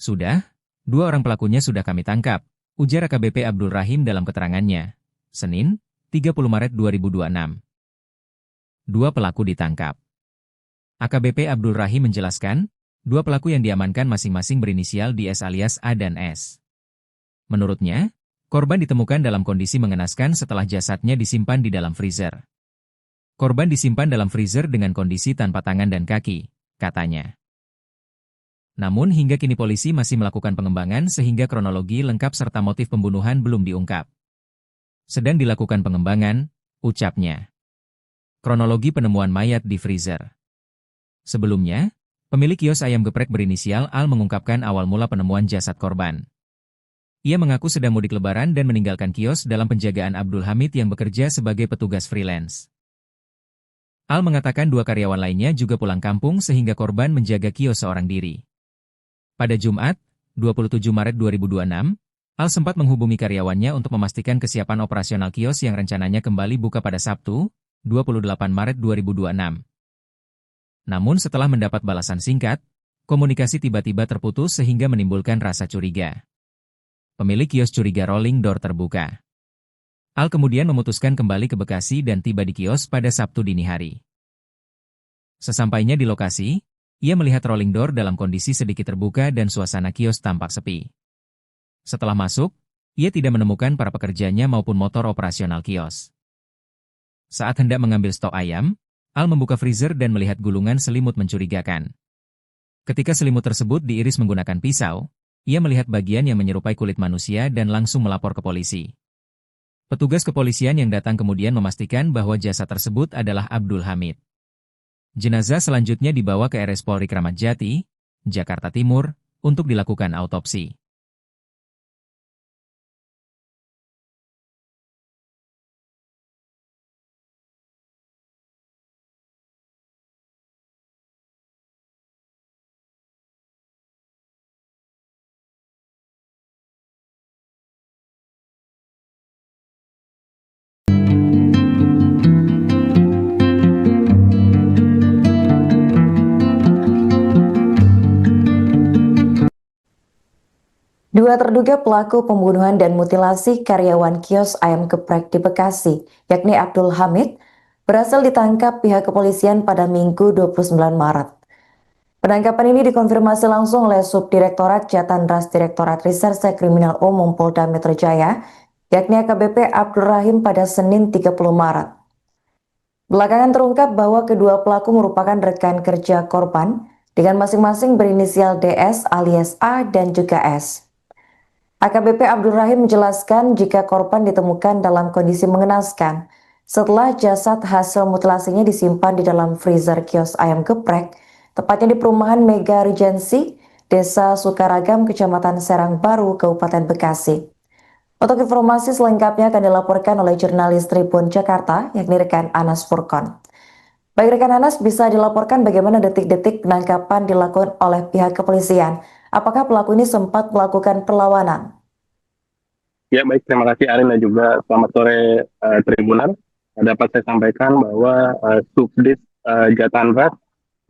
Sudah, dua orang pelakunya sudah kami tangkap, ujar AKBP Abdul Rahim dalam keterangannya. Senin, 30 Maret 2026. Dua pelaku ditangkap. AKBP Abdul Rahim menjelaskan, dua pelaku yang diamankan masing-masing berinisial DS alias A dan S. Menurutnya, korban ditemukan dalam kondisi mengenaskan setelah jasadnya disimpan di dalam freezer. Korban disimpan dalam freezer dengan kondisi tanpa tangan dan kaki, katanya. Namun hingga kini polisi masih melakukan pengembangan sehingga kronologi lengkap serta motif pembunuhan belum diungkap. Sedang dilakukan pengembangan, ucapnya. Kronologi penemuan mayat di freezer. Sebelumnya, pemilik kios ayam geprek berinisial Al mengungkapkan awal mula penemuan jasad korban. Ia mengaku sedang mudik lebaran dan meninggalkan kios dalam penjagaan Abdul Hamid yang bekerja sebagai petugas freelance. Al mengatakan dua karyawan lainnya juga pulang kampung sehingga korban menjaga kios seorang diri. Pada Jumat, 27 Maret 2026, Al sempat menghubungi karyawannya untuk memastikan kesiapan operasional kios yang rencananya kembali buka pada Sabtu, 28 Maret 2026. Namun setelah mendapat balasan singkat, komunikasi tiba-tiba terputus sehingga menimbulkan rasa curiga. Pemilik kios curiga rolling door terbuka. Al kemudian memutuskan kembali ke Bekasi dan tiba di kios pada Sabtu dini hari. Sesampainya di lokasi, ia melihat rolling door dalam kondisi sedikit terbuka dan suasana kios tampak sepi. Setelah masuk, ia tidak menemukan para pekerjanya maupun motor operasional kios. Saat hendak mengambil stok ayam, Al membuka freezer dan melihat gulungan selimut mencurigakan. Ketika selimut tersebut diiris menggunakan pisau, ia melihat bagian yang menyerupai kulit manusia dan langsung melapor ke polisi. Petugas kepolisian yang datang kemudian memastikan bahwa jasad tersebut adalah Abdul Hamid. Jenazah selanjutnya dibawa ke RS Polri Kramat Jati, Jakarta Timur, untuk dilakukan autopsi. Dua terduga pelaku pembunuhan dan mutilasi karyawan kios ayam geprek di Bekasi, yakni Abdul Hamid, berhasil ditangkap pihak kepolisian pada Minggu 29 Maret. Penangkapan ini dikonfirmasi langsung oleh Subdirektorat Jatandras Direktorat Reserse Kriminal Umum Polda Metro Jaya, yakni AKBP Abdul Rahim pada Senin 30 Maret. Belakangan terungkap bahwa kedua pelaku merupakan rekan kerja korban dengan masing-masing berinisial DS alias A dan juga S. AKBP Abdul Rahim menjelaskan jika korban ditemukan dalam kondisi mengenaskan setelah jasad hasil mutilasinya disimpan di dalam freezer kios ayam geprek, tepatnya di perumahan Mega Regency, Desa Sukaragam, Kecamatan Serang Baru, Kabupaten Bekasi. Untuk informasi selengkapnya akan dilaporkan oleh jurnalis Tribun Jakarta, yakni rekan Anas Furkon. Baik rekan Anas, bisa dilaporkan bagaimana detik-detik penangkapan dilakukan oleh pihak kepolisian? Apakah pelaku ini sempat melakukan perlawanan? Ya baik, terima kasih Arin dan juga selamat sore Tribunan. Dapat saya sampaikan bahwa Subdit Jatandras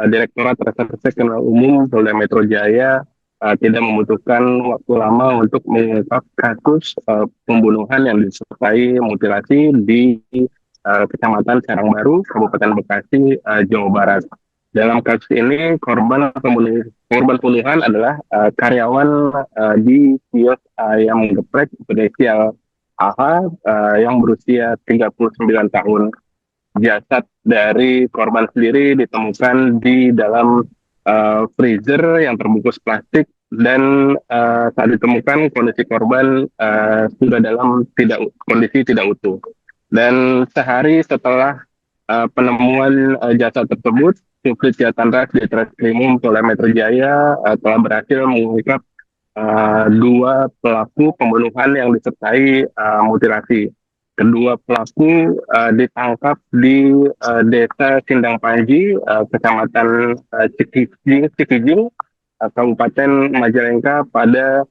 Direktorat Reserse Kriminal Umum Polda Metro Jaya tidak membutuhkan waktu lama untuk mengungkap kasus pembunuhan yang disertai mutilasi di Kecamatan Serang Baru, Kabupaten Bekasi, Jawa Barat. Dalam kasus ini korban pembunuhan adalah karyawan di kios ayam geprek berinisial AH yang berusia 39 tahun. Jasad dari korban sendiri ditemukan di dalam freezer yang terbungkus plastik dan saat ditemukan kondisi korban sudah dalam kondisi tidak utuh. Dan sehari setelah penemuan jasad tersebut, Subdit Jatandras di Treskrimum Polda Metro Jaya telah berhasil mengungkap dua pelaku pembunuhan yang disertai mutilasi. Kedua pelaku ditangkap di Desa Sindang Panji, Kecamatan Cikijing, Kabupaten Majalengka pada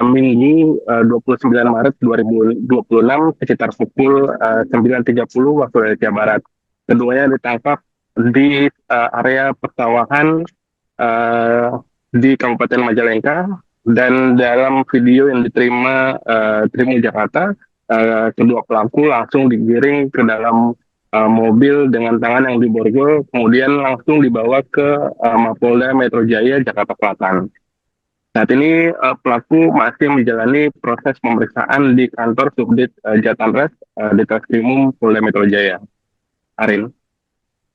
Minggu 29 Maret 2026 sekitar pukul 9.30 waktu Indonesia Barat. Keduanya ditangkap di area persawahan di Kabupaten Majalengka, dan dalam video yang diterima Tribun Jakarta, kedua pelaku langsung digiring ke dalam mobil dengan tangan yang diborgol, kemudian langsung dibawa ke Mapolda Metro Jaya Jakarta Selatan. Saat ini pelaku masih menjalani proses pemeriksaan di kantor Subdit Jatanres di Treskrimum Polda Metro Jaya. Arin.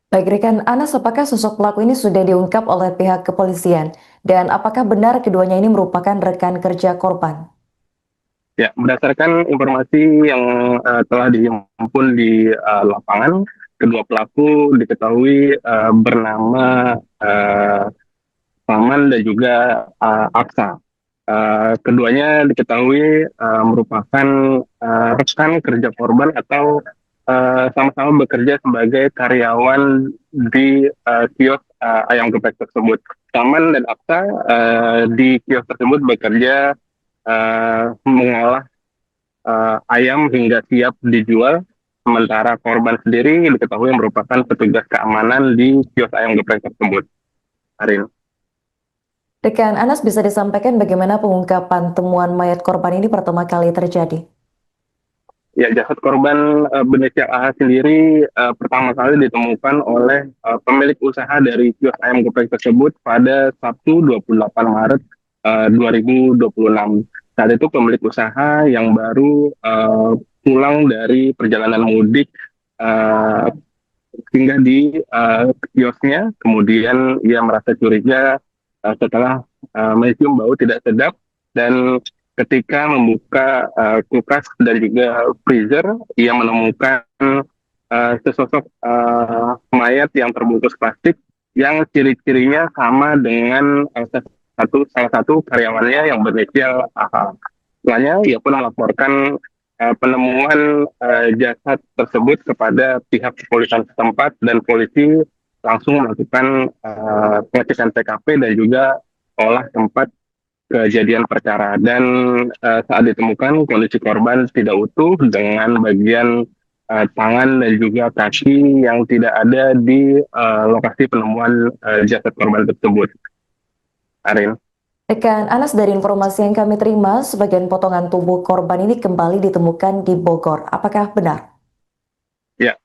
Baik, rekan Anas, apakah sosok pelaku ini sudah diungkap oleh pihak kepolisian? Dan apakah benar keduanya ini merupakan rekan kerja korban? Ya, berdasarkan informasi yang telah dihimpun di lapangan, kedua pelaku diketahui bernama Paman dan juga Aksa. Keduanya diketahui merupakan rekan kerja korban atau sama-sama bekerja sebagai karyawan di kios ayam geprek tersebut. Paman dan Aksa di kios tersebut bekerja mengolah ayam hingga siap dijual, sementara korban sendiri diketahui merupakan petugas keamanan di kios ayam geprek tersebut. Arin. Rekan Anas, bisa disampaikan bagaimana pengungkapan temuan mayat korban ini pertama kali terjadi? Ya, jasad korban berinisial AH sendiri pertama kali ditemukan oleh pemilik usaha dari kios ayam geprek tersebut pada Sabtu 28 Maret 2026. Saat itu pemilik usaha yang baru pulang dari perjalanan mudik singgah di kiosnya, kemudian ia merasa curiga setelah mencium bau tidak sedap, dan ketika membuka kulkas dan juga freezer, ia menemukan sesosok mayat yang terbungkus plastik yang ciri-cirinya sama dengan salah satu karyawannya yang berinisial AH. Setelahnya, ia pun melaporkan penemuan jasad tersebut kepada pihak kepolisian setempat, dan polisi langsung melakukan pengecekan TKP dan juga olah tempat kejadian perkara. Dan saat ditemukan kondisi korban tidak utuh dengan bagian tangan dan juga kaki yang tidak ada di lokasi penemuan jasad korban tersebut. Arin. Rekan Anas, dari informasi yang kami terima, sebagian potongan tubuh korban ini kembali ditemukan di Bogor. Apakah benar? Ya,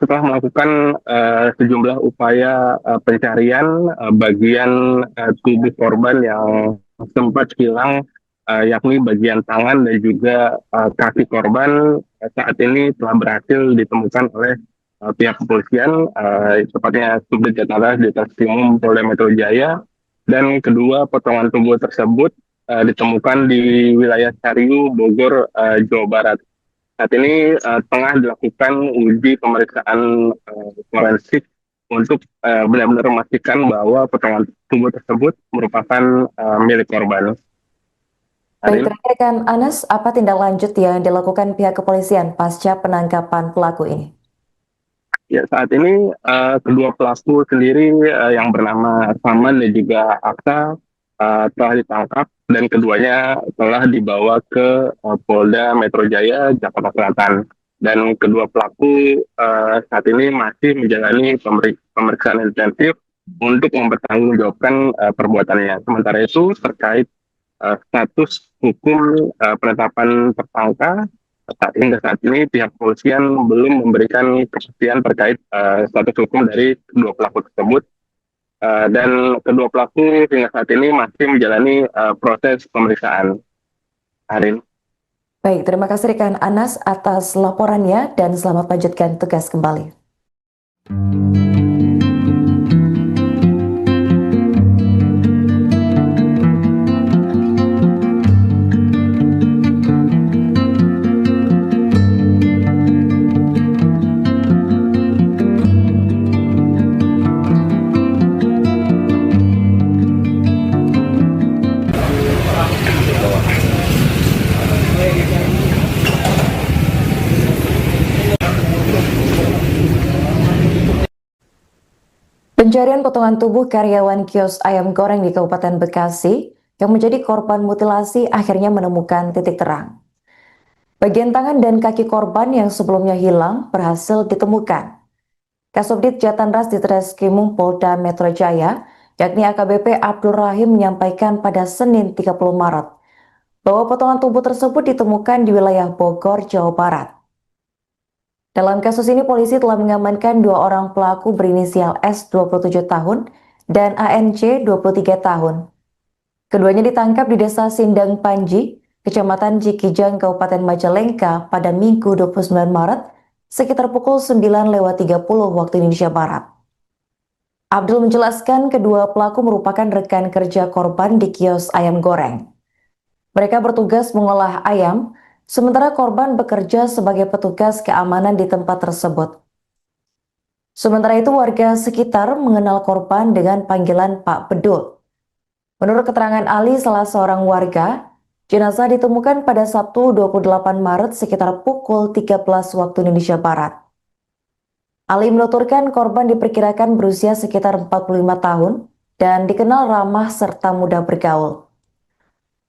setelah melakukan sejumlah upaya pencarian bagian tubuh korban yang sempat hilang, yakni bagian tangan dan juga kaki korban, saat ini telah berhasil ditemukan oleh pihak kepolisian, tepatnya Subdit Jatanras di Treskrimum Polda Metro Jaya, dan kedua potongan tubuh tersebut ditemukan di wilayah Cariu, Bogor, Jawa Barat. Saat ini tengah dilakukan uji pemeriksaan forensik untuk benar-benar memastikan bahwa potongan tubuh tersebut merupakan milik korban. Baik, rekan Anas, apa tindak lanjut yang dilakukan pihak kepolisian pasca penangkapan pelaku ini? Ya, saat ini kedua pelaku sendiri yang bernama Saman dan juga Aksa telah ditangkap, dan keduanya telah dibawa ke Polda Metro Jaya Jakarta Selatan. Dan kedua pelaku saat ini masih menjalani pemeriksaan intensif untuk mempertanggungjawabkan perbuatannya. Sementara itu, terkait status hukum penetapan tersangka, hingga saat ini pihak kepolisian belum memberikan kepastian terkait status hukum dari kedua pelaku tersebut, dan kedua pelaku hingga saat ini masih menjalani proses pemeriksaan. Arin. Baik, terima kasih rekan Anas atas laporannya dan selamat lanjutkan tugas kembali. Pencarian potongan tubuh karyawan kios ayam goreng di Kabupaten Bekasi yang menjadi korban mutilasi akhirnya menemukan titik terang. Bagian tangan dan kaki korban yang sebelumnya hilang berhasil ditemukan. Kasubdit Jatanras di Treskrimum Polda Metro Jaya yakni AKBP Abdul Rahim menyampaikan pada Senin 30 Maret bahwa potongan tubuh tersebut ditemukan di wilayah Bogor, Jawa Barat. Dalam kasus ini, polisi telah mengamankan dua orang pelaku berinisial S 27 tahun dan ANC 23 tahun. Keduanya ditangkap di Desa Sindang Panji, Kecamatan Cikijang, Kabupaten Majalengka pada Minggu 29 Maret sekitar pukul 9:30 waktu Indonesia Barat. Abdul menjelaskan kedua pelaku merupakan rekan kerja korban di kios ayam goreng. Mereka bertugas mengolah ayam, sementara korban bekerja sebagai petugas keamanan di tempat tersebut. Sementara itu, warga sekitar mengenal korban dengan panggilan Pak Bedul. Menurut keterangan Ali, salah seorang warga, jenazah ditemukan pada Sabtu 28 Maret sekitar pukul 13 waktu Indonesia Barat. Ali menuturkan korban diperkirakan berusia sekitar 45 tahun dan dikenal ramah serta mudah bergaul.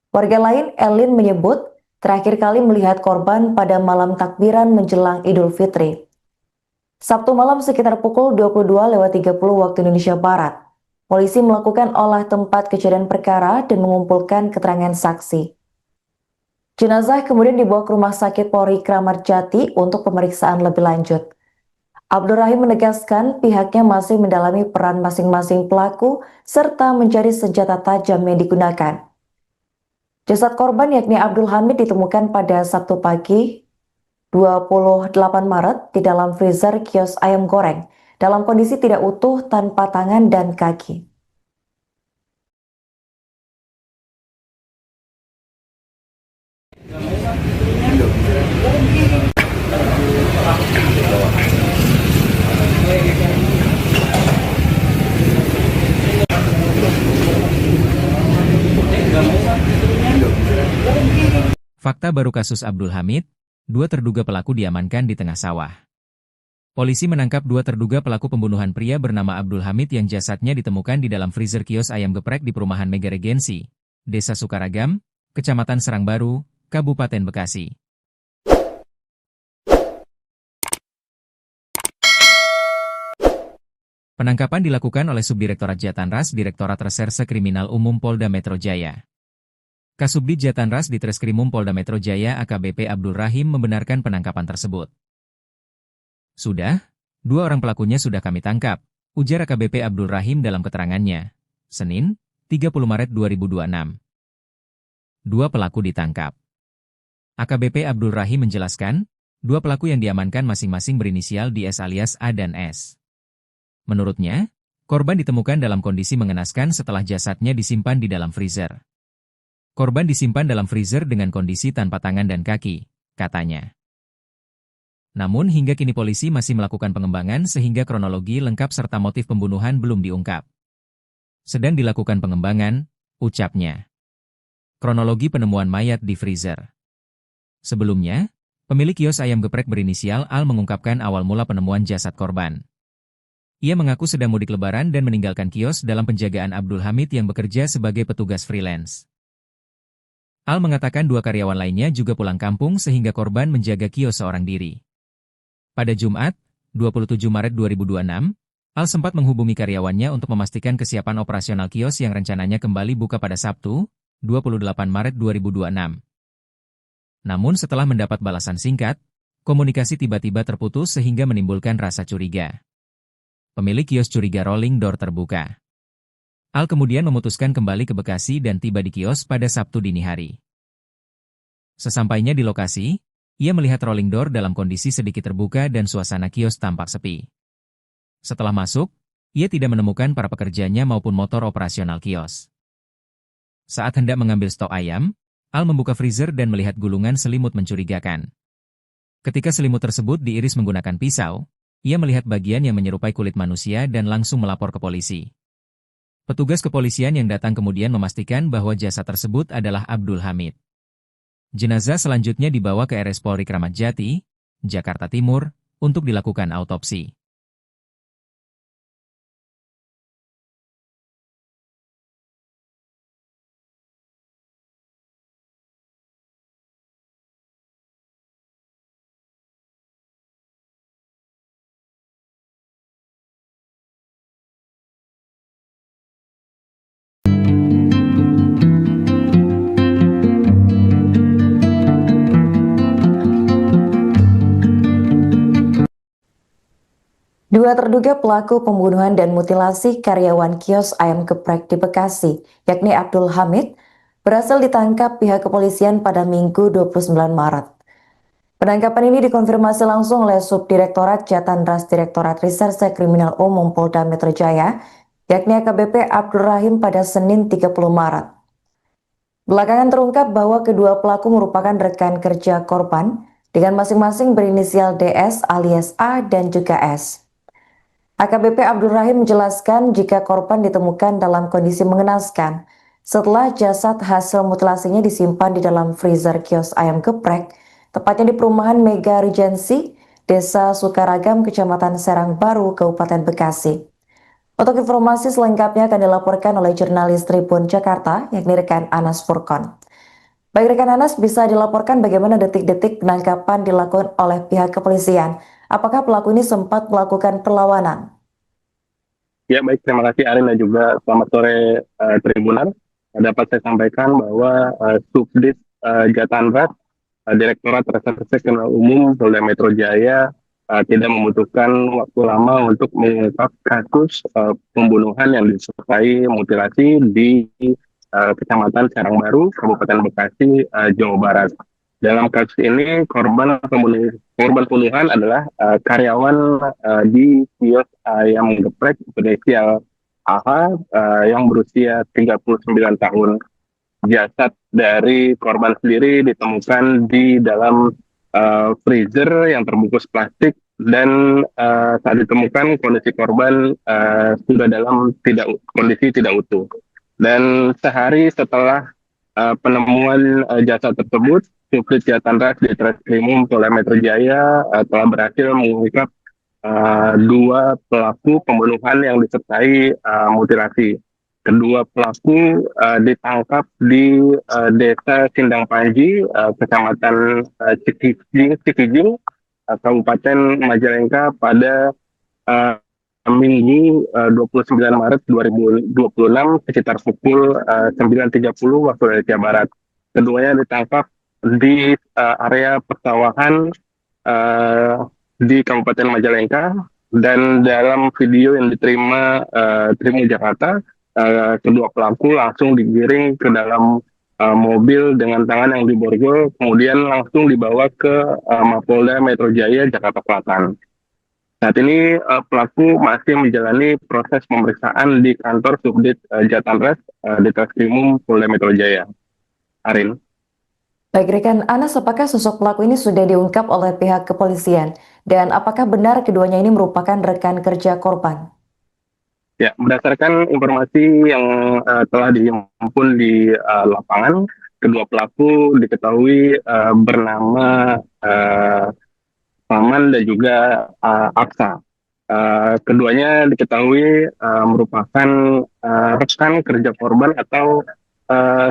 Warga lain, Elin, menyebut terakhir kali melihat korban pada malam takbiran menjelang Idul Fitri. Sabtu malam sekitar pukul 22:30 waktu Indonesia Barat. Polisi melakukan olah tempat kejadian perkara dan mengumpulkan keterangan saksi. Jenazah kemudian dibawa ke Rumah Sakit Polri Kramat Jati untuk pemeriksaan lebih lanjut. Abdul Rahim menegaskan pihaknya masih mendalami peran masing-masing pelaku serta mencari senjata tajam yang digunakan. Jasad korban yakni Abdul Hamid ditemukan pada Sabtu pagi 28 Maret di dalam freezer kios ayam goreng dalam kondisi tidak utuh tanpa tangan dan kaki. Fakta baru kasus Abdul Hamid, dua terduga pelaku diamankan di tengah sawah. Polisi menangkap dua terduga pelaku pembunuhan pria bernama Abdul Hamid yang jasadnya ditemukan di dalam freezer kios ayam geprek di perumahan Mega Regensi, Desa Sukaragam, Kecamatan Serangbaru, Kabupaten Bekasi. Penangkapan dilakukan oleh Subdirektorat Jatanras Direktorat Reserse Kriminal Umum Polda Metro Jaya. Kasubdit Jatanras Ditreskrimum Polda Metro Jaya AKBP Abdul Rahim membenarkan penangkapan tersebut. Sudah, dua orang pelakunya sudah kami tangkap, ujar AKBP Abdul Rahim dalam keterangannya. Senin, 30 Maret 2026. Dua pelaku ditangkap. AKBP Abdul Rahim menjelaskan, dua pelaku yang diamankan masing-masing berinisial DS alias A dan S. Menurutnya, korban ditemukan dalam kondisi mengenaskan setelah jasadnya disimpan di dalam freezer. Korban disimpan dalam freezer dengan kondisi tanpa tangan dan kaki, katanya. Namun hingga kini polisi masih melakukan pengembangan sehingga kronologi lengkap serta motif pembunuhan belum diungkap. Sedang dilakukan pengembangan, ucapnya. Kronologi penemuan mayat di freezer. Sebelumnya, pemilik kios ayam geprek berinisial Al mengungkapkan awal mula penemuan jasad korban. Ia mengaku sedang mudik lebaran dan meninggalkan kios dalam penjagaan Abdul Hamid yang bekerja sebagai petugas freelance. Al mengatakan dua karyawan lainnya juga pulang kampung sehingga korban menjaga kios seorang diri. Pada Jumat, 27 Maret 2026, Al sempat menghubungi karyawannya untuk memastikan kesiapan operasional kios yang rencananya kembali buka pada Sabtu, 28 Maret 2026. Namun setelah mendapat balasan singkat, komunikasi tiba-tiba terputus sehingga menimbulkan rasa curiga. Pemilik kios curiga rolling door terbuka. Al kemudian memutuskan kembali ke Bekasi dan tiba di kios pada Sabtu dini hari. Sesampainya di lokasi, ia melihat rolling door dalam kondisi sedikit terbuka dan suasana kios tampak sepi. Setelah masuk, ia tidak menemukan para pekerjanya maupun motor operasional kios. Saat hendak mengambil stok ayam, Al membuka freezer dan melihat gulungan selimut mencurigakan. Ketika selimut tersebut diiris menggunakan pisau, ia melihat bagian yang menyerupai kulit manusia dan langsung melapor ke polisi. Petugas kepolisian yang datang kemudian memastikan bahwa jasad tersebut adalah Abdul Hamid. Jenazah selanjutnya dibawa ke RS Polri Kramat Jati, Jakarta Timur, untuk dilakukan autopsi. Dua terduga pelaku pembunuhan dan mutilasi karyawan kios ayam geprek di Bekasi, yakni Abdul Hamid, berhasil ditangkap pihak kepolisian pada Minggu 29 Maret. Penangkapan ini dikonfirmasi langsung oleh Subdirektorat Jatandras Direktorat Reserse Kriminal Umum Polda Metro Jaya, yakni AKBP Abdul Rahim pada Senin 30 Maret. Belakangan terungkap bahwa kedua pelaku merupakan rekan kerja korban dengan masing-masing berinisial DS alias A dan juga S. AKBP Abdul Rahim menjelaskan jika korban ditemukan dalam kondisi mengenaskan setelah jasad hasil mutilasinya disimpan di dalam freezer kios ayam geprek, tepatnya di perumahan Mega Regency, Desa Sukaragam, Kecamatan Serang Baru, Kabupaten Bekasi. Untuk informasi selengkapnya akan dilaporkan oleh jurnalis Tribun Jakarta, yakni rekan Anas Furkon. Baik rekan Anas, bisa dilaporkan bagaimana detik-detik penangkapan dilakukan oleh pihak kepolisian? Apakah pelaku ini sempat melakukan perlawanan? Ya, baik. Terima kasih Arin dan juga selamat sore Tribunan. Dapat saya sampaikan bahwa Subdit Jatandras, Direktorat Reserse Kriminal Umum Polda Metro Jaya tidak membutuhkan waktu lama untuk mengungkap kasus pembunuhan yang disertai mutilasi di Kecamatan Serang Baru, Kabupaten Bekasi, Jawa Barat. Dalam kasus ini korban pembunuhan adalah karyawan di kios ayam geprek berinisial AH yang berusia 39 tahun. Jasad dari korban sendiri ditemukan di dalam freezer yang terbungkus plastik dan saat ditemukan kondisi korban sudah dalam kondisi tidak utuh. Dan sehari setelah penemuan jasad tersebut, Subdit Jatandras di Treskrimum Polda Metro Jaya telah berhasil mengungkap dua pelaku pembunuhan yang disertai mutilasi. Kedua pelaku ditangkap di Desa Sindang Panji, Kecamatan Cikijing, Kabupaten Majalengka pada Minggu 29 Maret 2026 sekitar pukul 9.30 waktu Indonesia Barat. Keduanya ditangkap di area persawahan di Kabupaten Majalengka, dan dalam video yang diterima Tribun Jakarta, kedua pelaku langsung digiring ke dalam mobil dengan tangan yang diborgol, kemudian langsung dibawa ke Mapolda Metro Jaya, Jakarta Selatan. Saat ini pelaku masih menjalani proses pemeriksaan di kantor Subdit Jatandras di Treskrimum Polda Metro Jaya. Arin. Baik rekan Anas, apakah sosok pelaku ini sudah diungkap oleh pihak kepolisian? Dan apakah benar keduanya ini merupakan rekan kerja korban? Ya, berdasarkan informasi yang telah dihimpun di lapangan, kedua pelaku diketahui bernama Paman dan juga Aksa. Keduanya diketahui merupakan rekan kerja korban atau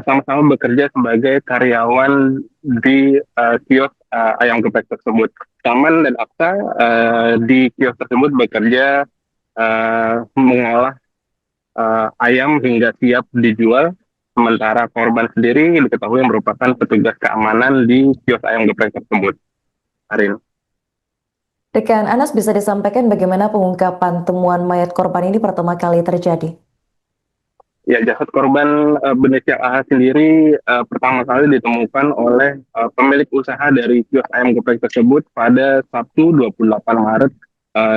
sama-sama bekerja sebagai karyawan di kios ayam geprek tersebut. Paman dan Aksa di kios tersebut bekerja mengolah ayam hingga siap dijual, sementara korban sendiri diketahui merupakan petugas keamanan di kios ayam geprek tersebut. Arin. Rekan Anas, bisa disampaikan bagaimana pengungkapan temuan mayat korban ini pertama kali terjadi? Ya, jasad korban berinisial AH sendiri pertama kali ditemukan oleh pemilik usaha dari kios ayam geprek tersebut pada Sabtu 28 Maret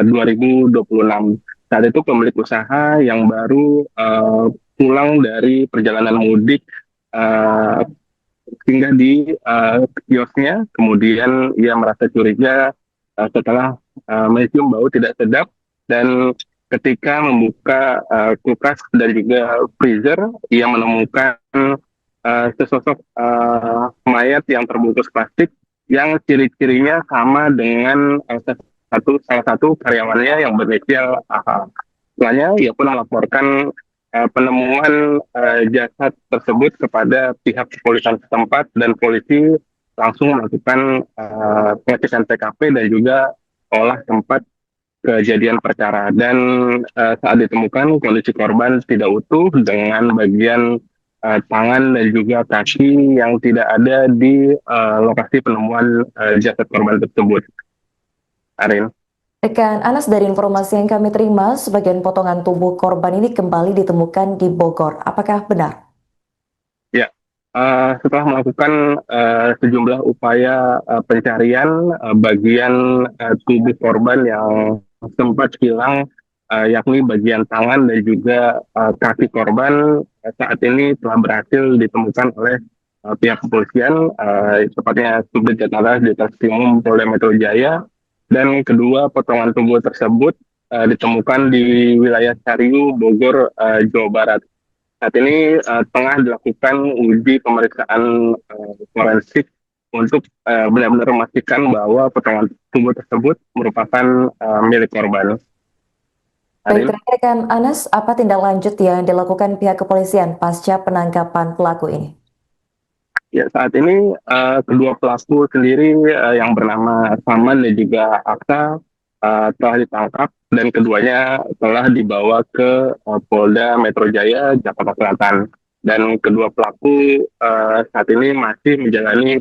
2026. Saat itu pemilik usaha yang baru pulang dari perjalanan mudik singgah di kiosnya, kemudian ia merasa curiga setelah mencium bau tidak sedap, dan ketika membuka kulkas dan juga freezer, ia menemukan sesosok mayat yang terbungkus plastik yang ciri-cirinya sama dengan salah satu karyawannya yang berinisial AH. Setelahnya, ia pun melaporkan penemuan jasad tersebut kepada pihak kepolisian setempat, dan polisi langsung melakukan pengecekan TKP dan juga olah tempat kejadian perkara. Dan saat ditemukan kondisi korban tidak utuh dengan bagian tangan dan juga kaki yang tidak ada di lokasi penemuan jasad korban tersebut. Arin. Rekan Anas, dari informasi yang kami terima, sebagian potongan tubuh korban ini kembali ditemukan di Bogor. Apakah benar? Ya, setelah melakukan sejumlah upaya pencarian bagian tubuh korban yang sempat hilang, yakni bagian tangan dan juga kaki korban, saat ini telah berhasil ditemukan oleh pihak kepolisian, tepatnya Subdit Jatara di Treskrimum Polda Metro Jaya, dan kedua potongan tubuh tersebut ditemukan di wilayah Cariu, Bogor, Jawa Barat. Saat ini tengah dilakukan uji pemeriksaan forensik untuk benar-benar memastikan bahwa potongan tubuh tersebut merupakan milik korban. Baik, Arin? terakhir rekan Anas, apa tindak lanjut yang dilakukan pihak kepolisian pasca penangkapan pelaku ini? Ya, saat ini kedua pelaku sendiri yang bernama Saman dan juga Aksa telah ditangkap dan keduanya telah dibawa ke Polda Metro Jaya, Jakarta Selatan. Dan kedua pelaku saat ini masih menjalani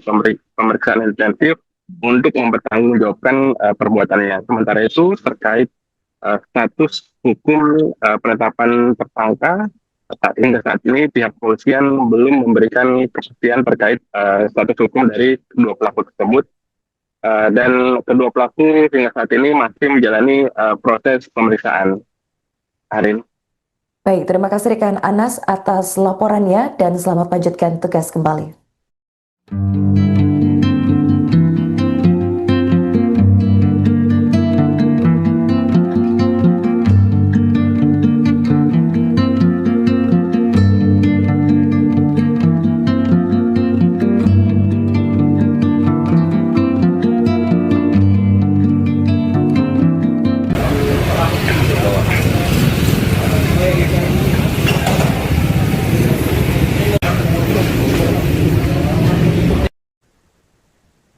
pemeriksaan intensif untuk mempertanggungjawabkan perbuatannya. Sementara itu terkait status hukum penetapan tersangka, hingga saat ini pihak kepolisian belum memberikan kepastian terkait status hukum dari kedua pelaku tersebut. Dan kedua pelaku hingga saat ini masih menjalani proses pemeriksaan. Arin. Baik, terima kasih rekan Anas atas laporannya dan selamat lanjutkan tugas kembali.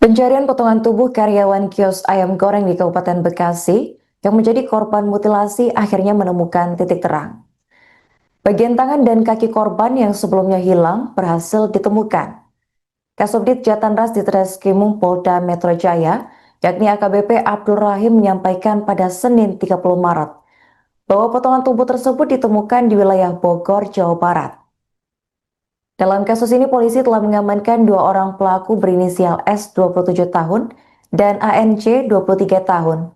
Pencarian potongan tubuh karyawan kios ayam goreng di Kabupaten Bekasi yang menjadi korban mutilasi akhirnya menemukan titik terang. Bagian tangan dan kaki korban yang sebelumnya hilang berhasil ditemukan. Kasubdit Jatanras di Treskrimum Polda Metro Jaya, yakni AKBP Abdul Rahim, menyampaikan pada Senin 30 Maret bahwa potongan tubuh tersebut ditemukan di wilayah Bogor, Jawa Barat. Dalam kasus ini, polisi telah mengamankan dua orang pelaku berinisial S 27 tahun dan ANC 23 tahun.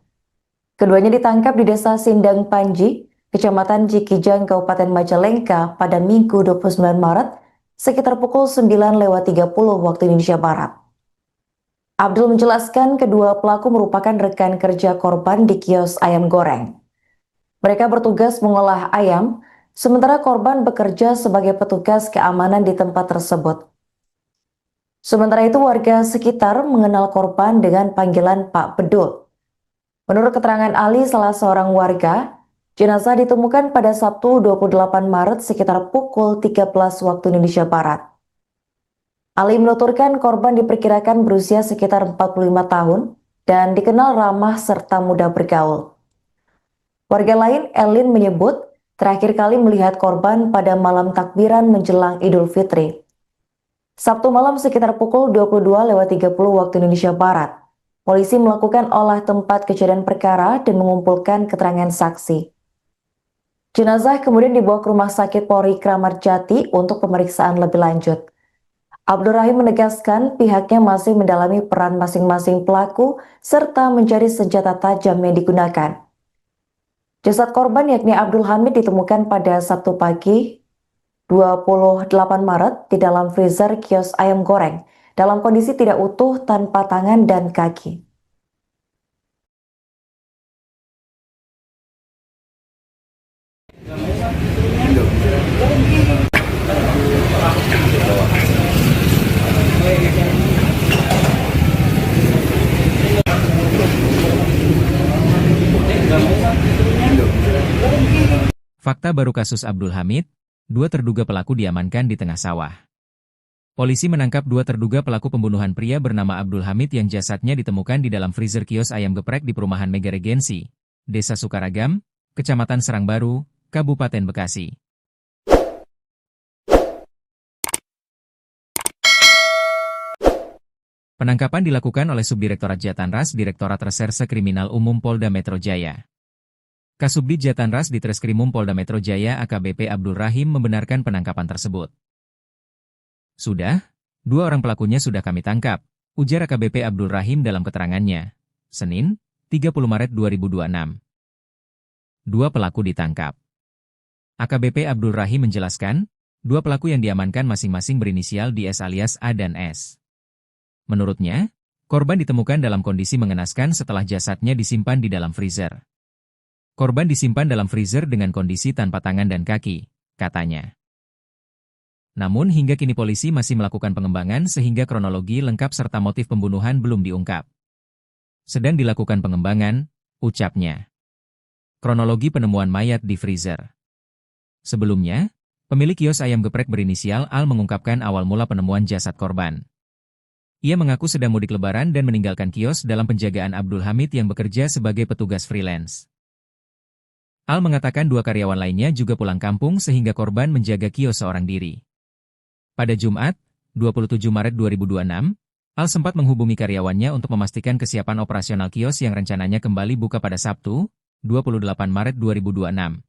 Keduanya ditangkap di Desa Sindang Panji, Kecamatan Cikijang, Kabupaten Majalengka pada Minggu 29 Maret sekitar pukul 9:30 waktu Indonesia Barat. Abdul menjelaskan kedua pelaku merupakan rekan kerja korban di kios ayam goreng. Mereka bertugas mengolah ayam, sementara korban bekerja sebagai petugas keamanan di tempat tersebut. Sementara itu, warga sekitar mengenal korban dengan panggilan Pak Bedul. Menurut keterangan Ali, salah seorang warga, jenazah ditemukan pada Sabtu 28 Maret sekitar pukul 13 waktu Indonesia Barat. Ali menuturkan korban diperkirakan berusia sekitar 45 tahun dan dikenal ramah serta mudah bergaul. Warga lain, Elin, menyebut terakhir kali melihat korban pada malam takbiran menjelang Idul Fitri. Sabtu malam sekitar pukul 22:30 waktu Indonesia Barat. Polisi melakukan olah tempat kejadian perkara dan mengumpulkan keterangan saksi. Jenazah kemudian dibawa ke Rumah Sakit Polri Kramat Jati untuk pemeriksaan lebih lanjut. Abdul Rahim menegaskan pihaknya masih mendalami peran masing-masing pelaku serta mencari senjata tajam yang digunakan. Jasad korban yakni Abdul Hamid ditemukan pada Sabtu pagi 28 Maret di dalam freezer kios ayam goreng dalam kondisi tidak utuh tanpa tangan dan kaki. Fakta baru kasus Abdul Hamid, dua terduga pelaku diamankan di tengah sawah. Polisi menangkap dua terduga pelaku pembunuhan pria bernama Abdul Hamid yang jasadnya ditemukan di dalam freezer kios ayam geprek di perumahan Mega Regensi, Desa Sukaragam, Kecamatan Serangbaru, Kabupaten Bekasi. Penangkapan dilakukan oleh Subdirektorat Jatanras Direktorat Reserse Kriminal Umum Polda Metro Jaya. Kasubdit Jatanras Ditreskrimum Polda Metro Jaya AKBP Abdul Rahim membenarkan penangkapan tersebut. Sudah, 2 orang pelakunya sudah kami tangkap, ujar AKBP Abdul Rahim dalam keterangannya. Senin, 30 Maret 2026. 2 pelaku ditangkap. AKBP Abdul Rahim menjelaskan, 2 pelaku yang diamankan masing-masing berinisial DS alias A dan S. Menurutnya, korban ditemukan dalam kondisi mengenaskan setelah jasadnya disimpan di dalam freezer. Korban disimpan dalam freezer dengan kondisi tanpa tangan dan kaki, katanya. Namun hingga kini polisi masih melakukan pengembangan sehingga kronologi lengkap serta motif pembunuhan belum diungkap. Sedang dilakukan pengembangan, ucapnya. Kronologi penemuan mayat di freezer. Sebelumnya, pemilik kios ayam geprek berinisial Al mengungkapkan awal mula penemuan jasad korban. Ia mengaku sedang mudik lebaran dan meninggalkan kios dalam penjagaan Abdul Hamid yang bekerja sebagai petugas freelance. Al mengatakan 2 karyawan lainnya juga pulang kampung sehingga korban menjaga kios seorang diri. Pada Jumat, 27 Maret 2026, Al sempat menghubungi karyawannya untuk memastikan kesiapan operasional kios yang rencananya kembali buka pada Sabtu, 28 Maret 2026.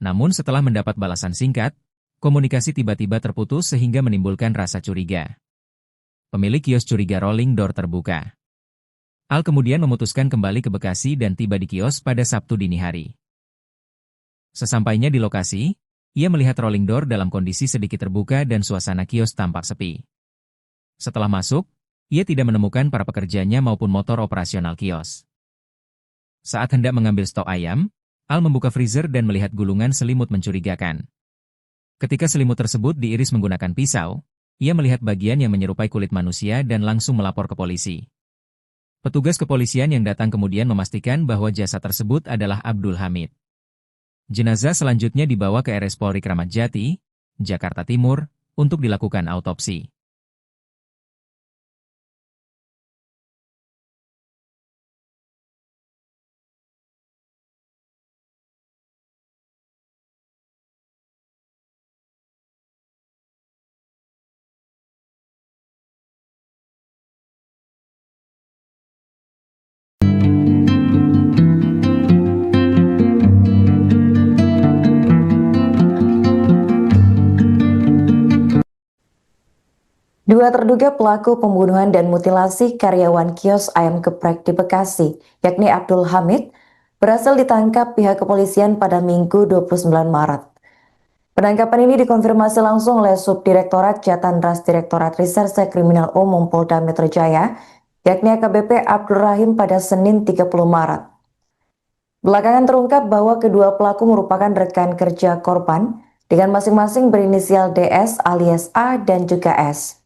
Namun setelah mendapat balasan singkat, komunikasi tiba-tiba terputus sehingga menimbulkan rasa curiga. Pemilik kios curiga rolling door terbuka. Al kemudian memutuskan kembali ke Bekasi dan tiba di kios pada Sabtu dini hari. Sesampainya di lokasi, ia melihat rolling door dalam kondisi sedikit terbuka dan suasana kios tampak sepi. Setelah masuk, ia tidak menemukan para pekerjanya maupun motor operasional kios. Saat hendak mengambil stok ayam, Al membuka freezer dan melihat gulungan selimut mencurigakan. Ketika selimut tersebut diiris menggunakan pisau, ia melihat bagian yang menyerupai kulit manusia dan langsung melapor ke polisi. Petugas kepolisian yang datang kemudian memastikan bahwa jasad tersebut adalah Abdul Hamid. Jenazah selanjutnya dibawa ke RS Polri Kramat Jati, Jakarta Timur, untuk dilakukan autopsi. Dua terduga pelaku pembunuhan dan mutilasi karyawan kios ayam geprek di Bekasi, yakni Abdul Hamid, berhasil ditangkap pihak kepolisian pada Minggu 29 Maret. Penangkapan ini dikonfirmasi langsung oleh Subdirektorat Jatanras Direktorat Reserse Kriminal Umum Polda Metro Jaya, yakni AKBP Abdul Rahim pada Senin 30 Maret. Belakangan terungkap bahwa kedua pelaku merupakan rekan kerja korban dengan masing-masing berinisial DS alias A dan juga S.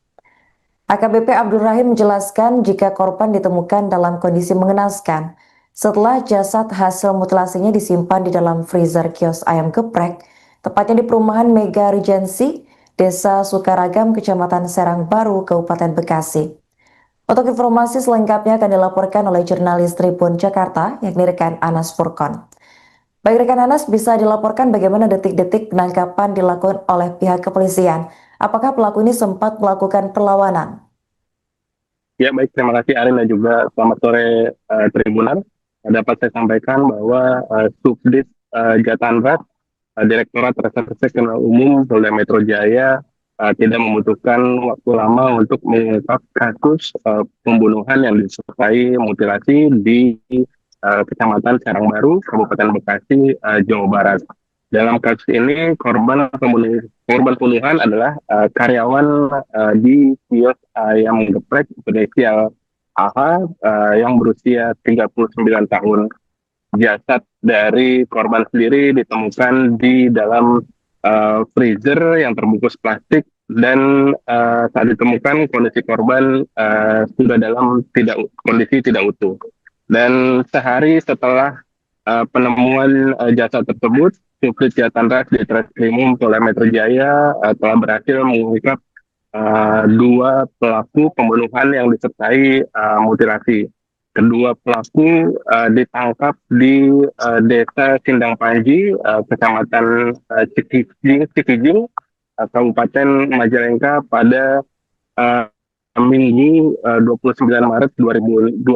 AKBP Abdul Rahim menjelaskan jika korban ditemukan dalam kondisi mengenaskan setelah jasad hasil mutilasinya disimpan di dalam freezer kios ayam geprek, tepatnya di perumahan Mega Regency, Desa Sukaragam, Kecamatan Serang Baru, Kabupaten Bekasi. Untuk informasi selengkapnya akan dilaporkan oleh jurnalis Tribun Jakarta, yakni rekan Anas Furkon. Baik rekan Anas, bisa dilaporkan bagaimana detik-detik penangkapan dilakukan oleh pihak kepolisian. Apakah pelaku ini sempat melakukan perlawanan? Ya baik, terima kasih Arin dan juga selamat sore Tribunan. Dapat saya sampaikan bahwa Subdit Jatanras Direktorat Reserse Kriminal Umum Polda Metro Jaya tidak membutuhkan waktu lama untuk mengungkap kasus pembunuhan yang disertai mutilasi di Kecamatan Serang Baru, Kabupaten Bekasi, Jawa Barat. Dalam kasus ini korban pembunuhan adalah karyawan di kios ayam geprek berinisial AH yang berusia 39 tahun. Jasad dari korban sendiri ditemukan di dalam freezer yang terbungkus plastik dan saat ditemukan kondisi korban sudah dalam kondisi tidak utuh. Dan sehari setelah penemuan jasad tersebut, Subdit Jatanras Ditreskrimum Polda Metro Jaya telah berhasil mengungkap 2 pelaku pembunuhan yang disertai mutilasi. Kedua pelaku ditangkap di Desa Sindang Panji, Kecamatan Cikijing, Kabupaten Majalengka pada Minggu 29 Maret 2026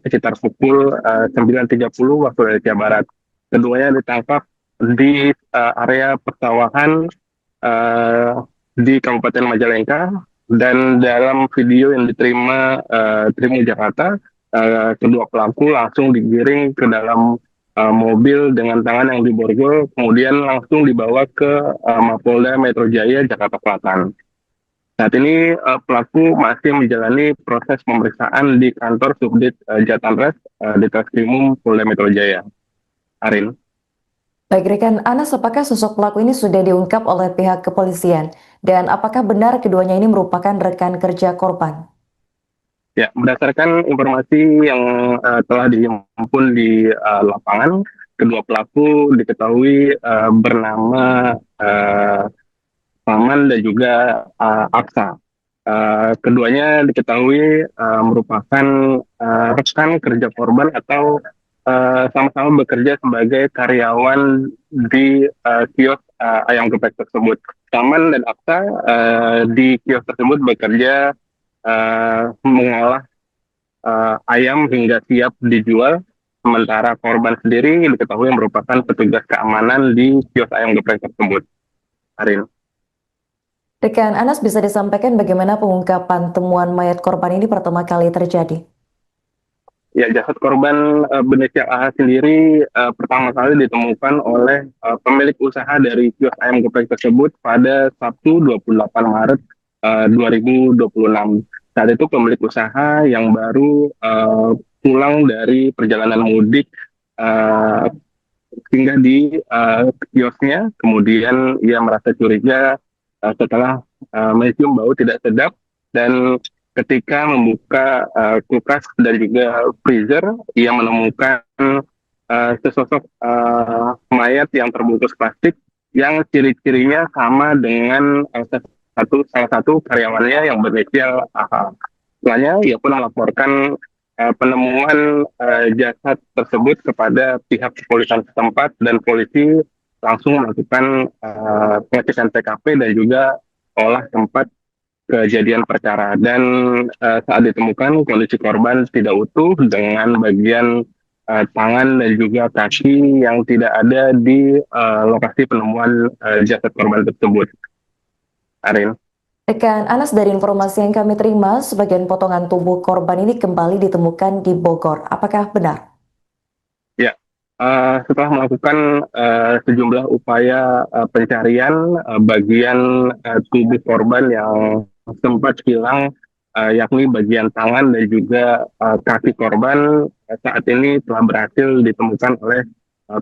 sekitar pukul 9.30 waktu Indonesia Barat. Keduanya ditangkap di area persawahan di Kabupaten Majalengka, dan dalam video yang diterima Tribun Jakarta, kedua pelaku langsung digiring ke dalam mobil dengan tangan yang diborgol, kemudian langsung dibawa ke Mapolda Metro Jaya Jakarta Selatan. Saat ini pelaku masih menjalani proses pemeriksaan di kantor Subdit Jatanres di Treskrimum Polda Metro Jaya. Arin. Baik, rekan Anas, apakah sosok pelaku ini sudah diungkap oleh pihak kepolisian? Dan apakah benar keduanya ini merupakan rekan kerja korban? Ya, berdasarkan informasi yang telah dihimpun di lapangan, kedua pelaku diketahui bernama Paman dan juga Aksa. Keduanya diketahui merupakan rekan kerja korban atau sama-sama bekerja sebagai karyawan di kios ayam geprek tersebut. Paman dan Aksa di kios tersebut bekerja mengolah ayam hingga siap dijual, sementara korban sendiri diketahui merupakan petugas keamanan di kios ayam geprek tersebut. Arin. Rekan Anas, bisa disampaikan bagaimana pengungkapan temuan mayat korban ini pertama kali terjadi? Ya, jasad korban berinisial AH sendiri pertama kali ditemukan oleh pemilik usaha dari kios ayam geprek tersebut pada Sabtu 28 Maret 2026. Saat itu pemilik usaha yang baru pulang dari perjalanan mudik singgah di kiosnya, kemudian ia merasa curiga setelah mencium bau tidak sedap, dan ketika membuka kulkas dan juga freezer, ia menemukan sesosok mayat yang terbungkus plastik yang ciri-cirinya sama dengan salah satu karyawannya yang berinisial AH. Setelahnya ia pun melaporkan penemuan jasad tersebut kepada pihak kepolisian setempat, dan polisi langsung melakukan pengecekan TKP dan juga olah tempat kejadian perkara. Dan saat ditemukan kondisi korban tidak utuh dengan bagian tangan dan juga kaki yang tidak ada di lokasi penemuan jasad korban tersebut. Arin. Rekan Anas, dari informasi yang kami terima, sebagian potongan tubuh korban ini kembali ditemukan di Bogor. Apakah benar? Ya, setelah melakukan sejumlah upaya pencarian bagian tubuh korban yang sempat hilang, yakni bagian tangan dan juga kaki korban, saat ini telah berhasil ditemukan oleh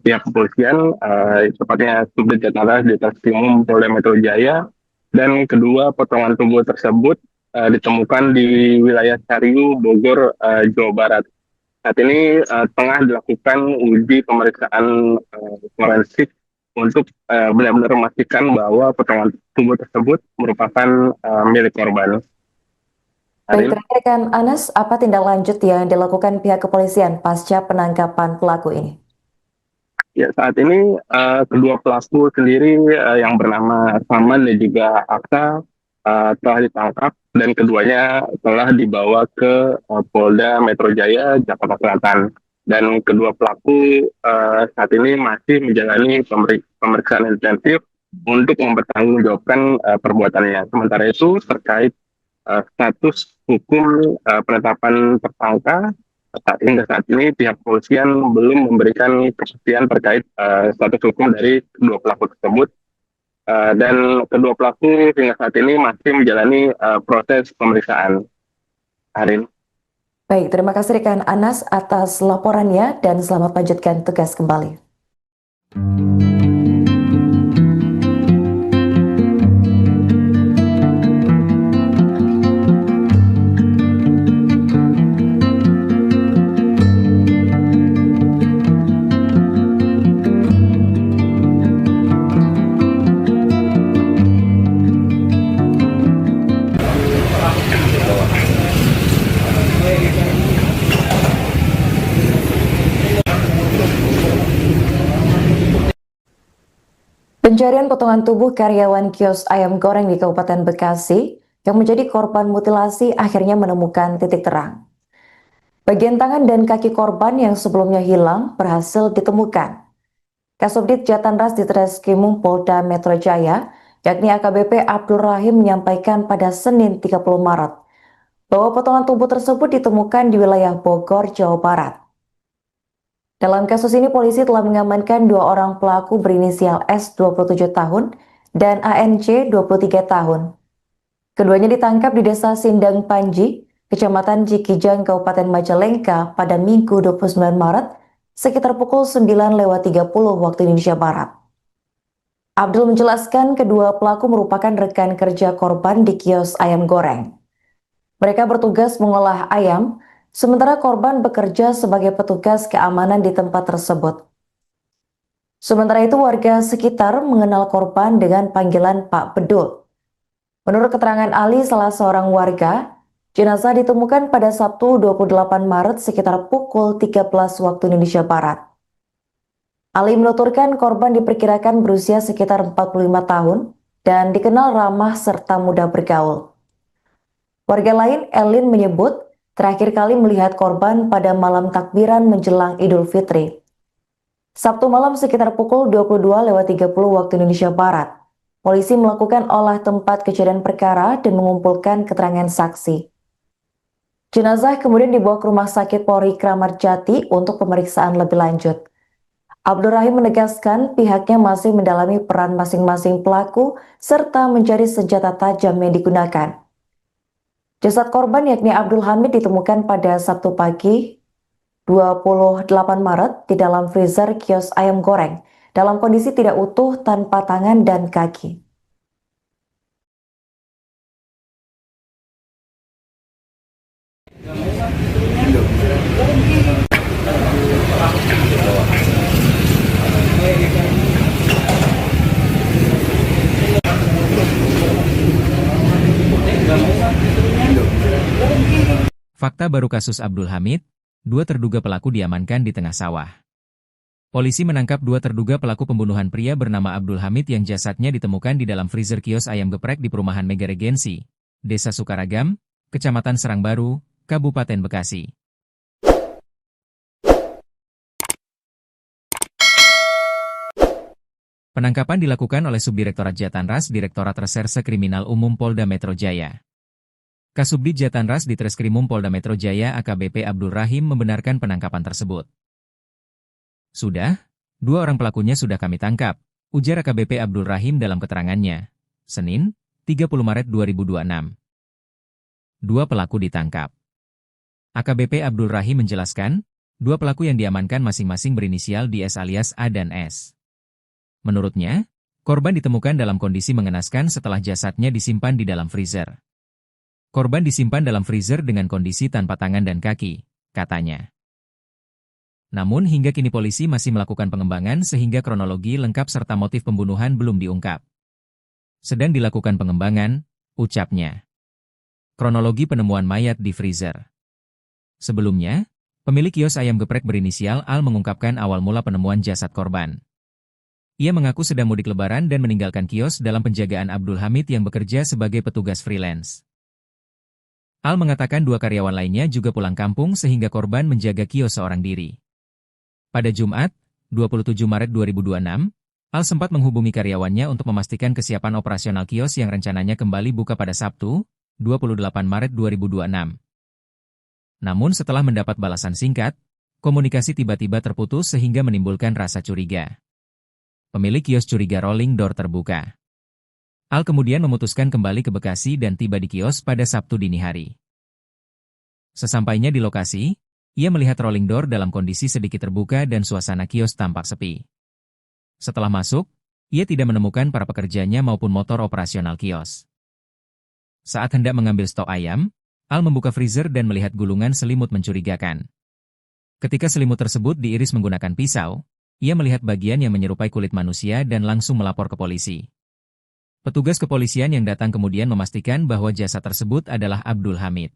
pihak kepolisian, tepatnya Subdit Jatanres di Treskrimum Polda Metro Jaya, dan kedua potongan tubuh tersebut ditemukan di wilayah Cariu, Bogor, Jawa Barat. Saat ini tengah dilakukan uji pemeriksaan forensik untuk benar-benar memastikan bahwa potongan tubuh tersebut merupakan milik korban. Baik, rekan Anas, apa tindak lanjut yang dilakukan pihak kepolisian pasca penangkapan pelaku ini? Ya, saat ini kedua pelaku sendiri yang bernama Saman dan juga Aksa telah ditangkap, dan keduanya telah dibawa ke Polda Metro Jaya Jakarta Selatan. Dan kedua pelaku saat ini masih menjalani pemeriksaan intensif untuk mempertanggungjawabkan perbuatannya. Sementara itu terkait status hukum penetapan tersangka, hingga saat ini pihak kepolisian belum memberikan kepastian terkait status hukum dari kedua pelaku tersebut. Dan kedua pelaku hingga saat ini masih menjalani proses pemeriksaan. Arin. Baik, terima kasih rekan Anas atas laporannya dan selamat lanjutkan tugas kembali. Pencarian potongan tubuh karyawan kios ayam goreng di Kabupaten Bekasi yang menjadi korban mutilasi akhirnya menemukan titik terang. Bagian tangan dan kaki korban yang sebelumnya hilang berhasil ditemukan. Kasubdit Jatanras Ditreskrimum Polda Metro Jaya, yakni AKBP Abdul Rahim menyampaikan pada Senin 30 Maret bahwa potongan tubuh tersebut ditemukan di wilayah Bogor, Jawa Barat. Dalam kasus ini, polisi telah mengamankan dua orang pelaku berinisial S 27 tahun dan ANC 23 tahun. Keduanya ditangkap di Desa Sindang Panji, Kecamatan Cikijang, Kabupaten Majalengka pada Minggu 29 Maret sekitar pukul 9.30 waktu Indonesia Barat. Abdul menjelaskan kedua pelaku merupakan rekan kerja korban di kios ayam goreng. Mereka bertugas mengolah ayam, sementara korban bekerja sebagai petugas keamanan di tempat tersebut. Sementara itu warga sekitar mengenal korban dengan panggilan Pak Bedul. Menurut keterangan Ali, salah seorang warga, jenazah ditemukan pada Sabtu 28 Maret sekitar pukul 13 waktu Indonesia Barat. Ali menuturkan korban diperkirakan berusia sekitar 45 tahun dan dikenal ramah serta mudah bergaul. Warga lain, Elin, menyebut terakhir kali melihat korban pada malam takbiran menjelang Idul Fitri. Sabtu malam sekitar pukul 22.30 waktu Indonesia Barat. Polisi melakukan olah tempat kejadian perkara dan mengumpulkan keterangan saksi. Jenazah kemudian dibawa ke Rumah Sakit Polri Kramat Jati untuk pemeriksaan lebih lanjut. Abdul Rahim menegaskan pihaknya masih mendalami peran masing-masing pelaku serta mencari senjata tajam yang digunakan. Jasad korban yakni Abdul Hamid ditemukan pada Sabtu pagi 28 Maret di dalam freezer kios ayam goreng dalam kondisi tidak utuh tanpa tangan dan kaki. Fakta baru kasus Abdul Hamid, dua terduga pelaku diamankan di tengah sawah. Polisi menangkap dua terduga pelaku pembunuhan pria bernama Abdul Hamid yang jasadnya ditemukan di dalam freezer kios ayam geprek di perumahan Mega Regensi, Desa Sukaragam, Kecamatan Serangbaru, Kabupaten Bekasi. Penangkapan dilakukan oleh Subdirektorat Jatanras Direktorat Reserse Kriminal Umum Polda Metro Jaya. Kasubdit Jatanras Ditreskrimum Polda Metro Jaya AKBP Abdul Rahim membenarkan penangkapan tersebut. Sudah, dua orang pelakunya sudah kami tangkap, ujar AKBP Abdul Rahim dalam keterangannya. Senin, 30 Maret 2026. Dua pelaku ditangkap. AKBP Abdul Rahim menjelaskan, dua pelaku yang diamankan masing-masing berinisial di S alias A dan S. Menurutnya, korban ditemukan dalam kondisi mengenaskan setelah jasadnya disimpan di dalam freezer. Korban disimpan dalam freezer dengan kondisi tanpa tangan dan kaki, katanya. Namun hingga kini polisi masih melakukan pengembangan sehingga kronologi lengkap serta motif pembunuhan belum diungkap. Sedang dilakukan pengembangan, ucapnya. Kronologi penemuan mayat di freezer. Sebelumnya, pemilik kios ayam geprek berinisial Al mengungkapkan awal mula penemuan jasad korban. Ia mengaku sedang mudik lebaran dan meninggalkan kios dalam penjagaan Abdul Hamid yang bekerja sebagai petugas freelance. Al mengatakan dua karyawan lainnya juga pulang kampung sehingga korban menjaga kios seorang diri. Pada Jumat, 27 Maret 2026, Al sempat menghubungi karyawannya untuk memastikan kesiapan operasional kios yang rencananya kembali buka pada Sabtu, 28 Maret 2026. Namun setelah mendapat balasan singkat, komunikasi tiba-tiba terputus sehingga menimbulkan rasa curiga. Pemilik kios curiga rolling door terbuka. Al kemudian memutuskan kembali ke Bekasi dan tiba di kios pada Sabtu dini hari. Sesampainya di lokasi, ia melihat rolling door dalam kondisi sedikit terbuka dan suasana kios tampak sepi. Setelah masuk, ia tidak menemukan para pekerjanya maupun motor operasional kios. Saat hendak mengambil stok ayam, Al membuka freezer dan melihat gulungan selimut mencurigakan. Ketika selimut tersebut diiris menggunakan pisau, ia melihat bagian yang menyerupai kulit manusia dan langsung melapor ke polisi. Petugas kepolisian yang datang kemudian memastikan bahwa jasad tersebut adalah Abdul Hamid.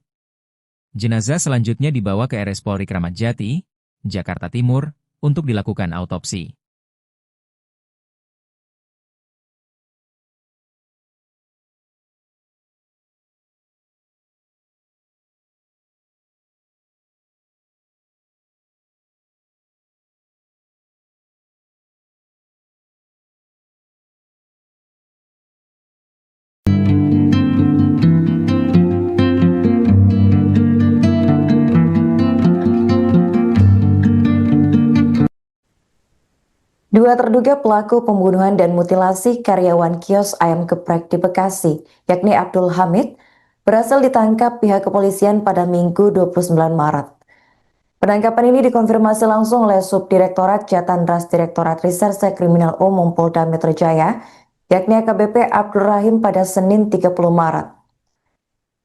Jenazah selanjutnya dibawa ke RS Polri Kramat Jati, Jakarta Timur, untuk dilakukan autopsi. Dua terduga pelaku pembunuhan dan mutilasi karyawan kios ayam geprek di Bekasi, yakni Abdul Hamid, berhasil ditangkap pihak kepolisian pada Minggu 29 Maret. Penangkapan ini dikonfirmasi langsung oleh Subdirektorat Jatandras Direktorat Reserse Kriminal Umum Polda Metro Jaya, yakni AKBP Abdul Rahim pada Senin 30 Maret.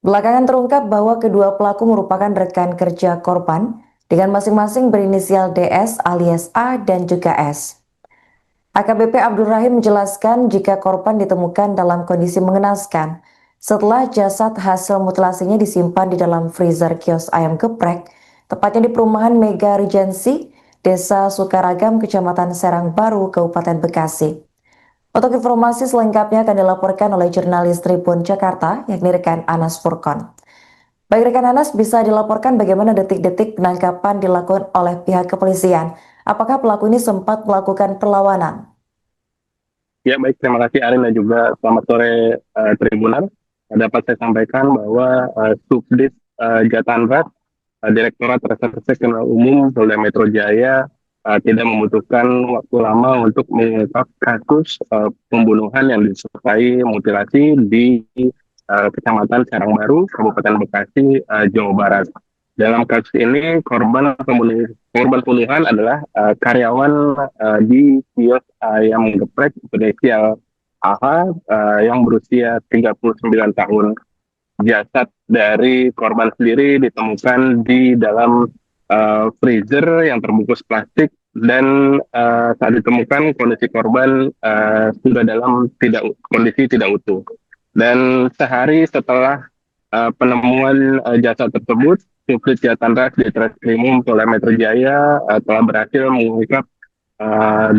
Belakangan terungkap bahwa kedua pelaku merupakan rekan kerja korban dengan masing-masing berinisial DS alias A dan juga S. AKBP Abdul Rahim menjelaskan jika korban ditemukan dalam kondisi mengenaskan setelah jasad hasil mutilasinya disimpan di dalam freezer kios ayam geprek, tepatnya di perumahan Mega Regency, Desa Sukaragam, Kecamatan Serang Baru, Kabupaten Bekasi. Untuk informasi selengkapnya akan dilaporkan oleh jurnalis Tribun Jakarta, yakni rekan Anas Furkon. Baik rekan Anas, bisa dilaporkan bagaimana detik-detik penangkapan dilakukan oleh pihak kepolisian? Apakah pelaku ini sempat melakukan perlawanan? Ya baik, terima kasih Arin dan juga selamat sore Tribunan. Dapat saya sampaikan bahwa Subdit Jatandras Direktorat Reserse Kriminal Umum Polda Metro Jaya tidak membutuhkan waktu lama untuk mengungkap kasus pembunuhan yang disertai mutilasi di Kecamatan Serang Baru, Kabupaten Bekasi, Jawa Barat. Dalam kasus ini korban pembunuhan adalah karyawan di kios ayam geprek berinisial AH yang berusia 39 tahun. Jasad dari korban sendiri ditemukan di dalam freezer yang terbungkus plastik dan saat ditemukan kondisi korban sudah dalam kondisi tidak utuh. Dan sehari setelah penemuan jasad tersebut, Subdit Jatandras di Treskrimum Polda Metro Jaya telah berhasil mengungkap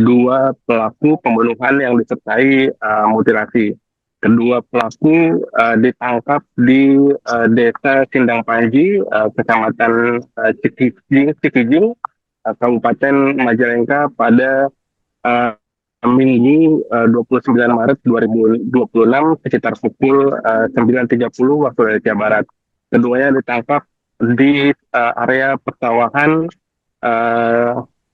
dua pelaku pembunuhan yang disertai mutilasi. Kedua pelaku ditangkap di Desa Sindang Panji, Kecamatan Cikijing, Kabupaten Majalengka pada Minggu 29 Maret 2026 sekitar pukul 9.30 waktu Indonesia Barat. Keduanya ditangkap di area persawahan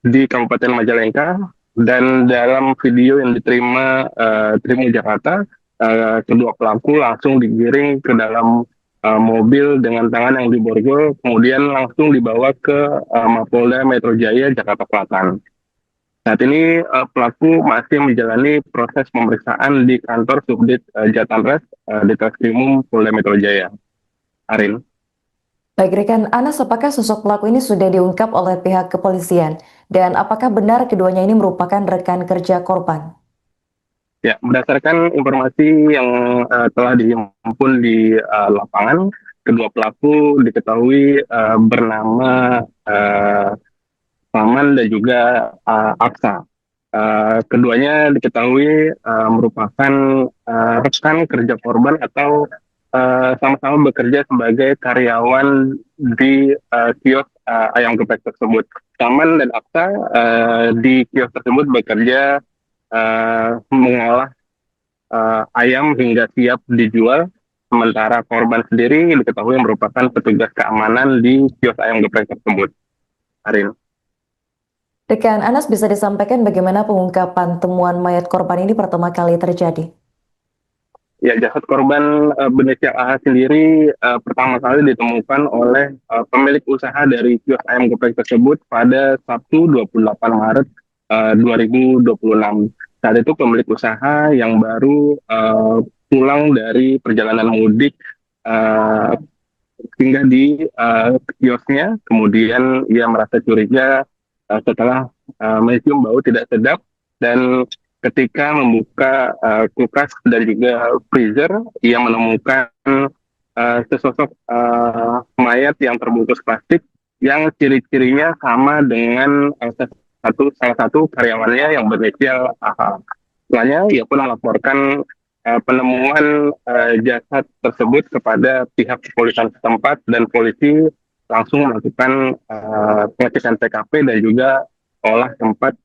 di Kabupaten Majalengka, dan dalam video yang diterima Tribun Jakarta, kedua pelaku langsung digiring ke dalam mobil dengan tangan yang diborgol, kemudian langsung dibawa ke Mapolda Metro Jaya, Jakarta Selatan. Saat ini pelaku masih menjalani proses pemeriksaan di kantor Subdit Jatandras di Treskrimum Polda Metro Jaya. Arin. Baik rekan Anas, apakah sosok pelaku ini sudah diungkap oleh pihak kepolisian? Dan apakah benar keduanya ini merupakan rekan kerja korban? Ya, berdasarkan informasi yang telah dihimpun di lapangan, kedua pelaku diketahui bernama Saman dan juga Aksa. Keduanya diketahui merupakan rekan kerja korban atau sama-sama bekerja sebagai karyawan di kios ayam geprek tersebut. Saman dan Aksa di kios tersebut bekerja mengolah ayam hingga siap dijual, sementara korban sendiri diketahui merupakan petugas keamanan di kios ayam geprek tersebut. Arin. Rekan Anas, bisa disampaikan bagaimana pengungkapan temuan mayat korban ini pertama kali terjadi? Ya, jasad korban berinisial AH sendiri pertama kali ditemukan oleh pemilik usaha dari kios ayam geprek tersebut pada Sabtu 28 Maret 2026. Saat itu pemilik usaha yang baru pulang dari perjalanan mudik singgah di kiosnya, kemudian ia merasa curiga setelah mencium bau tidak sedap, dan ketika membuka kulkas dan juga freezer, ia menemukan sesosok mayat yang terbungkus plastik yang ciri-cirinya sama dengan salah satu karyawannya yang berinisial AH. Setelahnya, ia pun melaporkan penemuan jasad tersebut kepada pihak kepolisian setempat, dan polisi langsung melakukan pengecekan TKP dan juga olah tempat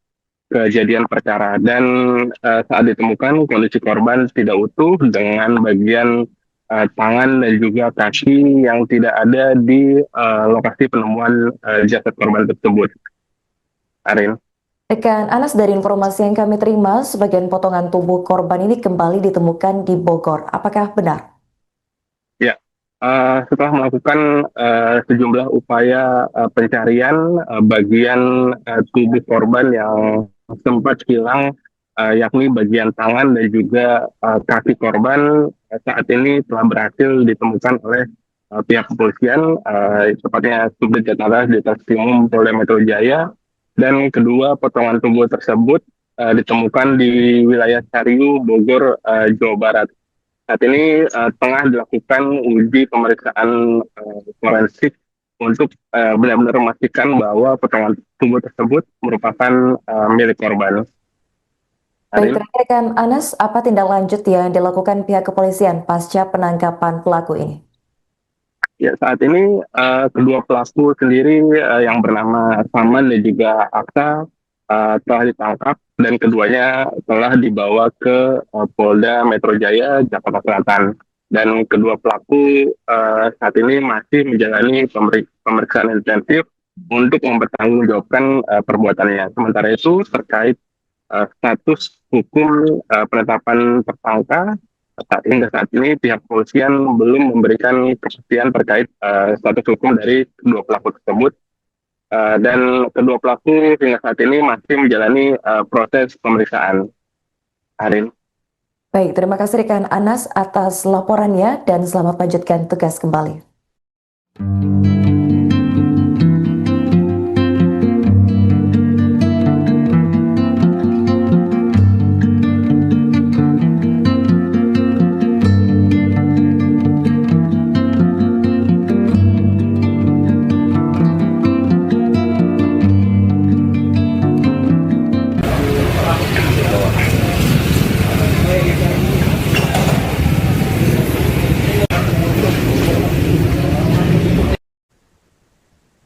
kejadian perkara. Dan saat ditemukan kondisi korban tidak utuh dengan bagian tangan dan juga kaki yang tidak ada di lokasi penemuan jasad korban tersebut. Arin. Rekan Anas, dari informasi yang kami terima, sebagian potongan tubuh korban ini kembali ditemukan di Bogor. Apakah benar? Ya, setelah melakukan sejumlah upaya pencarian bagian tubuh korban yang sempat hilang, yakni bagian tangan dan juga kaki korban, saat ini telah berhasil ditemukan oleh pihak kepolisian, tepatnya Subdit Jatara di Treskrimum Polda Metro Jaya, dan kedua potongan tubuh tersebut ditemukan di wilayah Cariu, Bogor, Jawa Barat. Saat ini tengah dilakukan uji pemeriksaan forensik untuk benar-benar memastikan bahwa potongan tubuh tersebut merupakan milik korban. Baik, Arin? terakhir rekan Anas, apa tindak lanjut yang dilakukan pihak kepolisian pasca penangkapan pelaku ini? Ya, saat ini kedua pelaku sendiri yang bernama Saman dan juga Aksa telah ditangkap dan keduanya telah dibawa ke Polda Metro Jaya, Jakarta Selatan. Dan kedua pelaku saat ini masih menjalani pemeriksaan intensif untuk mempertanggungjawabkan perbuatannya. Sementara itu terkait status hukum penetapan tersangka, hingga saat ini pihak kepolisian belum memberikan kepastian terkait status hukum dari kedua pelaku tersebut. Dan kedua pelaku hingga saat ini masih menjalani proses pemeriksaan. Arin. Baik, terima kasih rekan Anas atas laporannya dan selamat lanjutkan tugas kembali.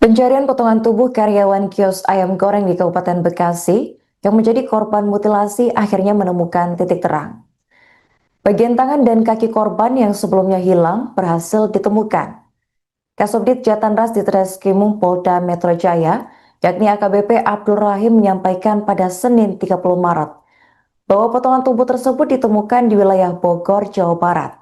Pencarian potongan tubuh karyawan kios ayam goreng di Kabupaten Bekasi yang menjadi korban mutilasi akhirnya menemukan titik terang. Bagian tangan dan kaki korban yang sebelumnya hilang berhasil ditemukan. Kasubdit Jatanras di Treskrimum Polda Metro Jaya, yakni AKBP Abdul Rahim, menyampaikan pada Senin 30 Maret bahwa potongan tubuh tersebut ditemukan di wilayah Bogor, Jawa Barat.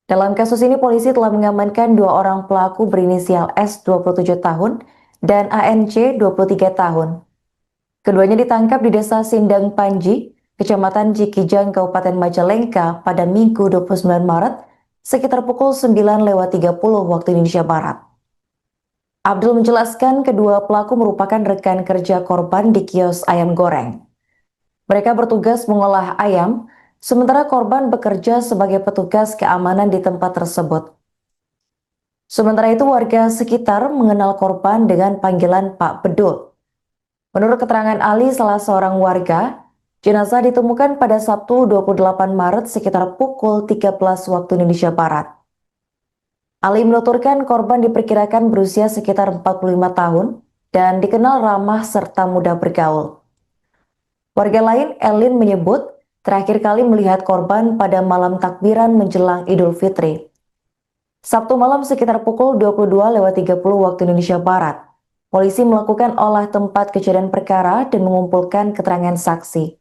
Dalam kasus ini, polisi telah mengamankan dua orang pelaku berinisial S 27 tahun dan ANC 23 tahun. Keduanya ditangkap di Desa Sindang Panji, Kecamatan Cikijang, Kabupaten Majalengka pada Minggu 29 Maret sekitar pukul 9.30 waktu Indonesia Barat. Abdul menjelaskan kedua pelaku merupakan rekan kerja korban di kios ayam goreng. Mereka bertugas mengolah ayam, sementara korban bekerja sebagai petugas keamanan di tempat tersebut. Sementara itu, warga sekitar mengenal korban dengan panggilan Pak Bedul. Menurut keterangan Ali, salah seorang warga, jenazah ditemukan pada Sabtu 28 Maret sekitar pukul 13 waktu Indonesia Barat. Ali menuturkan korban diperkirakan berusia sekitar 45 tahun dan dikenal ramah serta mudah bergaul. Warga lain, Elin, menyebut terakhir kali melihat korban pada malam takbiran menjelang Idul Fitri. Sabtu malam sekitar pukul 22.30 waktu Indonesia Barat. Polisi melakukan olah tempat kejadian perkara dan mengumpulkan keterangan saksi.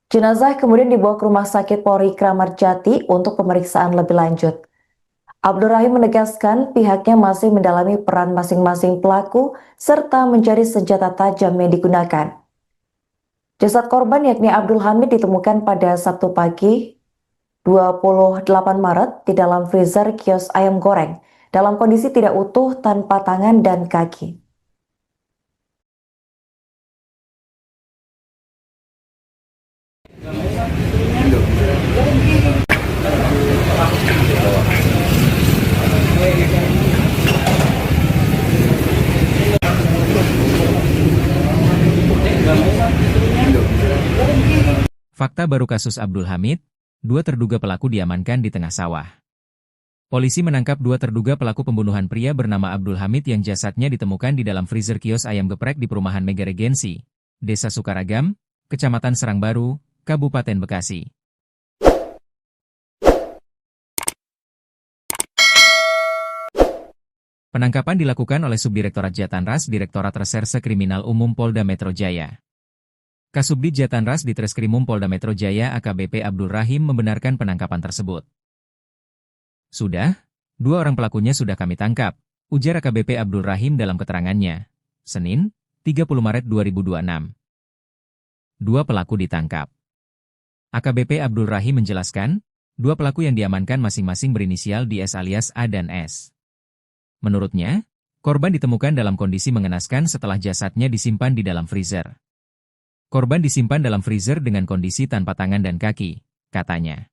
Jenazah kemudian dibawa ke Rumah Sakit Polri Kramat Jati untuk pemeriksaan lebih lanjut. Abdul Rahim menegaskan pihaknya masih mendalami peran masing-masing pelaku serta mencari senjata tajam yang digunakan. Jasad korban yakni Abdul Hamid ditemukan pada Sabtu pagi 28 Maret di dalam freezer kios ayam goreng dalam kondisi tidak utuh tanpa tangan dan kaki. Fakta baru kasus Abdul Hamid, dua terduga pelaku diamankan di tengah sawah. Polisi menangkap dua terduga pelaku pembunuhan pria bernama Abdul Hamid yang jasadnya ditemukan di dalam freezer kios ayam geprek di perumahan Mega Regensi, Desa Sukaragam, Kecamatan Serangbaru, Kabupaten Bekasi. Penangkapan dilakukan oleh Subdirektorat Jatanras Direktorat Reserse Kriminal Umum Polda Metro Jaya. Kasubdit Jatanras Ditreskrimum Polda Metro Jaya AKBP Abdul Rahim membenarkan penangkapan tersebut. Sudah, 2 orang pelakunya sudah kami tangkap, ujar AKBP Abdul Rahim dalam keterangannya. Senin, 30 Maret 2026. 2 pelaku ditangkap. AKBP Abdul Rahim menjelaskan, 2 pelaku yang diamankan masing-masing berinisial DS alias A dan S. Menurutnya, korban ditemukan dalam kondisi mengenaskan setelah jasadnya disimpan di dalam freezer. Korban disimpan dalam freezer dengan kondisi tanpa tangan dan kaki, katanya.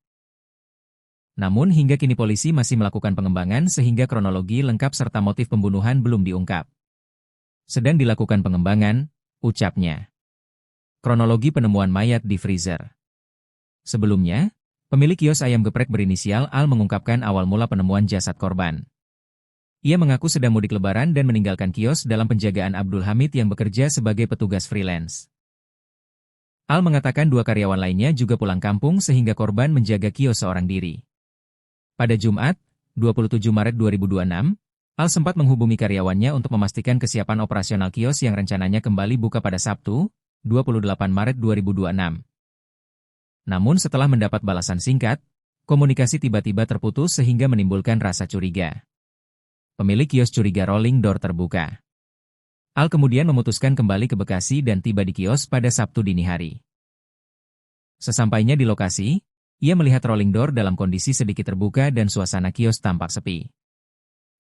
Namun hingga kini polisi masih melakukan pengembangan sehingga kronologi lengkap serta motif pembunuhan belum diungkap. Sedang dilakukan pengembangan, ucapnya. Kronologi penemuan mayat di freezer. Sebelumnya, pemilik kios ayam geprek berinisial Al mengungkapkan awal mula penemuan jasad korban. Ia mengaku sedang mudik lebaran dan meninggalkan kios dalam penjagaan Abdul Hamid yang bekerja sebagai petugas freelance. Al mengatakan 2 karyawan lainnya juga pulang kampung sehingga korban menjaga kios seorang diri. Pada Jumat, 27 Maret 2026, Al sempat menghubungi karyawannya untuk memastikan kesiapan operasional kios yang rencananya kembali buka pada Sabtu, 28 Maret 2026. Namun setelah mendapat balasan singkat, komunikasi tiba-tiba terputus sehingga menimbulkan rasa curiga. Pemilik kios curiga rolling door terbuka. Al kemudian memutuskan kembali ke Bekasi dan tiba di kios pada Sabtu dini hari. Sesampainya di lokasi, ia melihat rolling door dalam kondisi sedikit terbuka dan suasana kios tampak sepi.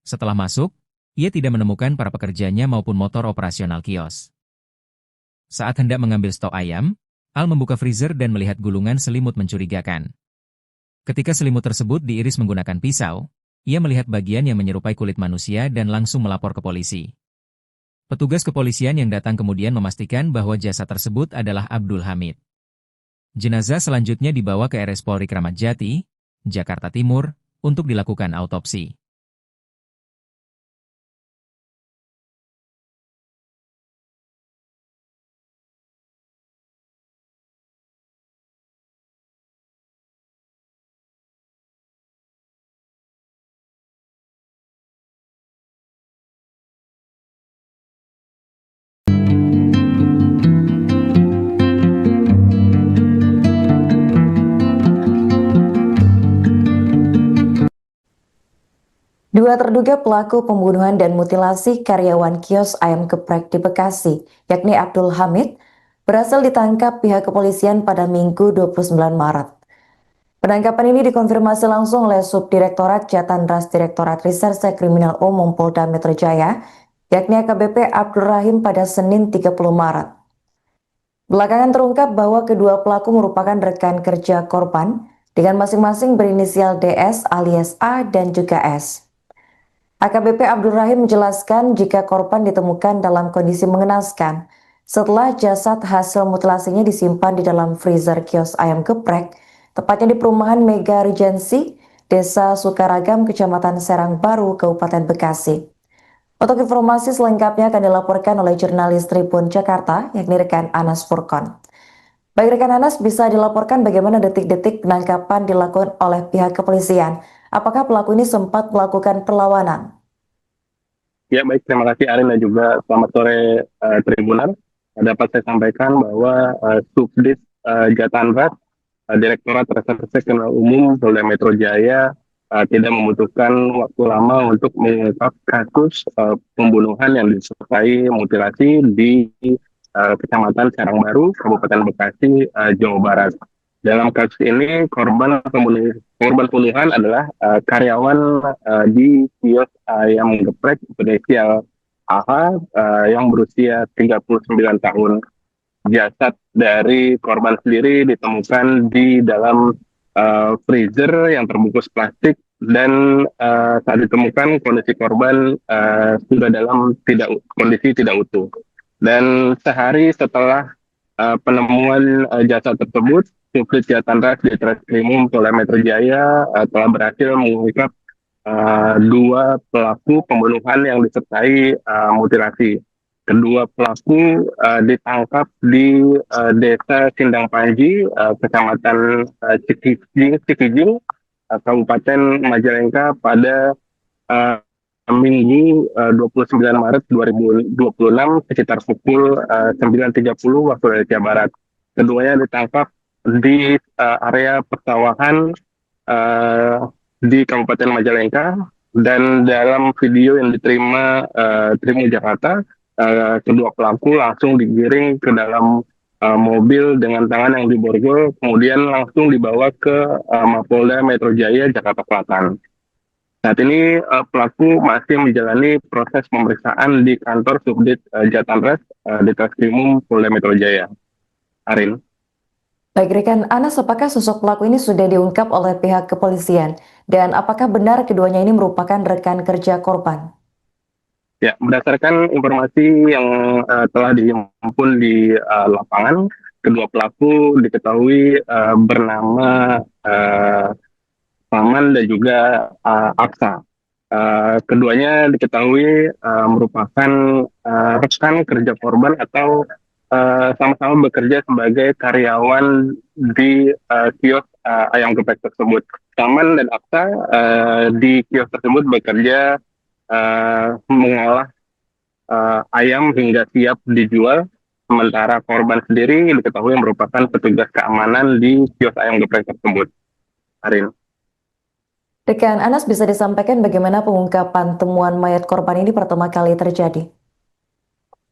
Setelah masuk, ia tidak menemukan para pekerjanya maupun motor operasional kios. Saat hendak mengambil stok ayam, Al membuka freezer dan melihat gulungan selimut mencurigakan. Ketika selimut tersebut diiris menggunakan pisau, ia melihat bagian yang menyerupai kulit manusia dan langsung melapor ke polisi. Petugas kepolisian yang datang kemudian memastikan bahwa jasad tersebut adalah Abdul Hamid. Jenazah selanjutnya dibawa ke RS Polri Kramat Jati, Jakarta Timur, untuk dilakukan autopsi. Dua terduga pelaku pembunuhan dan mutilasi karyawan kios ayam geprek di Bekasi, yakni Abdul Hamid, berhasil ditangkap pihak kepolisian pada Minggu 29 Maret. Penangkapan ini dikonfirmasi langsung oleh Subdirektorat Jatanras Direktorat Reserse Kriminal Umum Polda Metro Jaya, yakni AKBP Abdul Rahim pada Senin 30 Maret. Belakangan terungkap bahwa kedua pelaku merupakan rekan kerja korban dengan masing-masing berinisial DS alias A dan juga S. AKBP Abdul Rahim menjelaskan jika korban ditemukan dalam kondisi mengenaskan setelah jasad hasil mutilasinya disimpan di dalam freezer kios ayam geprek, tepatnya di perumahan Mega Regency, Desa Sukaragam, Kecamatan Serang Baru, Kabupaten Bekasi. Untuk informasi selengkapnya akan dilaporkan oleh jurnalis Tribun Jakarta, yakni rekan Anas Furkon. Baik rekan Anas, bisa dilaporkan bagaimana detik-detik penangkapan dilakukan oleh pihak kepolisian? Apakah pelaku ini sempat melakukan perlawanan? Ya baik, terima kasih Arin dan juga selamat sore Tribunan. Dapat saya sampaikan bahwa Subdit Jatanras Direktorat Reserse Kriminal Umum Polda Metro Jaya tidak membutuhkan waktu lama untuk mengungkap kasus pembunuhan yang disertai mutilasi di Kecamatan Serang Baru, Kabupaten Bekasi, Jawa Barat. Dalam kasus ini korban pembunuhan adalah karyawan di kios ayam geprek berinisial AH yang berusia 39 tahun. Jasad dari korban sendiri ditemukan di dalam freezer yang terbungkus plastik dan saat ditemukan kondisi korban sudah dalam kondisi tidak utuh. Dan sehari setelah penemuan jasad tersebut, Subdit Jatanras Ditreskrimum Polda Metro Jaya telah berhasil mengungkap 2 pelaku pembunuhan yang disertai mutilasi. Kedua pelaku ditangkap di Desa Sindang Panji, Kecamatan Cikijing, Kabupaten Majalengka pada Minggu 29 Maret 2026 sekitar pukul 9.30 waktu Indonesia Barat. Keduanya ditangkap di area persawahan di Kabupaten Majalengka, dan dalam video yang diterima Tribun Jakarta, kedua pelaku langsung digiring ke dalam mobil dengan tangan yang diborgol, kemudian langsung dibawa ke Mapolda Metro Jaya Jakarta Selatan. Saat ini pelaku masih menjalani proses pemeriksaan di kantor Subdit Jatanres di Treskrimum Polda Metro Jaya. Arin. Baik, rekan Anas, apakah sosok pelaku ini sudah diungkap oleh pihak kepolisian? Dan apakah benar keduanya ini merupakan rekan kerja korban? Ya, berdasarkan informasi yang telah dihimpun di lapangan, kedua pelaku diketahui bernama Paman dan juga Aksa. Keduanya diketahui merupakan rekan kerja korban atau sama-sama bekerja sebagai karyawan di kios ayam geprek tersebut. Paman dan Aksa di kios tersebut bekerja mengolah ayam hingga siap dijual, sementara korban sendiri diketahui merupakan petugas keamanan di kios ayam geprek tersebut. Arin. Rekan Anas, bisa disampaikan bagaimana pengungkapan temuan mayat korban ini pertama kali terjadi?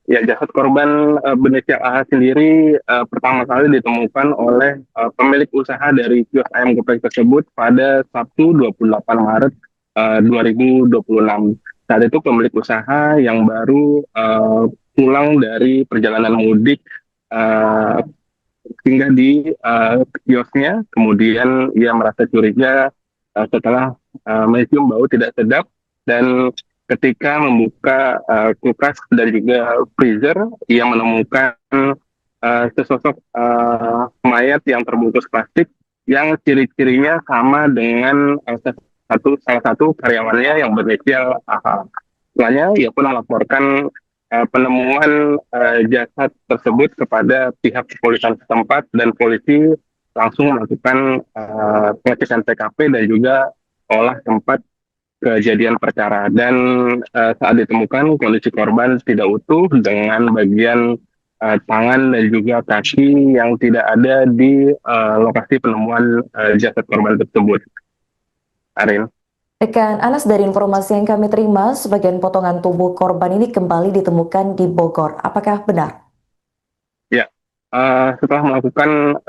Ya, jasad korban berinisial AH sendiri pertama kali ditemukan oleh pemilik usaha dari kios ayam geprek tersebut pada Sabtu 28 Maret 2026. Saat itu pemilik usaha yang baru pulang dari perjalanan mudik singgah di kiosnya, kemudian ia merasa curiga setelah mencium bau tidak sedap, dan ketika membuka kulkas dan juga freezer, ia menemukan sesosok mayat yang terbungkus plastik yang ciri-cirinya sama dengan salah satu karyawannya yang berinisial AH. Setelahnya, ia pun melaporkan penemuan jasad tersebut kepada pihak kepolisian setempat, dan polisi langsung melakukan pengecekan TKP dan juga olah tempat kejadian perkara. Dan saat ditemukan kondisi korban tidak utuh dengan bagian tangan dan juga kaki yang tidak ada di lokasi penemuan jasad korban tersebut. Arin. Rekan Anas, dari informasi yang kami terima, sebagian potongan tubuh korban ini kembali ditemukan di Bogor. Apakah benar? Ya, setelah melakukan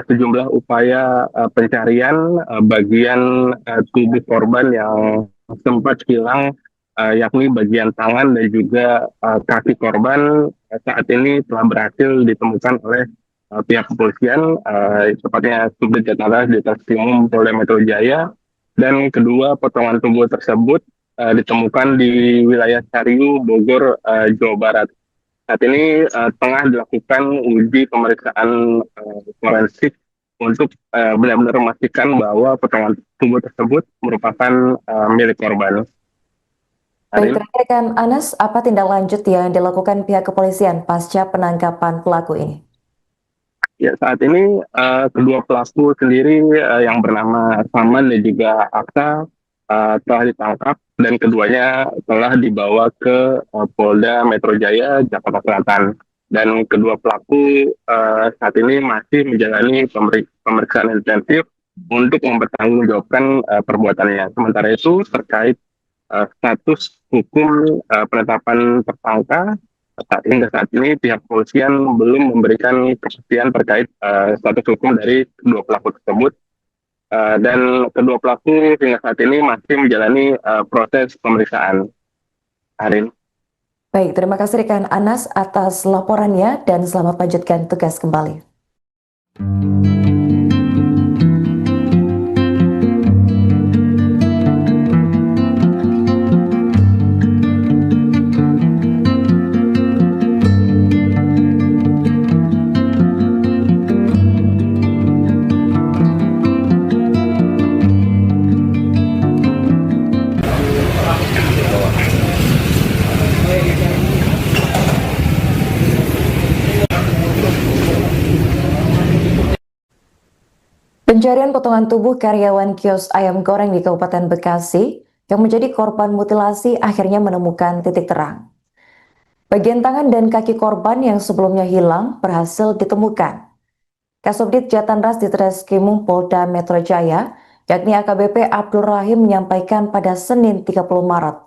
sejumlah upaya pencarian bagian tubuh korban yang sempat hilang, yakni bagian tangan dan juga kaki korban, saat ini telah berhasil ditemukan oleh pihak kepolisian, tepatnya Subdit Jatanres di Treskrimum Polda Metro Jaya, dan kedua potongan tubuh tersebut ditemukan di wilayah Cariu, Bogor, Jawa Barat. Saat ini tengah dilakukan uji pemeriksaan forensik untuk benar-benar memastikan bahwa potongan tubuh tersebut merupakan milik korban. Baik, rekan Anas, apa tindak lanjut yang dilakukan pihak kepolisian pasca penangkapan pelaku ini? Ya, saat ini kedua pelaku sendiri yang bernama Saman dan juga Aksa telah ditangkap, dan keduanya telah dibawa ke Polda Metro Jaya Jakarta Selatan. Dan kedua pelaku saat ini masih menjalani pemeriksaan intensif untuk mempertanggungjawabkan perbuatannya. Sementara itu, terkait status hukum penetapan tersangka, hingga saat ini pihak kepolisian belum memberikan kepastian terkait status hukum dari kedua pelaku tersebut, dan kedua pelaku hingga saat ini masih menjalani proses pemeriksaan. Arin. Baik, terima kasih rekan Anas atas laporannya dan selamat lanjutkan tugas kembali. Pencarian potongan tubuh karyawan kios ayam goreng di Kabupaten Bekasi yang menjadi korban mutilasi akhirnya menemukan titik terang. Bagian tangan dan kaki korban yang sebelumnya hilang berhasil ditemukan. Kasubdit Jatanras Ditreskrimum Polda Metro Jaya, yakni AKBP Abdul Rahim menyampaikan pada Senin 30 Maret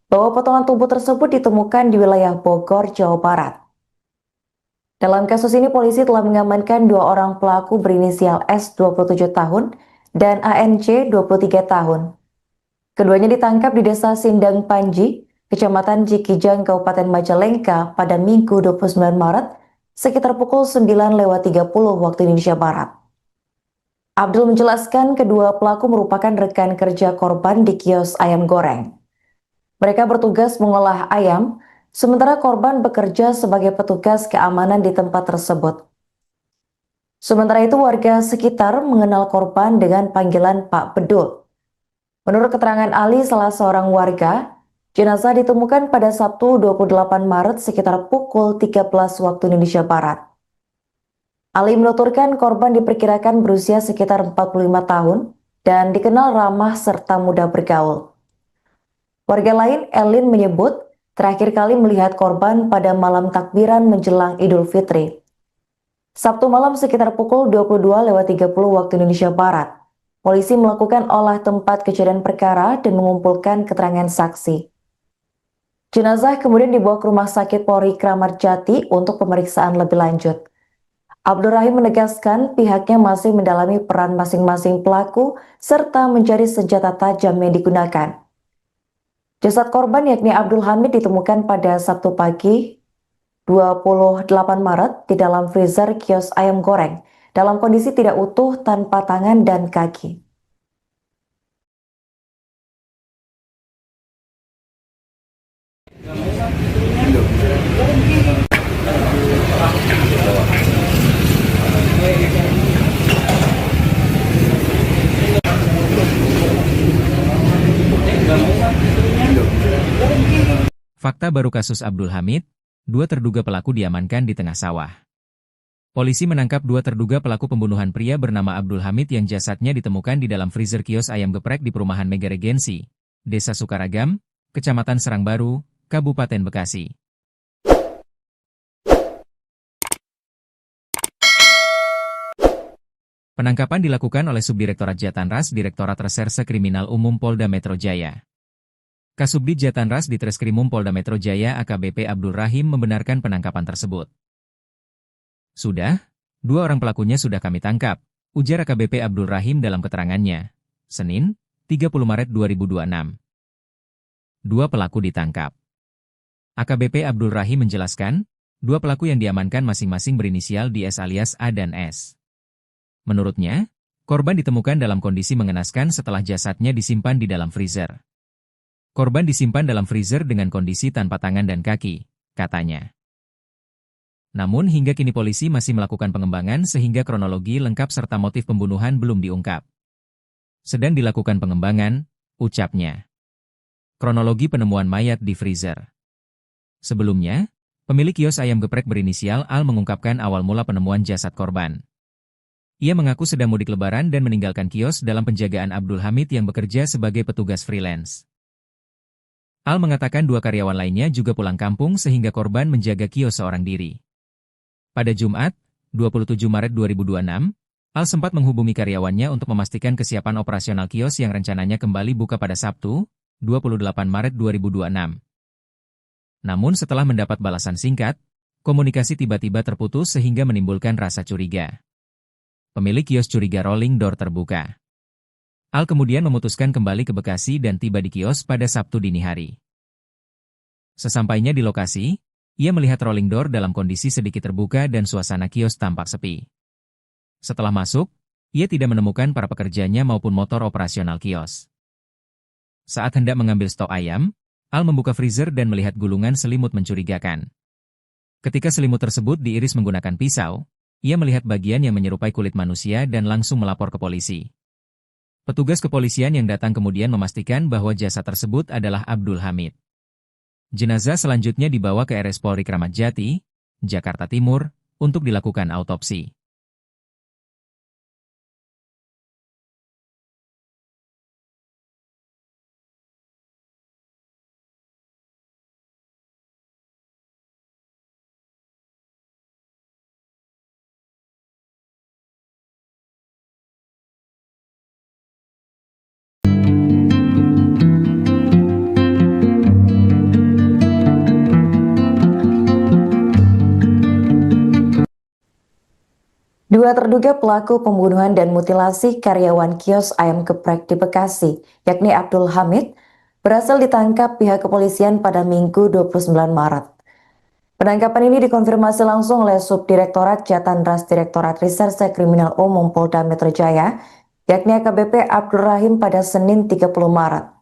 bahwa potongan tubuh tersebut ditemukan di wilayah Bogor, Jawa Barat. Dalam kasus ini, polisi telah mengamankan 2 orang pelaku berinisial S 27 tahun dan ANC 23 tahun. Keduanya ditangkap di Desa Sindang Panji, Kecamatan Cikijang, Kabupaten Majalengka pada Minggu 29 Maret sekitar pukul 9.30 waktu Indonesia Barat. Abdul menjelaskan kedua pelaku merupakan rekan kerja korban di kios ayam goreng. Mereka bertugas mengolah ayam, sementara korban bekerja sebagai petugas keamanan di tempat tersebut. Sementara itu warga sekitar mengenal korban dengan panggilan Pak Bedul. Menurut keterangan Ali, salah seorang warga, jenazah ditemukan pada Sabtu 28 Maret sekitar pukul 13 waktu Indonesia Barat. Ali menuturkan korban diperkirakan berusia sekitar 45 tahun dan dikenal ramah serta mudah bergaul. Warga lain, Elin, menyebut terakhir kali melihat korban pada malam takbiran menjelang Idul Fitri. Sabtu malam sekitar pukul 22.30 waktu Indonesia Barat. Polisi melakukan olah tempat kejadian perkara dan mengumpulkan keterangan saksi. Jenazah kemudian dibawa ke Rumah Sakit Polri Kramat Jati untuk pemeriksaan lebih lanjut. Abdul Rahim menegaskan pihaknya masih mendalami peran masing-masing pelaku serta mencari senjata tajam yang digunakan. Jasad korban yakni Abdul Hamid ditemukan pada Sabtu pagi 28 Maret di dalam freezer kios ayam goreng dalam kondisi tidak utuh tanpa tangan dan kaki. Fakta baru kasus Abdul Hamid, 2 terduga pelaku diamankan di tengah sawah. Polisi menangkap 2 terduga pelaku pembunuhan pria bernama Abdul Hamid yang jasadnya ditemukan di dalam freezer kios ayam geprek di perumahan Mega Regensi, Desa Sukaragam, Kecamatan Serangbaru, Kabupaten Bekasi. Penangkapan dilakukan oleh Subdirektorat Jatanras Direktorat Reserse Kriminal Umum Polda Metro Jaya. Kasubdit Jatanras Ditreskrimum Polda Metro Jaya AKBP Abdul Rahim membenarkan penangkapan tersebut. Sudah, 2 orang pelakunya sudah kami tangkap, ujar AKBP Abdul Rahim dalam keterangannya. Senin, 30 Maret 2026. 2 pelaku ditangkap. AKBP Abdul Rahim menjelaskan, 2 pelaku yang diamankan masing-masing berinisial DS alias A dan S. Menurutnya, korban ditemukan dalam kondisi mengenaskan setelah jasadnya disimpan di dalam freezer. Korban disimpan dalam freezer dengan kondisi tanpa tangan dan kaki, katanya. Namun hingga kini polisi masih melakukan pengembangan sehingga kronologi lengkap serta motif pembunuhan belum diungkap. Sedang dilakukan pengembangan, ucapnya. Kronologi penemuan mayat di freezer. Sebelumnya, pemilik kios ayam geprek berinisial Al mengungkapkan awal mula penemuan jasad korban. Ia mengaku sedang mudik lebaran dan meninggalkan kios dalam penjagaan Abdul Hamid yang bekerja sebagai petugas freelance. Al mengatakan 2 karyawan lainnya juga pulang kampung sehingga korban menjaga kios seorang diri. Pada Jumat, 27 Maret 2026, Al sempat menghubungi karyawannya untuk memastikan kesiapan operasional kios yang rencananya kembali buka pada Sabtu, 28 Maret 2026. Namun setelah mendapat balasan singkat, komunikasi tiba-tiba terputus sehingga menimbulkan rasa curiga. Pemilik kios curiga rolling door terbuka. Al kemudian memutuskan kembali ke Bekasi dan tiba di kios pada Sabtu dini hari. Sesampainya di lokasi, ia melihat rolling door dalam kondisi sedikit terbuka dan suasana kios tampak sepi. Setelah masuk, ia tidak menemukan para pekerjanya maupun motor operasional kios. Saat hendak mengambil stok ayam, Al membuka freezer dan melihat gulungan selimut mencurigakan. Ketika selimut tersebut diiris menggunakan pisau, ia melihat bagian yang menyerupai kulit manusia dan langsung melapor ke polisi. Petugas kepolisian yang datang kemudian memastikan bahwa jasad tersebut adalah Abdul Hamid. Jenazah selanjutnya dibawa ke RS Polri Kramat Jati, Jakarta Timur, untuk dilakukan autopsi. Dua terduga pelaku pembunuhan dan mutilasi karyawan kios ayam geprek di Bekasi, yakni Abdul Hamid, berhasil ditangkap pihak kepolisian pada Minggu 29 Maret. Penangkapan ini dikonfirmasi langsung oleh Subdirektorat Jatandras Direktorat Reserse Kriminal Umum Polda Metro Jaya, yakni AKBP Abdul Rahim pada Senin 30 Maret.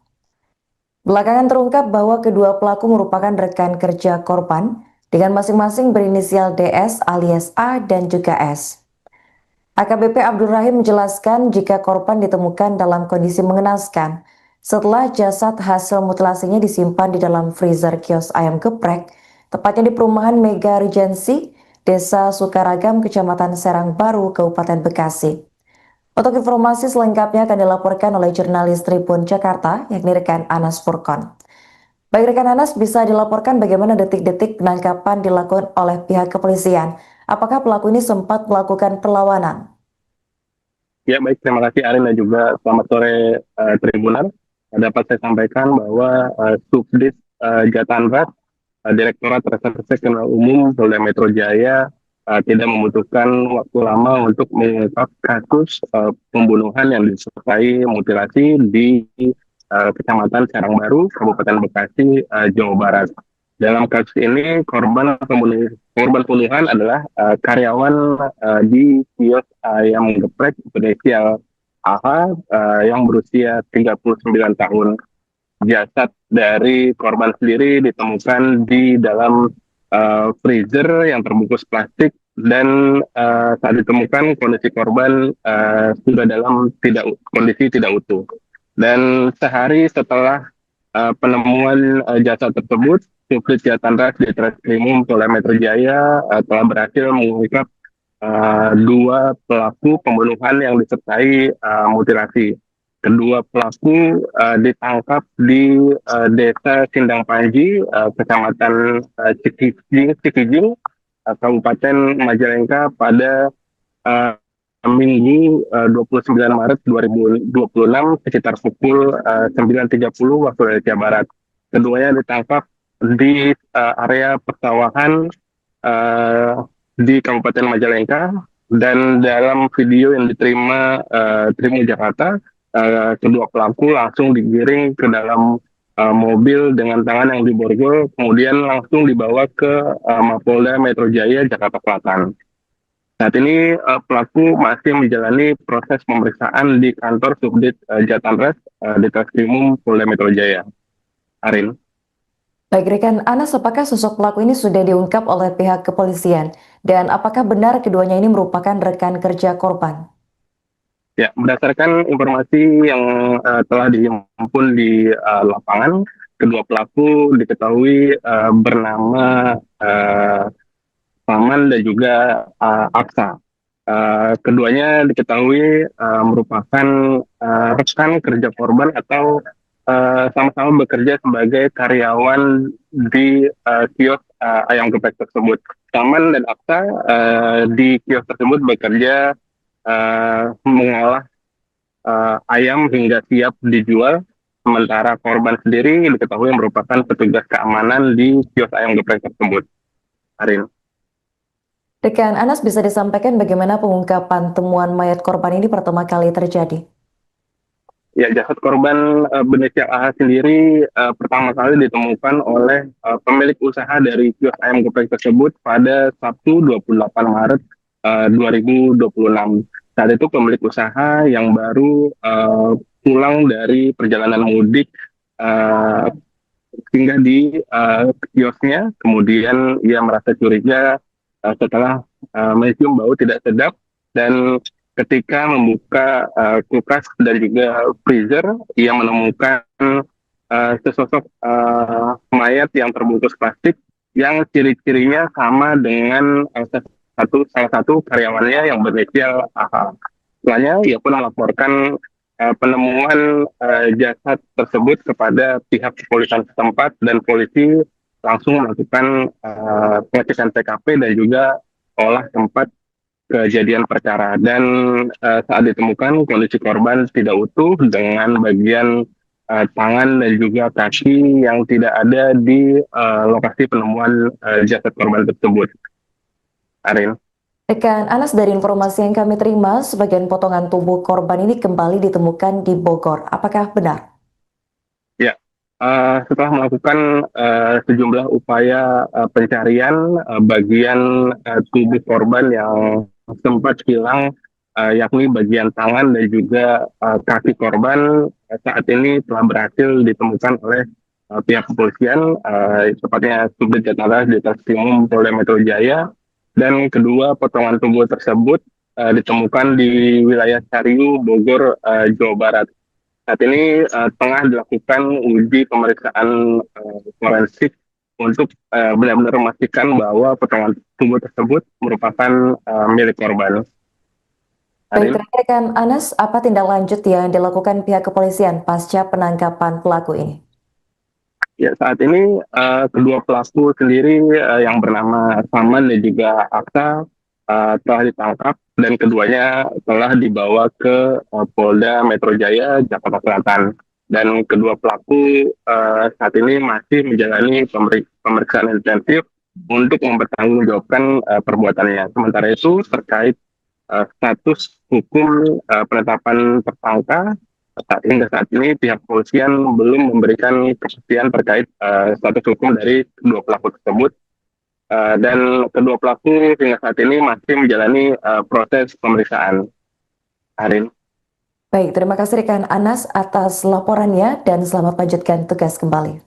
Belakangan terungkap bahwa kedua pelaku merupakan rekan kerja korban dengan masing-masing berinisial DS alias A dan juga S. AKBP Abdul Rahim menjelaskan jika korban ditemukan dalam kondisi mengenaskan setelah jasad hasil mutilasinya disimpan di dalam freezer kios ayam geprek, tepatnya di perumahan Mega Regency, Desa Sukaragam, Kecamatan Serang Baru, Kabupaten Bekasi. Untuk informasi selengkapnya akan dilaporkan oleh jurnalis Tribun Jakarta, yakni rekan Anas Furkon. Baik rekan Anas, bisa dilaporkan bagaimana detik-detik penangkapan dilakukan oleh pihak kepolisian. Apakah pelaku ini sempat melakukan perlawanan? Ya baik, terima kasih Arin dan juga selamat sore Tribunan. Dapat saya sampaikan bahwa Subdit Jatandras Direktorat Reserse Kriminal Umum Polda Metro Jaya tidak membutuhkan waktu lama untuk mengungkap kasus pembunuhan yang disertai mutilasi di Kecamatan Serang Baru, Kabupaten Bekasi, Jawa Barat. Dalam kasus ini korban pembunuhan adalah karyawan di kios ayam geprek berinisial AH yang berusia 39 tahun. Jasad dari korban sendiri ditemukan di dalam freezer yang terbungkus plastik dan saat ditemukan kondisi korban sudah dalam kondisi tidak utuh. Dan sehari setelah penemuan jasad tersebut, Subdit Jatandras di Treskrimum Polda Metro Jaya telah berhasil mengungkap dua pelaku pembunuhan yang disertai mutilasi. Kedua pelaku ditangkap di Desa Sindang Panji, Kecamatan Cikijing, Kabupaten Majalengka pada Minggu 29 Maret 2026 sekitar pukul 9.30 waktu Indonesia Barat. Keduanya ditangkap di area persawahan di Kabupaten Majalengka, dan dalam video yang diterima Tribun Jakarta, kedua pelaku langsung digiring ke dalam mobil dengan tangan yang diborgol, kemudian langsung dibawa ke Mapolda Metro Jaya, Jakarta Selatan. Saat ini pelaku masih menjalani proses pemeriksaan di kantor Subdit Jatandras di Treskrimum Polda Metro Jaya. Arin. Baik rekan Anas, apakah sosok pelaku ini sudah diungkap oleh pihak kepolisian? Dan apakah benar keduanya ini merupakan rekan kerja korban? Ya, berdasarkan informasi yang telah dihimpun di lapangan, kedua pelaku diketahui bernama Paman dan juga Aksa. Keduanya diketahui merupakan rekan kerja korban atau sama-sama bekerja sebagai karyawan di kios ayam geprek tersebut. Paman dan Aksa di kios tersebut bekerja mengolah ayam hingga siap dijual, sementara korban sendiri diketahui merupakan petugas keamanan di kios ayam geprek tersebut. Arin. Rekan Anas, bisa disampaikan bagaimana pengungkapan temuan mayat korban ini pertama kali terjadi? Ya, jasad korban berinisial AH sendiri pertama kali ditemukan oleh pemilik usaha dari kios ayam geprek tersebut pada Sabtu 28 Maret 2026. Saat itu pemilik usaha yang baru pulang dari perjalanan mudik hingga di kiosnya, kemudian ia merasa curiga setelah mencium bau tidak sedap, dan ketika membuka kulkas dan juga freezer, ia menemukan sesosok mayat yang terbungkus plastik yang ciri-cirinya sama dengan salah satu karyawannya yang berinisial AH. Setelahnya ia pun melaporkan penemuan jasad tersebut kepada pihak kepolisian setempat, dan polisi langsung melakukan pengecekan TKP dan juga olah tempat kejadian perkara. Dan saat ditemukan kondisi korban tidak utuh dengan bagian tangan dan juga kaki yang tidak ada di lokasi penemuan jasad korban tersebut. Arin. Rekan Anas, dari informasi yang kami terima, sebagian potongan tubuh korban ini kembali ditemukan di Bogor. Apakah benar? Ya, setelah melakukan sejumlah upaya pencarian bagian tubuh korban yang sempat hilang, yakni bagian tangan dan juga kaki korban, saat ini telah berhasil ditemukan oleh pihak kepolisian, tepatnya Subdit Jatara di Treskrimum Polda Metro Jaya, dan kedua potongan tubuh tersebut ditemukan di wilayah Sariu, Bogor, Jawa Barat. Saat ini tengah dilakukan uji pemeriksaan forensik untuk benar-benar memastikan bahwa potongan tubuh tersebut merupakan milik korban. Baik, Arin? terakhir rekan Anas, apa tindak lanjut yang dilakukan pihak kepolisian pasca penangkapan pelaku ini? Ya, saat ini kedua pelaku sendiri yang bernama Saman dan juga Akta telah ditangkap dan keduanya telah dibawa ke Polda Metro Jaya, Jakarta Selatan. Dan kedua pelaku saat ini masih menjalani pemeriksaan intensif untuk mempertanggungjawabkan perbuatannya. Sementara itu terkait status hukum penetapan tersangka, hingga saat ini pihak kepolisian belum memberikan kepastian terkait status hukum dari kedua pelaku tersebut. Dan kedua pelaku hingga saat ini masih menjalani proses pemeriksaan. Arin. Baik, terima kasih rekan Anas atas laporannya dan selamat lanjutkan tugas kembali.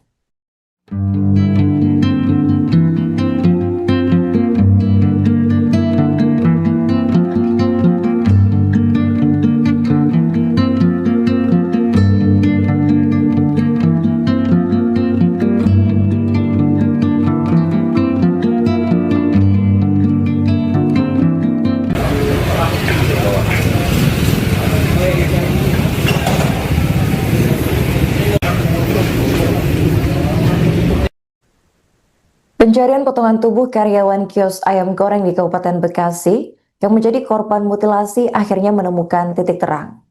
Pencarian potongan tubuh karyawan kios ayam goreng di Kabupaten Bekasi yang menjadi korban mutilasi akhirnya menemukan titik terang.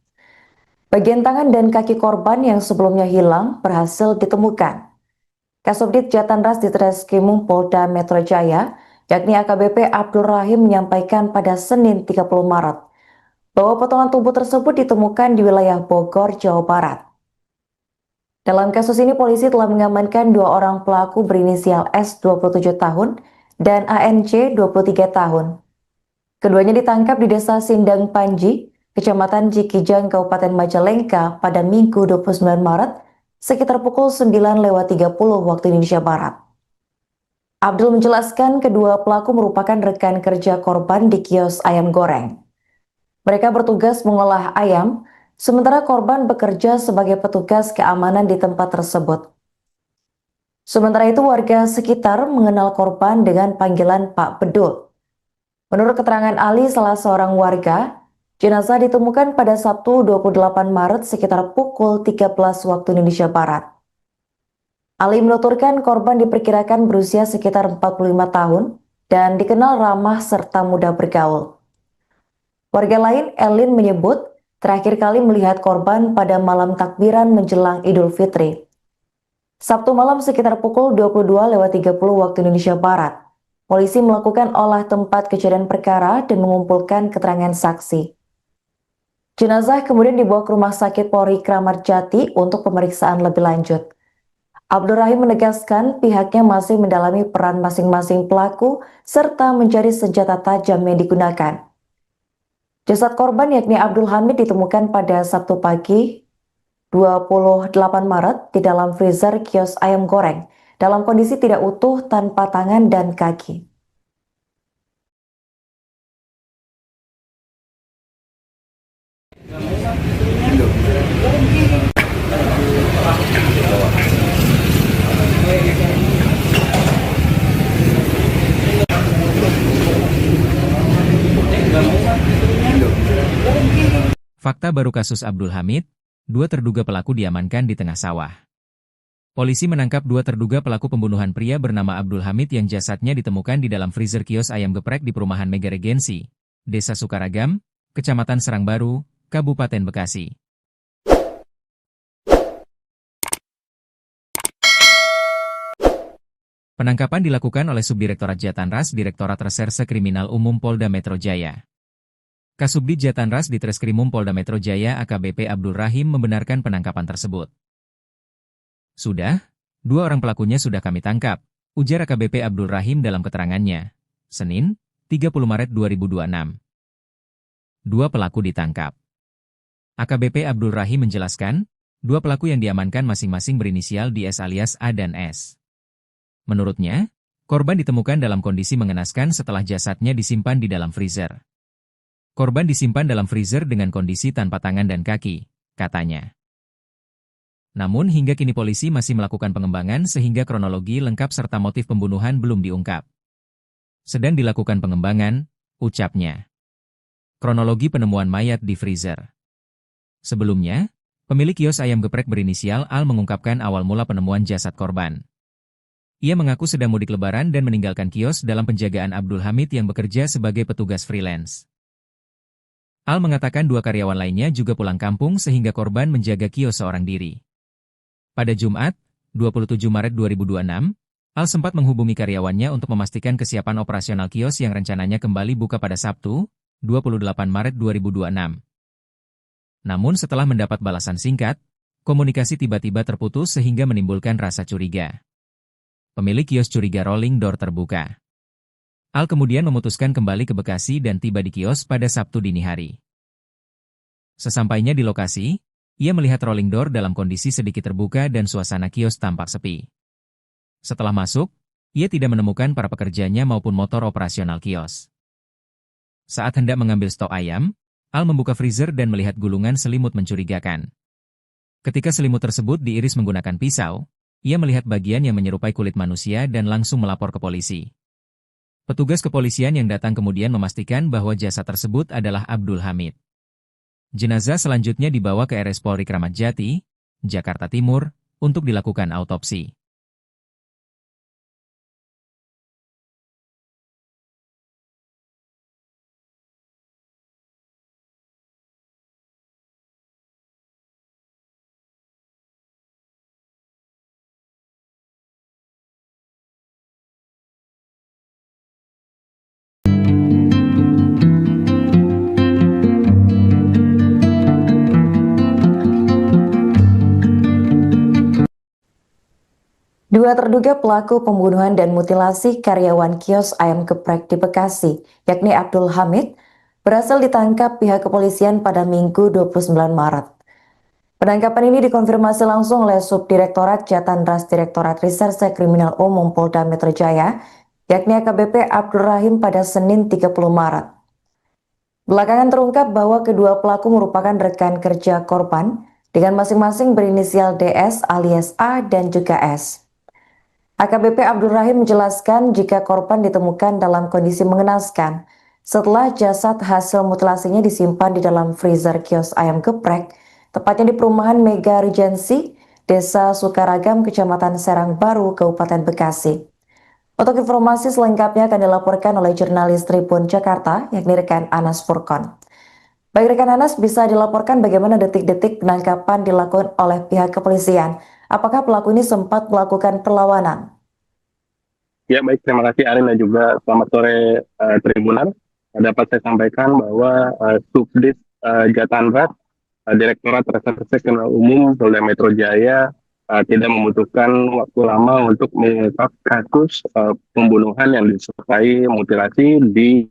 Bagian tangan dan kaki korban yang sebelumnya hilang berhasil ditemukan. Kasubdit Jatanras di Treskrimum Polda Metro Jaya, yakni AKBP Abdul Rahim, menyampaikan pada Senin 30 Maret bahwa potongan tubuh tersebut ditemukan di wilayah Bogor, Jawa Barat. Dalam kasus ini, polisi telah mengamankan dua orang pelaku berinisial S 27 tahun dan ANC 23 tahun. Keduanya ditangkap di Desa Sindang Panji, Kecamatan Cikijang, Kabupaten Majalengka pada Minggu 29 Maret sekitar pukul 9:30 waktu Indonesia Barat. Abdul menjelaskan kedua pelaku merupakan rekan kerja korban di kios ayam goreng. Mereka bertugas mengolah ayam, sementara korban bekerja sebagai petugas keamanan di tempat tersebut. Sementara itu, warga sekitar mengenal korban dengan panggilan Pak Bedul. Menurut keterangan Ali, salah seorang warga, jenazah ditemukan pada Sabtu 28 Maret sekitar pukul 13 waktu Indonesia Barat. Ali menuturkan korban diperkirakan berusia sekitar 45 tahun dan dikenal ramah serta mudah bergaul. Warga lain, Elin, menyebut terakhir kali melihat korban pada malam takbiran menjelang Idul Fitri. Sabtu malam sekitar pukul 22:30 waktu Indonesia Barat. Polisi melakukan olah tempat kejadian perkara dan mengumpulkan keterangan saksi. Jenazah kemudian dibawa ke Rumah Sakit Polri Kramat Jati untuk pemeriksaan lebih lanjut. Abdul Rahim menegaskan pihaknya masih mendalami peran masing-masing pelaku serta mencari senjata tajam yang digunakan. Jasad korban yakni Abdul Hamid ditemukan pada Sabtu pagi 28 Maret di dalam freezer kios ayam goreng dalam kondisi tidak utuh tanpa tangan dan kaki. Fakta baru kasus Abdul Hamid, dua terduga pelaku diamankan di tengah sawah. Polisi menangkap dua terduga pelaku pembunuhan pria bernama Abdul Hamid yang jasadnya ditemukan di dalam freezer kios ayam geprek di perumahan Mega Regensi, Desa Sukaragam, Kecamatan Serangbaru, Kabupaten Bekasi. Penangkapan dilakukan oleh Subdirektorat Jatanras Direktorat Reserse Kriminal Umum Polda Metro Jaya. Kasubdit Jatanras di Treskrimum Polda Metro Jaya AKBP Abdul Rahim membenarkan penangkapan tersebut. Sudah, 2 orang pelakunya sudah kami tangkap, ujar AKBP Abdul Rahim dalam keterangannya. Senin, 30 Maret 2026. 2 pelaku ditangkap. AKBP Abdul Rahim menjelaskan, 2 pelaku yang diamankan masing-masing berinisial DS alias A dan S. Menurutnya, korban ditemukan dalam kondisi mengenaskan setelah jasadnya disimpan di dalam freezer. Korban disimpan dalam freezer dengan kondisi tanpa tangan dan kaki, katanya. Namun hingga kini polisi masih melakukan pengembangan sehingga kronologi lengkap serta motif pembunuhan belum diungkap. Sedang dilakukan pengembangan, ucapnya. Kronologi penemuan mayat di freezer. Sebelumnya, pemilik kios ayam geprek berinisial Al mengungkapkan awal mula penemuan jasad korban. Ia mengaku sedang mudik lebaran dan meninggalkan kios dalam penjagaan Abdul Hamid yang bekerja sebagai petugas freelance. Al mengatakan 2 karyawan lainnya juga pulang kampung sehingga korban menjaga kios seorang diri. Pada Jumat, 27 Maret 2026, Al sempat menghubungi karyawannya untuk memastikan kesiapan operasional kios yang rencananya kembali buka pada Sabtu, 28 Maret 2026. Namun setelah mendapat balasan singkat, komunikasi tiba-tiba terputus sehingga menimbulkan rasa curiga. Pemilik kios curiga rolling door terbuka. Al kemudian memutuskan kembali ke Bekasi dan tiba di kios pada Sabtu dini hari. Sesampainya di lokasi, ia melihat rolling door dalam kondisi sedikit terbuka dan suasana kios tampak sepi. Setelah masuk, ia tidak menemukan para pekerjanya maupun motor operasional kios. Saat hendak mengambil stok ayam, Al membuka freezer dan melihat gulungan selimut mencurigakan. Ketika selimut tersebut diiris menggunakan pisau, ia melihat bagian yang menyerupai kulit manusia dan langsung melapor ke polisi. Petugas kepolisian yang datang kemudian memastikan bahwa jasad tersebut adalah Abdul Hamid. Jenazah selanjutnya dibawa ke RS Polri Kramat Jati, Jakarta Timur, untuk dilakukan autopsi. Dua terduga pelaku pembunuhan dan mutilasi karyawan kios ayam geprek di Bekasi, yakni Abdul Hamid, berhasil ditangkap pihak kepolisian pada Minggu 29 Maret. Penangkapan ini dikonfirmasi langsung oleh Subdirektorat Jatanras Direktorat Reserse Kriminal Umum Polda Metro Jaya, yakni AKBP Abdul Rahim pada Senin 30 Maret. Belakangan terungkap bahwa kedua pelaku merupakan rekan kerja korban dengan masing-masing berinisial DS alias A dan juga S. AKBP Abdul Rahim menjelaskan jika korban ditemukan dalam kondisi mengenaskan setelah jasad hasil mutilasinya disimpan di dalam freezer kios ayam geprek, tepatnya di perumahan Mega Regency, Desa Sukaragam, Kecamatan Serang Baru, Kabupaten Bekasi. Untuk informasi selengkapnya akan dilaporkan oleh jurnalis Tribun Jakarta, yakni rekan Anas Furkon. Baik rekan Anas, bisa dilaporkan bagaimana detik-detik penangkapan dilakukan oleh pihak kepolisian? Apakah pelaku ini sempat melakukan perlawanan? Ya baik, terima kasih Arin dan juga selamat sore Tribunan. Dapat saya sampaikan bahwa Subdit Jatanras Direktorat Reserse Kriminal Umum Polda Metro Jaya tidak membutuhkan waktu lama untuk mengungkap kasus pembunuhan yang disertai mutilasi di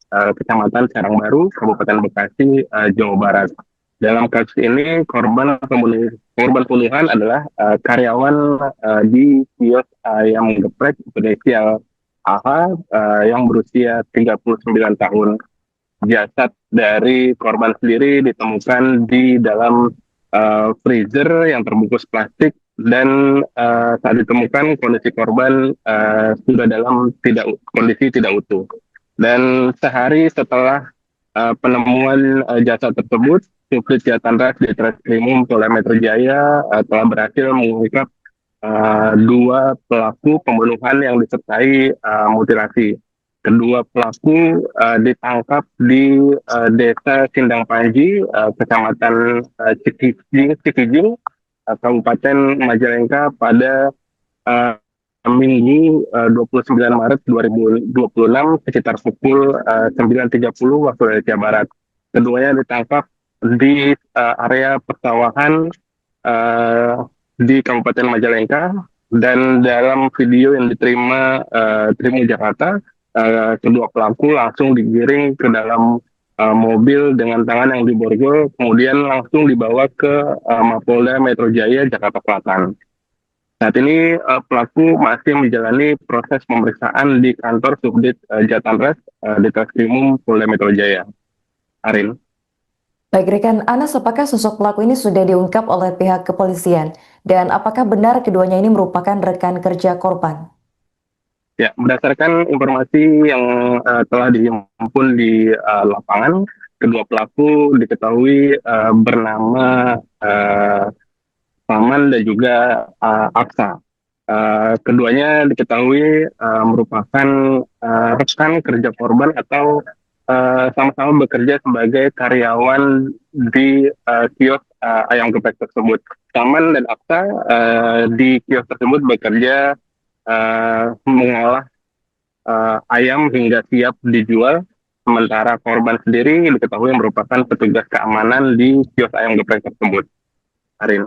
Kecamatan Serang Baru, Kabupaten Bekasi, Jawa Barat. Dalam kasus ini korban pembunuhan adalah karyawan di kios ayam geprek berinisial AH yang berusia 39 tahun. Jasad dari korban sendiri ditemukan di dalam freezer yang terbungkus plastik dan saat ditemukan kondisi korban sudah dalam kondisi tidak utuh. Dan sehari setelah penemuan jasad tersebut, Subdit Jatanras di Treskrimum Polda Metro Jaya telah berhasil mengungkap 2 pelaku pembunuhan yang disertai mutilasi. Kedua pelaku ditangkap di Desa Sindang Panji, Kecamatan Cikijing, Kabupaten Majalengka pada Minggu 29 Maret 2026 sekitar pukul 9.30 waktu Indonesia Barat. Keduanya ditangkap di area persawahan di Kabupaten Majalengka, dan dalam video yang diterima Tribun Jakarta, kedua pelaku langsung digiring ke dalam mobil dengan tangan yang diborgol, kemudian langsung dibawa ke Mapolda Metro Jaya Jakarta Selatan. Saat ini pelaku masih menjalani proses pemeriksaan di kantor Subdit Jatanres di Treskrimum Polda Metro Jaya. Arin. Baik, rekan Anas, apakah sosok pelaku ini sudah diungkap oleh pihak kepolisian? Dan apakah benar keduanya ini merupakan rekan kerja korban? Ya, berdasarkan informasi yang telah dihimpun di lapangan, kedua pelaku diketahui bernama Paman dan juga Aksa. Keduanya diketahui merupakan rekan kerja korban atau sama-sama bekerja sebagai karyawan di kios ayam geprek tersebut. Paman dan Aksa di kios tersebut bekerja mengolah ayam hingga siap dijual, sementara korban sendiri diketahui merupakan petugas keamanan di kios ayam geprek tersebut. Arin.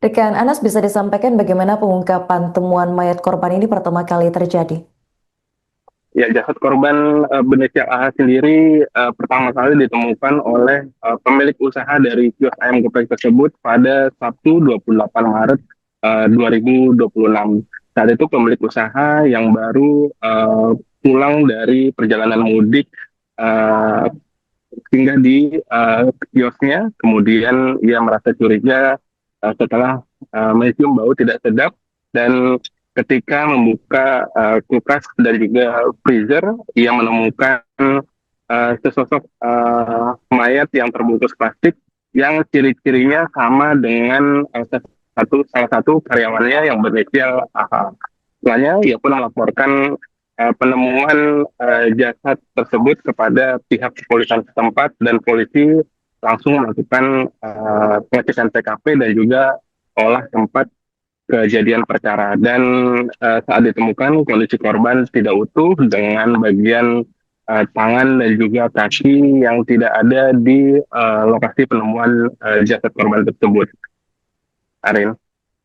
Rekan Anas, bisa disampaikan bagaimana pengungkapan temuan mayat korban ini pertama kali terjadi? Ya, jasad korban berinisial AH sendiri pertama kali ditemukan oleh pemilik usaha dari kios ayam geprek tersebut pada Sabtu 28 Maret 2026. Saat itu pemilik usaha yang baru pulang dari perjalanan mudik singgah di kiosnya, kemudian ia merasa curiga setelah mencium bau tidak sedap, dan ketika membuka kulkas dan juga freezer, ia menemukan sesosok mayat yang terbungkus plastik yang ciri-cirinya sama dengan salah satu karyawannya yang berinisial AH. Setelahnya, ia pun melaporkan penemuan jasad tersebut kepada pihak kepolisian setempat, dan polisi langsung melakukan pengecekan TKP dan juga olah tempat kejadian perkara. Dan saat ditemukan, kondisi korban tidak utuh dengan bagian tangan dan juga kaki yang tidak ada di lokasi penemuan jasad korban tersebut. Arin.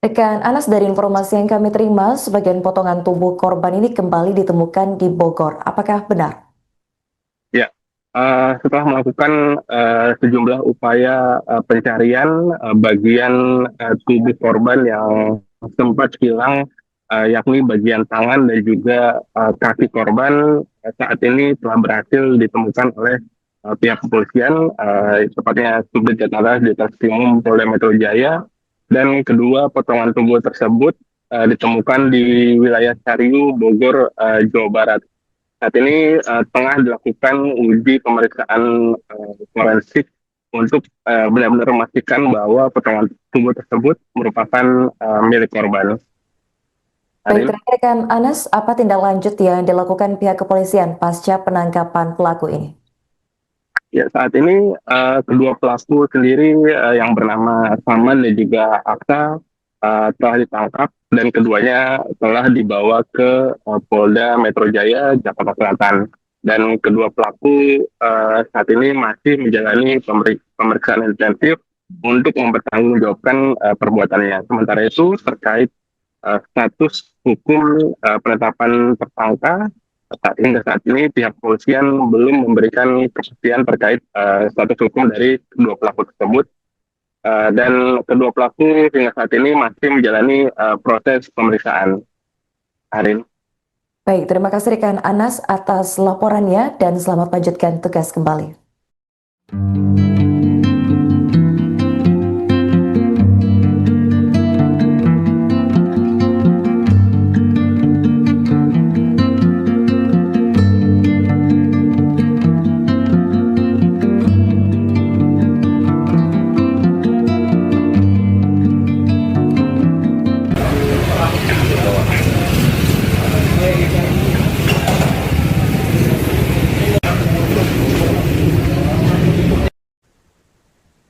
Rekan Anas, dari informasi yang kami terima, sebagian potongan tubuh korban ini kembali ditemukan di Bogor. Apakah benar? Ya, setelah melakukan sejumlah upaya pencarian bagian tubuh korban yang sempat hilang, yakni bagian tangan dan juga kaki korban, saat ini telah berhasil ditemukan oleh pihak kepolisian, tepatnya Subdit Jatanres di Treskrimum Polda Metro Jaya, dan kedua potongan tubuh tersebut ditemukan di wilayah Cariu, Bogor, Jawa Barat. Saat ini tengah dilakukan uji pemeriksaan forensik untuk benar-benar memastikan bahwa potongan tubuh tersebut merupakan milik korban. Baik, rekan Anas, apa tindak lanjut yang dilakukan pihak kepolisian pasca penangkapan pelaku ini? Ya, saat ini kedua pelaku sendiri yang bernama Saman dan juga Aksa telah ditangkap, dan keduanya telah dibawa ke Polda Metro Jaya Jakarta Selatan. Dan kedua pelaku saat ini masih menjalani pemeriksaan intensif untuk mempertanggungjawabkan perbuatannya. Sementara itu, terkait status hukum penetapan tersangka, hingga saat ini pihak kepolisian belum memberikan kepastian terkait status hukum dari kedua pelaku tersebut. Dan kedua pelaku hingga saat ini masih menjalani proses pemeriksaan. Arin. Baik, terima kasih rekan Anas atas laporannya dan selamat lanjutkan tugas kembali.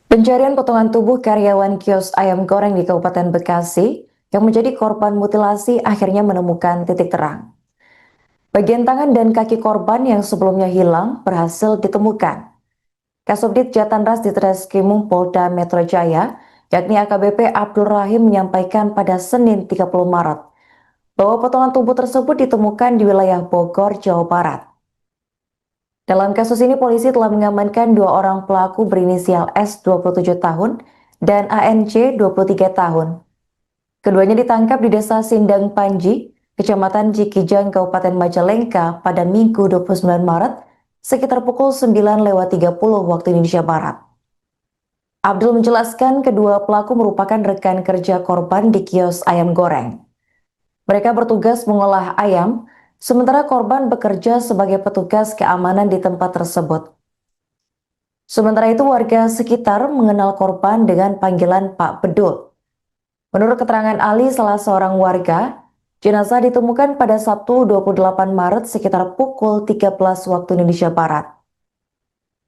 Pencarian potongan tubuh karyawan kios ayam goreng di Kabupaten Bekasi yang menjadi korban mutilasi akhirnya menemukan titik terang. Bagian tangan dan kaki korban yang sebelumnya hilang berhasil ditemukan. Kasubdit Jatanras Ditreskrimum Polda Metro Jaya, yakni AKBP Abdul Rahim menyampaikan pada Senin 30 Maret bahwa potongan tubuh tersebut ditemukan di wilayah Bogor, Jawa Barat. Dalam kasus ini, polisi telah mengamankan 2 orang pelaku berinisial S 27 tahun dan ANC 23 tahun. Keduanya ditangkap di Desa Sindang Panji, Kecamatan Cikijang, Kabupaten Majalengka pada Minggu 29 Maret sekitar pukul 9.30 waktu Indonesia Barat. Abdul menjelaskan kedua pelaku merupakan rekan kerja korban di kios ayam goreng. Mereka bertugas mengolah ayam, sementara korban bekerja sebagai petugas keamanan di tempat tersebut. Sementara itu warga sekitar mengenal korban dengan panggilan Pak Bedul. Menurut keterangan Ali, salah seorang warga, jenazah ditemukan pada Sabtu 28 Maret sekitar pukul 13 waktu Indonesia Barat.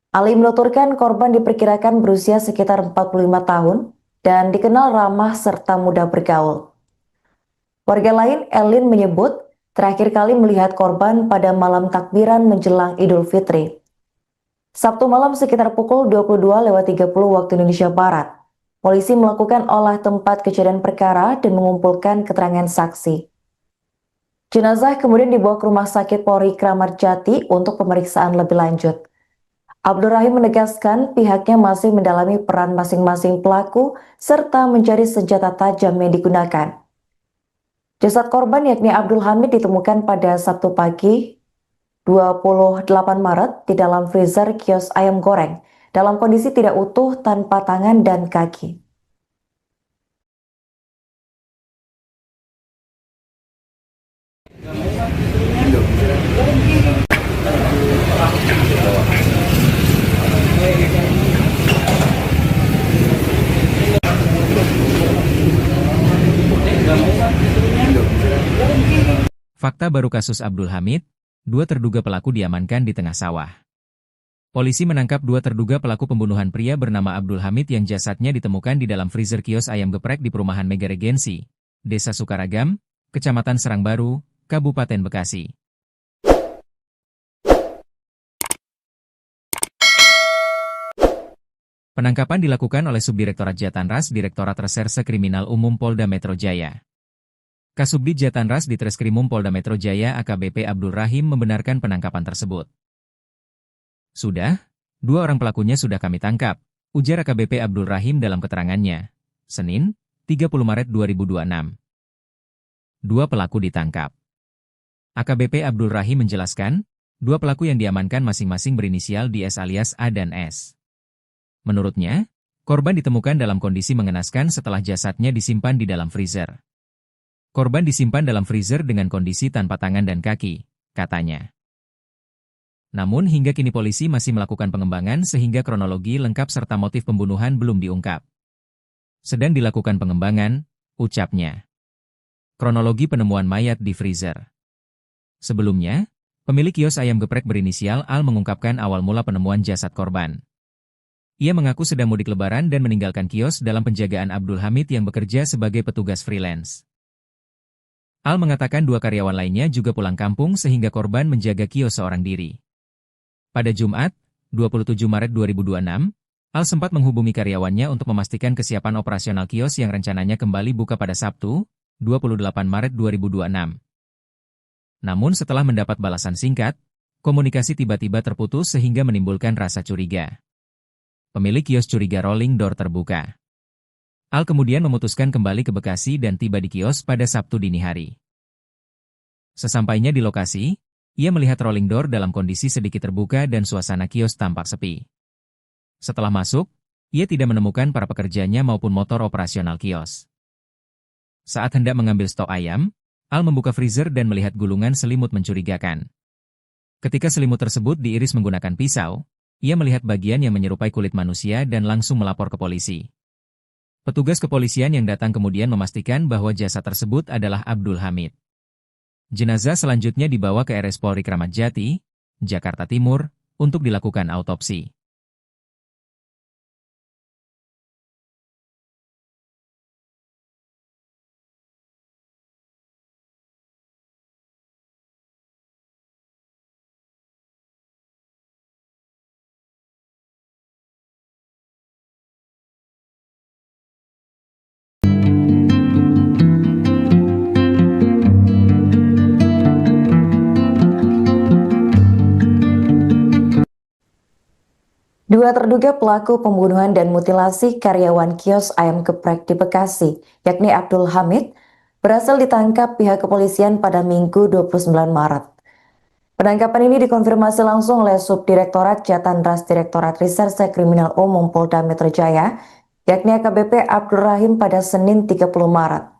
Ali menuturkan korban diperkirakan berusia sekitar 45 tahun dan dikenal ramah serta mudah bergaul. Warga lain, Elin, menyebut terakhir kali melihat korban pada malam takbiran menjelang Idul Fitri. Sabtu malam sekitar pukul 22.30 waktu Indonesia Barat, polisi melakukan olah tempat kejadian perkara dan mengumpulkan keterangan saksi. Jenazah kemudian dibawa ke Rumah Sakit Polri Kramat Jati untuk pemeriksaan lebih lanjut. Abdul Rahim menegaskan pihaknya masih mendalami peran masing-masing pelaku serta mencari senjata tajam yang digunakan. Jasad korban yakni Abdul Hamid ditemukan pada Sabtu pagi 28 Maret di dalam freezer kios ayam goreng dalam kondisi tidak utuh tanpa tangan dan kaki. Fakta baru kasus Abdul Hamid, 2 terduga pelaku diamankan di tengah sawah. Polisi menangkap 2 terduga pelaku pembunuhan pria bernama Abdul Hamid yang jasadnya ditemukan di dalam freezer kios ayam geprek di perumahan Mega Regensi, Desa Sukaragam, Kecamatan Serangbaru, Kabupaten Bekasi. Penangkapan dilakukan oleh Subdirektorat Jatanras Direktorat Reserse Kriminal Umum Polda Metro Jaya. Kasubdit Jatanras Ditreskrimum Polda Metro Jaya AKBP Abdul Rahim membenarkan penangkapan tersebut. Sudah, 2 orang pelakunya sudah kami tangkap, ujar AKBP Abdul Rahim dalam keterangannya. Senin, 30 Maret 2026. 2 pelaku ditangkap. AKBP Abdul Rahim menjelaskan, 2 pelaku yang diamankan masing-masing berinisial di S alias A dan S. Menurutnya, korban ditemukan dalam kondisi mengenaskan setelah jasadnya disimpan di dalam freezer. Korban disimpan dalam freezer dengan kondisi tanpa tangan dan kaki, katanya. Namun hingga kini polisi masih melakukan pengembangan sehingga kronologi lengkap serta motif pembunuhan belum diungkap. Sedang dilakukan pengembangan, ucapnya. Kronologi penemuan mayat di freezer. Sebelumnya, pemilik kios ayam geprek berinisial Al mengungkapkan awal mula penemuan jasad korban. Ia mengaku sedang mudik lebaran dan meninggalkan kios dalam penjagaan Abdul Hamid yang bekerja sebagai petugas freelance. Al mengatakan 2 karyawan lainnya juga pulang kampung sehingga korban menjaga kios seorang diri. Pada Jumat, 27 Maret 2026, Al sempat menghubungi karyawannya untuk memastikan kesiapan operasional kios yang rencananya kembali buka pada Sabtu, 28 Maret 2026. Namun setelah mendapat balasan singkat, komunikasi tiba-tiba terputus sehingga menimbulkan rasa curiga. Pemilik kios curiga rolling door terbuka. Al kemudian memutuskan kembali ke Bekasi dan tiba di kios pada Sabtu dini hari. Sesampainya di lokasi, ia melihat rolling door dalam kondisi sedikit terbuka dan suasana kios tampak sepi. Setelah masuk, ia tidak menemukan para pekerjanya maupun motor operasional kios. Saat hendak mengambil stok ayam, Al membuka freezer dan melihat gulungan selimut mencurigakan. Ketika selimut tersebut diiris menggunakan pisau, ia melihat bagian yang menyerupai kulit manusia dan langsung melapor ke polisi. Petugas kepolisian yang datang kemudian memastikan bahwa jasad tersebut adalah Abdul Hamid. Jenazah selanjutnya dibawa ke RS Polri Kramat Jati, Jakarta Timur, untuk dilakukan autopsi. Dua terduga pelaku pembunuhan dan mutilasi karyawan kios ayam geprek di Bekasi, yakni Abdul Hamid, berhasil ditangkap pihak kepolisian pada Minggu 29 Maret. Penangkapan ini dikonfirmasi langsung oleh Subdirektorat Jatandras Direktorat Reserse Kriminal Umum Polda Metro Jaya, yakni AKBP Abdul Rahim pada Senin 30 Maret.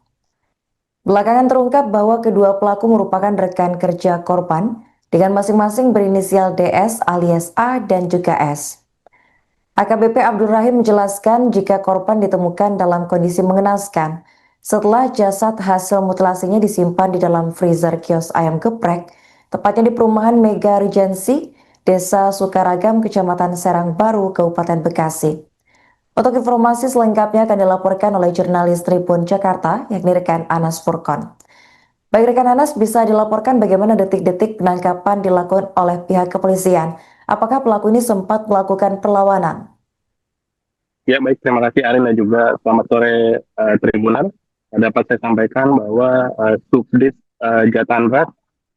Belakangan terungkap bahwa kedua pelaku merupakan rekan kerja korban dengan masing-masing berinisial DS alias A dan juga S. AKBP Abdul Rahim menjelaskan jika korban ditemukan dalam kondisi mengenaskan setelah jasad hasil mutilasinya disimpan di dalam freezer kios ayam geprek, tepatnya di perumahan Mega Regency, Desa Sukaragam, Kecamatan Serang Baru, Kabupaten Bekasi. Untuk informasi selengkapnya akan dilaporkan oleh jurnalis Tribun Jakarta, yakni rekan Anas Furkon. Baik rekan Anas, bisa dilaporkan bagaimana detik-detik penangkapan dilakukan oleh pihak kepolisian? Apakah pelaku ini sempat melakukan perlawanan? Ya baik, terima kasih Arin dan juga selamat sore Tribunan. Dapat saya sampaikan bahwa Subdit Jatandras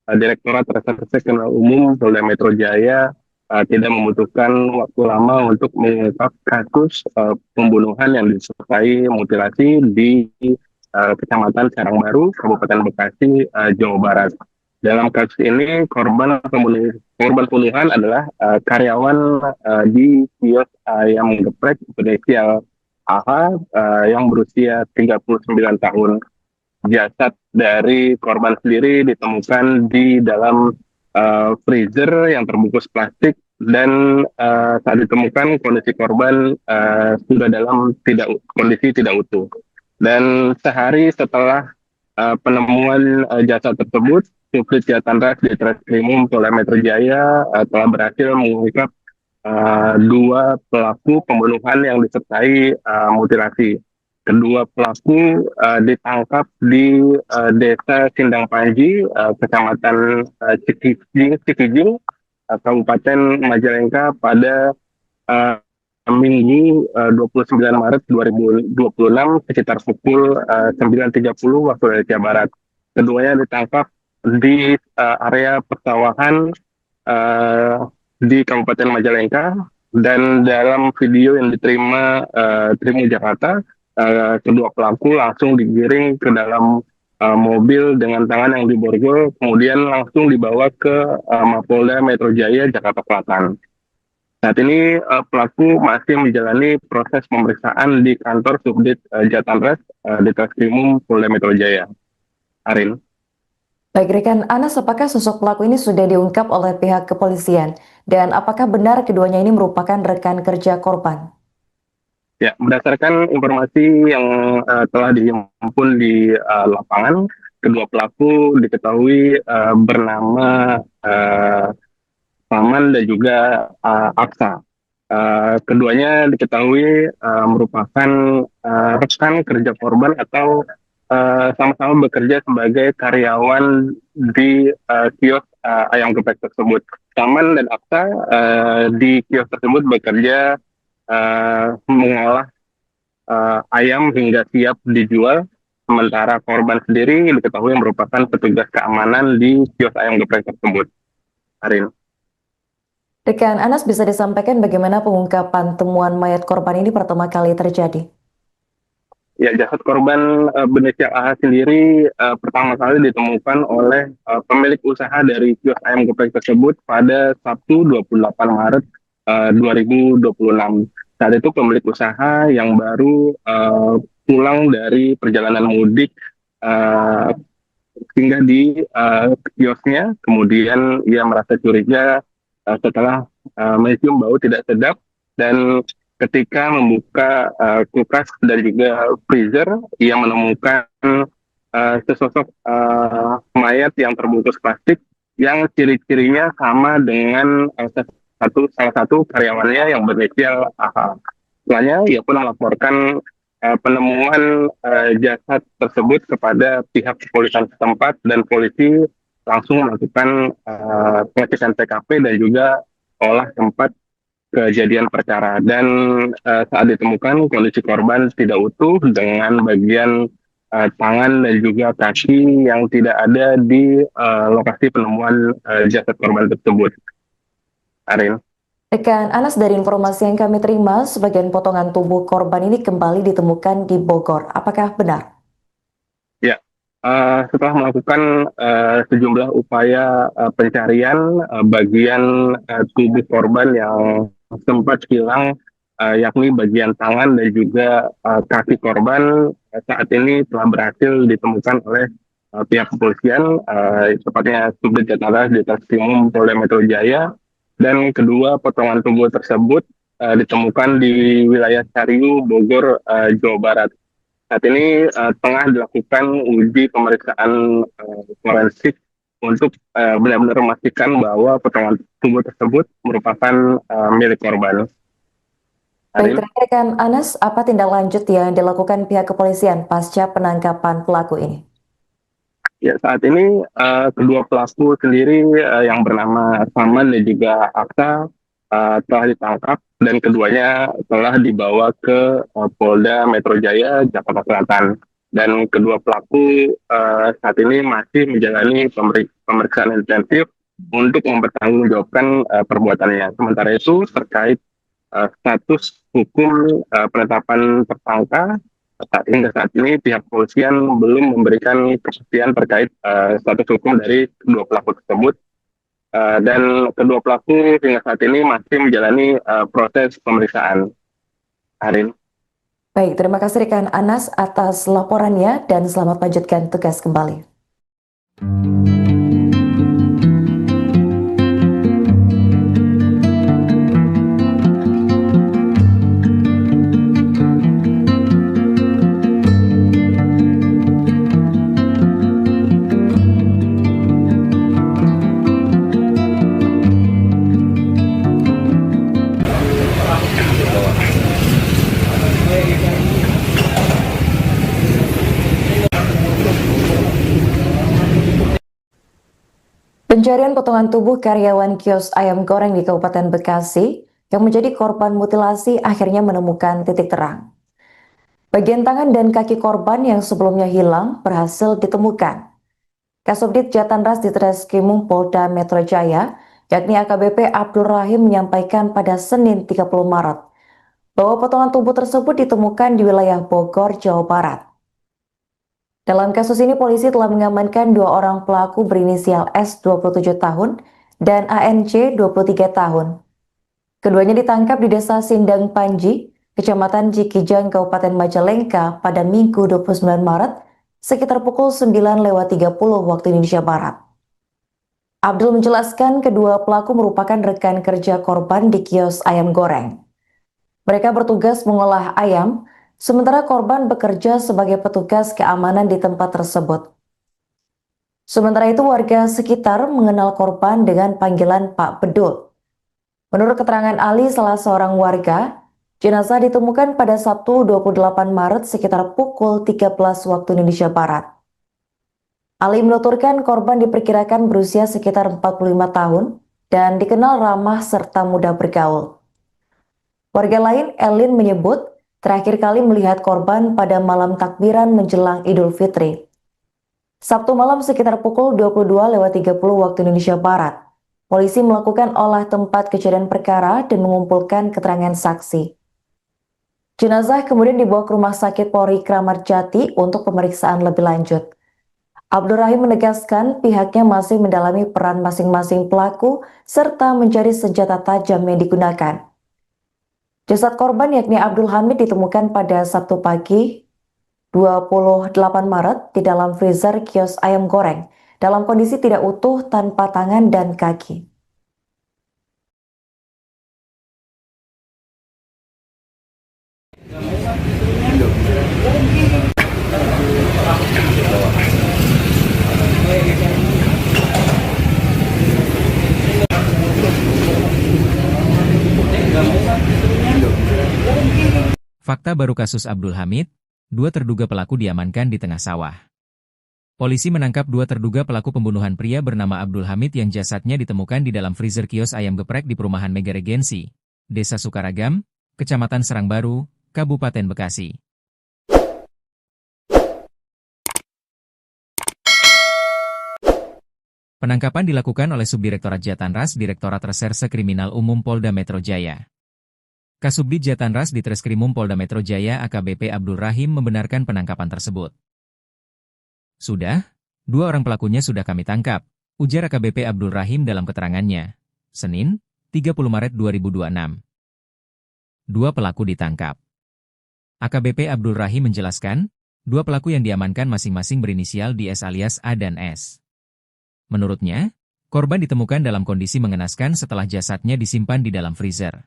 Direktorat Reserse Kriminal Umum Polda Metro Jaya tidak membutuhkan waktu lama untuk mengungkap kasus pembunuhan yang disertai mutilasi di Kecamatan Serang Baru, Kabupaten Bekasi, Jawa Barat. Dalam kasus ini korban pembunuhan adalah karyawan di kios ayam geprek berinisial AH yang berusia 39 tahun. Jasad dari korban sendiri ditemukan di dalam freezer yang terbungkus plastik dan saat ditemukan kondisi korban sudah dalam kondisi tidak utuh. Dan sehari setelah penemuan jasad tersebut, Subdit Jatandras di Treskrimum Polda Metro Jaya telah berhasil mengungkap dua pelaku pembunuhan yang disertai mutilasi. Kedua pelaku ditangkap di Desa Sindang Panji, Kecamatan Cikijing, Kabupaten Majalengka pada Minggu 29 Maret 2026 sekitar pukul 9.30 waktu Indonesia Barat. Keduanya ditangkap di area persawahan di Kabupaten Majalengka, dan dalam video yang diterima Tribun Jakarta, kedua pelaku langsung digiring ke dalam mobil dengan tangan yang diborgol, kemudian langsung dibawa ke Mapolda Metro Jaya, Jakarta Selatan. Saat ini pelaku masih menjalani proses pemeriksaan di kantor Subdit Jatandras di Treskrimum Polda Metro Jaya. Arin. Baik rekan Anas, apakah sosok pelaku ini sudah diungkap oleh pihak kepolisian? Dan apakah benar keduanya ini merupakan rekan kerja korban? Ya, berdasarkan informasi yang telah dihimpun di lapangan, kedua pelaku diketahui bernama Paman dan juga Aksa. Keduanya diketahui merupakan rekan kerja korban atau sama-sama bekerja sebagai karyawan di kios ayam geprek tersebut. Paman dan Aksa di kios tersebut bekerja mengolah ayam hingga siap dijual, sementara korban sendiri diketahui merupakan petugas keamanan di kios ayam geprek tersebut. Arin. Rekan Anas, bisa disampaikan bagaimana pengungkapan temuan mayat korban ini pertama kali terjadi? Ya, jasad korban berinisial AH sendiri pertama kali ditemukan oleh pemilik usaha dari kios ayam geprek tersebut pada Sabtu 28 Maret 2026. Saat itu pemilik usaha yang baru pulang dari perjalanan mudik singgah di kiosnya, kemudian ia merasa curiga setelah mencium bau tidak sedap, dan ketika membuka kulkas dan juga freezer, ia menemukan sesosok mayat yang terbungkus plastik yang ciri-cirinya sama dengan salah satu karyawannya yang berinisial AH. Setelahnya, ia pun melaporkan penemuan jasad tersebut kepada pihak kepolisian setempat, dan polisi langsung melakukan pengecekan TKP dan juga olah tempat kejadian perkara dan saat ditemukan kondisi korban tidak utuh dengan bagian tangan dan juga kaki yang tidak ada di lokasi penemuan jasad korban tersebut. Arin. Rekan Anas, dari informasi yang kami terima, sebagian potongan tubuh korban ini kembali ditemukan di Bogor. Apakah benar? Ya, setelah melakukan sejumlah upaya pencarian bagian tubuh korban yang sempat hilang, yakni bagian tangan dan juga kaki korban, saat ini telah berhasil ditemukan oleh pihak kepolisian, tepatnya Subdit Jatara di Treskrimum Polda Metro Jaya, dan kedua potongan tubuh tersebut ditemukan di wilayah Cariu, Bogor, Jawa Barat. Saat ini tengah dilakukan uji pemeriksaan forensik untuk benar-benar memastikan bahwa potongan tubuh tersebut merupakan milik korban. Baik, terakhir kan Anas, apa tindak lanjut yang dilakukan pihak kepolisian pasca penangkapan pelaku ini? Ya, saat ini kedua pelaku sendiri yang bernama Saman dan juga Aksa telah ditangkap dan keduanya telah dibawa ke Polda Metro Jaya, Jakarta Selatan. Dan kedua pelaku saat ini masih menjalani pemeriksaan intensif untuk mempertanggungjawabkan perbuatannya. Sementara itu terkait status hukum penetapan tersangka, hingga saat ini pihak kepolisian belum memberikan kepastian terkait status hukum dari kedua pelaku tersebut. Dan kedua pelaku hingga saat ini masih menjalani proses pemeriksaan. Arin. Baik, terima kasih rekan Anas atas laporannya dan selamat lanjutkan tugas kembali. Pencarian potongan tubuh karyawan kios ayam goreng di Kabupaten Bekasi yang menjadi korban mutilasi akhirnya menemukan titik terang. Bagian tangan dan kaki korban yang sebelumnya hilang berhasil ditemukan. Kasubdit Jatanras di Treskrimum Polda Metro Jaya, yakni AKBP Abdul Rahim, menyampaikan pada Senin 30 Maret bahwa potongan tubuh tersebut ditemukan di wilayah Bogor, Jawa Barat. Dalam kasus ini, polisi telah mengamankan dua orang pelaku berinisial S 27 tahun dan ANC 23 tahun. Keduanya ditangkap di Desa Sindang Panji, Kecamatan Cikijang, Kabupaten Majalengka pada Minggu 29 Maret sekitar pukul 9.30 waktu Indonesia Barat. Abdul menjelaskan kedua pelaku merupakan rekan kerja korban di kios ayam goreng. Mereka bertugas mengolah ayam, sementara korban bekerja sebagai petugas keamanan di tempat tersebut. Sementara itu, warga sekitar mengenal korban dengan panggilan Pak Bedul. Menurut keterangan Ali, salah seorang warga, jenazah ditemukan pada Sabtu 28 Maret sekitar pukul 13 waktu Indonesia Barat. Ali menuturkan korban diperkirakan berusia sekitar 45 tahun dan dikenal ramah serta mudah bergaul. Warga lain, Elin, menyebut terakhir kali melihat korban pada malam takbiran menjelang Idul Fitri. Sabtu malam sekitar pukul 22.30 waktu Indonesia Barat, polisi melakukan olah tempat kejadian perkara dan mengumpulkan keterangan saksi. Jenazah kemudian dibawa ke Rumah Sakit Polri Kramat Jati untuk pemeriksaan lebih lanjut. Abdul Rahim menegaskan pihaknya masih mendalami peran masing-masing pelaku serta mencari senjata tajam yang digunakan. Jasad korban yakni Abdul Hamid ditemukan pada Sabtu pagi 28 Maret di dalam freezer kios ayam goreng dalam kondisi tidak utuh tanpa tangan dan kaki. Fakta baru kasus Abdul Hamid, dua terduga pelaku diamankan di tengah sawah. Polisi menangkap dua terduga pelaku pembunuhan pria bernama Abdul Hamid yang jasadnya ditemukan di dalam freezer kios ayam geprek di perumahan Mega Regensi, Desa Sukaragam, Kecamatan Serangbaru, Kabupaten Bekasi. Penangkapan dilakukan oleh Subdirektorat Jatanras Direktorat Reserse Kriminal Umum Polda Metro Jaya. Kasubdit Jatanras Ditreskrimum Polda Metro Jaya AKBP Abdul Rahim membenarkan penangkapan tersebut. Sudah, 2 orang pelakunya sudah kami tangkap, ujar AKBP Abdul Rahim dalam keterangannya. Senin, 30 Maret 2026. 2 pelaku ditangkap. AKBP Abdul Rahim menjelaskan, 2 pelaku yang diamankan masing-masing berinisial DS alias A dan S. Menurutnya, korban ditemukan dalam kondisi mengenaskan setelah jasadnya disimpan di dalam freezer.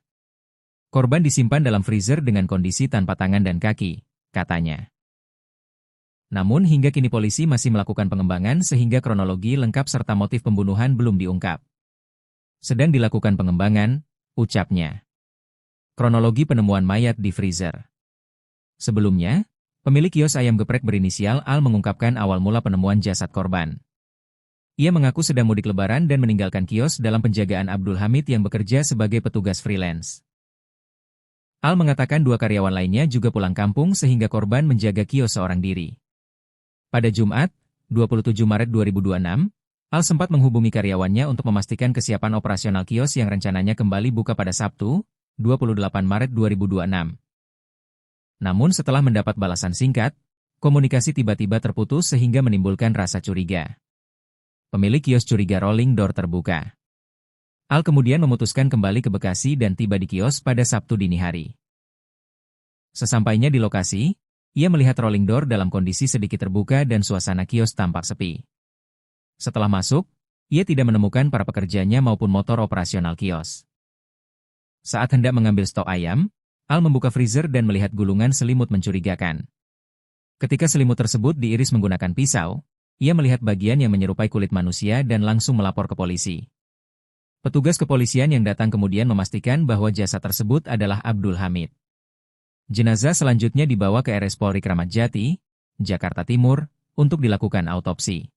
Korban disimpan dalam freezer dengan kondisi tanpa tangan dan kaki, katanya. Namun hingga kini polisi masih melakukan pengembangan sehingga kronologi lengkap serta motif pembunuhan belum diungkap. Sedang dilakukan pengembangan, ucapnya. Kronologi penemuan mayat di freezer. Sebelumnya, pemilik kios ayam geprek berinisial Al mengungkapkan awal mula penemuan jasad korban. Ia mengaku sedang mudik lebaran dan meninggalkan kios dalam penjagaan Abdul Hamid yang bekerja sebagai petugas freelance. Al mengatakan 2 karyawan lainnya juga pulang kampung sehingga korban menjaga kios seorang diri. Pada Jumat, 27 Maret 2026, Al sempat menghubungi karyawannya untuk memastikan kesiapan operasional kios yang rencananya kembali buka pada Sabtu, 28 Maret 2026. Namun setelah mendapat balasan singkat, komunikasi tiba-tiba terputus sehingga menimbulkan rasa curiga. Pemilik kios curiga rolling door terbuka. Al kemudian memutuskan kembali ke Bekasi dan tiba di kios pada Sabtu dini hari. Sesampainya di lokasi, ia melihat rolling door dalam kondisi sedikit terbuka dan suasana kios tampak sepi. Setelah masuk, ia tidak menemukan para pekerjanya maupun motor operasional kios. Saat hendak mengambil stok ayam, Al membuka freezer dan melihat gulungan selimut mencurigakan. Ketika selimut tersebut diiris menggunakan pisau, ia melihat bagian yang menyerupai kulit manusia dan langsung melapor ke polisi. Petugas kepolisian yang datang kemudian memastikan bahwa jasad tersebut adalah Abdul Hamid. Jenazah selanjutnya dibawa ke RS Polri Kramat Jati, Jakarta Timur, untuk dilakukan autopsi.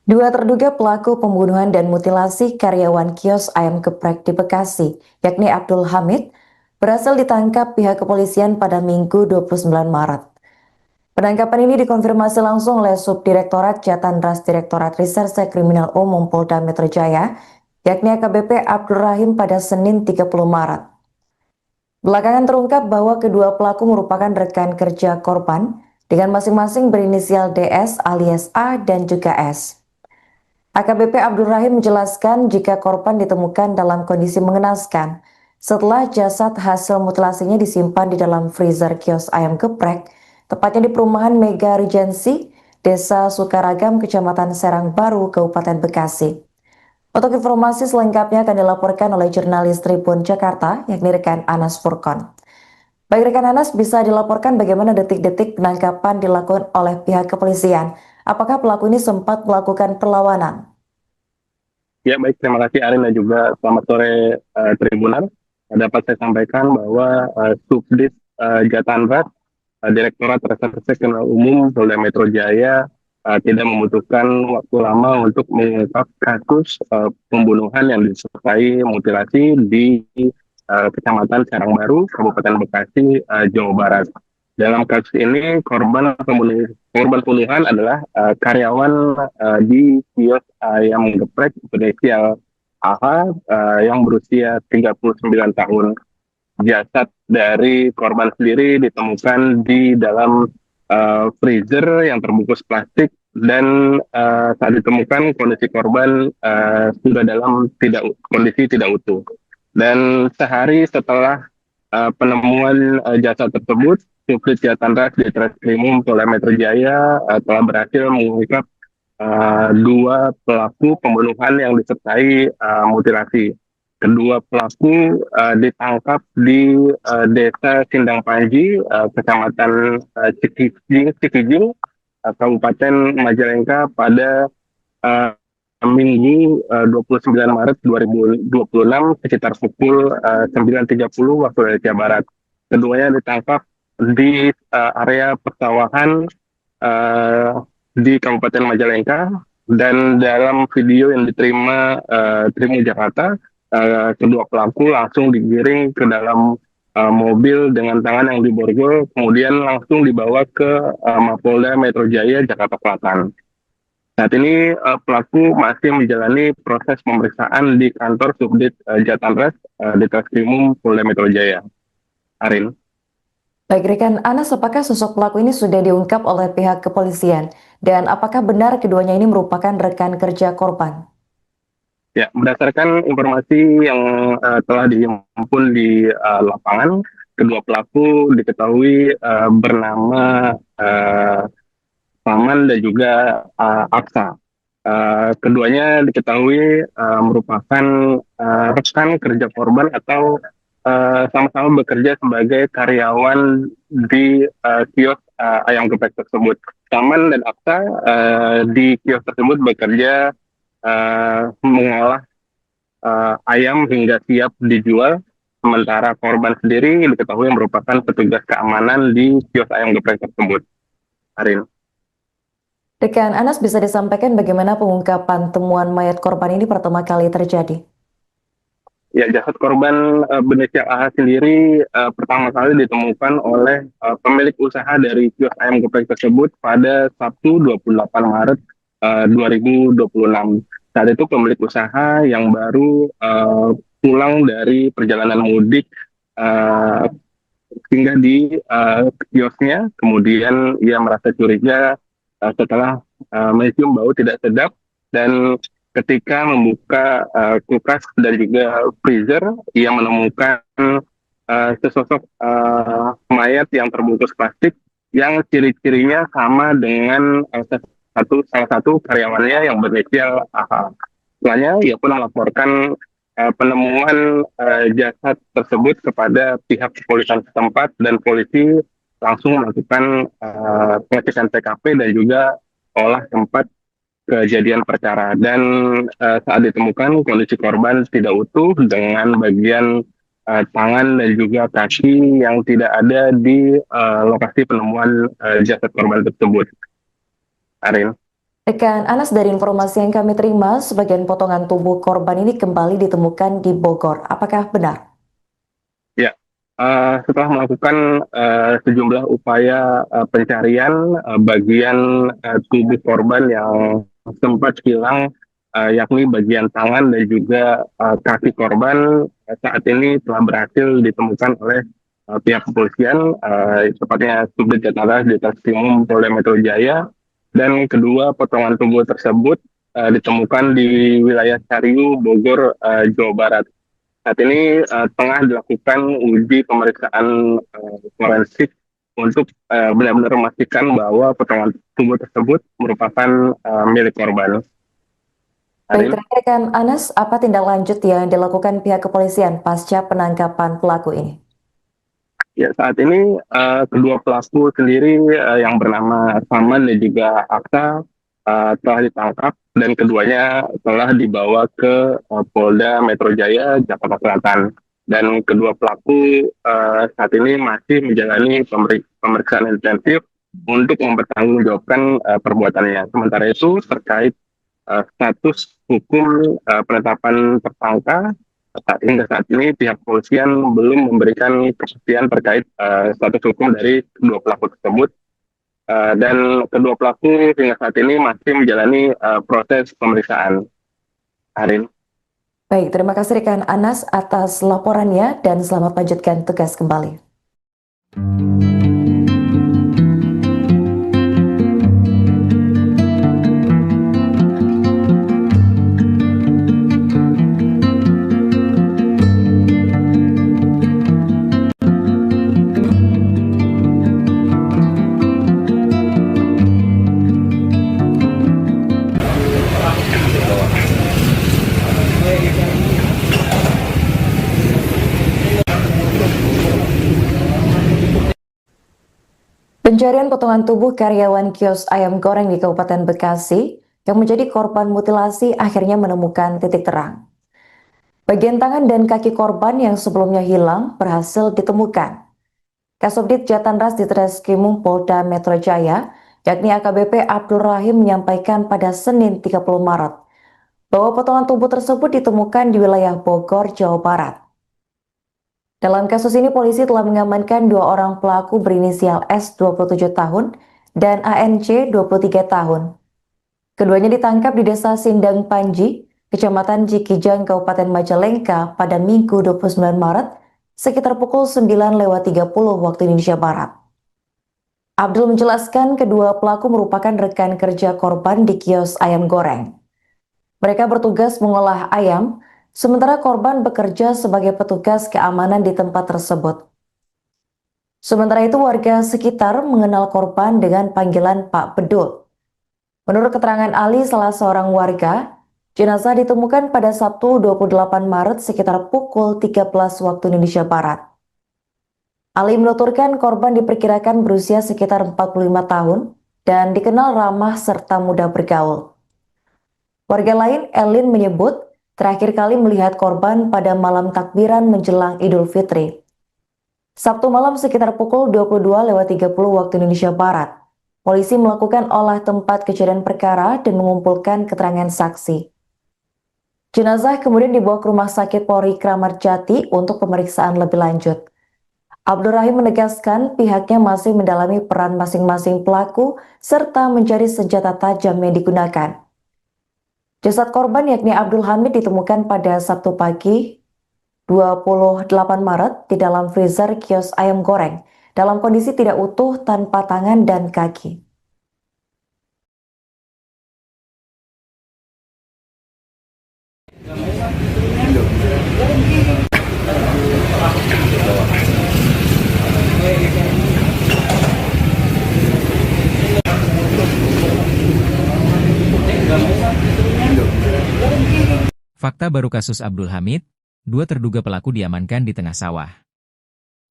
Dua terduga pelaku pembunuhan dan mutilasi karyawan kios ayam geprek di Bekasi, yakni Abdul Hamid, berhasil ditangkap pihak kepolisian pada Minggu 29 Maret. Penangkapan ini dikonfirmasi langsung oleh Subdirektorat Jatanras Direktorat Reserse Kriminal Umum Polda Metro Jaya, yakni AKBP Abdul Rahim pada Senin 30 Maret. Belakangan terungkap bahwa kedua pelaku merupakan rekan kerja korban dengan masing-masing berinisial DS alias A dan juga S. AKBP Abdul Rahim menjelaskan jika korban ditemukan dalam kondisi mengenaskan setelah jasad hasil mutilasinya disimpan di dalam freezer kios ayam geprek, tepatnya di perumahan Mega Regency, Desa Sukaragam, Kecamatan Serangbaru, Kabupaten Bekasi. Untuk informasi selengkapnya akan dilaporkan oleh jurnalis Tribun Jakarta, yakni rekan Anas Furkon. Baik rekan Anas, bisa dilaporkan bagaimana detik-detik penangkapan dilakukan oleh pihak kepolisian? Apakah pelaku ini sempat melakukan perlawanan? Ya baik, terima kasih Arin dan juga selamat sore Tribunan. Dapat saya sampaikan bahwa Subdit Jatanras Direktorat Reserse Kriminal Umum Polda Metro Jaya tidak membutuhkan waktu lama untuk mengungkap kasus pembunuhan yang disertai mutilasi di Kecamatan Serangbaru, Kabupaten Bekasi, Jawa Barat. Dalam kasus ini korban pembunuhan adalah karyawan di kios ayam geprek berinisial AH yang berusia 39 tahun. Jasad dari korban sendiri ditemukan di dalam freezer yang terbungkus plastik dan saat ditemukan kondisi korban sudah dalam kondisi tidak utuh. Dan sehari setelah penemuan jasad tersebut, Subdit Jatanras Ditreskrimum Polda Metro Jaya telah berhasil mengungkap 2 pelaku pembunuhan yang disertai mutilasi. kedua pelaku ditangkap di Desa Sindang Panji, Kecamatan Cikijing, Kabupaten Majalengka pada uh, Minggu 29 Maret 2026 sekitar pukul 9.30 waktu Indonesia Barat. Keduanya ditangkap di area persawahan di Kabupaten Majalengka, dan dalam video yang diterima Tribun Jakarta, kedua pelaku langsung digiring ke dalam mobil dengan tangan yang diborgol, kemudian langsung dibawa ke Mapolda Metro Jaya Jakarta Selatan. Saat ini pelaku masih menjalani proses pemeriksaan di kantor Subdit Jatanres di Treskrimum Polda Metro Jaya. Arin. Baik, rekan Anas, apakah sosok pelaku ini sudah diungkap oleh pihak kepolisian? Dan apakah benar keduanya ini merupakan rekan kerja korban? Ya, berdasarkan informasi yang telah dihimpun di lapangan, kedua pelaku diketahui bernama Paman dan juga Aksa. Keduanya diketahui merupakan rekan kerja korban atau sama-sama bekerja sebagai karyawan di kios ayam geprek tersebut. Paman dan Aksa di kios tersebut bekerja mengolah ayam hingga siap dijual, sementara korban sendiri diketahui merupakan petugas keamanan di kios ayam geprek tersebut. Arin. Rekan Anas, bisa disampaikan bagaimana pengungkapan temuan mayat korban ini pertama kali terjadi? Ya, jasad korban berinisial AH sendiri pertama kali ditemukan oleh pemilik usaha dari kios ayam geprek tersebut pada Sabtu 28 Maret 2026. Saat itu pemilik usaha yang baru pulang dari perjalanan mudik singgah di kiosnya, kemudian ia merasa curiga setelah mencium bau tidak sedap, dan ketika membuka kulkas dan juga freezer, ia menemukan sesosok mayat yang terbungkus plastik yang ciri-cirinya sama dengan salah satu karyawannya yang berinisial AH. Setelahnya, ia pun melaporkan penemuan jasad tersebut kepada pihak kepolisian setempat, dan polisi langsung melakukan pengecekan TKP dan juga olah tempat kejadian perkara. Dan saat ditemukan kondisi korban tidak utuh dengan bagian tangan dan juga kaki yang tidak ada di lokasi penemuan jasad korban tersebut. Arin. Rekan Anas, dari informasi yang kami terima, sebagian potongan tubuh korban ini kembali ditemukan di Bogor. Apakah benar? Ya. Setelah melakukan sejumlah upaya pencarian bagian tubuh korban yang sempat hilang, yakni bagian tangan dan juga kaki korban, saat ini telah berhasil ditemukan oleh pihak kepolisian, tepatnya Subdit Jatanres di Treskrimum Polda Metro Jaya, dan kedua potongan tubuh tersebut ditemukan di wilayah Cariu, Bogor, Jawa Barat. Saat ini tengah dilakukan uji pemeriksaan forensik untuk benar-benar memastikan bahwa potongan tubuh tersebut merupakan milik korban. Baik, rekan Anas, apa tindak lanjut yang dilakukan pihak kepolisian pasca penangkapan pelaku ini? Ya, saat ini kedua pelaku sendiri yang bernama Saman dan juga Aksa telah ditangkap, dan keduanya telah dibawa ke Polda Metro Jaya Jakarta Selatan. Dan kedua pelaku saat ini masih menjalani pemeriksaan intensif untuk mempertanggungjawabkan perbuatannya. Sementara itu, terkait status hukum penetapan tersangka, hingga saat ini pihak kepolisian belum memberikan kepastian terkait status hukum dari kedua pelaku tersebut. Dan kedua pelaku hingga saat ini masih menjalani proses pemeriksaan. Arin. Baik, terima kasih rekan Anas atas laporannya, dan selamat lanjutkan tugas kembali. Pencarian potongan tubuh karyawan kios ayam goreng di Kabupaten Bekasi yang menjadi korban mutilasi akhirnya menemukan titik terang. Bagian tangan dan kaki korban yang sebelumnya hilang berhasil ditemukan. Kasubdit Jatanras Ditreskrimum Polda Metro Jaya, yakni AKBP Abdul Rahim menyampaikan pada Senin 30 Maret bahwa potongan tubuh tersebut ditemukan di wilayah Bogor, Jawa Barat. Dalam kasus ini, polisi telah mengamankan 2 orang pelaku berinisial S 27 tahun dan ANC 23 tahun. Keduanya ditangkap di Desa Sindang Panji, Kecamatan Cikijang, Kabupaten Majalengka pada Minggu 29 Maret sekitar pukul 9:30 waktu Indonesia Barat. Abdul menjelaskan kedua pelaku merupakan rekan kerja korban di kios ayam goreng. Mereka bertugas mengolah ayam, sementara korban bekerja sebagai petugas keamanan di tempat tersebut. Sementara itu, warga sekitar mengenal korban dengan panggilan Pak Bedul. Menurut keterangan Ali, salah seorang warga, jenazah ditemukan pada Sabtu 28 Maret sekitar pukul 13 waktu Indonesia Barat. Ali menuturkan korban diperkirakan berusia sekitar 45 tahun dan dikenal ramah serta mudah bergaul. Warga lain, Elin, menyebut terakhir kali melihat korban pada malam takbiran menjelang Idul Fitri. Sabtu malam sekitar pukul 22:30 waktu Indonesia Barat. Polisi melakukan olah tempat kejadian perkara dan mengumpulkan keterangan saksi. Jenazah kemudian dibawa ke Rumah Sakit Polri Kramat Jati untuk pemeriksaan lebih lanjut. Abdul Rahim menegaskan pihaknya masih mendalami peran masing-masing pelaku serta mencari senjata tajam yang digunakan. Jasad korban yakni Abdul Hamid ditemukan pada Sabtu pagi 28 Maret di dalam freezer kios ayam goreng dalam kondisi tidak utuh tanpa tangan dan kaki. Fakta baru kasus Abdul Hamid, 2 terduga pelaku diamankan di tengah sawah.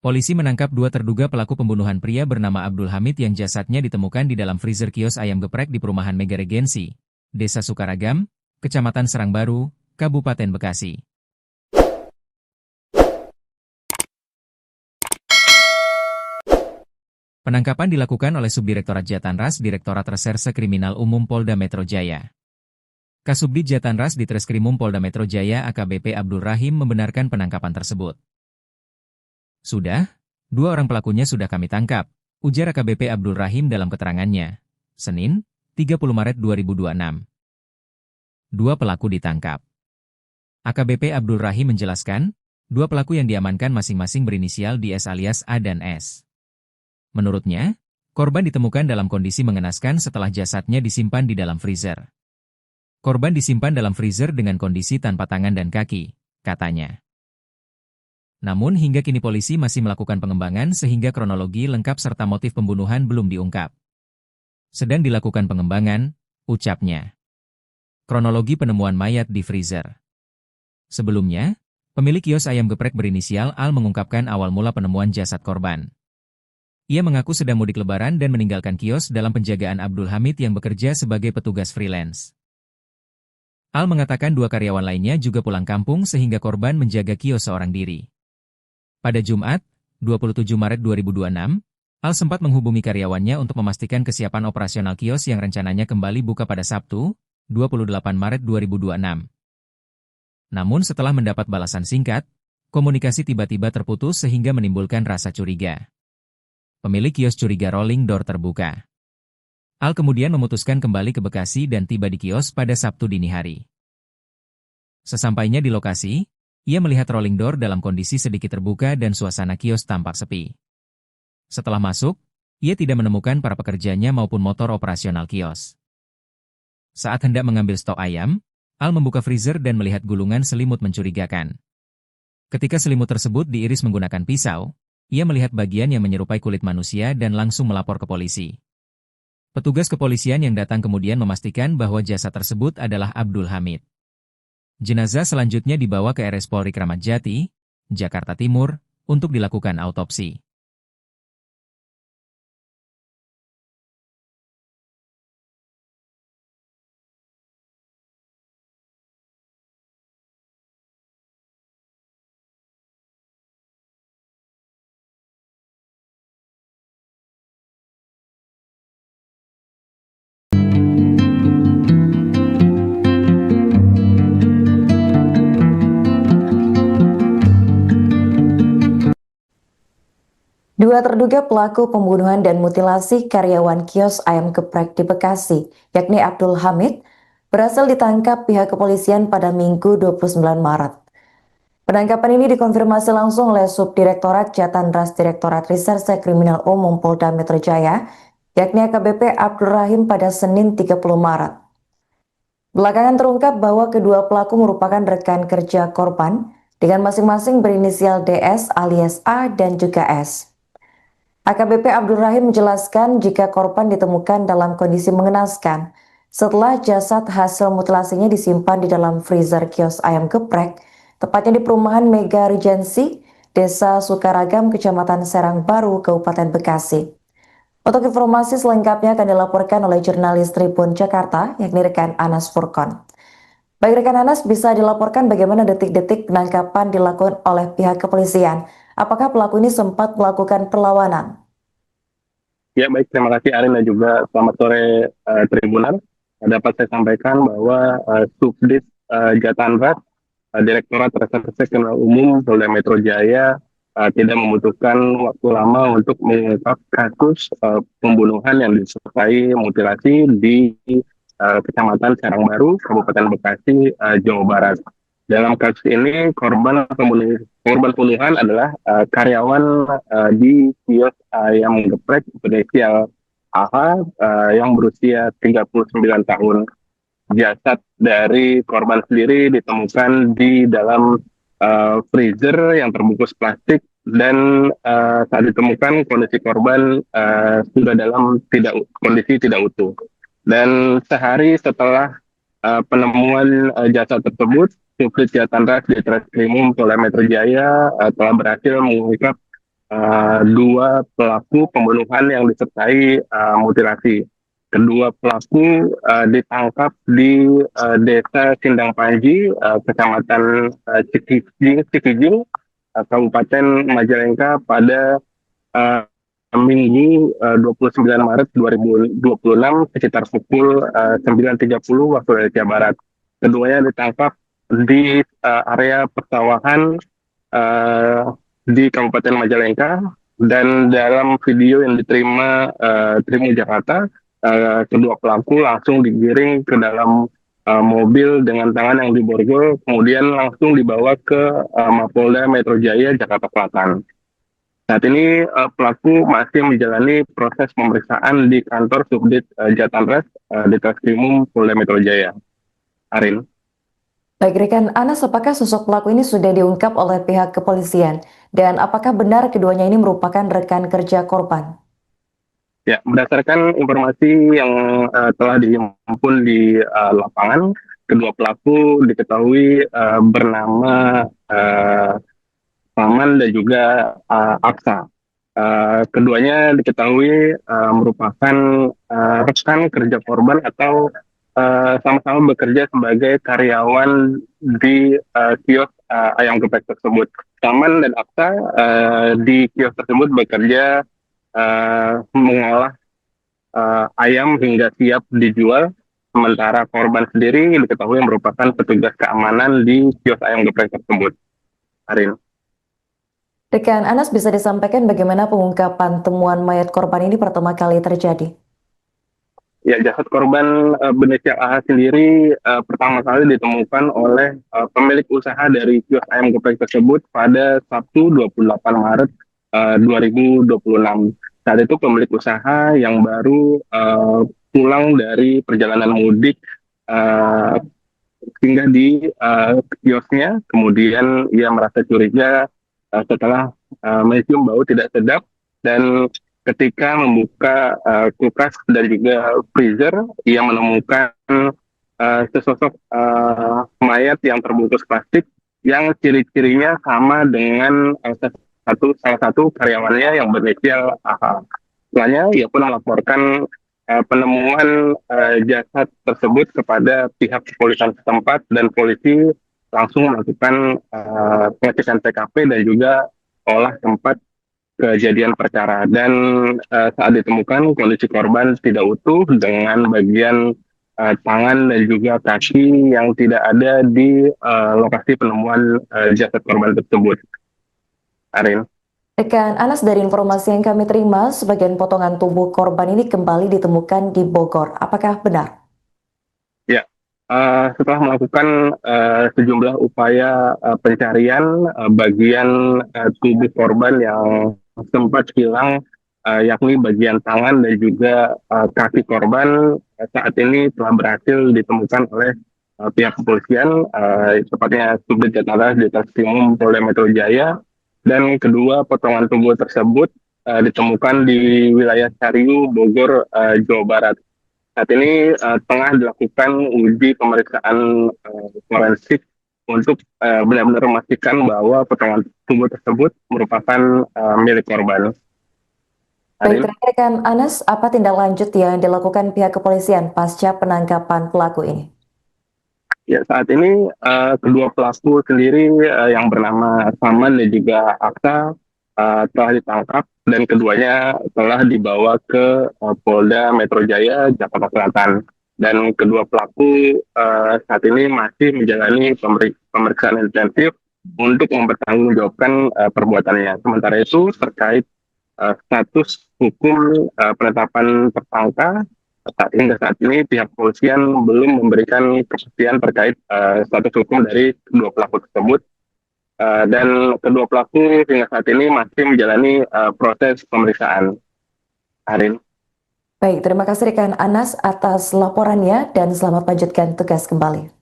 Polisi menangkap 2 terduga pelaku pembunuhan pria bernama Abdul Hamid yang jasadnya ditemukan di dalam freezer kios ayam geprek di perumahan Mega Regensi, Desa Sukaragam, Kecamatan Serangbaru, Kabupaten Bekasi. Penangkapan dilakukan oleh Subdirektorat Jatanras Direktorat Reserse Kriminal Umum Polda Metro Jaya. Kasubdit Jatanras Ditreskrimum Polda Metro Jaya AKBP Abdul Rahim membenarkan penangkapan tersebut. Sudah, 2 orang pelakunya sudah kami tangkap, ujar AKBP Abdul Rahim dalam keterangannya. Senin, 30 Maret 2026. 2 pelaku ditangkap. AKBP Abdul Rahim menjelaskan, 2 pelaku yang diamankan masing-masing berinisial DS alias A dan S. Menurutnya, korban ditemukan dalam kondisi mengenaskan setelah jasadnya disimpan di dalam freezer. Korban disimpan dalam freezer dengan kondisi tanpa tangan dan kaki, katanya. Namun hingga kini polisi masih melakukan pengembangan sehingga kronologi lengkap serta motif pembunuhan belum diungkap. Sedang dilakukan pengembangan, ucapnya. Kronologi penemuan mayat di freezer. Sebelumnya, pemilik kios ayam geprek berinisial Al mengungkapkan awal mula penemuan jasad korban. Ia mengaku sedang mudik lebaran dan meninggalkan kios dalam penjagaan Abdul Hamid yang bekerja sebagai petugas freelance. Al mengatakan 2 karyawan lainnya juga pulang kampung sehingga korban menjaga kios seorang diri. Pada Jumat, 27 Maret 2026, Al sempat menghubungi karyawannya untuk memastikan kesiapan operasional kios yang rencananya kembali buka pada Sabtu, 28 Maret 2026. Namun setelah mendapat balasan singkat, komunikasi tiba-tiba terputus sehingga menimbulkan rasa curiga. Pemilik kios curiga rolling door terbuka. Al kemudian memutuskan kembali ke Bekasi dan tiba di kios pada Sabtu dini hari. Sesampainya di lokasi, ia melihat rolling door dalam kondisi sedikit terbuka dan suasana kios tampak sepi. Setelah masuk, ia tidak menemukan para pekerjanya maupun motor operasional kios. Saat hendak mengambil stok ayam, Al membuka freezer dan melihat gulungan selimut mencurigakan. Ketika selimut tersebut diiris menggunakan pisau, ia melihat bagian yang menyerupai kulit manusia dan langsung melapor ke polisi. Petugas kepolisian yang datang kemudian memastikan bahwa jasad tersebut adalah Abdul Hamid. Jenazah selanjutnya dibawa ke RS Polri Kramat Jati, Jakarta Timur, untuk dilakukan autopsi. Dua terduga pelaku pembunuhan dan mutilasi karyawan kios ayam geprek di Bekasi, yakni Abdul Hamid, berhasil ditangkap pihak kepolisian pada Minggu 29 Maret. Penangkapan ini dikonfirmasi langsung oleh Subdirektorat Jatandras Direktorat Reserse Kriminal Umum Polda Metro Jaya, yakni AKBP Abdul Rahim pada Senin 30 Maret. Belakangan terungkap bahwa kedua pelaku merupakan rekan kerja korban dengan masing-masing berinisial DS alias A dan juga S. AKBP Abdul Rahim menjelaskan jika korban ditemukan dalam kondisi mengenaskan setelah jasad hasil mutilasinya disimpan di dalam freezer kios ayam geprek, tepatnya di perumahan Mega Regency, Desa Sukaragam, Kecamatan Serang Baru, Kabupaten Bekasi. Untuk informasi selengkapnya akan dilaporkan oleh jurnalis Tribun Jakarta, yakni rekan Anas Furkon. Baik rekan Anas, bisa dilaporkan bagaimana detik-detik penangkapan dilakukan oleh pihak kepolisian? Apakah pelaku ini sempat melakukan perlawanan? Ya, baik. Terima kasih Arin dan juga selamat sore Tribunan. Dapat saya sampaikan bahwa Subdit Jatandras, Direktorat Reserse Kriminal Umum Polda Metro Jaya tidak membutuhkan waktu lama untuk mengungkap kasus pembunuhan yang disertai mutilasi di Kecamatan Serang Baru, Kabupaten Bekasi, Jawa Barat. Dalam kasus ini korban pembunuhan adalah karyawan di kios ayam geprek berinisial AH yang berusia 39 tahun. Jasad dari korban sendiri ditemukan di dalam freezer yang terbungkus plastik dan saat ditemukan kondisi korban sudah dalam kondisi tidak utuh. Dan sehari setelah penemuan jasad tersebut, Subdit Jatandras di Treskrimum Polda Metro Jaya telah berhasil mengungkap dua pelaku pembunuhan yang disertai mutilasi. Kedua pelaku ditangkap di Desa Sindang Panji, Kecamatan Cikijing, Kabupaten Majalengka pada Minggu 29 Maret 2026 sekitar pukul 9.30 waktu Indonesia Barat. Keduanya ditangkap di area persawahan di Kabupaten Majalengka, dan dalam video yang diterima Tribun Jakarta, kedua pelaku langsung digiring ke dalam mobil dengan tangan yang diborgol, kemudian langsung dibawa ke Mapolda Metro Jaya, Jakarta Selatan. Saat ini pelaku masih menjalani proses pemeriksaan di kantor Subdit Jatandras di Treskrimum Polda Metro Jaya. Arin. Baik rekan Anas, apakah sosok pelaku ini sudah diungkap oleh pihak kepolisian? Dan apakah benar keduanya ini merupakan rekan kerja korban? Ya, berdasarkan informasi yang telah dihimpun di lapangan, kedua pelaku diketahui bernama Paman dan juga Aksa. Keduanya diketahui merupakan rekan kerja korban atau sama-sama bekerja sebagai karyawan di kios ayam geprek tersebut. Paman dan Aksa di kios tersebut bekerja mengolah ayam hingga siap dijual, sementara korban sendiri diketahui merupakan petugas keamanan di kios ayam geprek tersebut. Arin. Rekan Anas, bisa disampaikan bagaimana pengungkapan temuan mayat korban ini pertama kali terjadi? Ya, jasad korban berinisial AH sendiri pertama kali ditemukan oleh pemilik usaha dari kios ayam geprek tersebut pada Sabtu 28 Maret 2026. Saat itu pemilik usaha yang baru pulang dari perjalanan mudik singgah di kiosnya, kemudian ia merasa curiga setelah mencium bau tidak sedap, dan ketika membuka kulkas dan juga freezer, ia menemukan sesosok mayat yang terbungkus plastik yang ciri-cirinya sama dengan salah satu karyawannya yang berinisial AH. Setelahnya, ia pun melaporkan penemuan jasad tersebut kepada pihak kepolisian setempat, dan polisi langsung melakukan pengecekan TKP dan juga olah tempat kejadian perkara. Dan saat ditemukan kondisi korban tidak utuh dengan bagian tangan dan juga kaki yang tidak ada di lokasi penemuan jasad korban tersebut. Arin. Rekan Anas, dari informasi yang kami terima, sebagian potongan tubuh korban ini kembali ditemukan di Bogor. Apakah benar? Ya, setelah melakukan sejumlah upaya pencarian bagian tubuh korban yang sempat hilang, yakni bagian tangan dan juga kaki korban, saat ini telah berhasil ditemukan oleh pihak kepolisian, tepatnya Subdit Jatara di Treskrimum Polda Metro Jaya, dan kedua potongan tubuh tersebut ditemukan di wilayah Sariu, Bogor, Jawa Barat. Saat ini tengah dilakukan uji pemeriksaan forensik untuk benar-benar memastikan bahwa potongan tubuh tersebut merupakan milik korban. Baik, Arin? rekan Anas, apa tindak lanjut yang dilakukan pihak kepolisian pasca penangkapan pelaku ini? Ya, saat ini kedua pelaku sendiri yang bernama Saman dan juga Aksa telah ditangkap dan keduanya telah dibawa ke Polda Metro Jaya, Jakarta Selatan. Dan kedua pelaku saat ini masih menjalani pemeriksaan intensif untuk mempertanggungjawabkan perbuatannya. Sementara itu terkait status hukum penetapan tersangka, hingga saat ini pihak kepolisian belum memberikan kepastian terkait status hukum dari kedua pelaku tersebut. Dan kedua pelaku hingga saat ini masih menjalani proses pemeriksaan. Arin. Baik, terima kasih rekan Anas atas laporannya dan selamat lanjutkan tugas kembali.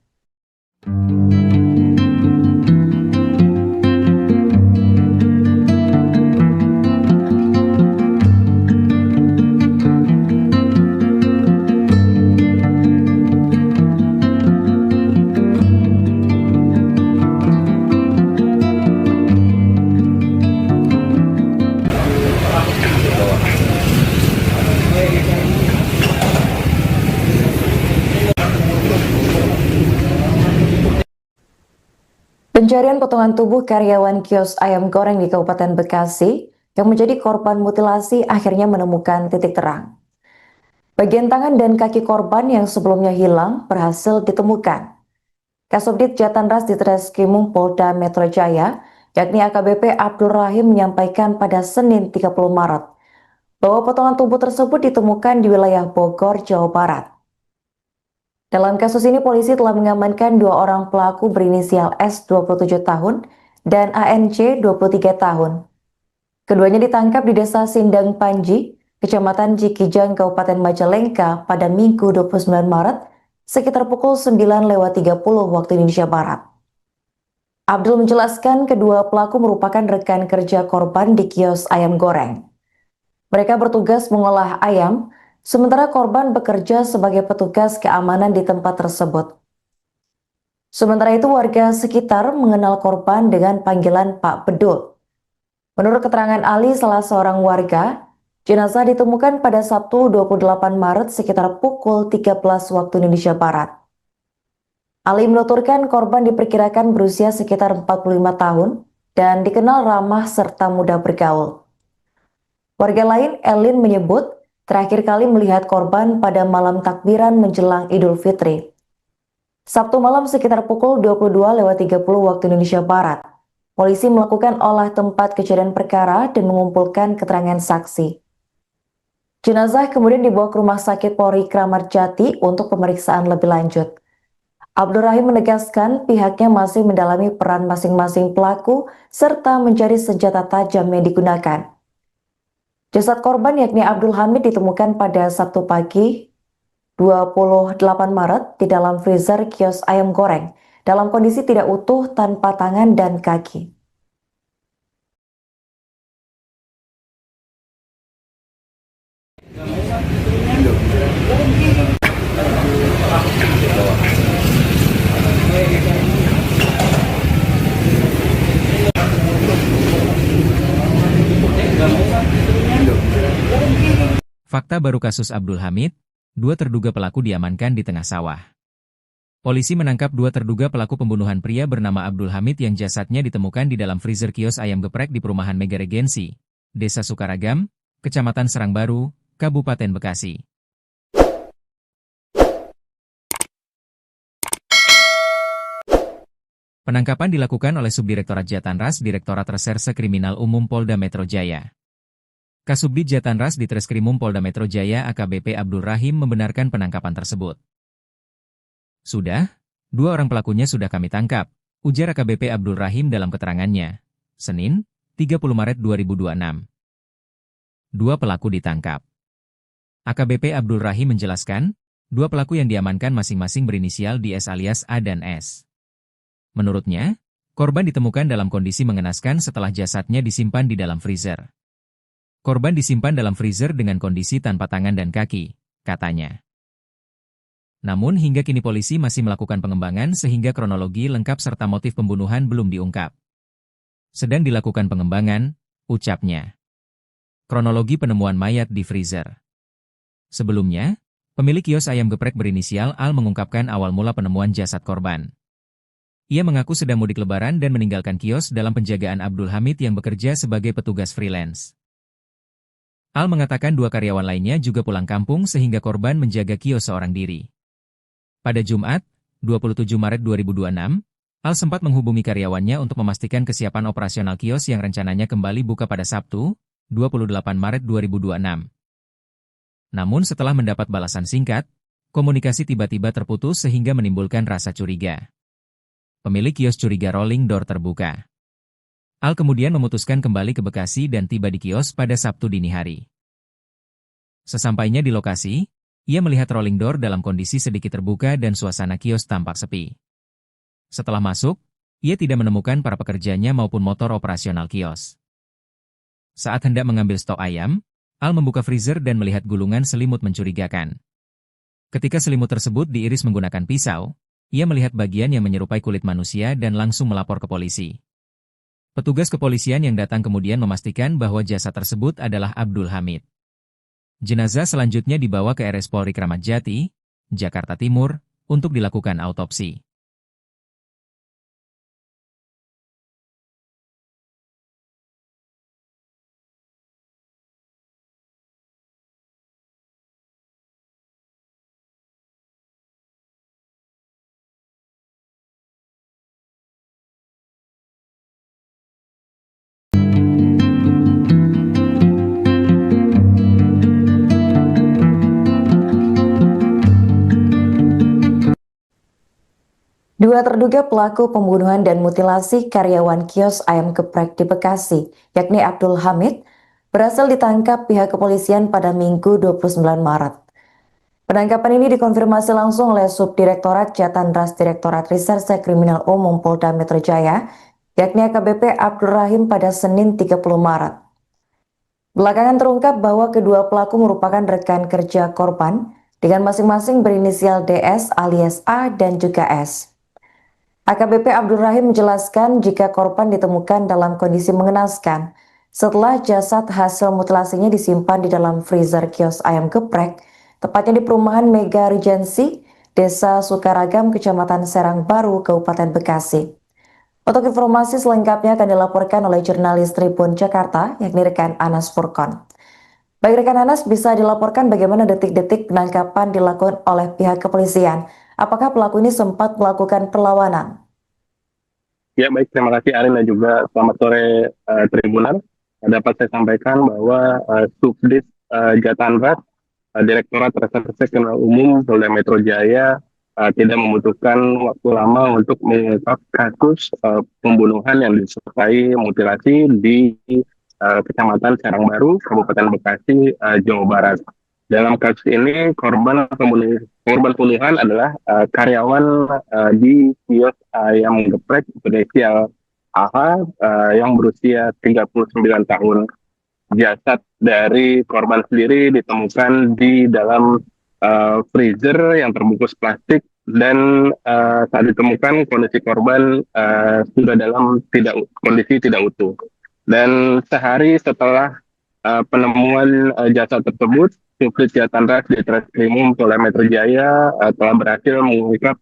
Pencarian potongan tubuh karyawan kios ayam goreng di Kabupaten Bekasi yang menjadi korban mutilasi akhirnya menemukan titik terang. Bagian tangan dan kaki korban yang sebelumnya hilang berhasil ditemukan. Kasubdit Jatanras di Treskrimum Polda Metro Jaya, yakni AKBP Abdul Rahim, menyampaikan pada Senin 30 Maret bahwa potongan tubuh tersebut ditemukan di wilayah Bogor, Jawa Barat. Dalam kasus ini, polisi telah mengamankan dua orang pelaku berinisial S 27 tahun dan ANC 23 tahun. Keduanya ditangkap di Desa Sindang Panji, Kecamatan Cikijang, Kabupaten Majalengka pada Minggu 29 Maret sekitar pukul 9:30 waktu Indonesia Barat. Abdul menjelaskan kedua pelaku merupakan rekan kerja korban di kios ayam goreng. Mereka bertugas mengolah ayam, sementara korban bekerja sebagai petugas keamanan di tempat tersebut. Sementara itu, warga sekitar mengenal korban dengan panggilan Pak Bedul. Menurut keterangan Ali, salah seorang warga, jenazah ditemukan pada Sabtu 28 Maret sekitar pukul 13 waktu Indonesia Barat. Ali menuturkan korban diperkirakan berusia sekitar 45 tahun dan dikenal ramah serta mudah bergaul. Warga lain, Elin, menyebut terakhir kali melihat korban pada malam takbiran menjelang Idul Fitri. Sabtu malam sekitar pukul 22:30 waktu Indonesia Barat. Polisi melakukan olah tempat kejadian perkara dan mengumpulkan keterangan saksi. Jenazah kemudian dibawa ke Rumah Sakit Polri Kramat Jati untuk pemeriksaan lebih lanjut. Abdul Rahim menegaskan pihaknya masih mendalami peran masing-masing pelaku serta mencari senjata tajam yang digunakan. Jasad korban yakni Abdul Hamid ditemukan pada Sabtu pagi 28 Maret di dalam freezer kios ayam goreng dalam kondisi tidak utuh tanpa tangan dan kaki. Fakta baru kasus Abdul Hamid, dua terduga pelaku diamankan di tengah sawah. Polisi menangkap dua terduga pelaku pembunuhan pria bernama Abdul Hamid yang jasadnya ditemukan di dalam freezer kios ayam geprek di perumahan Mega Regensi, Desa Sukaragam, Kecamatan Serangbaru, Kabupaten Bekasi. Penangkapan dilakukan oleh Subdirektorat Jatanras Direktorat Reserse Kriminal Umum Polda Metro Jaya. Kasubdit Jatanras di Treskrimum Polda Metro Jaya AKBP Abdul Rahim membenarkan penangkapan tersebut. Sudah, 2 orang pelakunya sudah kami tangkap, ujar AKBP Abdul Rahim dalam keterangannya. Senin, 30 Maret 2026. 2 pelaku ditangkap. AKBP Abdul Rahim menjelaskan, 2 pelaku yang diamankan masing-masing berinisial DS alias A dan S. Menurutnya, korban ditemukan dalam kondisi mengenaskan setelah jasadnya disimpan di dalam freezer. Korban disimpan dalam freezer dengan kondisi tanpa tangan dan kaki, katanya. Namun hingga kini polisi masih melakukan pengembangan sehingga kronologi lengkap serta motif pembunuhan belum diungkap. Sedang dilakukan pengembangan, ucapnya. Kronologi penemuan mayat di freezer. Sebelumnya, pemilik kios ayam geprek berinisial Al mengungkapkan awal mula penemuan jasad korban. Ia mengaku sedang mudik lebaran dan meninggalkan kios dalam penjagaan Abdul Hamid yang bekerja sebagai petugas freelance. Al mengatakan 2 karyawan lainnya juga pulang kampung sehingga korban menjaga kios seorang diri. Pada Jumat, 27 Maret 2026, Al sempat menghubungi karyawannya untuk memastikan kesiapan operasional kios yang rencananya kembali buka pada Sabtu, 28 Maret 2026. Namun setelah mendapat balasan singkat, komunikasi tiba-tiba terputus sehingga menimbulkan rasa curiga. Pemilik kios curiga rolling door terbuka. Al kemudian memutuskan kembali ke Bekasi dan tiba di kios pada Sabtu dini hari. Sesampainya di lokasi, ia melihat rolling door dalam kondisi sedikit terbuka dan suasana kios tampak sepi. Setelah masuk, ia tidak menemukan para pekerjanya maupun motor operasional kios. Saat hendak mengambil stok ayam, Al membuka freezer dan melihat gulungan selimut mencurigakan. Ketika selimut tersebut diiris menggunakan pisau, ia melihat bagian yang menyerupai kulit manusia dan langsung melapor ke polisi. Petugas kepolisian yang datang kemudian memastikan bahwa jasad tersebut adalah Abdul Hamid. Jenazah selanjutnya dibawa ke RS Polri Kramat Jati, Jakarta Timur, untuk dilakukan autopsi. Dua terduga pelaku pembunuhan dan mutilasi karyawan kios ayam geprek di Bekasi, yakni Abdul Hamid, berhasil ditangkap pihak kepolisian pada Minggu 29 Maret. Penangkapan ini dikonfirmasi langsung oleh Subdirektorat Jatanras Direktorat Reserse Kriminal Umum Polda Metro Jaya, yakni AKBP Abdul Rahim pada Senin 30 Maret. Belakangan terungkap bahwa kedua pelaku merupakan rekan kerja korban dengan masing-masing berinisial DS alias A dan juga S. AKBP Abdul Rahim menjelaskan jika korban ditemukan dalam kondisi mengenaskan setelah jasad hasil mutilasinya disimpan di dalam freezer kios ayam geprek, tepatnya di perumahan Mega Regency, Desa Sukaragam, Kecamatan Serang Baru, Kabupaten Bekasi. Untuk informasi selengkapnya akan dilaporkan oleh jurnalis Tribun Jakarta, yakni rekan Anas Furkon. Baik rekan Anas, bisa dilaporkan bagaimana detik-detik penangkapan dilakukan oleh pihak kepolisian? Apakah pelaku ini sempat melakukan perlawanan? Ya baik, terima kasih Arin dan juga selamat sore Tribunan. Dapat saya sampaikan bahwa Subdit Jatanras Direktorat Reserse Kriminal Umum Polda Metro Jaya tidak membutuhkan waktu lama untuk mengungkap kasus pembunuhan yang disertai mutilasi di Kecamatan Serang Baru, Kabupaten Bekasi, Jawa Barat. Dalam kasus ini korban pembunuhan adalah karyawan di kios ayam geprek berinisial AH yang berusia 39 tahun. Jasad dari korban sendiri ditemukan di dalam freezer yang terbungkus plastik dan saat ditemukan kondisi korban sudah dalam kondisi tidak utuh. Dan sehari setelah penemuan jasad tersebut, Subdit Jatanras di Treskrimum Polda Metro Jaya telah berhasil mengungkap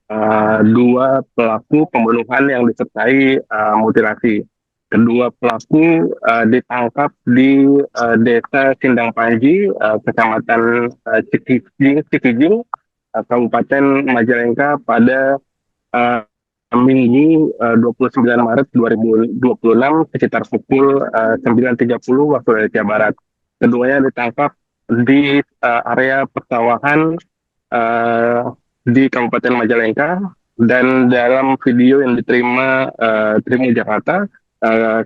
2 pelaku pembunuhan yang disertai mutilasi. Kedua pelaku ditangkap di Desa Sindang Panji, Kecamatan Cikijing, Kabupaten Majalengka pada Minggu 29 Maret 2026 sekitar pukul 9.30 waktu Indonesia Barat. Keduanya ditangkap di area persawahan di Kabupaten Majalengka, dan dalam video yang diterima Tribun Jakarta,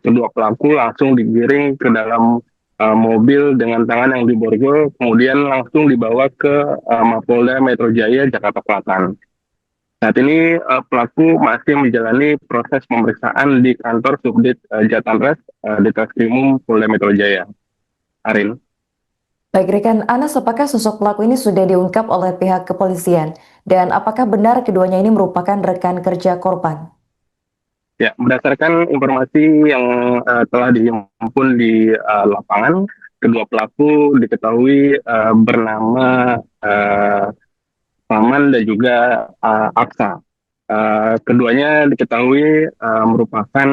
kedua pelaku langsung digiring ke dalam mobil dengan tangan yang diborgol, kemudian langsung dibawa ke Mapolda Metro Jaya Jakarta Selatan. Saat ini pelaku masih menjalani proses pemeriksaan di kantor Subdit Jatanres di Treskrimum Polda Metro Jaya. Arin. Baik, rekan Anas, apakah sosok pelaku ini sudah diungkap oleh pihak kepolisian? Dan apakah benar keduanya ini merupakan rekan kerja korban? Ya, berdasarkan informasi yang telah dihimpun di lapangan, kedua pelaku diketahui bernama Paman dan juga Aksa. Keduanya diketahui merupakan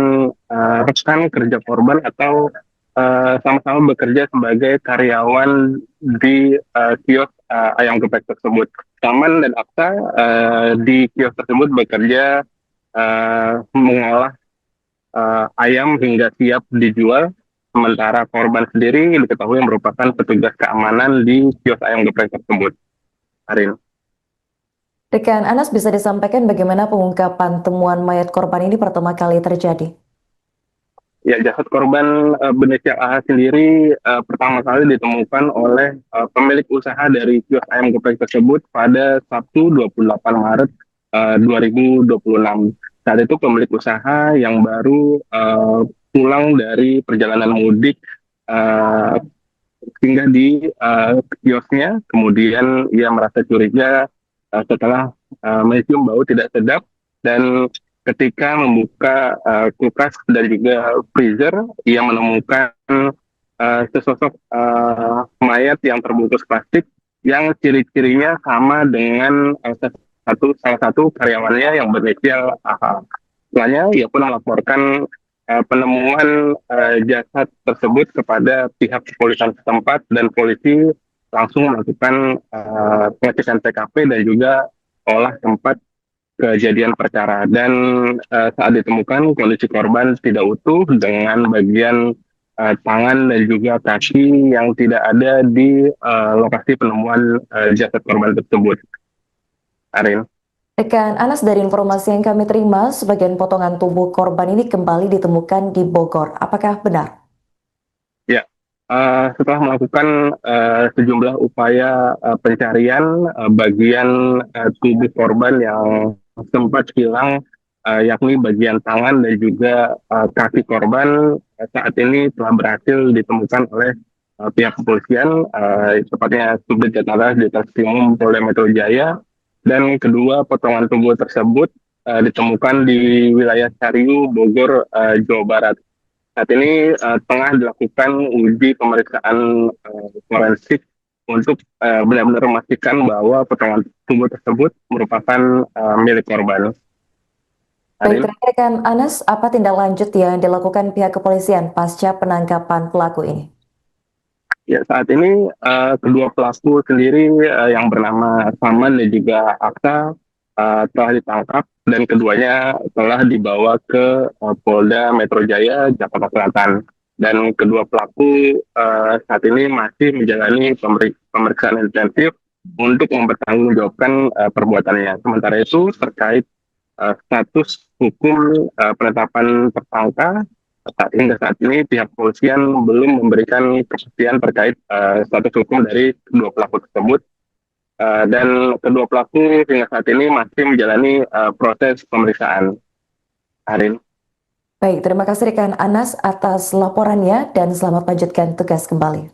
rekan kerja korban atau sama-sama bekerja sebagai karyawan di kios ayam geprek tersebut. Paman dan Aksa di kios tersebut bekerja mengolah ayam hingga siap dijual, sementara korban sendiri diketahui merupakan petugas keamanan di kios ayam geprek tersebut. Arin. Rekan Anas, bisa disampaikan bagaimana pengungkapan temuan mayat korban ini pertama kali terjadi? Ya, jasad korban berinisial AH sendiri pertama kali ditemukan oleh pemilik usaha dari kios ayam geprek tersebut pada Sabtu 28 Maret 2026. Saat itu pemilik usaha yang baru pulang dari perjalanan mudik singgah di kiosnya, kemudian ia merasa curiga setelah mencium bau tidak sedap, dan ketika membuka kulkas dan juga freezer, ia menemukan sesosok mayat yang terbungkus plastik yang ciri-cirinya sama dengan salah satu karyawannya yang berinisial AH. Setelahnya ia pun melaporkan penemuan jasad tersebut kepada pihak kepolisian setempat, dan polisi langsung melakukan pengecekan TKP dan juga olah tempat kejadian perkara. Dan saat ditemukan kondisi korban tidak utuh dengan bagian tangan dan juga kaki yang tidak ada di lokasi penemuan jasad korban tersebut. Arin. Rekan Anas, dari informasi yang kami terima, sebagian potongan tubuh korban ini kembali ditemukan di Bogor. Apakah benar? Ya, setelah melakukan sejumlah upaya pencarian bagian tubuh korban yang sempat hilang, yakni bagian tangan dan juga kaki korban, saat ini telah berhasil ditemukan oleh pihak kepolisian, tepatnya Subdit Jatanres di Treskrimum Polda Metro Jaya, dan kedua potongan tubuh tersebut ditemukan di wilayah Cariu, Bogor, Jawa Barat. Saat ini tengah dilakukan uji pemeriksaan forensik untuk benar-benar memastikan bahwa potongan tubuh tersebut merupakan milik korban. Baik, rekan Anas, apa tindak lanjut yang dilakukan pihak kepolisian pasca penangkapan pelaku ini? Ya, saat ini kedua pelaku sendiri yang bernama Saman dan juga Aksa telah ditangkap, dan keduanya telah dibawa ke Polda Metro Jaya Jakarta Selatan. Dan kedua pelaku saat ini masih menjalani pemeriksaan intensif untuk mempertanggungjawabkan perbuatannya. Sementara itu terkait status hukum penetapan tersangka, hingga saat ini pihak kepolisian belum memberikan kepastian terkait status hukum dari kedua pelaku tersebut. Dan kedua pelaku hingga saat ini masih menjalani proses pemeriksaan. Arin. Baik, terima kasih rekan Anas atas laporannya dan selamat lanjutkan tugas kembali.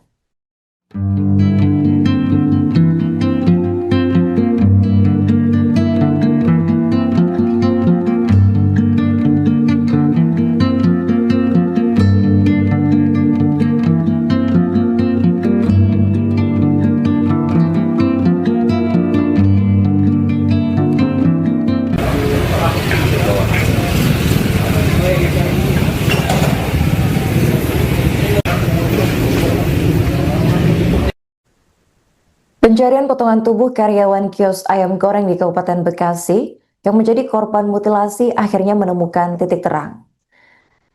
Pencarian potongan tubuh karyawan kios ayam goreng di Kabupaten Bekasi yang menjadi korban mutilasi akhirnya menemukan titik terang.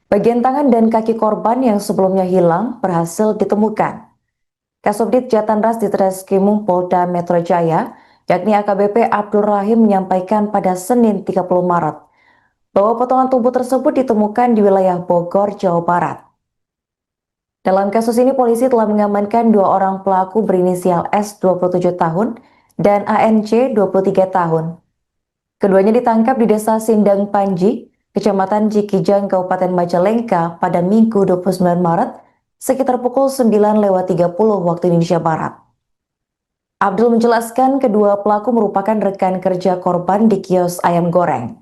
Bagian tangan dan kaki korban yang sebelumnya hilang berhasil ditemukan. Kasubdit Jatanras Ditreskrimum Polda Metro Jaya, yakni AKBP Abdul Rahim menyampaikan pada Senin 30 Maret bahwa potongan tubuh tersebut ditemukan di wilayah Bogor, Jawa Barat. Dalam kasus ini, polisi telah mengamankan 2 orang pelaku berinisial S 27 tahun dan ANC 23 tahun. Keduanya ditangkap di Desa Sindang Panji, Kecamatan Cikijang, Kabupaten Majalengka pada Minggu 29 Maret sekitar pukul 9.30 waktu Indonesia Barat. Abdul menjelaskan kedua pelaku merupakan rekan kerja korban di kios ayam goreng.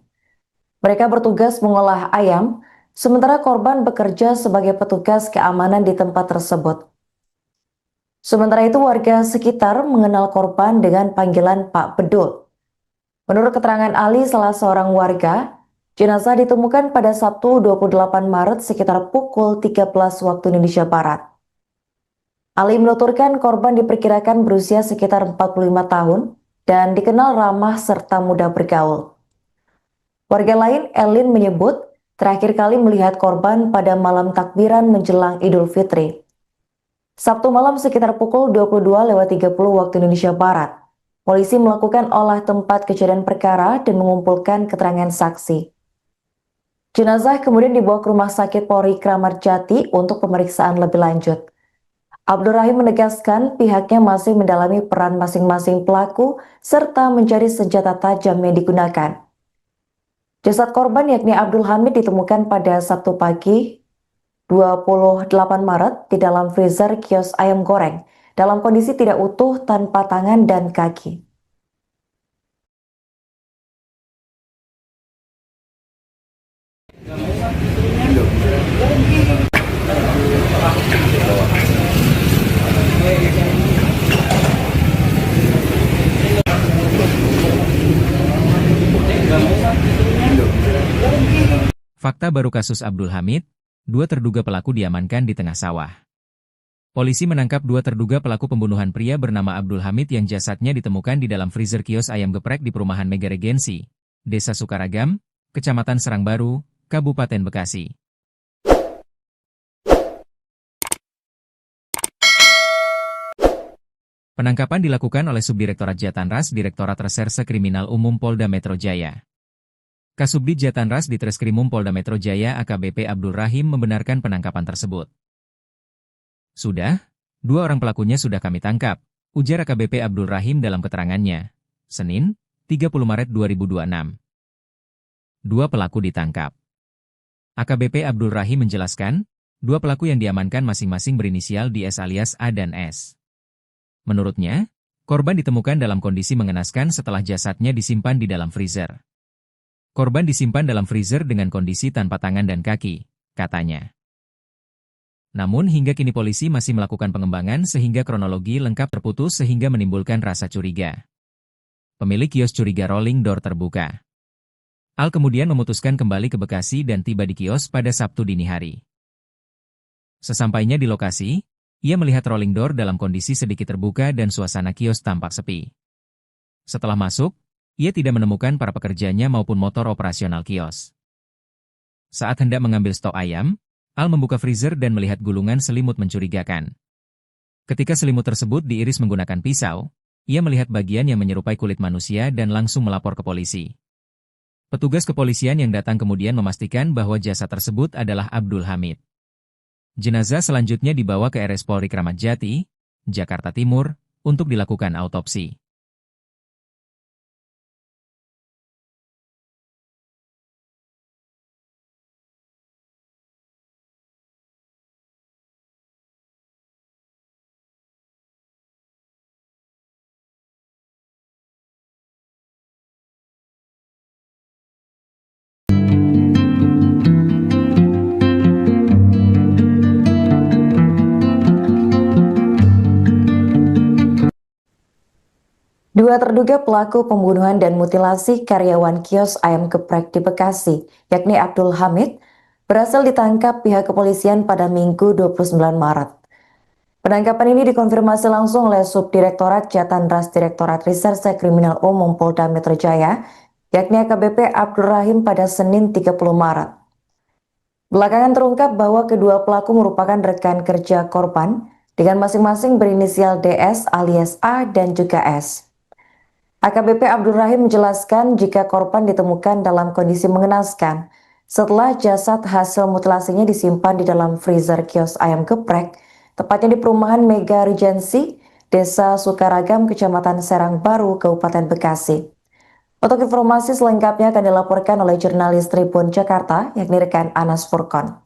Mereka bertugas mengolah ayam, sementara korban bekerja sebagai petugas keamanan di tempat tersebut. Sementara itu warga sekitar mengenal korban dengan panggilan Pak Bedul. Menurut keterangan Ali, salah seorang warga, jenazah ditemukan pada Sabtu 28 Maret sekitar pukul 13 waktu Indonesia Barat. Ali menuturkan korban diperkirakan berusia sekitar 45 tahun dan dikenal ramah serta mudah bergaul. Warga lain, Elin, menyebut terakhir kali melihat korban pada malam takbiran menjelang Idul Fitri. Sabtu malam sekitar pukul 22.30 waktu Indonesia Barat. Polisi melakukan olah tempat kejadian perkara dan mengumpulkan keterangan saksi. Jenazah kemudian dibawa ke Rumah Sakit Polri Kramat Jati untuk pemeriksaan lebih lanjut. Abdul Rahim menegaskan pihaknya masih mendalami peran masing-masing pelaku serta mencari senjata tajam yang digunakan. Jasad korban yakni Abdul Hamid ditemukan pada Sabtu pagi 28 Maret di dalam freezer kios ayam goreng dalam kondisi tidak utuh tanpa tangan dan kaki. Fakta baru kasus Abdul Hamid, 2 terduga pelaku diamankan di tengah sawah. Polisi menangkap 2 terduga pelaku pembunuhan pria bernama Abdul Hamid yang jasadnya ditemukan di dalam freezer kios ayam geprek di perumahan Mega Regensi, Desa Sukaragam, Kecamatan Serangbaru, Kabupaten Bekasi. Penangkapan dilakukan oleh Subdirektorat Jatanras Direktorat Reserse Kriminal Umum Polda Metro Jaya. Kasubdit Jatanras Ditreskrimum Polda Metro Jaya AKBP Abdul Rahim membenarkan penangkapan tersebut. Sudah, 2 orang pelakunya sudah kami tangkap, ujar AKBP Abdul Rahim dalam keterangannya. Senin, 30 Maret 2026. 2 pelaku ditangkap. AKBP Abdul Rahim menjelaskan, 2 pelaku yang diamankan masing-masing berinisial di S alias A dan S. Menurutnya, korban ditemukan dalam kondisi mengenaskan setelah jasadnya disimpan di dalam freezer. Korban disimpan dalam freezer dengan kondisi tanpa tangan dan kaki, katanya. Namun hingga kini polisi masih melakukan pengembangan sehingga kronologi lengkap terputus sehingga menimbulkan rasa curiga. Pemilik kios curiga rolling door terbuka. Al kemudian memutuskan kembali ke Bekasi dan tiba di kios pada Sabtu dini hari. Sesampainya di lokasi, ia melihat rolling door dalam kondisi sedikit terbuka dan suasana kios tampak sepi. Setelah masuk, ia tidak menemukan para pekerjanya maupun motor operasional kios. Saat hendak mengambil stok ayam, Al membuka freezer dan melihat gulungan selimut mencurigakan. Ketika selimut tersebut diiris menggunakan pisau, ia melihat bagian yang menyerupai kulit manusia dan langsung melapor ke polisi. Petugas kepolisian yang datang kemudian memastikan bahwa jasad tersebut adalah Abdul Hamid. Jenazah selanjutnya dibawa ke RS Polri Kramat Jati, Jakarta Timur, untuk dilakukan autopsi. Dua terduga pelaku pembunuhan dan mutilasi karyawan kios ayam geprek di Bekasi, yakni Abdul Hamid, berhasil ditangkap pihak kepolisian pada Minggu 29 Maret. Penangkapan ini dikonfirmasi langsung oleh Subdirektorat Jatanras Direktorat Reserse Kriminal Umum Polda Metro Jaya, yakni AKBP Abdul Rahim pada Senin 30 Maret. Belakangan terungkap bahwa kedua pelaku merupakan rekan kerja korban dengan masing-masing berinisial DS alias A dan juga S. AKBP Abdul Rahim menjelaskan jika korban ditemukan dalam kondisi mengenaskan setelah jasad hasil mutilasinya disimpan di dalam freezer kios ayam geprek, tepatnya di perumahan Mega Regency, Desa Sukaragam, Kecamatan Serang Baru, Kabupaten Bekasi. Untuk informasi selengkapnya akan dilaporkan oleh jurnalis Tribun Jakarta, yakni rekan Anas Furkon.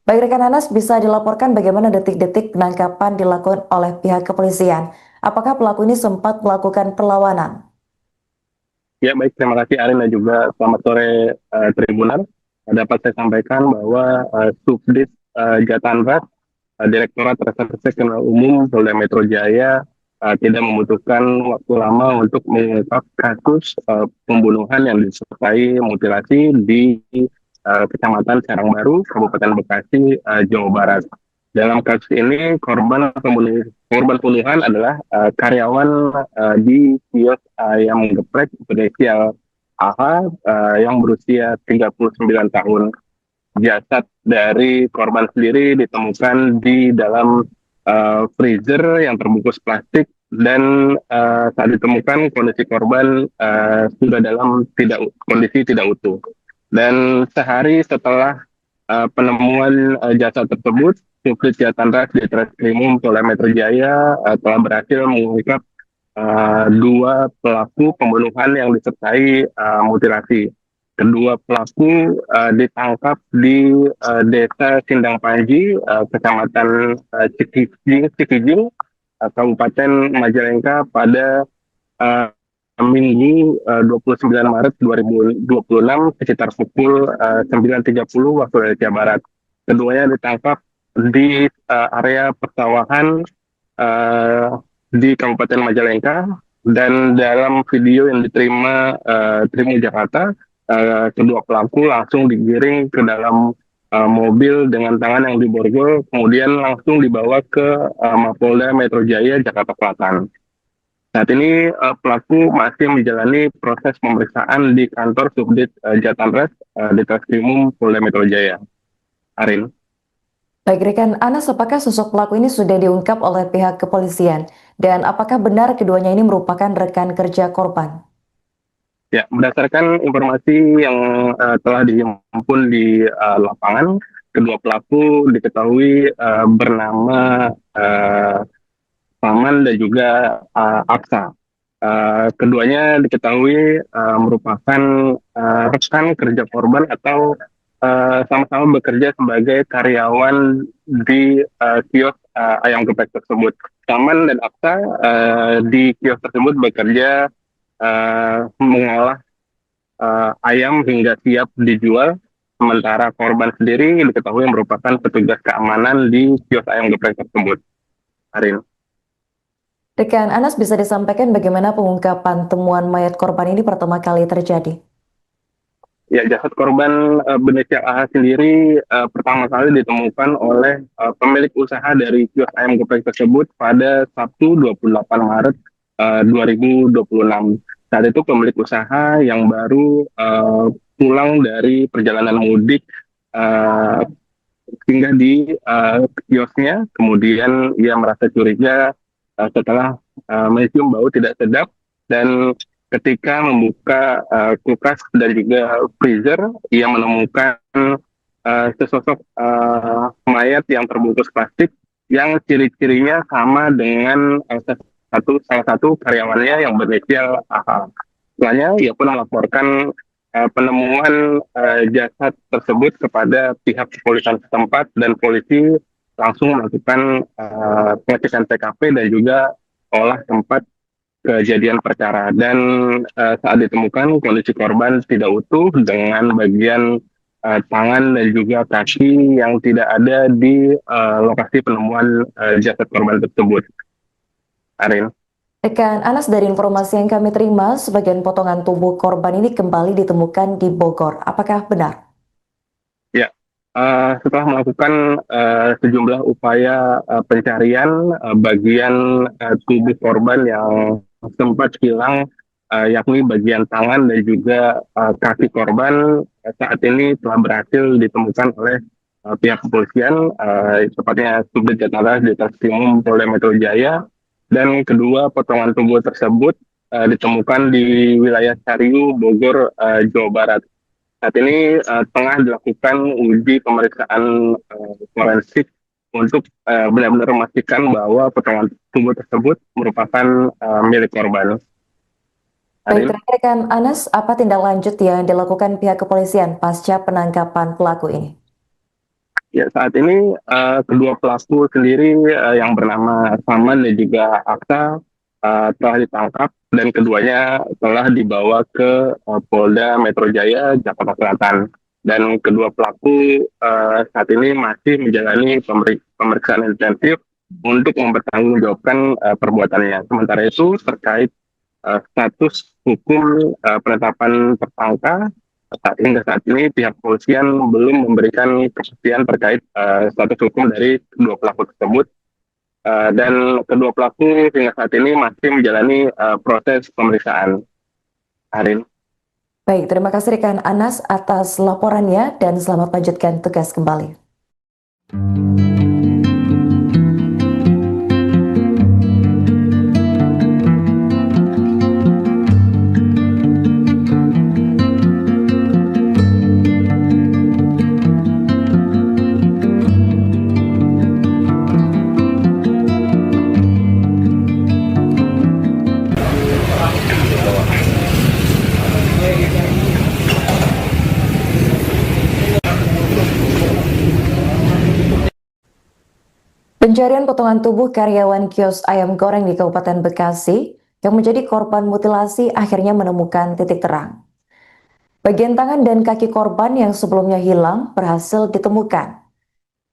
Baik rekan Anas, bisa dilaporkan bagaimana detik-detik penangkapan dilakukan oleh pihak kepolisian? Apakah pelaku ini sempat melakukan perlawanan? Ya, baik. Terima kasih Arin dan juga selamat sore Tribunan. Dapat saya sampaikan bahwa Subdit Jatanras, Direktorat Reserse Kriminal Umum Polda Metro Jaya tidak membutuhkan waktu lama untuk mengungkap kasus pembunuhan yang disertai mutilasi di Kecamatan Serang Baru, Kabupaten Bekasi, Jawa Barat. Dalam kasus ini korban pembunuhan adalah karyawan di kios ayam geprek berinisial AH yang berusia 39 tahun. Jasad dari korban sendiri ditemukan di dalam freezer yang terbungkus plastik dan saat ditemukan kondisi korban sudah dalam kondisi tidak utuh. Dan sehari setelah penemuan jasad tersebut, Subdit Jatanras di Treskrimum Polda Metro Jaya telah berhasil mengungkap dua pelaku pembunuhan yang disertai mutilasi. Kedua pelaku ditangkap di Desa Sindang Panji, Kecamatan Cikijing, Kabupaten Majalengka pada Minggu 29 Maret 2026 sekitar pukul 9.30 waktu Indonesia Barat. Keduanya ditangkap di area persawahan di Kabupaten Majalengka, dan dalam video yang diterima Tribun Jakarta, kedua pelaku langsung digiring ke dalam mobil dengan tangan yang diborgol, kemudian langsung dibawa ke Mapolda Metro Jaya, Jakarta Selatan. Saat ini pelaku masih menjalani proses pemeriksaan di kantor Subdit Jatanras di Treskrimum Polda Metro Jaya. Arin. Baik rekan Anas, apakah sosok pelaku ini sudah diungkap oleh pihak kepolisian? Dan apakah benar keduanya ini merupakan rekan kerja korban? Ya, berdasarkan informasi yang telah dihimpun di lapangan, kedua pelaku diketahui bernama Paman dan juga Aksa. Keduanya diketahui merupakan rekan kerja korban atau sama-sama bekerja sebagai karyawan di kios ayam geprek tersebut. Paman dan Aksa di kios tersebut bekerja mengolah ayam hingga siap dijual, sementara korban sendiri diketahui merupakan petugas keamanan di kios ayam geprek tersebut. Arin. Rekan Anas, bisa disampaikan bagaimana pengungkapan temuan mayat korban ini pertama kali terjadi? Ya, jasad korban berinisial AH sendiri pertama kali ditemukan oleh pemilik usaha dari kios ayam geprek tersebut pada Sabtu 28 Maret 2026. Saat itu pemilik usaha yang baru pulang dari perjalanan mudik singgah di kiosnya, kemudian ia merasa curiga setelah mencium bau tidak sedap, dan ketika membuka kulkas dan juga freezer, ia menemukan sesosok mayat yang terbungkus plastik yang ciri-cirinya sama dengan salah satu karyawannya yang berinisial AH. Setelahnya, ia pun melaporkan penemuan jasad tersebut kepada pihak kepolisian setempat, dan polisi langsung melakukan pengecekan TKP dan juga olah tempat kejadian perkara. Dan saat ditemukan kondisi korban tidak utuh dengan bagian tangan dan juga kaki yang tidak ada di lokasi penemuan jasad korban tersebut. Arin. Rekan Anas, dari informasi yang kami terima, sebagian potongan tubuh korban ini kembali ditemukan di Bogor. Apakah benar? Ya, setelah melakukan sejumlah upaya pencarian bagian tubuh korban yang sempat hilang yakni bagian tangan dan juga kaki korban saat ini telah berhasil ditemukan oleh pihak kepolisian, tepatnya Subdit Jatara di Treskrimum Polda Metro Jaya, dan kedua potongan tubuh tersebut ditemukan di wilayah Sariu, Bogor, Jawa Barat. Saat ini tengah dilakukan uji pemeriksaan forensik untuk benar-benar memastikan bahwa potongan tubuh tersebut merupakan milik korban. Baik, rekan Anas, apa tindak lanjut yang dilakukan pihak kepolisian pasca penangkapan pelaku ini? Ya, saat ini kedua pelaku sendiri yang bernama Saman dan juga Aksa telah ditangkap dan keduanya telah dibawa ke Polda Metro Jaya, Jakarta Selatan. Dan kedua pelaku saat ini masih menjalani pemeriksaan intensif untuk mempertanggungjawabkan perbuatannya. Sementara itu terkait status hukum penetapan tersangka, hingga saat ini pihak kepolisian belum memberikan kepastian terkait status hukum dari kedua pelaku tersebut, dan kedua pelaku hingga saat ini masih menjalani proses pemeriksaan. Arin. Baik, terima kasih rekan Anas atas laporannya dan selamat lanjutkan tugas kembali. Pencarian potongan tubuh karyawan kios ayam goreng di Kabupaten Bekasi yang menjadi korban mutilasi akhirnya menemukan titik terang. Bagian tangan dan kaki korban yang sebelumnya hilang berhasil ditemukan.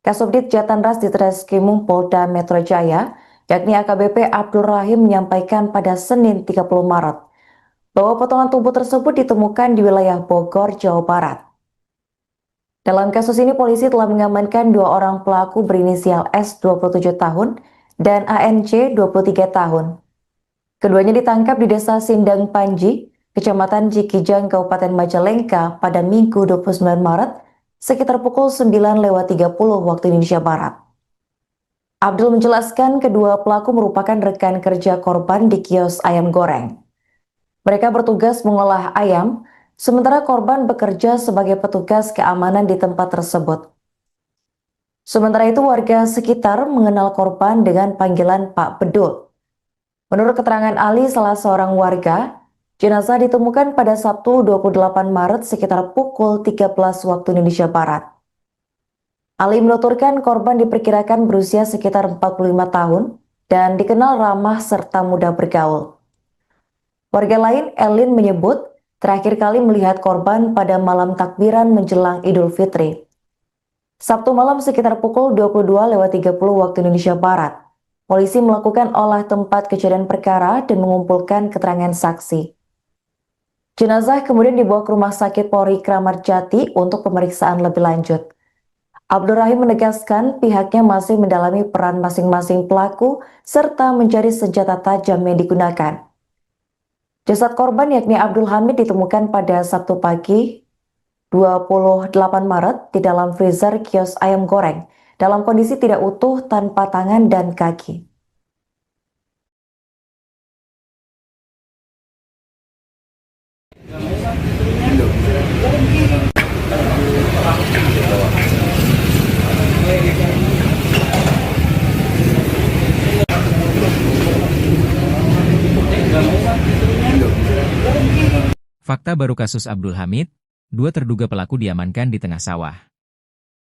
Kasubdit Jatanras di Treskrimum Polda Metro Jaya, yakni AKBP Abdul Rahim menyampaikan pada Senin 30 Maret bahwa potongan tubuh tersebut ditemukan di wilayah Bogor, Jawa Barat. Dalam kasus ini, polisi telah mengamankan dua orang pelaku berinisial S 27 tahun dan ANC 23 tahun. Keduanya ditangkap di Desa Sindang Panji, Kecamatan Cikijang, Kabupaten Majalengka pada Minggu 29 Maret sekitar pukul 9.30 waktu Indonesia Barat. Abdul menjelaskan kedua pelaku merupakan rekan kerja korban di kios ayam goreng. Mereka bertugas mengolah ayam, sementara korban bekerja sebagai petugas keamanan di tempat tersebut. Sementara itu warga sekitar mengenal korban dengan panggilan Pak Bedul. Menurut keterangan Ali, salah seorang warga, jenazah ditemukan pada Sabtu 28 Maret sekitar pukul 13 waktu Indonesia Barat. Ali menuturkan korban diperkirakan berusia sekitar 45 tahun dan dikenal ramah serta mudah bergaul. Warga lain, Elin, menyebut terakhir kali melihat korban pada malam takbiran menjelang Idul Fitri. Sabtu malam sekitar pukul 22.30 waktu Indonesia Barat, polisi melakukan olah tempat kejadian perkara dan mengumpulkan keterangan saksi. Jenazah kemudian dibawa ke Rumah Sakit Polri Kramat Jati untuk pemeriksaan lebih lanjut. Abdul Rahim menegaskan pihaknya masih mendalami peran masing-masing pelaku serta mencari senjata tajam yang digunakan. Jasad korban yakni Abdul Hamid ditemukan pada Sabtu pagi 28 Maret di dalam freezer kios ayam goreng dalam kondisi tidak utuh tanpa tangan dan kaki. Fakta baru kasus Abdul Hamid, dua terduga pelaku diamankan di tengah sawah.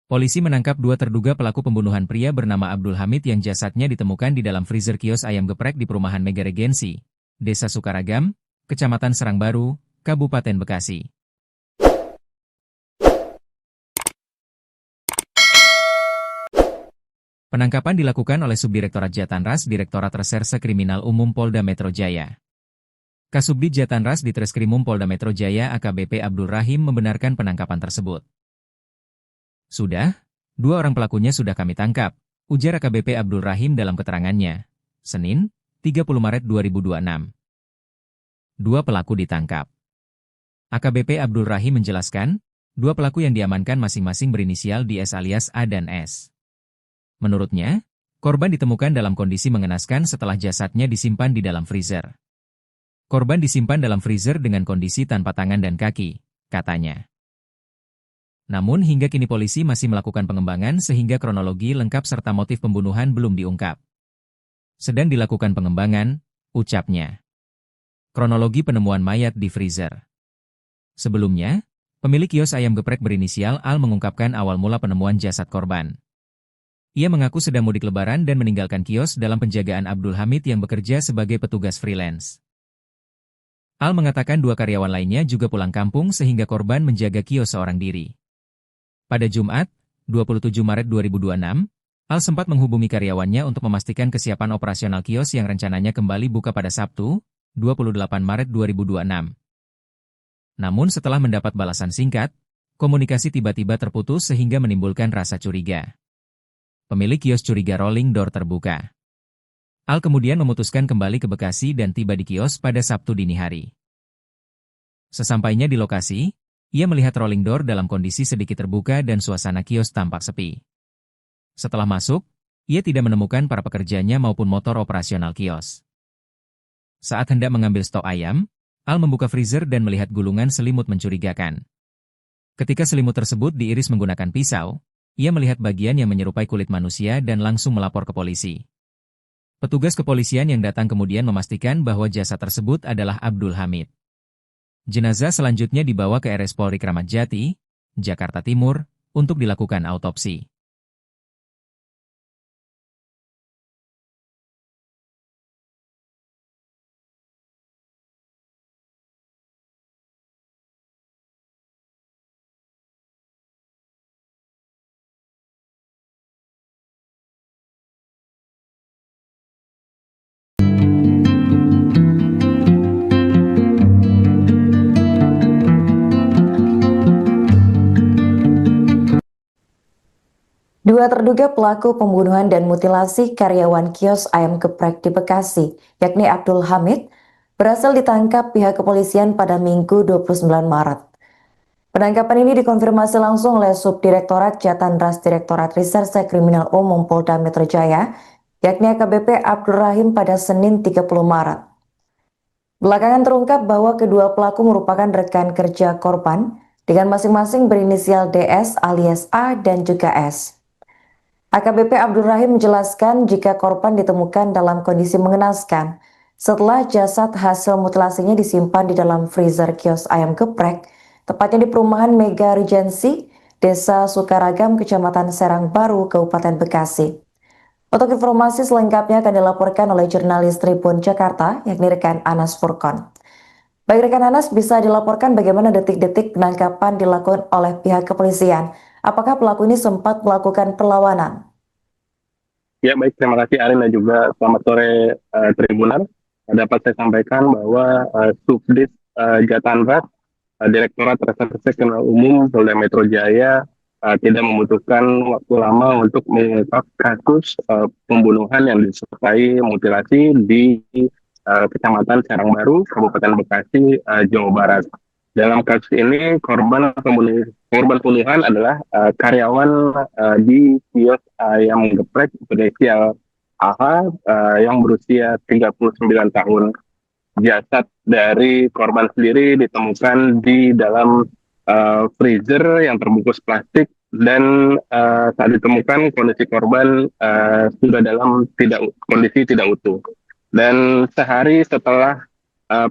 Polisi menangkap dua terduga pelaku pembunuhan pria bernama Abdul Hamid yang jasadnya ditemukan di dalam freezer kios ayam geprek di perumahan Mega Regensi, Desa Sukaragam, Kecamatan Serangbaru, Kabupaten Bekasi. Penangkapan dilakukan oleh Subdirektorat Jatanras Direktorat Reserse Kriminal Umum Polda Metro Jaya. Kasubdit Jatanras di Treskrimum Polda Metro Jaya AKBP Abdul Rahim membenarkan penangkapan tersebut. Sudah, dua orang pelakunya sudah kami tangkap, ujar AKBP Abdul Rahim dalam keterangannya, Senin, 30 Maret 2026. Dua pelaku ditangkap. AKBP Abdul Rahim menjelaskan, dua pelaku yang diamankan masing-masing berinisial DS alias A dan S. Menurutnya, korban ditemukan dalam kondisi mengenaskan setelah jasadnya disimpan di dalam freezer. Korban disimpan dalam freezer dengan kondisi tanpa tangan dan kaki, katanya. Namun hingga kini polisi masih melakukan pengembangan sehingga kronologi lengkap serta motif pembunuhan belum diungkap. Sedang dilakukan pengembangan, ucapnya. Kronologi penemuan mayat di freezer. Sebelumnya, pemilik kios ayam geprek berinisial Al mengungkapkan awal mula penemuan jasad korban. Ia mengaku sedang mudik lebaran dan meninggalkan kios dalam penjagaan Abdul Hamid yang bekerja sebagai petugas freelance. Al mengatakan dua karyawan lainnya juga pulang kampung sehingga korban menjaga kios seorang diri. Pada Jumat, 27 Maret 2026, Al sempat menghubungi karyawannya untuk memastikan kesiapan operasional kios yang rencananya kembali buka pada Sabtu, 28 Maret 2026. Namun setelah mendapat balasan singkat, komunikasi tiba-tiba terputus sehingga menimbulkan rasa curiga. Pemilik kios curiga rolling door terbuka. Al kemudian memutuskan kembali ke Bekasi dan tiba di kios pada Sabtu dini hari. Sesampainya di lokasi, ia melihat rolling door dalam kondisi sedikit terbuka dan suasana kios tampak sepi. Setelah masuk, ia tidak menemukan para pekerjanya maupun motor operasional kios. Saat hendak mengambil stok ayam, Al membuka freezer dan melihat gulungan selimut mencurigakan. Ketika selimut tersebut diiris menggunakan pisau, ia melihat bagian yang menyerupai kulit manusia dan langsung melapor ke polisi. Petugas kepolisian yang datang kemudian memastikan bahwa jasad tersebut adalah Abdul Hamid. Jenazah selanjutnya dibawa ke RS Polri Kramat Jati, Jakarta Timur, untuk dilakukan autopsi. Dua terduga pelaku pembunuhan dan mutilasi karyawan kios ayam geprek di Bekasi, yakni Abdul Hamid, berhasil ditangkap pihak kepolisian pada Minggu 29 Maret. Penangkapan ini dikonfirmasi langsung oleh Subdirektorat Jatandras Direktorat Reserse Kriminal Umum Polda Metro Jaya, yakni AKBP Abdul Rahim pada Senin 30 Maret. Belakangan terungkap bahwa kedua pelaku merupakan rekan kerja korban dengan masing-masing berinisial DS alias A dan juga S. AKBP Abdul Rahim menjelaskan jika korban ditemukan dalam kondisi mengenaskan setelah jasad hasil mutilasinya disimpan di dalam freezer kios ayam geprek, tepatnya di perumahan Mega Regency, Desa Sukaragam, Kecamatan Serang Baru, Kabupaten Bekasi. Untuk informasi selengkapnya akan dilaporkan oleh jurnalis Tribun Jakarta, yakni rekan Anas Furkon. Baik rekan Anas, bisa dilaporkan bagaimana detik-detik penangkapan dilakukan oleh pihak kepolisian? Apakah pelaku ini sempat melakukan perlawanan? Ya baik, terima kasih Arin dan juga selamat sore Tribunan. Dapat saya sampaikan bahwa Subdit Jatandras, Direktorat Reserse Kriminal Umum Polda Metro Jaya tidak membutuhkan waktu lama untuk mengungkap kasus pembunuhan yang disertai mutilasi di Kecamatan Serang Baru, Kabupaten Bekasi, Jawa Barat. Dalam kasus ini korban pembunuhan adalah karyawan di kios ayam geprek berinisial AH yang berusia 39 tahun. Jasad dari korban sendiri ditemukan di dalam freezer yang terbungkus plastik dan saat ditemukan kondisi korban sudah dalam kondisi tidak utuh. Dan sehari setelah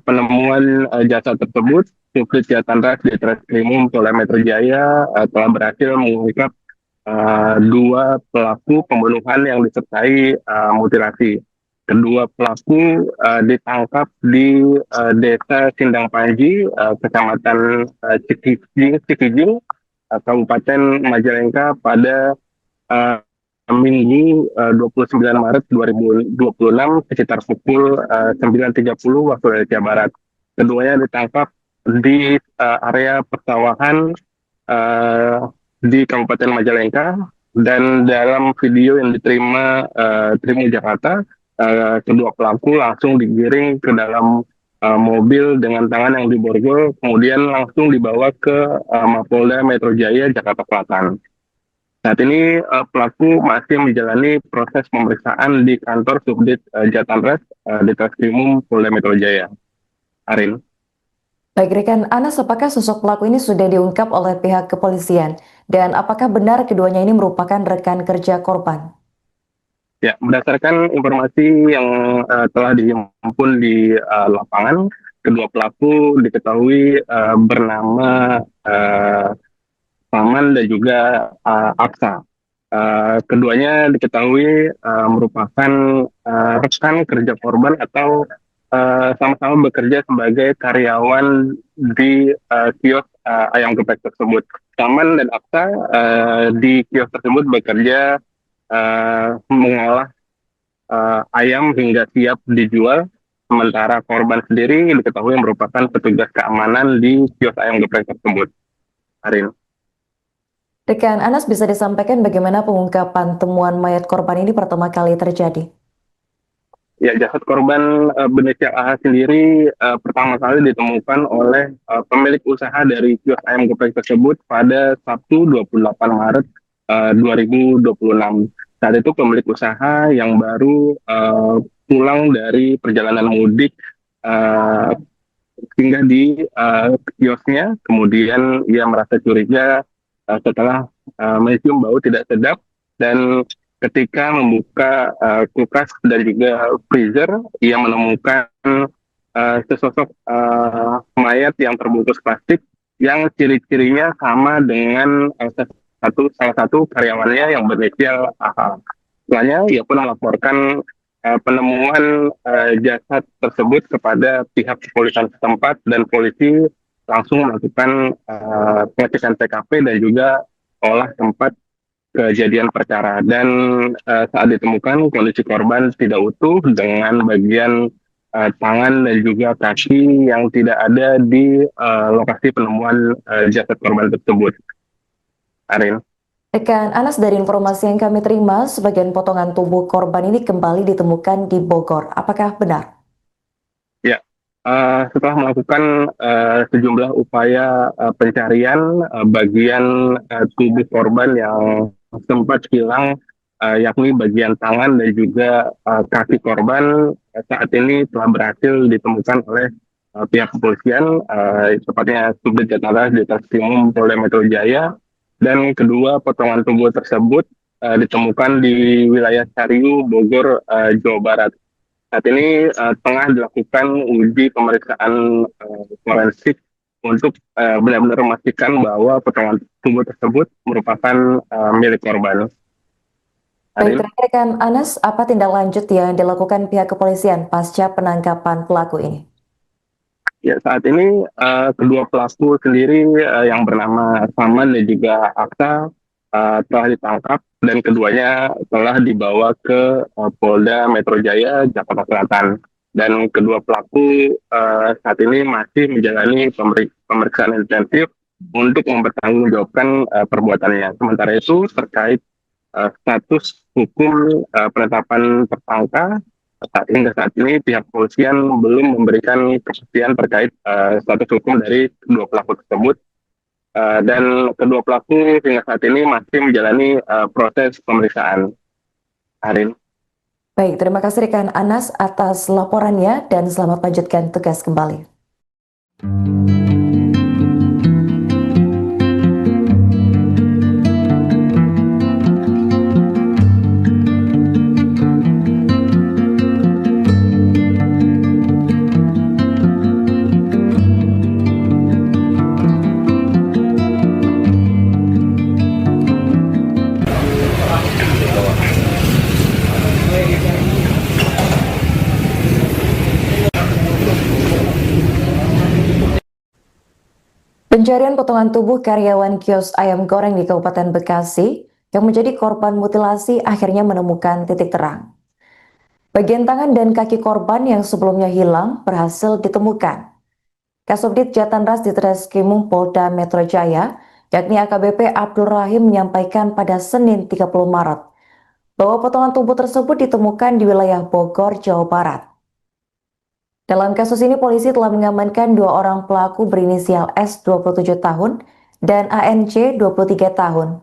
penemuan jasad tersebut, Subdit Jatandras di Treskrimum Polda Metro Jaya telah berhasil mengungkap dua pelaku pembunuhan yang disertai mutilasi. Kedua pelaku ditangkap di Desa Sindang Panji, Kecamatan Cikijing, Kabupaten Majalengka pada Minggu 29 Maret 2026 sekitar pukul 9.30 waktu Indonesia Barat. Keduanya ditangkap di area persawahan di Kabupaten Majalengka, dan dalam video yang diterima Tribun Jakarta, kedua pelaku langsung digiring ke dalam mobil dengan tangan yang diborgol, kemudian langsung dibawa ke Mapolda Metro Jaya, Jakarta Selatan. Saat ini pelaku masih menjalani proses pemeriksaan di kantor Subdit Jatanres di Treskrimum Polda Metro Jaya. Arin. Baik, rekan Anas, apakah sosok pelaku ini sudah diungkap oleh pihak kepolisian? Dan apakah benar keduanya ini merupakan rekan kerja korban? Ya, berdasarkan informasi yang telah dihimpun di lapangan, kedua pelaku diketahui bernama Paman dan juga Aksa. Keduanya diketahui merupakan rekan kerja korban atau sama-sama bekerja sebagai karyawan di kios ayam geprek tersebut. Paman dan Aksa di kios tersebut bekerja mengolah ayam hingga siap dijual, sementara korban sendiri diketahui merupakan petugas keamanan di kios ayam geprek tersebut. Arin. Rekan Anas, bisa disampaikan bagaimana pengungkapan temuan mayat korban ini pertama kali terjadi? Ya, jasad korban berinisial AH sendiri pertama kali ditemukan oleh pemilik usaha dari kios ayam geprek tersebut pada Sabtu 28 Maret 2026. Saat itu pemilik usaha yang baru pulang dari perjalanan mudik uh, singgah di kiosnya, kemudian ia merasa curiga setelah mencium bau tidak sedap, dan ketika membuka kulkas dan juga freezer, ia menemukan sesosok mayat yang terbungkus plastik yang ciri-cirinya sama dengan salah satu karyawannya yang berinisial AH. Setelahnya, ia pun melaporkan penemuan jasad tersebut kepada pihak kepolisian setempat, dan polisi langsung melakukan pengecekan TKP dan juga olah tempat kejadian perkara. Dan saat ditemukan kondisi korban tidak utuh dengan bagian tangan dan juga kaki yang tidak ada di lokasi penemuan jasad korban tersebut. Arin. Rekan Anas, dari informasi yang kami terima, sebagian potongan tubuh korban ini kembali ditemukan di Bogor. Apakah benar? Ya, setelah melakukan sejumlah upaya pencarian bagian tubuh korban yang sempat hilang, yakni bagian tangan dan juga kaki korban, saat ini telah berhasil ditemukan oleh pihak kepolisian, tepatnya Subdit Jatanras di Treskrimum Polda Metro Jaya, dan kedua potongan tubuh tersebut ditemukan di wilayah Cariu, Bogor, Jawa Barat. Saat ini tengah dilakukan uji pemeriksaan forensik untuk benar-benar memastikan bahwa potongan tubuh tersebut merupakan milik korban. Baik, Arin. rekan Anas, apa tindak lanjut yang dilakukan pihak kepolisian pasca penangkapan pelaku ini? Ya, saat ini kedua pelaku sendiri yang bernama Saman dan juga Aksa telah ditangkap, dan keduanya telah dibawa ke Polda Metro Jaya, Jakarta Selatan. Dan kedua pelaku saat ini masih menjalani pemeriksaan intensif untuk mempertanggungjawabkan perbuatannya. Sementara itu, terkait status hukum penetapan tersangka, hingga saat ini pihak kepolisian belum memberikan kepastian terkait status hukum dari kedua pelaku tersebut, dan kedua pelaku hingga saat ini masih menjalani proses pemeriksaan. Arin. Baik, terima kasih rekan Anas atas laporannya dan selamat lanjutkan tugas kembali. Pencarian potongan tubuh karyawan kios ayam goreng di Kabupaten Bekasi yang menjadi korban mutilasi akhirnya menemukan titik terang. Bagian tangan dan kaki korban yang sebelumnya hilang berhasil ditemukan. Kasubdit Jatanras di Treskrimum Polda Metro Jaya, yakni AKBP Abdul Rahim, menyampaikan pada Senin 30 Maret bahwa potongan tubuh tersebut ditemukan di wilayah Bogor, Jawa Barat. Dalam kasus ini, polisi telah mengamankan dua orang pelaku berinisial S 27 tahun dan ANC 23 tahun.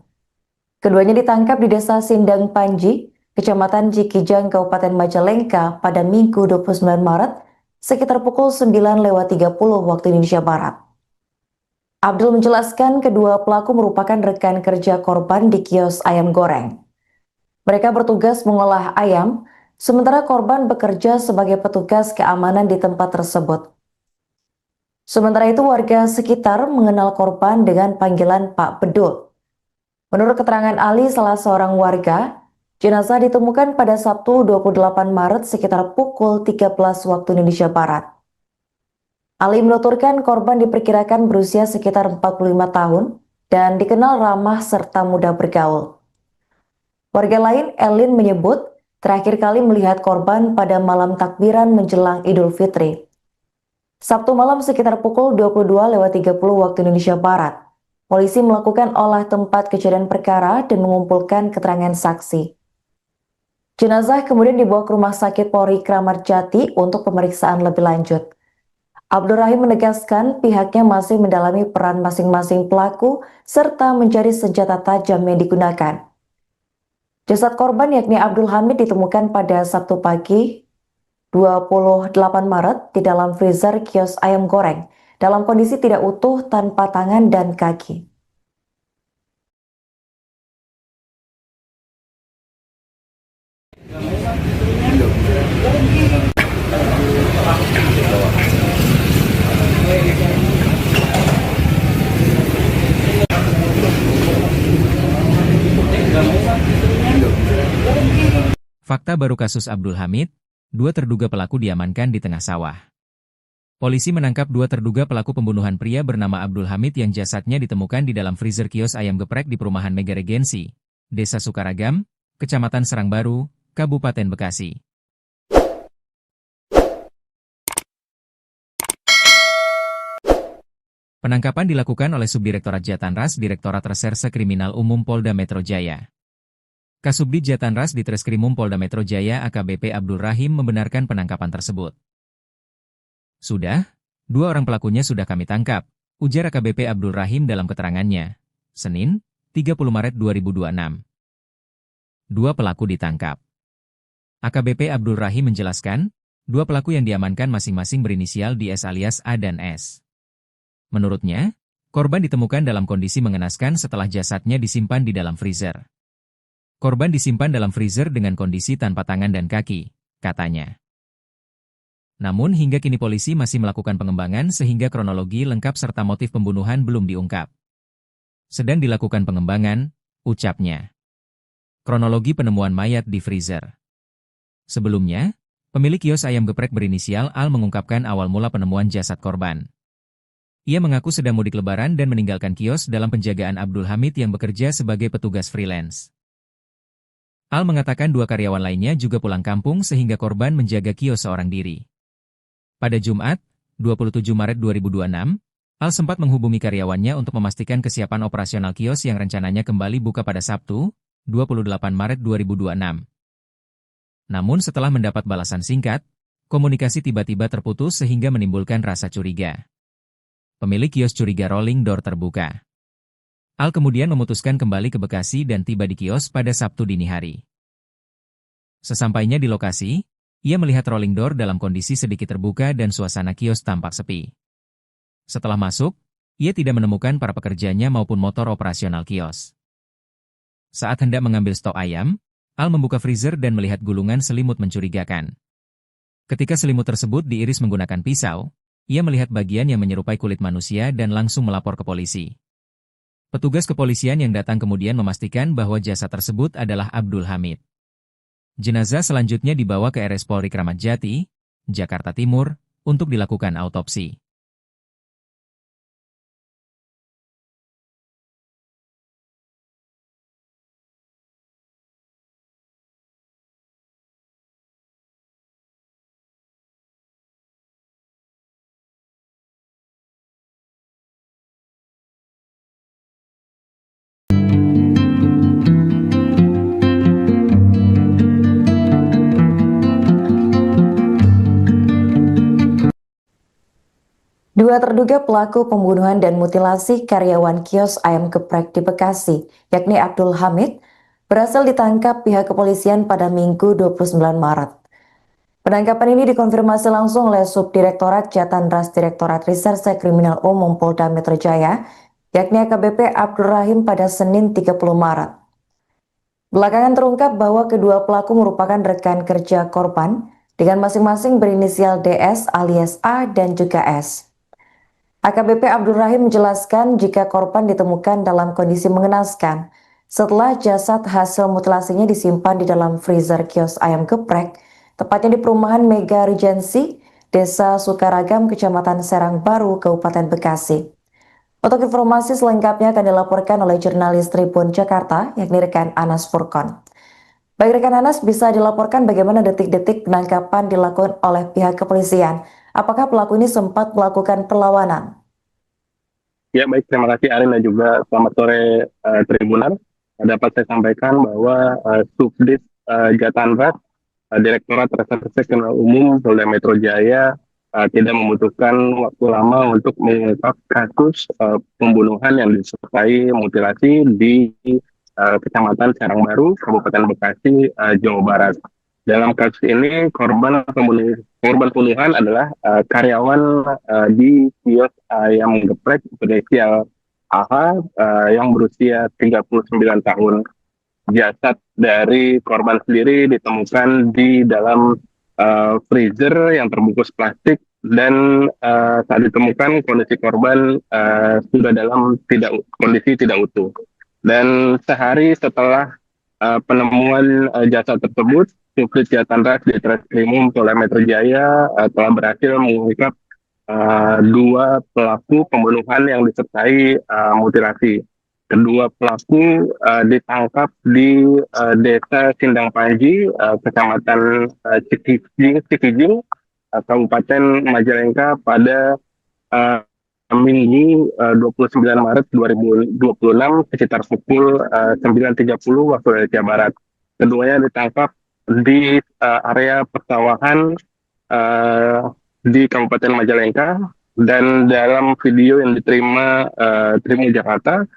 Keduanya ditangkap di Desa Sindang Panji, Kecamatan Cikijang, Kabupaten Majalengka pada Minggu 29 Maret sekitar pukul 9:30 waktu Indonesia Barat. Abdul menjelaskan kedua pelaku merupakan rekan kerja korban di kios ayam goreng. Mereka bertugas mengolah ayam, sementara korban bekerja sebagai petugas keamanan di tempat tersebut. Sementara itu, warga sekitar mengenal korban dengan panggilan Pak Bedul. Menurut keterangan Ali, salah seorang warga, jenazah ditemukan pada Sabtu 28 Maret sekitar pukul 13 waktu Indonesia Barat. Ali menuturkan korban diperkirakan berusia sekitar 45 tahun dan dikenal ramah serta mudah bergaul. Warga lain, Elin, menyebut terakhir kali melihat korban pada malam takbiran menjelang Idul Fitri. Sabtu malam sekitar pukul 22:30 waktu Indonesia Barat. Polisi melakukan olah tempat kejadian perkara dan mengumpulkan keterangan saksi. Jenazah kemudian dibawa ke Rumah Sakit Polri Kramat Jati untuk pemeriksaan lebih lanjut. Abdul Rahim menegaskan pihaknya masih mendalami peran masing-masing pelaku serta mencari senjata tajam yang digunakan. Jasad korban yakni Abdul Hamid ditemukan pada Sabtu pagi 28 Maret di dalam freezer kios ayam goreng dalam kondisi tidak utuh tanpa tangan dan kaki. Fakta baru kasus Abdul Hamid, dua terduga pelaku diamankan di tengah sawah. Polisi menangkap dua terduga pelaku pembunuhan pria bernama Abdul Hamid yang jasadnya ditemukan di dalam freezer kios ayam geprek di perumahan Mega Regensi, Desa Sukaragam, Kecamatan Serangbaru, Kabupaten Bekasi. Penangkapan dilakukan oleh Subdirektorat Jatanras Direktorat Reserse Kriminal Umum Polda Metro Jaya. Kasubdit Jatanras Ditreskrimum Polda Metro Jaya AKBP Abdul Rahim membenarkan penangkapan tersebut. Sudah, dua orang pelakunya sudah kami tangkap, ujar AKBP Abdul Rahim dalam keterangannya. Senin, 30 Maret 2026. Dua pelaku ditangkap. AKBP Abdul Rahim menjelaskan, dua pelaku yang diamankan masing-masing berinisial di S alias A dan S. Menurutnya, korban ditemukan dalam kondisi mengenaskan setelah jasadnya disimpan di dalam freezer. Korban disimpan dalam freezer dengan kondisi tanpa tangan dan kaki, katanya. Namun hingga kini polisi masih melakukan pengembangan sehingga kronologi lengkap serta motif pembunuhan belum diungkap. Sedang dilakukan pengembangan, ucapnya. Kronologi penemuan mayat di freezer. Sebelumnya, pemilik kios ayam geprek berinisial Al mengungkapkan awal mula penemuan jasad korban. Ia mengaku sedang mudik lebaran dan meninggalkan kios dalam penjagaan Abdul Hamid yang bekerja sebagai petugas freelance. Al mengatakan dua karyawan lainnya juga pulang kampung sehingga korban menjaga kios seorang diri. Pada Jumat, 27 Maret 2026, Al sempat menghubungi karyawannya untuk memastikan kesiapan operasional kios yang rencananya kembali buka pada Sabtu, 28 Maret 2026. Namun setelah mendapat balasan singkat, komunikasi tiba-tiba terputus sehingga menimbulkan rasa curiga. Pemilik kios curiga rolling door terbuka. Al kemudian memutuskan kembali ke Bekasi dan tiba di kios pada Sabtu dini hari. Sesampainya di lokasi, ia melihat rolling door dalam kondisi sedikit terbuka dan suasana kios tampak sepi. Setelah masuk, ia tidak menemukan para pekerjanya maupun motor operasional kios. Saat hendak mengambil stok ayam, Al membuka freezer dan melihat gulungan selimut mencurigakan. Ketika selimut tersebut diiris menggunakan pisau, ia melihat bagian yang menyerupai kulit manusia dan langsung melapor ke polisi. Petugas kepolisian yang datang kemudian memastikan bahwa jasad tersebut adalah Abdul Hamid. Jenazah selanjutnya dibawa ke RS Polri Kramat Jati, Jakarta Timur, untuk dilakukan autopsi. Dua terduga pelaku pembunuhan dan mutilasi karyawan kios ayam geprek di Bekasi, yakni Abdul Hamid, berhasil ditangkap pihak kepolisian pada Minggu 29 Maret. Penangkapan ini dikonfirmasi langsung oleh Subdirektorat Jatandras Direktorat Reserse Kriminal Umum Polda Metro Jaya, yakni AKBP Abdul Rahim pada Senin 30 Maret. Belakangan terungkap bahwa kedua pelaku merupakan rekan kerja korban dengan masing-masing berinisial DS alias A dan juga S. AKBP Abdul Rahim menjelaskan jika korban ditemukan dalam kondisi mengenaskan setelah jasad hasil mutilasinya disimpan di dalam freezer kios ayam geprek, tepatnya di perumahan Mega Regency, Desa Sukaragam, Kecamatan Serang Baru, Kabupaten Bekasi. Untuk informasi selengkapnya akan dilaporkan oleh jurnalis Tribun Jakarta, yakni rekan Anas Furkon. Baik rekan Anas, bisa dilaporkan bagaimana detik-detik penangkapan dilakukan oleh pihak kepolisian? Apakah pelaku ini sempat melakukan perlawanan? Ya, baik. Terima kasih Arin dan juga selamat sore Tribunan. Dapat saya sampaikan bahwa Subdit Jatandras Direktorat Reserse Kriminal Umum Polda Metro Jaya tidak membutuhkan waktu lama untuk mengungkap kasus pembunuhan yang disertai mutilasi di Kecamatan Serang Baru, Kabupaten Bekasi, Jawa Barat. Dalam kasus ini korban pembunuhan adalah karyawan di kios ayam geprek berinisial AH yang berusia 39 tahun. Jasad dari korban sendiri ditemukan di dalam freezer yang terbungkus plastik dan saat ditemukan kondisi korban sudah dalam kondisi tidak utuh. Dan sehari setelah penemuan jasad tersebut, Subdit Jatandras di Treskrimum Polda Metro Jaya telah berhasil mengungkap dua pelaku pembunuhan yang disertai mutilasi. Kedua pelaku ditangkap di Desa Sindang Panji, Kecamatan Cikijing, Kabupaten Majalengka pada Minggu 29 Maret 2026 sekitar pukul 9.30 waktu Indonesia Barat. Keduanya ditangkap di area persawahan di Kabupaten Majalengka, dan dalam video yang diterima Tribun Jakarta,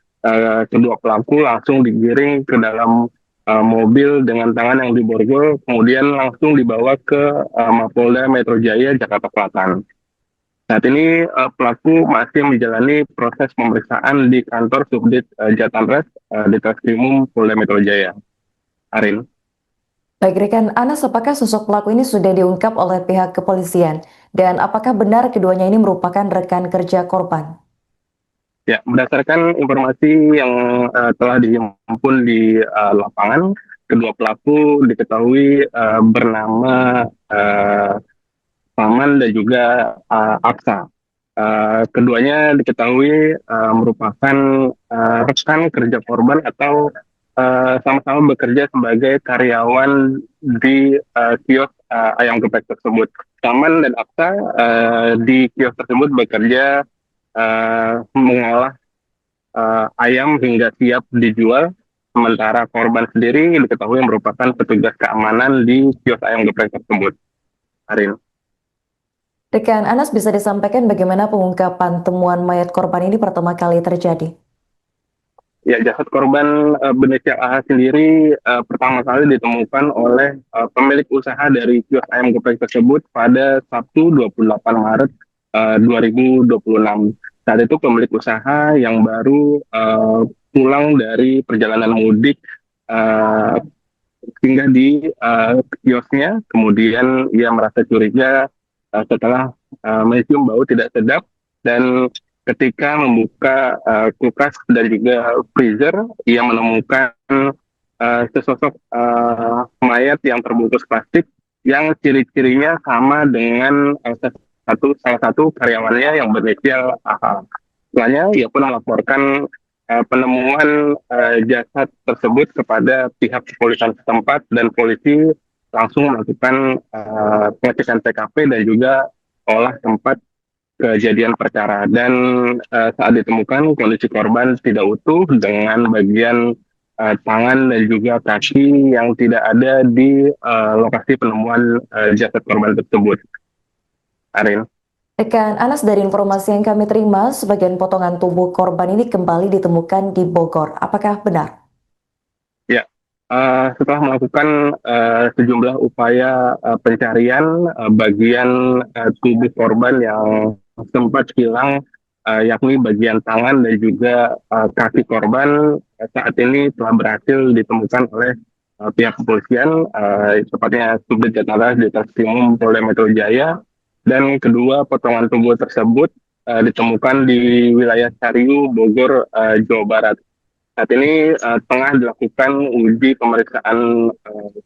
kedua pelaku langsung digiring ke dalam mobil dengan tangan yang diborgol, kemudian langsung dibawa ke Mapolda Metro Jaya, Jakarta Selatan. Saat ini pelaku masih menjalani proses pemeriksaan di kantor Subdit Jatandras di Treskrimum Polda Metro Jaya. Arin. Baik rekan Anas, apakah sosok pelaku ini sudah diungkap oleh pihak kepolisian? Dan apakah benar keduanya ini merupakan rekan kerja korban? Ya, berdasarkan informasi yang telah dihimpun di lapangan, kedua pelaku diketahui bernama Paman dan juga Aksa. Keduanya diketahui merupakan rekan kerja korban atau sama-sama bekerja sebagai karyawan di kios ayam geprek tersebut. Paman dan Aksa di kios tersebut bekerja mengolah ayam hingga siap dijual, sementara korban sendiri diketahui merupakan petugas keamanan di kios ayam geprek tersebut. Arin. Rekan Anas, bisa disampaikan bagaimana pengungkapan temuan mayat korban ini pertama kali terjadi? Ya, jasad korban berinisial AH sendiri pertama kali ditemukan oleh pemilik usaha dari kios ayam geprek tersebut pada Sabtu 28 Maret 2026. Saat itu pemilik usaha yang baru pulang dari perjalanan mudik singgah di kiosnya, kemudian ia merasa curiga setelah mencium bau tidak sedap, dan ketika membuka kulkas dan juga freezer, ia menemukan sesosok mayat yang terbungkus plastik yang ciri-cirinya sama dengan salah satu karyawannya yang berinisial AH. Setelahnya, ia pun melaporkan penemuan jasad tersebut kepada pihak kepolisian setempat, dan polisi langsung melakukan pengecekan TKP dan juga olah tempat kejadian perkara. Dan saat ditemukan kondisi korban tidak utuh dengan bagian tangan dan juga kaki yang tidak ada di lokasi penemuan jasad korban tersebut. Arin. Rekan Anas, dari informasi yang kami terima, sebagian potongan tubuh korban ini kembali ditemukan di Bogor. Apakah benar? Ya, setelah melakukan sejumlah upaya pencarian bagian tubuh korban yang sempat hilang, yakni bagian tangan dan juga kaki korban, saat ini telah berhasil ditemukan oleh pihak kepolisian, tepatnya Subdit Jatara di Treskrimum Polda Metro Jaya, dan kedua potongan tubuh tersebut ditemukan di wilayah Cariu, Bogor, Jawa Barat. Saat ini tengah dilakukan uji pemeriksaan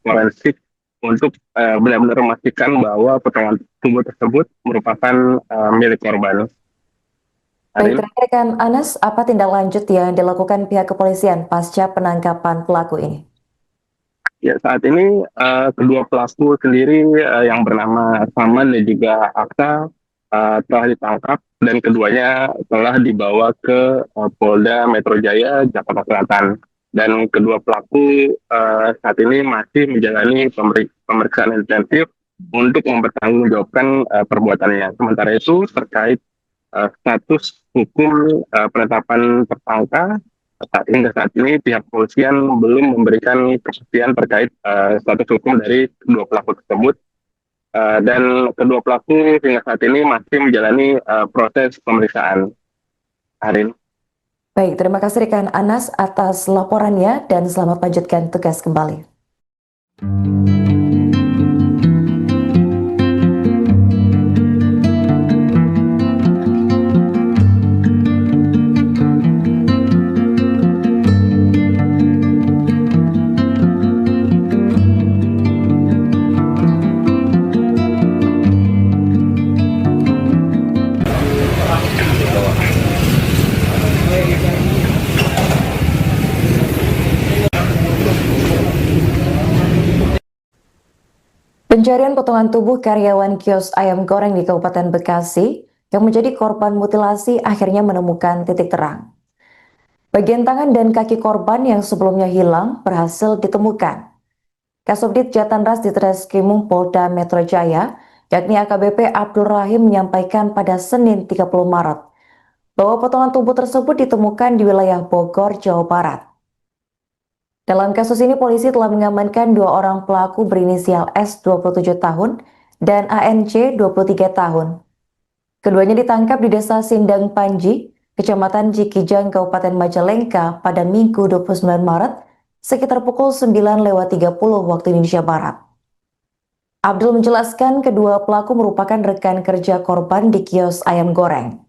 forensik untuk benar-benar memastikan bahwa potongan tubuh tersebut merupakan milik korban. Baik, Arin? rekan Anas, apa tindak lanjut yang dilakukan pihak kepolisian pasca penangkapan pelaku ini? Ya, saat ini kedua pelaku sendiri yang bernama Saman dan juga Aksa telah ditangkap dan keduanya telah dibawa ke Polda Metro Jaya, Jakarta Selatan. Dan kedua pelaku saat ini masih menjalani pemeriksaan intensif untuk mempertanggungjawabkan perbuatannya. Sementara itu terkait status hukum penetapan tersangka, hingga saat ini pihak kepolisian belum memberikan kepastian terkait status hukum dari kedua pelaku tersebut. Dan kedua pelaku hingga saat ini masih menjalani proses pemeriksaan. Arin. Baik, terima kasih rekan Anas atas laporannya dan selamat lanjutkan tugas kembali. Pencarian potongan tubuh karyawan kios ayam goreng di Kabupaten Bekasi yang menjadi korban mutilasi akhirnya menemukan titik terang. Bagian tangan dan kaki korban yang sebelumnya hilang berhasil ditemukan. Kasubdit Jatanras di Treskrimum Polda Metro Jaya, yakni AKBP Abdul Rahim menyampaikan pada Senin 30 Maret bahwa potongan tubuh tersebut ditemukan di wilayah Bogor, Jawa Barat. Dalam kasus ini, polisi telah mengamankan dua orang pelaku berinisial S 27 tahun dan ANC 23 tahun. Keduanya ditangkap di Desa Sindang Panji, Kecamatan Cikijang, Kabupaten Majalengka pada Minggu 29 Maret sekitar pukul 9:30 waktu Indonesia Barat. Abdul menjelaskan kedua pelaku merupakan rekan kerja korban di kios ayam goreng.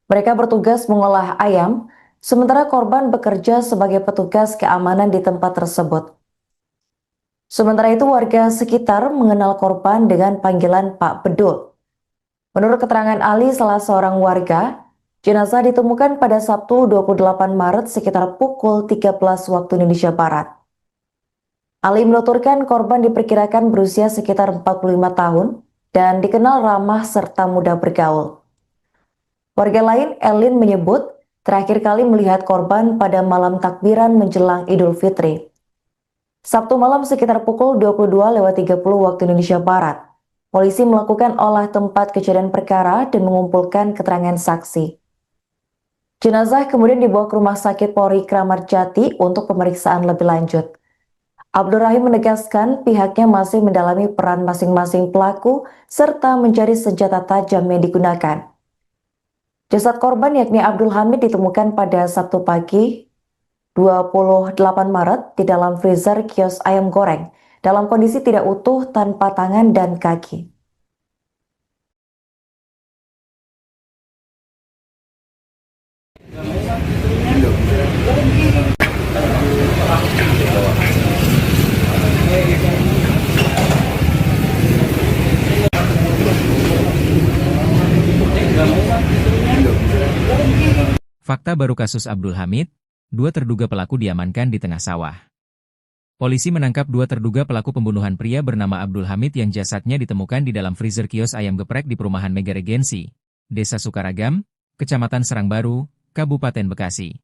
Mereka bertugas mengolah ayam, sementara korban bekerja sebagai petugas keamanan di tempat tersebut. Sementara itu, warga sekitar mengenal korban dengan panggilan Pak Bedul. Menurut keterangan Ali, salah seorang warga, jenazah ditemukan pada Sabtu 28 Maret sekitar pukul 13 waktu Indonesia Barat. Ali menuturkan korban diperkirakan berusia sekitar 45 tahun dan dikenal ramah serta mudah bergaul. Warga lain, Elin, menyebut terakhir kali melihat korban pada malam takbiran menjelang Idul Fitri. Sabtu malam sekitar pukul 22:30 waktu Indonesia Barat. Polisi melakukan olah tempat kejadian perkara dan mengumpulkan keterangan saksi. Jenazah kemudian dibawa ke Rumah Sakit Polri Kramat Jati untuk pemeriksaan lebih lanjut. Abdul Rahim menegaskan pihaknya masih mendalami peran masing-masing pelaku serta mencari senjata tajam yang digunakan. Jasad korban yakni Abdul Hamid ditemukan pada Sabtu pagi 28 Maret di dalam freezer kios ayam goreng dalam kondisi tidak utuh tanpa tangan dan kaki. Fakta baru kasus Abdul Hamid, dua terduga pelaku diamankan di tengah sawah. Polisi menangkap dua terduga pelaku pembunuhan pria bernama Abdul Hamid yang jasadnya ditemukan di dalam freezer kios ayam geprek di perumahan Mega Regensi, Desa Sukaragam, Kecamatan Serangbaru, Kabupaten Bekasi.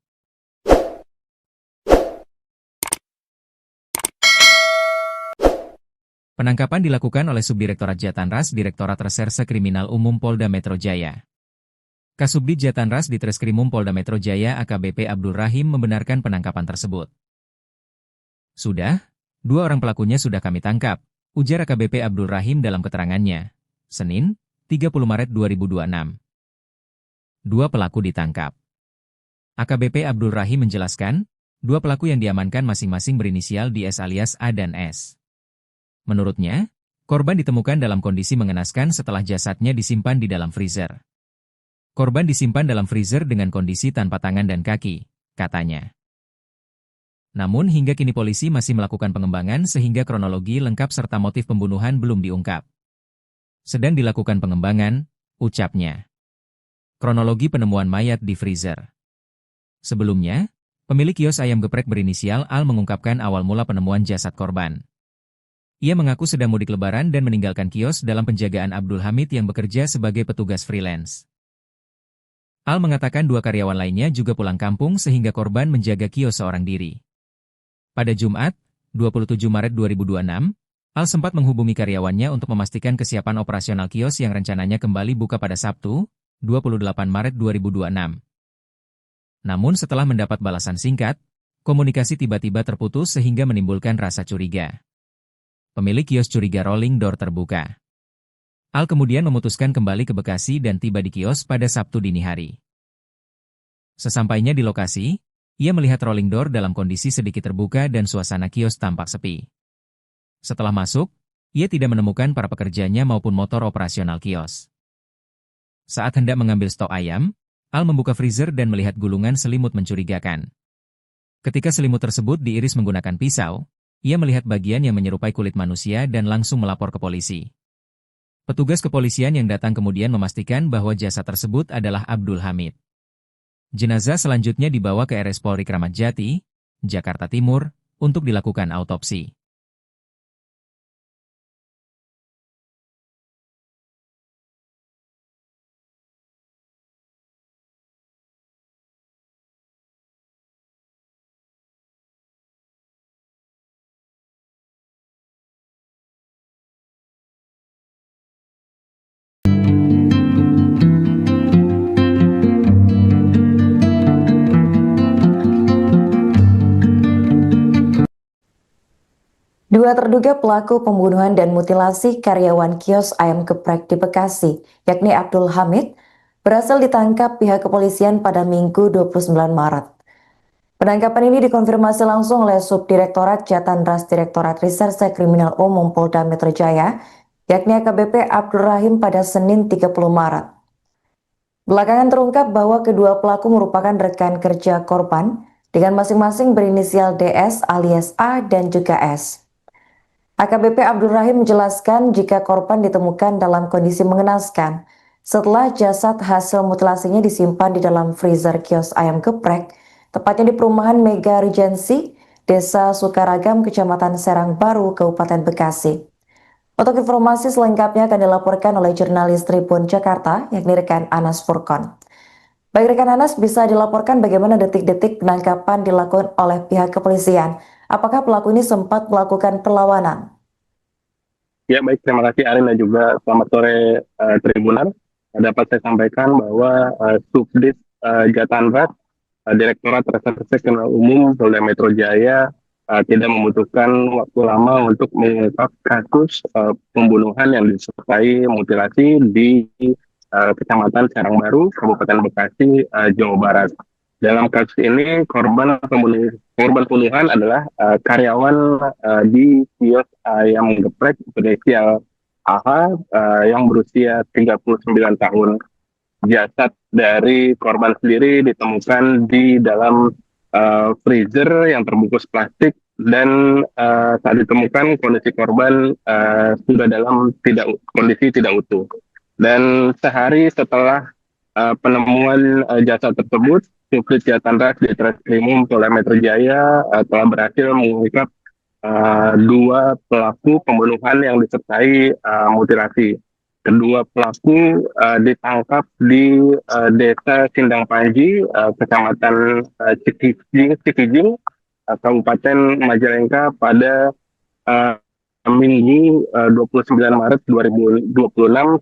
Penangkapan dilakukan oleh Subdirektorat Jatanras Direktorat Reserse Kriminal Umum Polda Metro Jaya. Kasubdit Jatanras Ditreskrimum Polda Metro Jaya AKBP Abdul Rahim membenarkan penangkapan tersebut. Sudah, 2 orang pelakunya sudah kami tangkap, ujar AKBP Abdul Rahim dalam keterangannya. Senin, 30 Maret 2026. 2 pelaku ditangkap. AKBP Abdul Rahim menjelaskan, 2 pelaku yang diamankan masing-masing berinisial DS alias A dan S. Menurutnya, korban ditemukan dalam kondisi mengenaskan setelah jasadnya disimpan di dalam freezer. Korban disimpan dalam freezer dengan kondisi tanpa tangan dan kaki, katanya. Namun hingga kini polisi masih melakukan pengembangan sehingga kronologi lengkap serta motif pembunuhan belum diungkap. Sedang dilakukan pengembangan, ucapnya. Kronologi penemuan mayat di freezer. Sebelumnya, pemilik kios ayam geprek berinisial Al mengungkapkan awal mula penemuan jasad korban. Ia mengaku sedang mudik lebaran dan meninggalkan kios dalam penjagaan Abdul Hamid yang bekerja sebagai petugas freelance. Al mengatakan 2 karyawan lainnya juga pulang kampung sehingga korban menjaga kios seorang diri. Pada Jumat, 27 Maret 2026, Al sempat menghubungi karyawannya untuk memastikan kesiapan operasional kios yang rencananya kembali buka pada Sabtu, 28 Maret 2026. Namun setelah mendapat balasan singkat, komunikasi tiba-tiba terputus sehingga menimbulkan rasa curiga. Pemilik kios curiga rolling door terbuka. Al kemudian memutuskan kembali ke Bekasi dan tiba di kios pada Sabtu dini hari. Sesampainya di lokasi, ia melihat rolling door dalam kondisi sedikit terbuka dan suasana kios tampak sepi. Setelah masuk, ia tidak menemukan para pekerjanya maupun motor operasional kios. Saat hendak mengambil stok ayam, Al membuka freezer dan melihat gulungan selimut mencurigakan. Ketika selimut tersebut diiris menggunakan pisau, ia melihat bagian yang menyerupai kulit manusia dan langsung melapor ke polisi. Petugas kepolisian yang datang kemudian memastikan bahwa jasad tersebut adalah Abdul Hamid. Jenazah selanjutnya dibawa ke RS Polri Kramat Jati, Jakarta Timur, untuk dilakukan autopsi. Dua terduga pelaku pembunuhan dan mutilasi karyawan kios ayam geprek di Bekasi, yakni Abdul Hamid, berhasil ditangkap pihak kepolisian pada Minggu 29 Maret. Penangkapan ini dikonfirmasi langsung oleh Subdirektorat Jatanras Direktorat Reserse Kriminal Umum Polda Metro Jaya, yakni AKBP Abdul Rahim pada Senin 30 Maret. Belakangan terungkap bahwa kedua pelaku merupakan rekan kerja korban dengan masing-masing berinisial DS alias A dan juga S. AKBP Abdul Rahim menjelaskan jika korban ditemukan dalam kondisi mengenaskan setelah jasad hasil mutilasinya disimpan di dalam freezer kios ayam geprek, tepatnya di perumahan Mega Regency, Desa Sukaragam, Kecamatan Serang Baru, Kabupaten Bekasi. Untuk informasi selengkapnya akan dilaporkan oleh jurnalis Tribun Jakarta, yakni rekan Anas Furkon. Baik rekan Anas, bisa dilaporkan bagaimana detik-detik penangkapan dilakukan oleh pihak kepolisian? Apakah pelaku ini sempat melakukan perlawanan? Ya baik, terima kasih Arin dan juga selamat sore Tribunan. Dapat saya sampaikan bahwa Subdit Jatanras Direktorat Reserse Kriminal Umum Polda Metro Jaya tidak membutuhkan waktu lama untuk mengungkap kasus pembunuhan yang disertai mutilasi di Kecamatan Serang Baru, Kabupaten Bekasi, Jawa Barat. Dalam kasus ini korban pembunuhan adalah karyawan di kios ayam geprek berinisial AH yang berusia 39 tahun. Jasad dari korban sendiri ditemukan di dalam freezer yang terbungkus plastik dan saat ditemukan kondisi korban sudah dalam kondisi tidak utuh. Dan sehari setelah penemuan jasad tersebut, Subdit Jatanras Ditreskrimum Polda Metro Jaya telah berhasil mengungkap 2 pelaku pembunuhan yang disertai mutilasi. Kedua pelaku ditangkap di Desa Sindang Panji, Kecamatan Cikijing, Kabupaten Majalengka pada Minggu 29 Maret 2026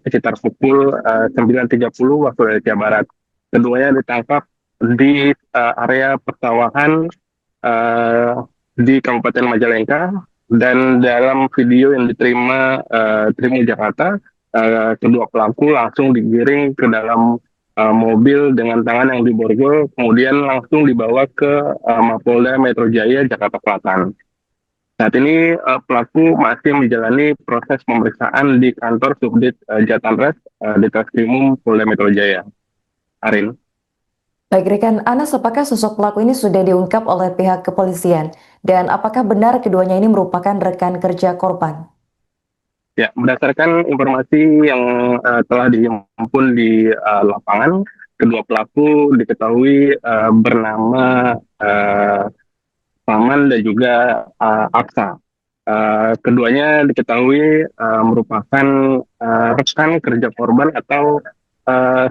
sekitar pukul 9.30 waktu Indonesia Barat. Keduanya ditangkap di area persawahan di Kabupaten Majalengka, dan dalam video yang diterima Tribun Jakarta, kedua pelaku langsung digiring ke dalam mobil dengan tangan yang diborgol, kemudian langsung dibawa ke Mapolda Metro Jaya Jakarta Selatan. Saat ini pelaku masih menjalani proses pemeriksaan di kantor Subdit Jatanres di Treskrimum Polda Metro Jaya. Arin. Baik, rekan Anas, apakah sosok pelaku ini sudah diungkap oleh pihak kepolisian? Dan apakah benar keduanya ini merupakan rekan kerja korban? Ya, berdasarkan informasi yang telah dihimpun di lapangan, kedua pelaku diketahui bernama Saman dan juga Aksa. Keduanya diketahui merupakan rekan kerja korban atau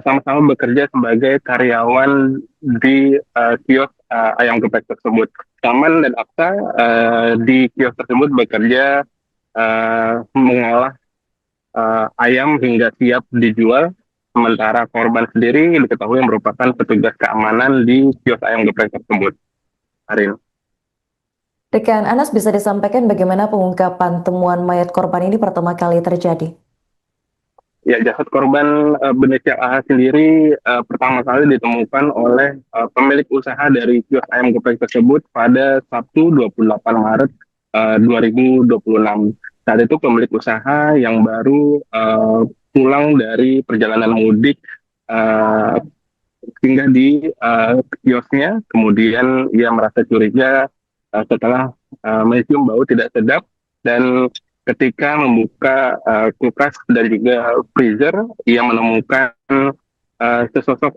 sama-sama bekerja sebagai karyawan di kios ayam geprek tersebut. Saman dan Aksa di kios tersebut bekerja mengolah ayam hingga siap dijual, sementara korban sendiri diketahui merupakan petugas keamanan di kios ayam geprek tersebut. Arin. Rekan Anas, bisa disampaikan bagaimana pengungkapan temuan mayat korban ini pertama kali terjadi? Ya, jasad korban berinisial AH sendiri pertama kali ditemukan oleh pemilik usaha dari kios ayam geprek tersebut pada Sabtu 28 Maret 2026. Saat itu pemilik usaha yang baru pulang dari perjalanan mudik singgah di kiosnya, kemudian ia merasa curiga setelah mencium bau tidak sedap, dan ketika membuka kulkas dan juga freezer, ia menemukan sesosok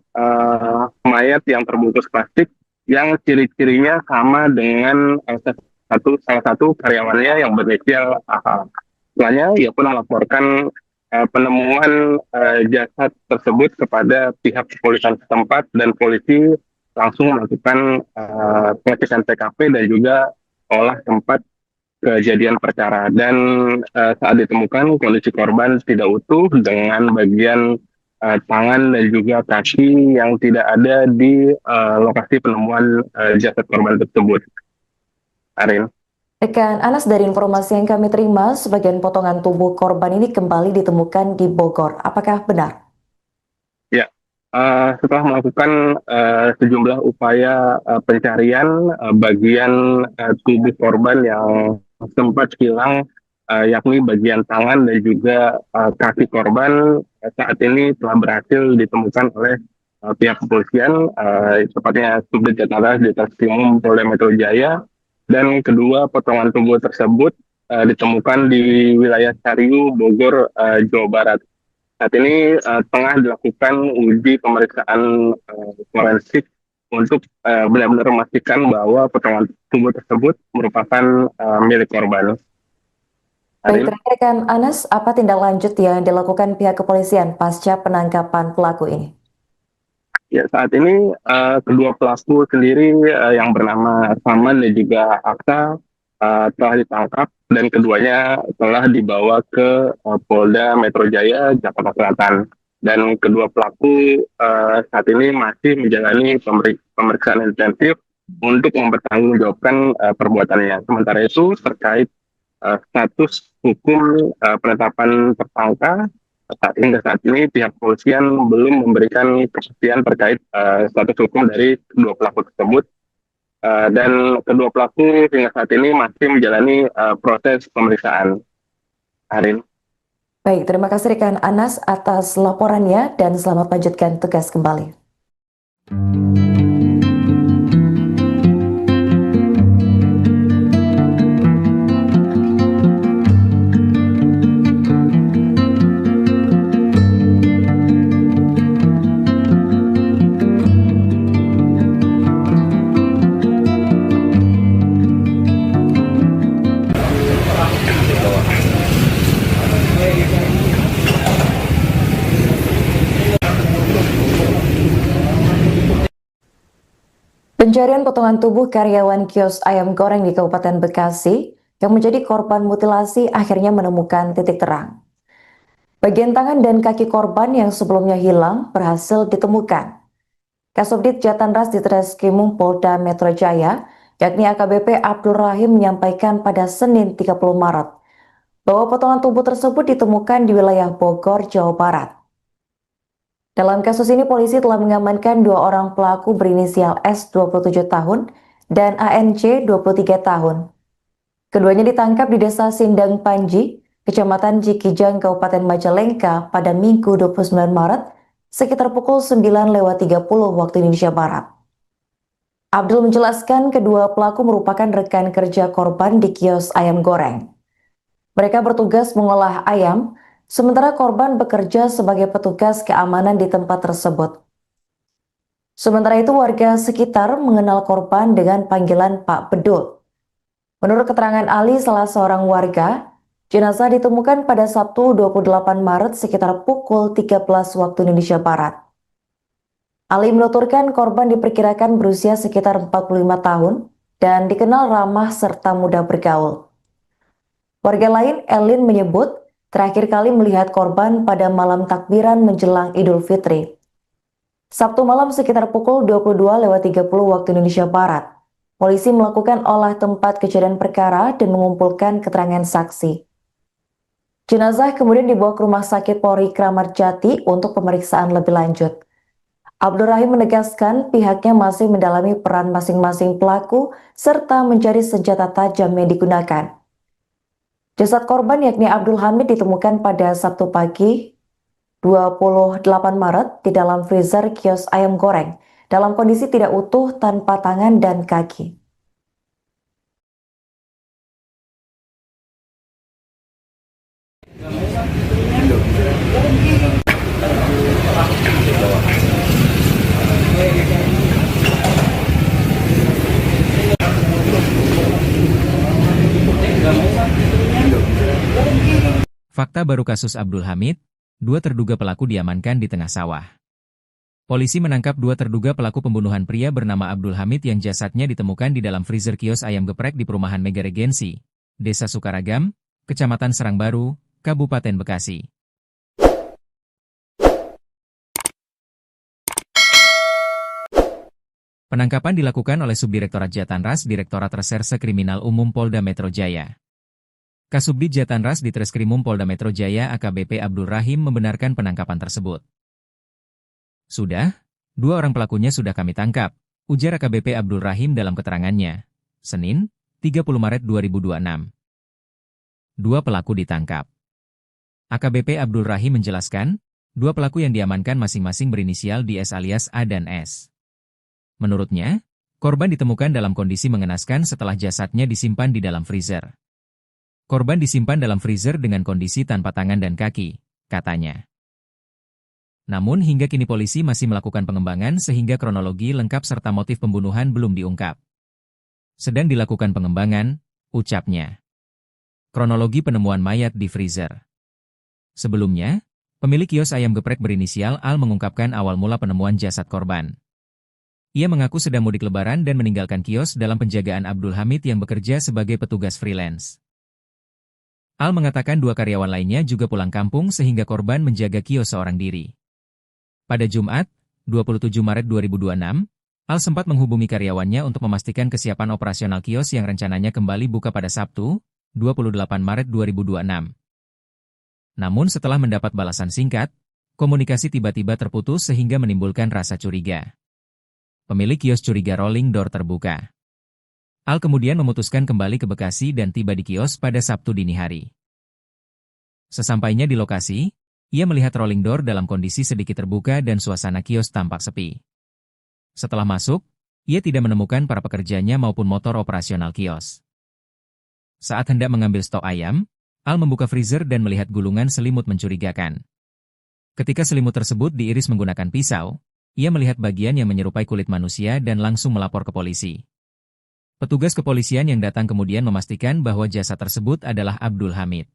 mayat yang terbungkus plastik yang ciri-cirinya sama dengan salah satu karyawannya yang berinisial AH. Setelahnya, ia pun melaporkan penemuan jasad tersebut kepada pihak kepolisian setempat, dan polisi langsung melakukan pengecekan TKP dan juga olah tempat kejadian perkara. Dan saat ditemukan kondisi korban tidak utuh dengan bagian tangan dan juga kaki yang tidak ada di lokasi penemuan jasad korban tersebut. Arin. Rekan Anas, dari informasi yang kami terima, sebagian potongan tubuh korban ini kembali ditemukan di Bogor. Apakah benar? Ya, setelah melakukan sejumlah upaya pencarian bagian tubuh korban yang sempat hilang, yakni bagian tangan dan juga kaki korban, saat ini telah berhasil ditemukan oleh pihak kepolisian, tepatnya Subdit Jatanres di Treskrimum Polda Metro Jaya, dan kedua potongan tubuh tersebut ditemukan di wilayah Cariu, Bogor, Jawa Barat. Saat ini tengah dilakukan uji pemeriksaan forensik untuk benar-benar memastikan bahwa potongan tubuh tersebut merupakan milik korban. Baik, rekan Anas, apa tindak lanjut yang dilakukan pihak kepolisian pasca penangkapan pelaku ini? Ya, saat ini kedua pelaku sendiri yang bernama Saman dan juga Aksa telah ditangkap, dan keduanya telah dibawa ke Polda Metro Jaya Jakarta Selatan. Dan kedua pelaku saat ini masih menjalani pemeriksaan intensif untuk mempertanggungjawabkan perbuatannya. Sementara itu, terkait status hukum penetapan tersangka, hingga saat ini pihak kepolisian belum memberikan kepastian terkait status hukum dari kedua pelaku tersebut, dan kedua pelaku hingga saat ini masih menjalani proses pemeriksaan. Arin. Baik, terima kasih rekan Anas atas laporannya dan selamat lanjutkan tugas kembali. Pencarian potongan tubuh karyawan kios ayam goreng di Kabupaten Bekasi yang menjadi korban mutilasi akhirnya menemukan titik terang. Bagian tangan dan kaki korban yang sebelumnya hilang berhasil ditemukan. Kasubdit Jatanras Ditreskrimum Polda Metro Jaya, yakni AKBP Abdul Rahim menyampaikan pada Senin 30 Maret bahwa potongan tubuh tersebut ditemukan di wilayah Bogor, Jawa Barat. Dalam kasus ini, polisi telah mengamankan 2 orang pelaku berinisial S 27 tahun dan ANC 23 tahun. Keduanya ditangkap di Desa Sindang Panji, Kecamatan Cikijang, Kabupaten Majalengka pada Minggu 29 Maret sekitar pukul 9.30 waktu Indonesia Barat. Abdul menjelaskan kedua pelaku merupakan rekan kerja korban di kios ayam goreng. Mereka bertugas mengolah ayam, sementara korban bekerja sebagai petugas keamanan di tempat tersebut. Sementara itu, warga sekitar mengenal korban dengan panggilan Pak Bedul. Menurut keterangan Ali, salah seorang warga, jenazah ditemukan pada Sabtu 28 Maret sekitar pukul 13 waktu Indonesia Barat. Ali menuturkan korban diperkirakan berusia sekitar 45 tahun dan dikenal ramah serta mudah bergaul. Warga lain, Elin, menyebut terakhir kali melihat korban pada malam takbiran menjelang Idul Fitri. Sabtu malam sekitar pukul 22.30 waktu Indonesia Barat. Polisi melakukan olah tempat kejadian perkara dan mengumpulkan keterangan saksi. Jenazah kemudian dibawa ke Rumah Sakit Polri Kramat Jati untuk pemeriksaan lebih lanjut. Abdul Rahim menegaskan pihaknya masih mendalami peran masing-masing pelaku serta mencari senjata tajam yang digunakan. Jasad korban yakni Abdul Hamid ditemukan pada Sabtu pagi 28 Maret di dalam freezer kios ayam goreng dalam kondisi tidak utuh tanpa tangan dan kaki. Fakta baru kasus Abdul Hamid, 2 terduga pelaku diamankan di tengah sawah. Polisi menangkap 2 terduga pelaku pembunuhan pria bernama Abdul Hamid yang jasadnya ditemukan di dalam freezer kios ayam geprek di perumahan Mega Regensi, Desa Sukaragam, Kecamatan Serangbaru, Kabupaten Bekasi. Penangkapan dilakukan oleh Subdirektorat Jatanras Direktorat Reserse Kriminal Umum Polda Metro Jaya. Kasubdit Jatanras Ditreskrimum Polda Metro Jaya AKBP Abdul Rahim membenarkan penangkapan tersebut. Sudah, 2 orang pelakunya sudah kami tangkap, ujar AKBP Abdul Rahim dalam keterangannya. Senin, 30 Maret 2026. 2 pelaku ditangkap. AKBP Abdul Rahim menjelaskan, 2 pelaku yang diamankan masing-masing berinisial DS alias A dan S. Menurutnya, korban ditemukan dalam kondisi mengenaskan setelah jasadnya disimpan di dalam freezer. Korban disimpan dalam freezer dengan kondisi tanpa tangan dan kaki, katanya. Namun hingga kini polisi masih melakukan pengembangan sehingga kronologi lengkap serta motif pembunuhan belum diungkap. Sedang dilakukan pengembangan, ucapnya. Kronologi penemuan mayat di freezer. Sebelumnya, pemilik kios ayam geprek berinisial Al mengungkapkan awal mula penemuan jasad korban. Ia mengaku sedang mudik lebaran dan meninggalkan kios dalam penjagaan Abdul Hamid yang bekerja sebagai petugas freelance. Al mengatakan 2 karyawan lainnya juga pulang kampung sehingga korban menjaga kios seorang diri. Pada Jumat, 27 Maret 2026, Al sempat menghubungi karyawannya untuk memastikan kesiapan operasional kios yang rencananya kembali buka pada Sabtu, 28 Maret 2026. Namun setelah mendapat balasan singkat, komunikasi tiba-tiba terputus sehingga menimbulkan rasa curiga. Pemilik kios curiga rolling door terbuka. Al kemudian memutuskan kembali ke Bekasi dan tiba di kios pada Sabtu dini hari. Sesampainya di lokasi, ia melihat rolling door dalam kondisi sedikit terbuka dan suasana kios tampak sepi. Setelah masuk, ia tidak menemukan para pekerjanya maupun motor operasional kios. Saat hendak mengambil stok ayam, Al membuka freezer dan melihat gulungan selimut mencurigakan. Ketika selimut tersebut diiris menggunakan pisau, ia melihat bagian yang menyerupai kulit manusia dan langsung melapor ke polisi. Petugas kepolisian yang datang kemudian memastikan bahwa jasad tersebut adalah Abdul Hamid.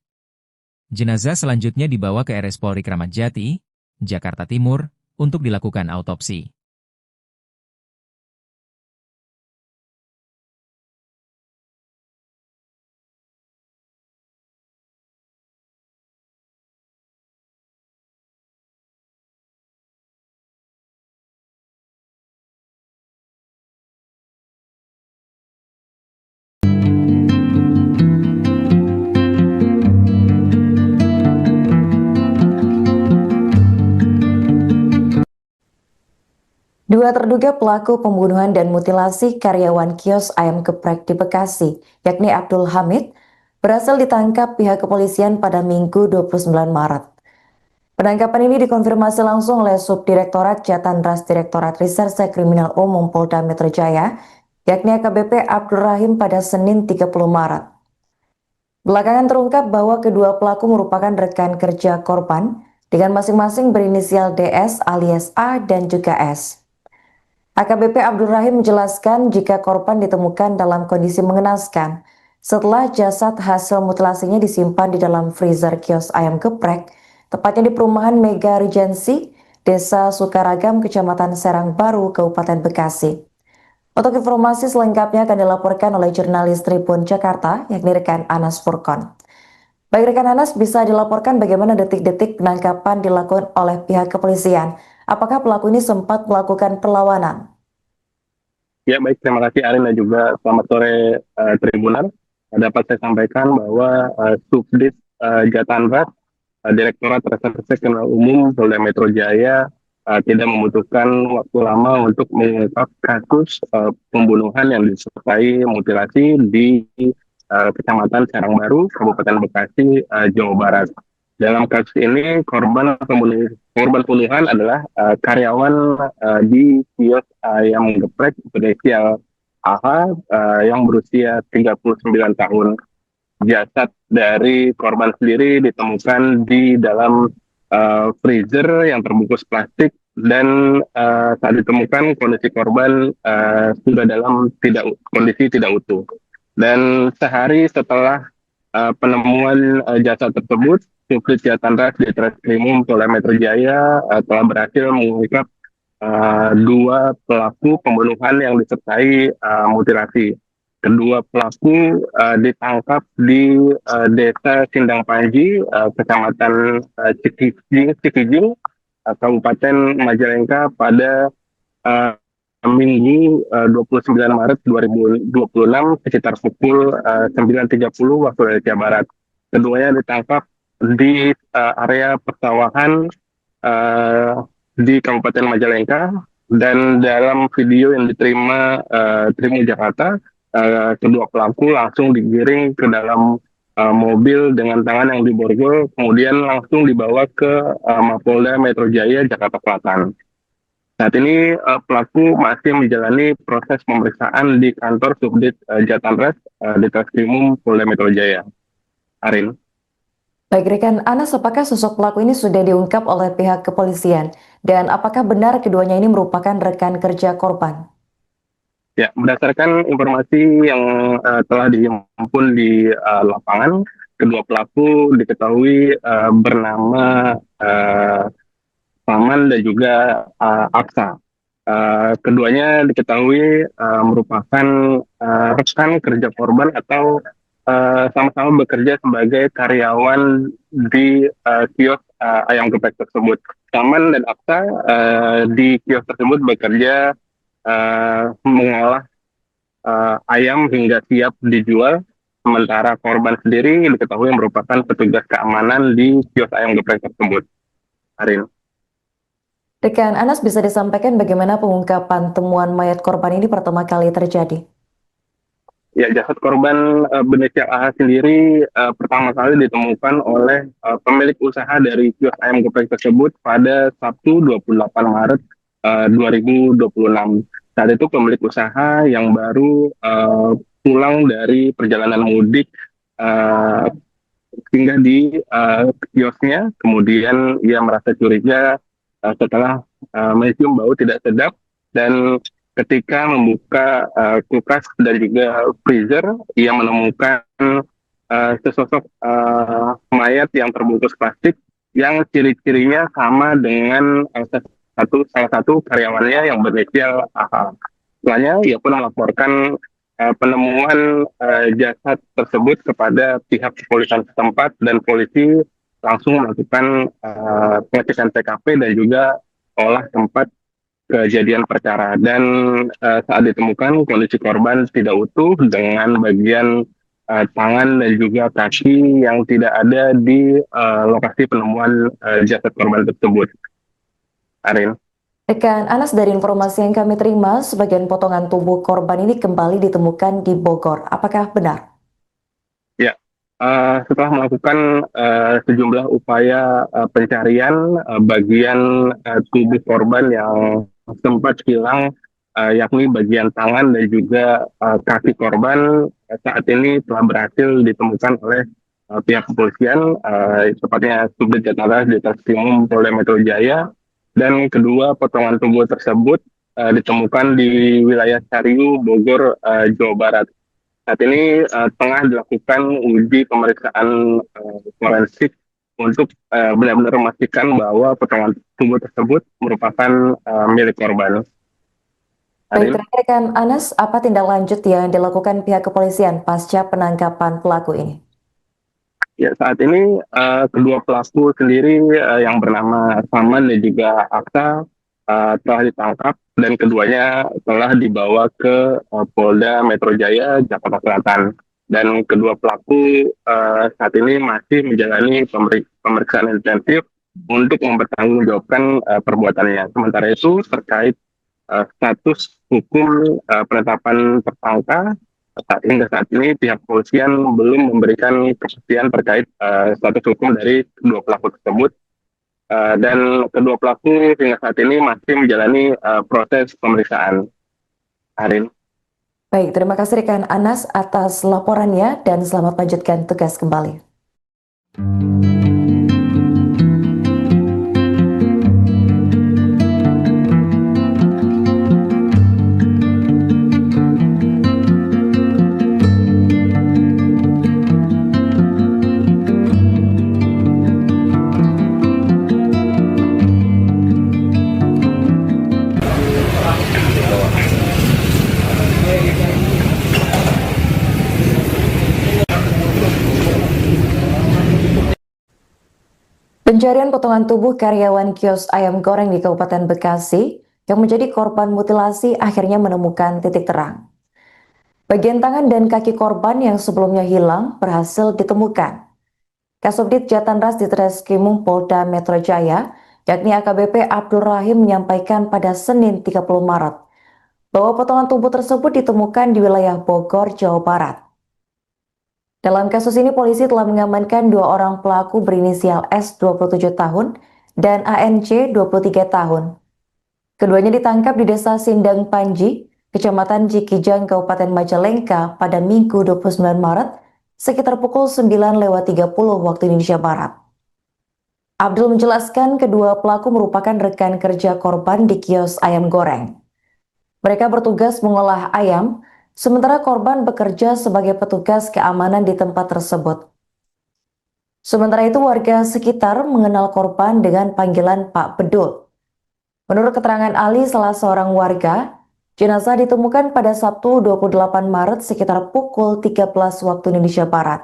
Jenazah selanjutnya dibawa ke RS Polri Kramat Jati, Jakarta Timur, untuk dilakukan autopsi. Dua terduga pelaku pembunuhan dan mutilasi karyawan kios ayam geprek di Bekasi, yakni Abdul Hamid, berhasil ditangkap pihak kepolisian pada Minggu 29 Maret. Penangkapan ini dikonfirmasi langsung oleh Subdirektorat Jatanras Direktorat Reserse Kriminal Umum Polda Metro Jaya, yakni AKBP Abdul Rahim pada Senin 30 Maret. Belakangan terungkap bahwa kedua pelaku merupakan rekan kerja korban dengan masing-masing berinisial DS alias A dan juga S. AKBP Abdul Rahim menjelaskan jika korban ditemukan dalam kondisi mengenaskan setelah jasad hasil mutilasinya disimpan di dalam freezer kios ayam geprek, tepatnya di perumahan Mega Regency, Desa Sukaragam, Kecamatan Serang Baru, Kabupaten Bekasi. Untuk informasi selengkapnya akan dilaporkan oleh jurnalis Tribun Jakarta, yakni rekan Anas Furkon. Baik rekan Anas, bisa dilaporkan bagaimana detik-detik penangkapan dilakukan oleh pihak kepolisian? Apakah pelaku ini sempat melakukan perlawanan? Ya, baik. Terima kasih Arin dan juga selamat sore Tribunan. Dapat saya sampaikan bahwa Subdit Jatanras, Direktorat Reserse Kriminal Umum Polda Metro Jaya tidak membutuhkan waktu lama untuk mengungkap kasus pembunuhan yang disertai mutilasi di Kecamatan Serang Baru, Kabupaten Bekasi, Jawa Barat. Dalam kasus ini korban pembunuhan adalah karyawan di kios ayam geprek berinisial AH yang berusia 39 tahun. Jasad dari korban sendiri ditemukan di dalam freezer yang terbungkus plastik dan saat ditemukan kondisi korban sudah dalam kondisi tidak utuh. Dan sehari setelah penemuan jasad tersebut, Subdit Jatanras di Treskrimum Polda Metro Jaya telah berhasil mengungkap dua pelaku pembunuhan yang disertai mutilasi. Kedua pelaku ditangkap di Desa Sindang Panji, Kecamatan Cikijing, Kabupaten Majalengka pada Minggu 29 Maret 2026 sekitar pukul 9.30 waktu Indonesia Barat. Keduanya ditangkap di area persawahan di Kabupaten Majalengka, dan dalam video yang diterima Tribun Jakarta, kedua pelaku langsung digiring ke dalam mobil dengan tangan yang diborgol, kemudian langsung dibawa ke Mapolda Metro Jaya, Jakarta Selatan. Saat ini pelaku masih menjalani proses pemeriksaan di kantor Subdit Jatanras di Treskrimum Polda Metro Jaya. Arin. Baik rekan Anas, apakah sosok pelaku ini sudah diungkap oleh pihak kepolisian? Dan apakah benar keduanya ini merupakan rekan kerja korban? Ya, berdasarkan informasi yang telah dihimpun di lapangan, kedua pelaku diketahui bernama Paman dan juga Aksa. Keduanya diketahui merupakan rekan kerja korban atau sama-sama bekerja sebagai karyawan di kios ayam geprek tersebut. Paman dan Aksa di kios tersebut bekerja mengolah ayam hingga siap dijual, sementara korban sendiri diketahui merupakan petugas keamanan di kios ayam geprek tersebut. Arin. Rekan Anas, bisa disampaikan bagaimana pengungkapan temuan mayat korban ini pertama kali terjadi? Ya, jasad korban berinisial AH sendiri pertama kali ditemukan oleh pemilik usaha dari kios ayam geprek tersebut pada Sabtu 28 Maret 2026. Saat itu pemilik usaha yang baru pulang dari perjalanan mudik singgah di kiosnya, kemudian ia merasa curiga setelah mencium bau tidak sedap, dan ketika membuka kulkas dan juga freezer, ia menemukan sesosok mayat yang terbungkus plastik yang ciri-cirinya sama dengan salah satu karyawannya yang berinisial AH. Setelahnya, ia pun melaporkan penemuan jasad tersebut kepada pihak kepolisian setempat, dan polisi langsung melakukan pengecekan TKP dan juga olah tempat kejadian perkara. Dan saat ditemukan kondisi korban tidak utuh dengan bagian tangan dan juga kaki yang tidak ada di lokasi penemuan jasad korban tersebut. Arin. Rekan Anas, dari informasi yang kami terima, sebagian potongan tubuh korban ini kembali ditemukan di Bogor. Apakah benar? Ya, setelah melakukan sejumlah upaya pencarian bagian tubuh korban yang sempat hilang, yakni bagian tangan dan juga kaki korban, saat ini telah berhasil ditemukan oleh pihak kepolisian, tepatnya Subdit Jatara di Treskrimum Polda Metro Jaya, dan kedua potongan tubuh tersebut ditemukan di wilayah Cariu, Bogor, Jawa Barat. Saat ini tengah dilakukan uji pemeriksaan forensik untuk benar-benar memastikan bahwa potongan tubuh tersebut merupakan milik korban. Baik, Arin? rekan Anas, apa tindak lanjut yang dilakukan pihak kepolisian pasca penangkapan pelaku ini? Ya, saat ini kedua pelaku sendiri yang bernama Saman dan juga Aksa telah ditangkap dan keduanya telah dibawa ke Polda Metro Jaya, Jakarta Selatan. Dan kedua pelaku saat ini masih menjalani pemeriksaan intensif untuk mempertanggungjawabkan perbuatannya. Sementara itu terkait status hukum penetapan tersangka, hingga saat ini pihak kepolisian belum memberikan kepastian terkait status hukum dari kedua pelaku tersebut. Dan kedua pelaku hingga saat ini masih menjalani proses pemeriksaan. Arin. Baik, terima kasih rekan Anas atas laporannya dan selamat lanjutkan tugas kembali. Pencarian potongan tubuh karyawan kios ayam goreng di Kabupaten Bekasi yang menjadi korban mutilasi akhirnya menemukan titik terang. Bagian tangan dan kaki korban yang sebelumnya hilang berhasil ditemukan. Kasubdit Jatanras di Treskrimum Polda Metro Jaya, yakni AKBP Abdul Rahim, menyampaikan pada Senin 30 Maret bahwa potongan tubuh tersebut ditemukan di wilayah Bogor, Jawa Barat. Dalam kasus ini, polisi telah mengamankan dua orang pelaku berinisial S 27 tahun dan ANC 23 tahun. Keduanya ditangkap di Desa Sindang Panji, Kecamatan Cikijang, Kabupaten Majalengka pada Minggu 29 Maret sekitar pukul 9:30 waktu Indonesia Barat. Abdul menjelaskan kedua pelaku merupakan rekan kerja korban di kios ayam goreng. Mereka bertugas mengolah ayam, sementara korban bekerja sebagai petugas keamanan di tempat tersebut. Sementara itu, warga sekitar mengenal korban dengan panggilan Pak Bedul. Menurut keterangan Ali, salah seorang warga, jenazah ditemukan pada Sabtu 28 Maret sekitar pukul 13 waktu Indonesia Barat.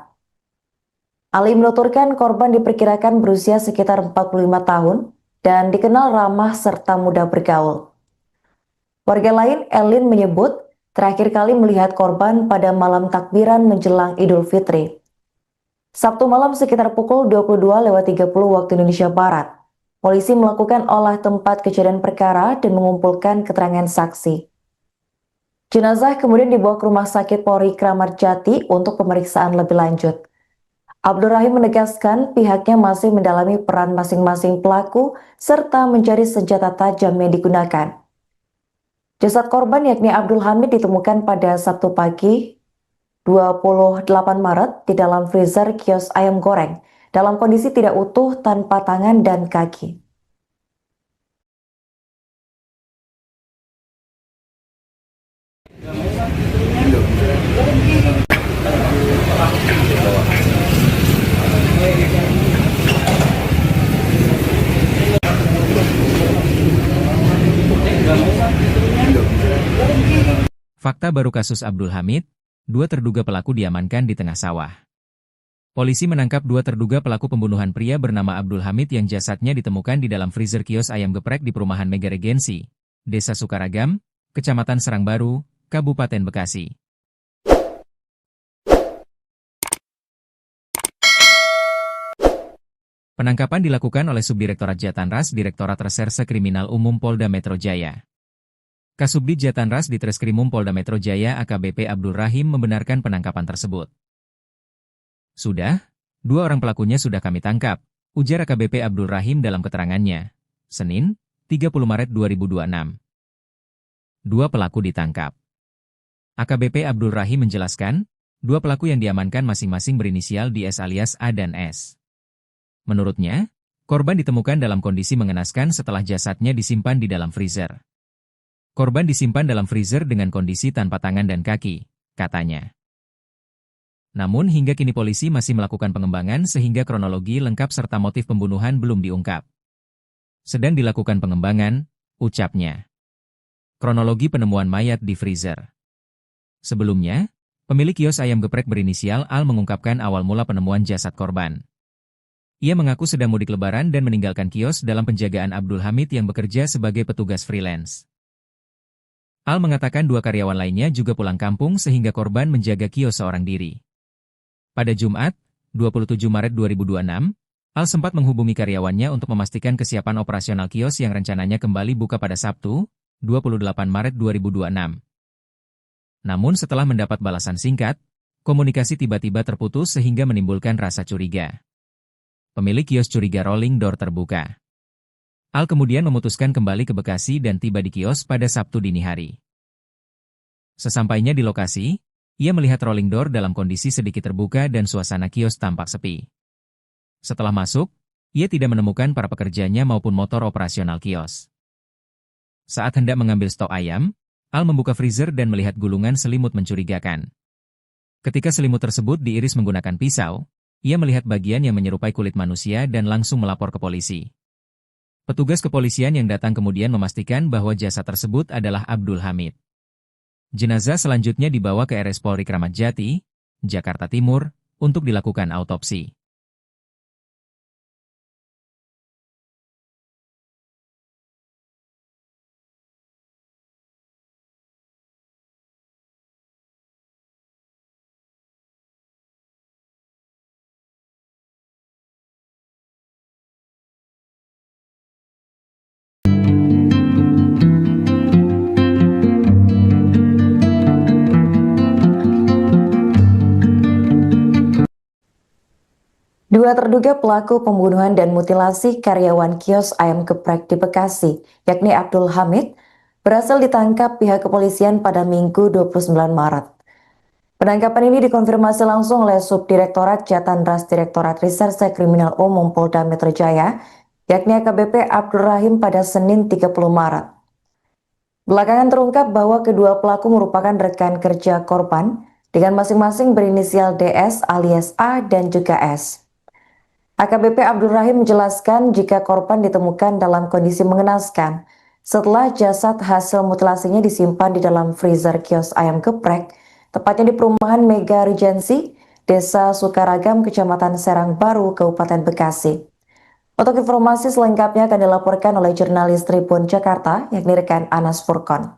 Ali menuturkan korban diperkirakan berusia sekitar 45 tahun dan dikenal ramah serta mudah bergaul. Warga lain, Elin, menyebut terakhir kali melihat korban pada malam takbiran menjelang Idul Fitri. Sabtu malam sekitar pukul 22:30 waktu Indonesia Barat. Polisi melakukan olah tempat kejadian perkara dan mengumpulkan keterangan saksi. Jenazah kemudian dibawa ke Rumah Sakit Polri Kramat Jati untuk pemeriksaan lebih lanjut. Abdul Rahim menegaskan pihaknya masih mendalami peran masing-masing pelaku serta mencari senjata tajam yang digunakan. Jasad korban yakni Abdul Hamid ditemukan pada Sabtu pagi 28 Maret di dalam freezer kios ayam goreng dalam kondisi tidak utuh tanpa tangan dan kaki. Fakta baru kasus Abdul Hamid, dua terduga pelaku diamankan di tengah sawah. Polisi menangkap dua terduga pelaku pembunuhan pria bernama Abdul Hamid yang jasadnya ditemukan di dalam freezer kios ayam geprek di perumahan Mega Regensi, Desa Sukaragam, Kecamatan Serangbaru, Kabupaten Bekasi. Penangkapan dilakukan oleh Subdirektorat Jatanras Direktorat Reserse Kriminal Umum Polda Metro Jaya. Kasubdit Jatanras di Treskrimum Polda Metro Jaya AKBP Abdul Rahim membenarkan penangkapan tersebut. Sudah, 2 orang pelakunya sudah kami tangkap, ujar AKBP Abdul Rahim dalam keterangannya. Senin, 30 Maret 2026. 2 pelaku ditangkap. AKBP Abdul Rahim menjelaskan, 2 pelaku yang diamankan masing-masing berinisial DS alias A dan S. Menurutnya, korban ditemukan dalam kondisi mengenaskan setelah jasadnya disimpan di dalam freezer. Korban disimpan dalam freezer dengan kondisi tanpa tangan dan kaki, katanya. Namun hingga kini polisi masih melakukan pengembangan sehingga kronologi lengkap serta motif pembunuhan belum diungkap. Sedang dilakukan pengembangan, ucapnya. Kronologi penemuan mayat di freezer. Sebelumnya, pemilik kios ayam geprek berinisial Al mengungkapkan awal mula penemuan jasad korban. Ia mengaku sedang mudik lebaran dan meninggalkan kios dalam penjagaan Abdul Hamid yang bekerja sebagai petugas freelance. Al mengatakan 2 karyawan lainnya juga pulang kampung sehingga korban menjaga kios seorang diri. Pada Jumat, 27 Maret 2026, Al sempat menghubungi karyawannya untuk memastikan kesiapan operasional kios yang rencananya kembali buka pada Sabtu, 28 Maret 2026. Namun setelah mendapat balasan singkat, komunikasi tiba-tiba terputus sehingga menimbulkan rasa curiga. Pemilik kios curiga rolling door terbuka. Al kemudian memutuskan kembali ke Bekasi dan tiba di kios pada Sabtu dini hari. Sesampainya di lokasi, ia melihat rolling door dalam kondisi sedikit terbuka dan suasana kios tampak sepi. Setelah masuk, ia tidak menemukan para pekerjanya maupun motor operasional kios. Saat hendak mengambil stok ayam, Al membuka freezer dan melihat gulungan selimut mencurigakan. Ketika selimut tersebut diiris menggunakan pisau, ia melihat bagian yang menyerupai kulit manusia dan langsung melapor ke polisi. Petugas kepolisian yang datang kemudian memastikan bahwa jasad tersebut adalah Abdul Hamid. Jenazah selanjutnya dibawa ke RS Polri Kramat Jati, Jakarta Timur, untuk dilakukan autopsi. Dua terduga pelaku pembunuhan dan mutilasi karyawan kios ayam geprek di Bekasi, yakni Abdul Hamid, berhasil ditangkap pihak kepolisian pada Minggu 29 Maret. Penangkapan ini dikonfirmasi langsung oleh Subdirektorat Jatanras Direktorat Reserse Kriminal Umum Polda Metro Jaya, yakni AKBP Abdul Rahim pada Senin 30 Maret. Belakangan terungkap bahwa kedua pelaku merupakan rekan kerja korban dengan masing-masing berinisial DS alias A dan juga S. AKBP Abdul Rahim menjelaskan jika korban ditemukan dalam kondisi mengenaskan setelah jasad hasil mutilasinya disimpan di dalam freezer kios ayam geprek, tepatnya di perumahan Mega Regency, Desa Sukaragam, Kecamatan Serang Baru, Kabupaten Bekasi. Untuk informasi selengkapnya akan dilaporkan oleh jurnalis Tribun Jakarta, yakni rekan Anas Furkon.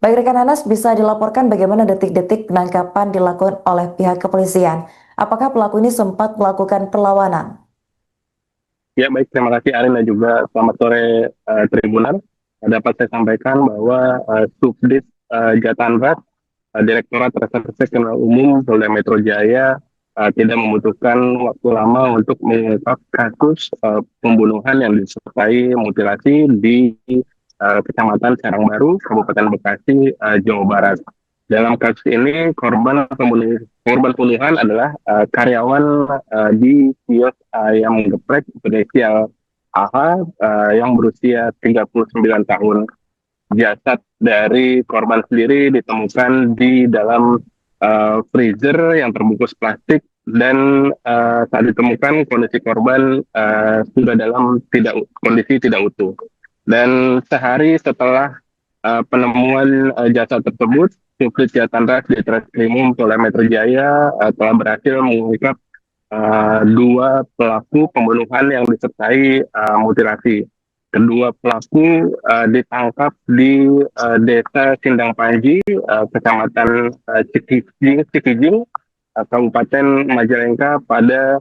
Baik rekan Anas, bisa dilaporkan bagaimana detik-detik penangkapan dilakukan oleh pihak kepolisian. Apakah pelaku ini sempat melakukan perlawanan? Ya baik, terima kasih Arin dan juga selamat sore Tribunan. Dapat saya sampaikan bahwa Subdit Jatanras Direktorat Reserse Kriminal Umum Polda Metro Jaya tidak membutuhkan waktu lama untuk mengungkap kasus pembunuhan yang disertai mutilasi di Kecamatan Serang Baru, Kabupaten Bekasi, Jawa Barat. Dalam kasus ini korban pembunuhan adalah karyawan di kios ayam geprek berinisial AH yang berusia 39 tahun. Jasad dari korban sendiri ditemukan di dalam freezer yang terbungkus plastik dan saat ditemukan kondisi korban sudah dalam kondisi tidak utuh. Dan sehari setelah penemuan jasad tersebut, Subdit Jatanras di Treskrimum Polda Metro Jaya telah berhasil mengungkap 2 pelaku pembunuhan yang disertai mutilasi. Kedua pelaku ditangkap di Desa Sindang Panji, Kecamatan Cikijing, Kabupaten Majalengka pada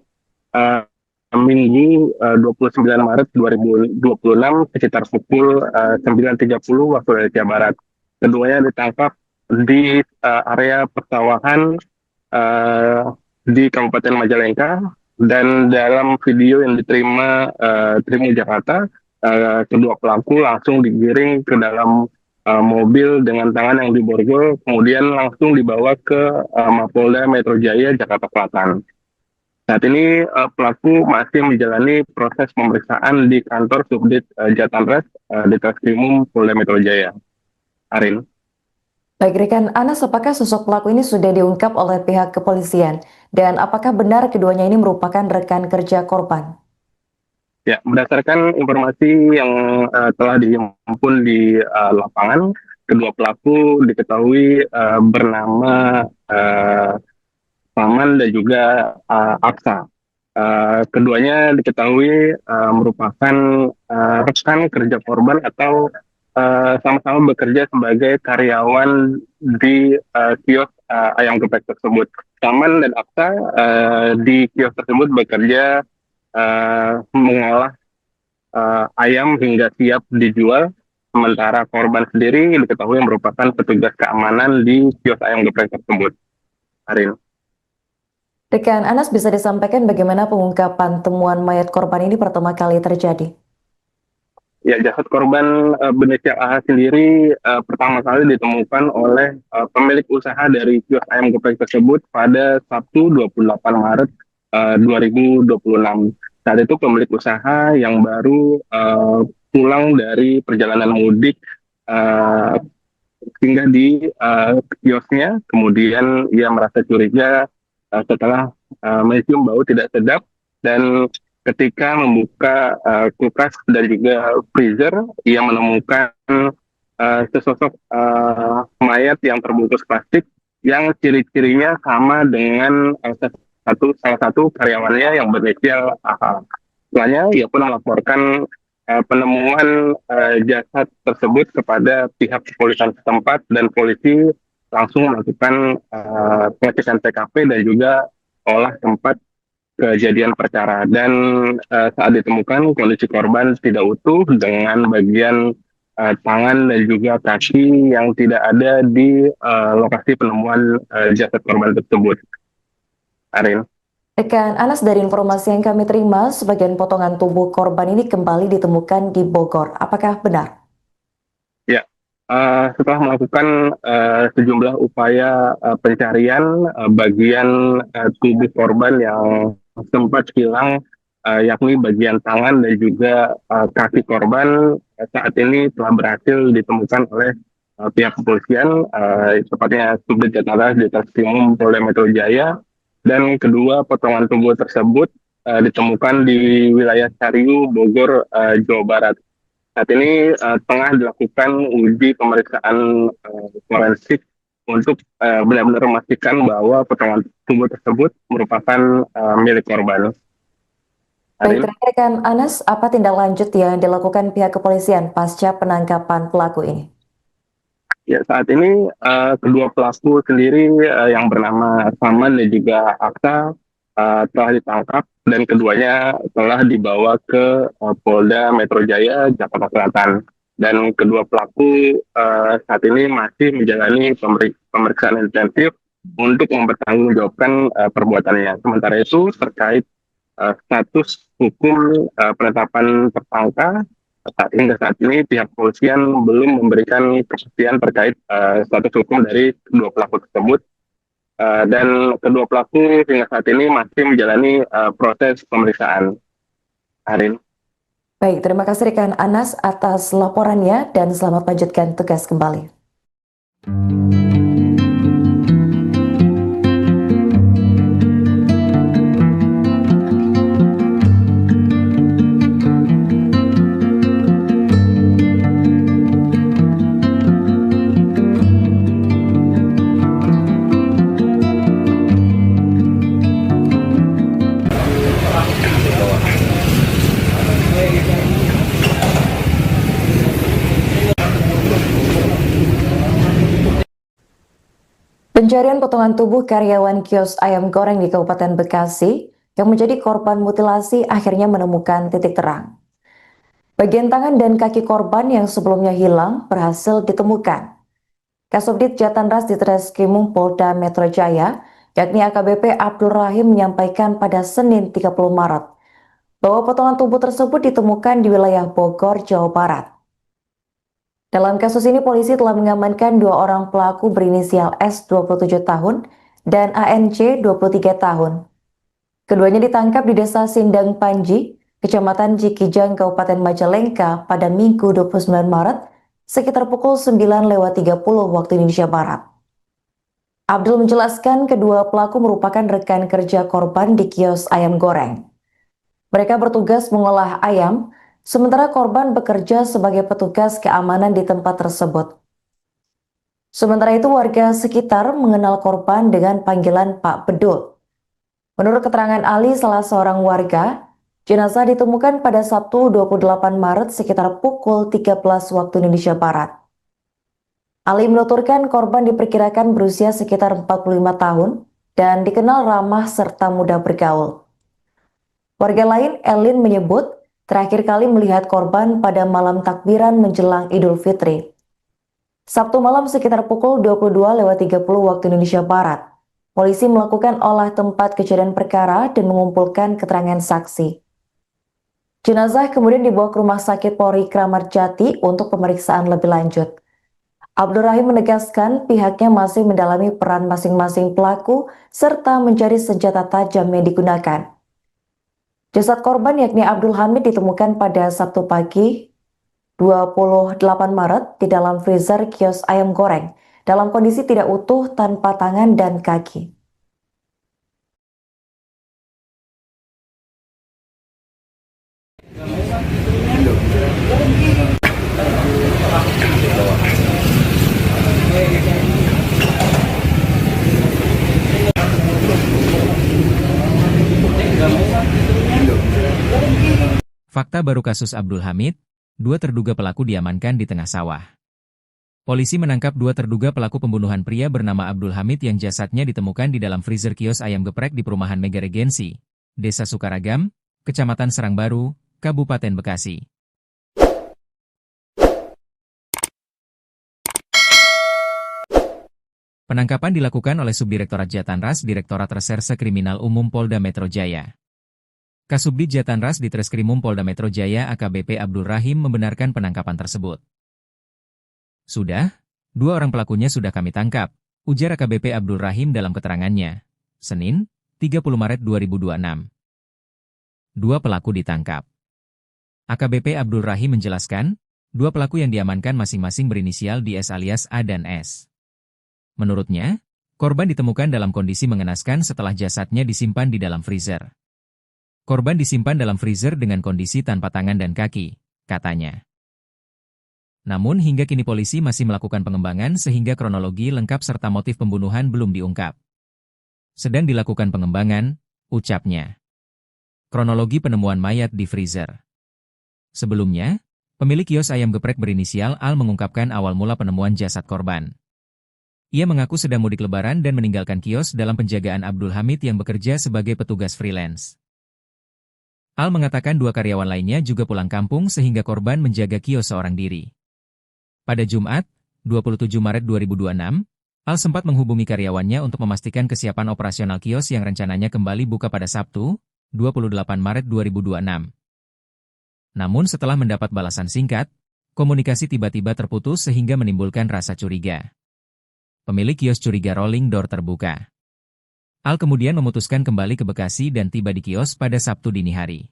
Minggu 29 Maret 2026 sekitar pukul 9.30 waktu Indonesia Barat. Keduanya ditangkap di area persawahan di Kabupaten Majalengka, dan dalam video yang diterima Tribun Jakarta, kedua pelaku langsung digiring ke dalam mobil dengan tangan yang diborgol, kemudian langsung dibawa ke Mapolda Metro Jaya Jakarta Selatan. Saat ini pelaku masih menjalani proses pemeriksaan di kantor Subdit Jatanres di Treskrimum Polda Metro Jaya. Arin. Baik, rekan Anas, apakah sosok pelaku ini sudah diungkap oleh pihak kepolisian? Dan apakah benar keduanya ini merupakan rekan kerja korban? Ya, berdasarkan informasi yang telah dihimpun di lapangan, kedua pelaku diketahui bernama Paman dan juga Aksa. Keduanya diketahui merupakan rekan kerja korban atau sama-sama bekerja sebagai karyawan di kios ayam geprek tersebut. Paman dan Aksa di kios tersebut bekerja mengolah ayam hingga siap dijual, sementara korban sendiri diketahui merupakan petugas keamanan di kios ayam geprek tersebut. Arin. Rekan Anas, bisa disampaikan bagaimana pengungkapan temuan mayat korban ini pertama kali terjadi? Ya, jasad korban berinisial AH sendiri pertama kali ditemukan oleh pemilik usaha dari kios ayam geprek tersebut pada Sabtu 28 Maret 2026. Saat itu pemilik usaha yang baru pulang dari perjalanan mudik singgah di kiosnya, kemudian ia merasa curiga setelah mencium bau tidak sedap, dan ketika membuka kulkas dan juga freezer, ia menemukan sesosok mayat yang terbungkus plastik yang ciri-cirinya sama dengan salah satu karyawannya yang berinisial AH. Setelahnya, ia pun melaporkan penemuan jasad tersebut kepada pihak kepolisian setempat, dan polisi langsung melakukan pengecekan TKP dan juga olah tempat kejadian perkara. Dan saat ditemukan kondisi korban tidak utuh dengan bagian tangan dan juga kaki yang tidak ada di lokasi penemuan jasad korban tersebut. Arin. Rekan Anas, dari informasi yang kami terima, sebagian potongan tubuh korban ini kembali ditemukan di Bogor. Apakah benar? Ya, setelah melakukan sejumlah upaya pencarian bagian tubuh korban yang sempat hilang, yakni bagian tangan dan juga kaki korban, saat ini telah berhasil ditemukan oleh pihak kepolisian, tepatnya Subdit Jatanres di Treskrimum Polda Metro Jaya, dan kedua potongan tubuh tersebut ditemukan di wilayah Cariu, Bogor, Jawa Barat. Saat ini tengah dilakukan uji pemeriksaan forensik untuk benar-benar memastikan bahwa potongan tubuh tersebut merupakan milik korban. Baik, rekan Anas, apa tindak lanjut yang dilakukan pihak kepolisian pasca penangkapan pelaku ini? Ya, saat ini kedua pelaku sendiri yang bernama Saman dan juga Aksa telah ditangkap, dan keduanya telah dibawa ke Polda Metro Jaya Jakarta Selatan. Dan kedua pelaku saat ini masih menjalani pemeriksaan intensif untuk mempertanggungjawabkan perbuatannya. Sementara itu, terkait status hukum penetapan tersangka, hingga saat ini pihak kepolisian belum memberikan kepastian terkait status hukum dari kedua pelaku tersebut, dan kedua pelaku hingga saat ini masih menjalani proses pemeriksaan. Arin. Baik, terima kasih rekan Anas atas laporannya dan selamat lanjutkan tugas kembali. Pencarian potongan tubuh karyawan kios ayam goreng di Kabupaten Bekasi yang menjadi korban mutilasi akhirnya menemukan titik terang. Bagian tangan dan kaki korban yang sebelumnya hilang berhasil ditemukan. Kasubdit Jatanras Ditreskrimum Polda Metro Jaya, yakni AKBP Abdul Rahim menyampaikan pada Senin 30 Maret bahwa potongan tubuh tersebut ditemukan di wilayah Bogor, Jawa Barat. Dalam kasus ini, polisi telah mengamankan dua orang pelaku berinisial S 27 tahun dan ANC 23 tahun. Keduanya ditangkap di Desa Sindang Panji, Kecamatan Cikijang, Kabupaten Majalengka pada Minggu 29 Maret sekitar pukul 9:30 waktu Indonesia Barat. Abdul menjelaskan kedua pelaku merupakan rekan kerja korban di kios ayam goreng. Mereka bertugas mengolah ayam, sementara korban bekerja sebagai petugas keamanan di tempat tersebut. Sementara itu, warga sekitar mengenal korban dengan panggilan Pak Bedul. Menurut keterangan Ali, salah seorang warga, jenazah ditemukan pada Sabtu 28 Maret sekitar pukul 13 waktu Indonesia Barat. Ali menuturkan korban diperkirakan berusia sekitar 45 tahun dan dikenal ramah serta mudah bergaul. Warga lain, Elin, menyebut terakhir kali melihat korban pada malam takbiran menjelang Idul Fitri. Sabtu malam sekitar pukul 22:30 waktu Indonesia Barat. Polisi melakukan olah tempat kejadian perkara dan mengumpulkan keterangan saksi. Jenazah kemudian dibawa ke Rumah Sakit Polri Kramat Jati untuk pemeriksaan lebih lanjut. Abdul Rahim menegaskan pihaknya masih mendalami peran masing-masing pelaku serta mencari senjata tajam yang digunakan. Jasad korban yakni Abdul Hamid ditemukan pada Sabtu pagi 28 Maret di dalam freezer kios ayam goreng dalam kondisi tidak utuh tanpa tangan dan kaki. Fakta baru kasus Abdul Hamid, dua terduga pelaku diamankan di tengah sawah. Polisi menangkap dua terduga pelaku pembunuhan pria bernama Abdul Hamid yang jasadnya ditemukan di dalam freezer kios ayam geprek di perumahan Mega Regensi, Desa Sukaragam, Kecamatan Serangbaru, Kabupaten Bekasi. Penangkapan dilakukan oleh Subdirektorat Jatanras Direktorat Reserse Kriminal Umum Polda Metro Jaya. Kasubdit Jatanras Ditreskrimum Polda Metro Jaya AKBP Abdul Rahim membenarkan penangkapan tersebut. Sudah, dua orang pelakunya sudah kami tangkap, ujar AKBP Abdul Rahim dalam keterangannya. Senin, 30 Maret 2026. Dua pelaku ditangkap. AKBP Abdul Rahim menjelaskan, dua pelaku yang diamankan masing-masing berinisial DS alias A dan S. Menurutnya, korban ditemukan dalam kondisi mengenaskan setelah jasadnya disimpan di dalam freezer. Korban disimpan dalam freezer dengan kondisi tanpa tangan dan kaki, katanya. Namun hingga kini polisi masih melakukan pengembangan sehingga kronologi lengkap serta motif pembunuhan belum diungkap. Sedang dilakukan pengembangan, ucapnya. Kronologi penemuan mayat di freezer. Sebelumnya, pemilik kios ayam geprek berinisial Al mengungkapkan awal mula penemuan jasad korban. Ia mengaku sedang mudik lebaran dan meninggalkan kios dalam penjagaan Abdul Hamid yang bekerja sebagai petugas freelance. Al mengatakan dua karyawan lainnya juga pulang kampung sehingga korban menjaga kios seorang diri. Pada Jumat, 27 Maret 2026, Al sempat menghubungi karyawannya untuk memastikan kesiapan operasional kios yang rencananya kembali buka pada Sabtu, 28 Maret 2026. Namun setelah mendapat balasan singkat, komunikasi tiba-tiba terputus sehingga menimbulkan rasa curiga. Pemilik kios curiga rolling door terbuka. Al kemudian memutuskan kembali ke Bekasi dan tiba di kios pada Sabtu dini hari.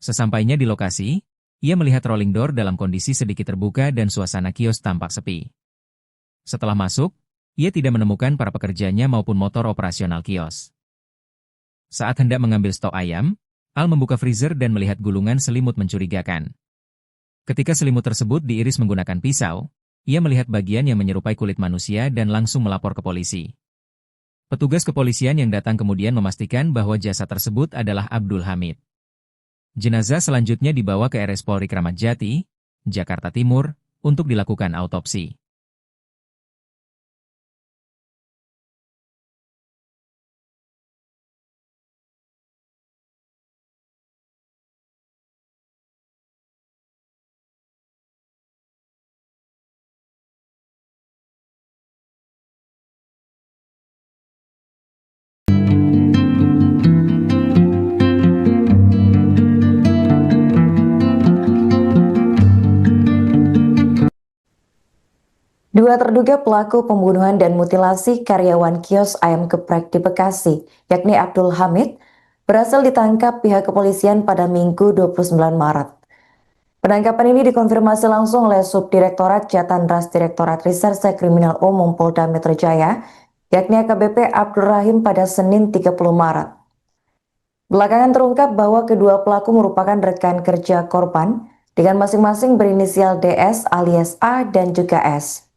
Sesampainya di lokasi, ia melihat rolling door dalam kondisi sedikit terbuka dan suasana kios tampak sepi. Setelah masuk, ia tidak menemukan para pekerjanya maupun motor operasional kios. Saat hendak mengambil stok ayam, Al membuka freezer dan melihat gulungan selimut mencurigakan. Ketika selimut tersebut diiris menggunakan pisau, ia melihat bagian yang menyerupai kulit manusia dan langsung melapor ke polisi. Petugas kepolisian yang datang kemudian memastikan bahwa jasad tersebut adalah Abdul Hamid. Jenazah selanjutnya dibawa ke RS Polri Kramat Jati, Jakarta Timur, untuk dilakukan autopsi. Dua terduga pelaku pembunuhan dan mutilasi karyawan kios ayam geprek di Bekasi, yakni Abdul Hamid, berhasil ditangkap pihak kepolisian pada Minggu 29 Maret. Penangkapan ini dikonfirmasi langsung oleh Subdirektorat Jatanras Direktorat Reserse Kriminal Umum Polda Metro Jaya, yakni AKBP Abdul Rahim pada Senin 30 Maret. Belakangan terungkap bahwa kedua pelaku merupakan rekan kerja korban dengan masing-masing berinisial DS alias A dan juga S.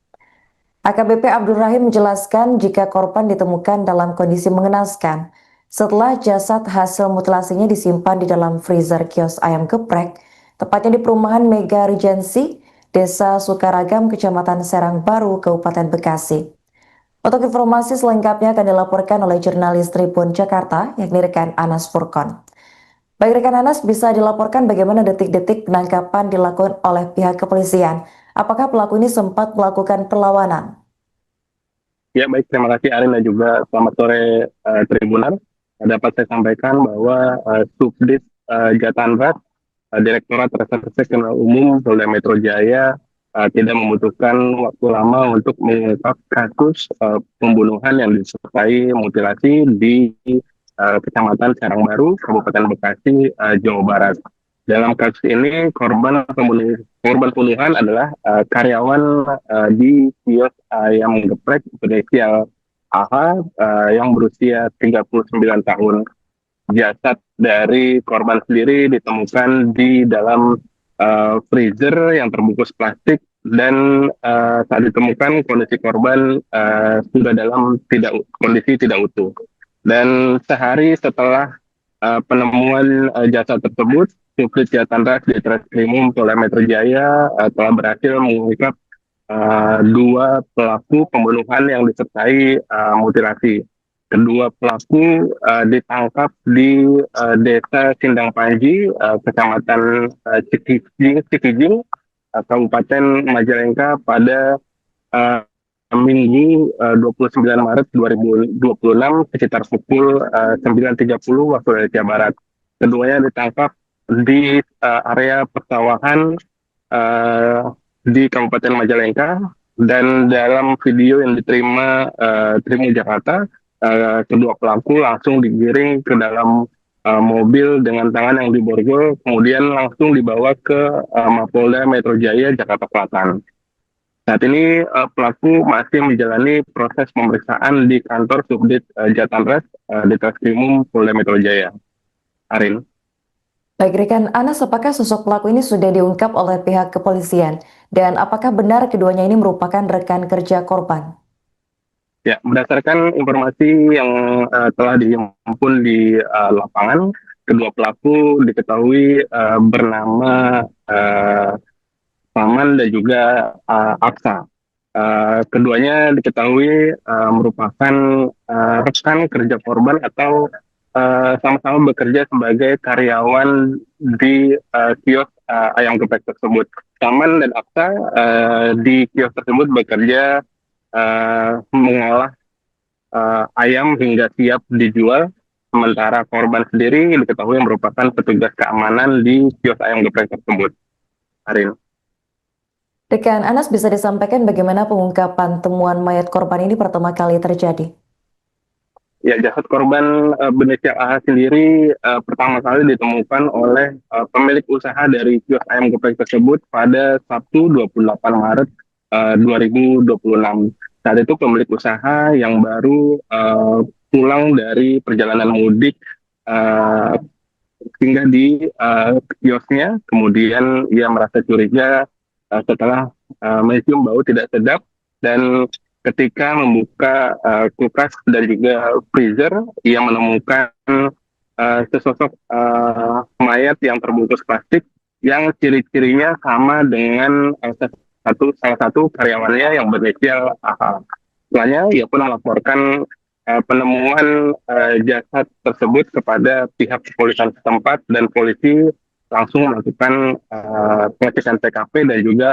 AKBP Abdul Rahim menjelaskan jika korban ditemukan dalam kondisi mengenaskan setelah jasad hasil mutilasinya disimpan di dalam freezer kios ayam geprek, tepatnya di perumahan Mega Regency, Desa Sukaragam, Kecamatan Serang Baru, Kabupaten Bekasi. Untuk informasi selengkapnya akan dilaporkan oleh jurnalis Tribun Jakarta, yakni rekan Anas Furkon. Baik rekan Anas, bisa dilaporkan bagaimana detik-detik penangkapan dilakukan oleh pihak kepolisian? Apakah pelaku ini sempat melakukan perlawanan? Ya, baik. Terima kasih Arin dan juga selamat sore Tribunan. Dapat saya sampaikan bahwa Subdit Jatanras, Direktorat Reserse Kriminal Umum Polda Metro Jaya tidak membutuhkan waktu lama untuk mengungkap kasus pembunuhan yang disertai mutilasi di Kecamatan Serang Baru, Kabupaten Bekasi, Jawa Barat. Dalam kasus ini korban pembunuhan adalah karyawan di kios ayam geprek berinisial AH yang berusia 39 tahun. Jasad dari korban sendiri ditemukan di dalam freezer yang terbungkus plastik dan saat ditemukan kondisi korban sudah dalam kondisi tidak utuh. Dan sehari setelah penemuan jasad tersebut, Subdit Jatanras di Treskrimum Polda Metro Jaya telah berhasil mengungkap dua pelaku pembunuhan yang disertai mutilasi. Kedua pelaku ditangkap di Desa Sindang Panji, Kecamatan Cikijing, Kabupaten Majalengka pada Minggu 29 Maret 2026 sekitar pukul 9.30 waktu Indonesia Barat. Keduanya ditangkap di area persawahan di Kabupaten Majalengka, dan dalam video yang diterima Tribun Jakarta, kedua pelaku langsung digiring ke dalam mobil dengan tangan yang diborgol, kemudian langsung dibawa ke Mapolda Metro Jaya, Jakarta Selatan. Saat ini pelaku masih menjalani proses pemeriksaan di kantor Subdit Jatanras di Treskrimum Polda Metro Jaya. Arin. Baik rekan Anas, apakah sosok pelaku ini sudah diungkap oleh pihak kepolisian? Dan apakah benar keduanya ini merupakan rekan kerja korban? Ya, berdasarkan informasi yang telah dihimpun di lapangan, kedua pelaku diketahui bernama Paman dan juga Aksa. Keduanya diketahui merupakan rekan kerja korban atau sama-sama bekerja sebagai karyawan di kios ayam geprek tersebut. Paman dan Aksa di kios tersebut bekerja mengolah ayam hingga siap dijual, sementara korban sendiri diketahui merupakan petugas keamanan di kios ayam geprek tersebut. Arin. Rekan Anas, bisa disampaikan bagaimana pengungkapan temuan mayat korban ini pertama kali terjadi? Ya, jasad korban berinisial AH sendiri pertama kali ditemukan oleh pemilik usaha dari kios ayam geprek tersebut pada Sabtu 28 Maret 2026. Saat itu pemilik usaha yang baru pulang dari perjalanan mudik singgah di kiosnya, kemudian ia merasa curiga setelah mencium bau tidak sedap, dan ketika membuka kulkas dan juga freezer, ia menemukan sesosok mayat yang terbungkus plastik yang ciri-cirinya sama dengan salah satu karyawannya yang berinisial AH. Setelahnya, ia pun melaporkan penemuan jasad tersebut kepada pihak kepolisian setempat, dan polisi langsung melakukan pengecekan TKP dan juga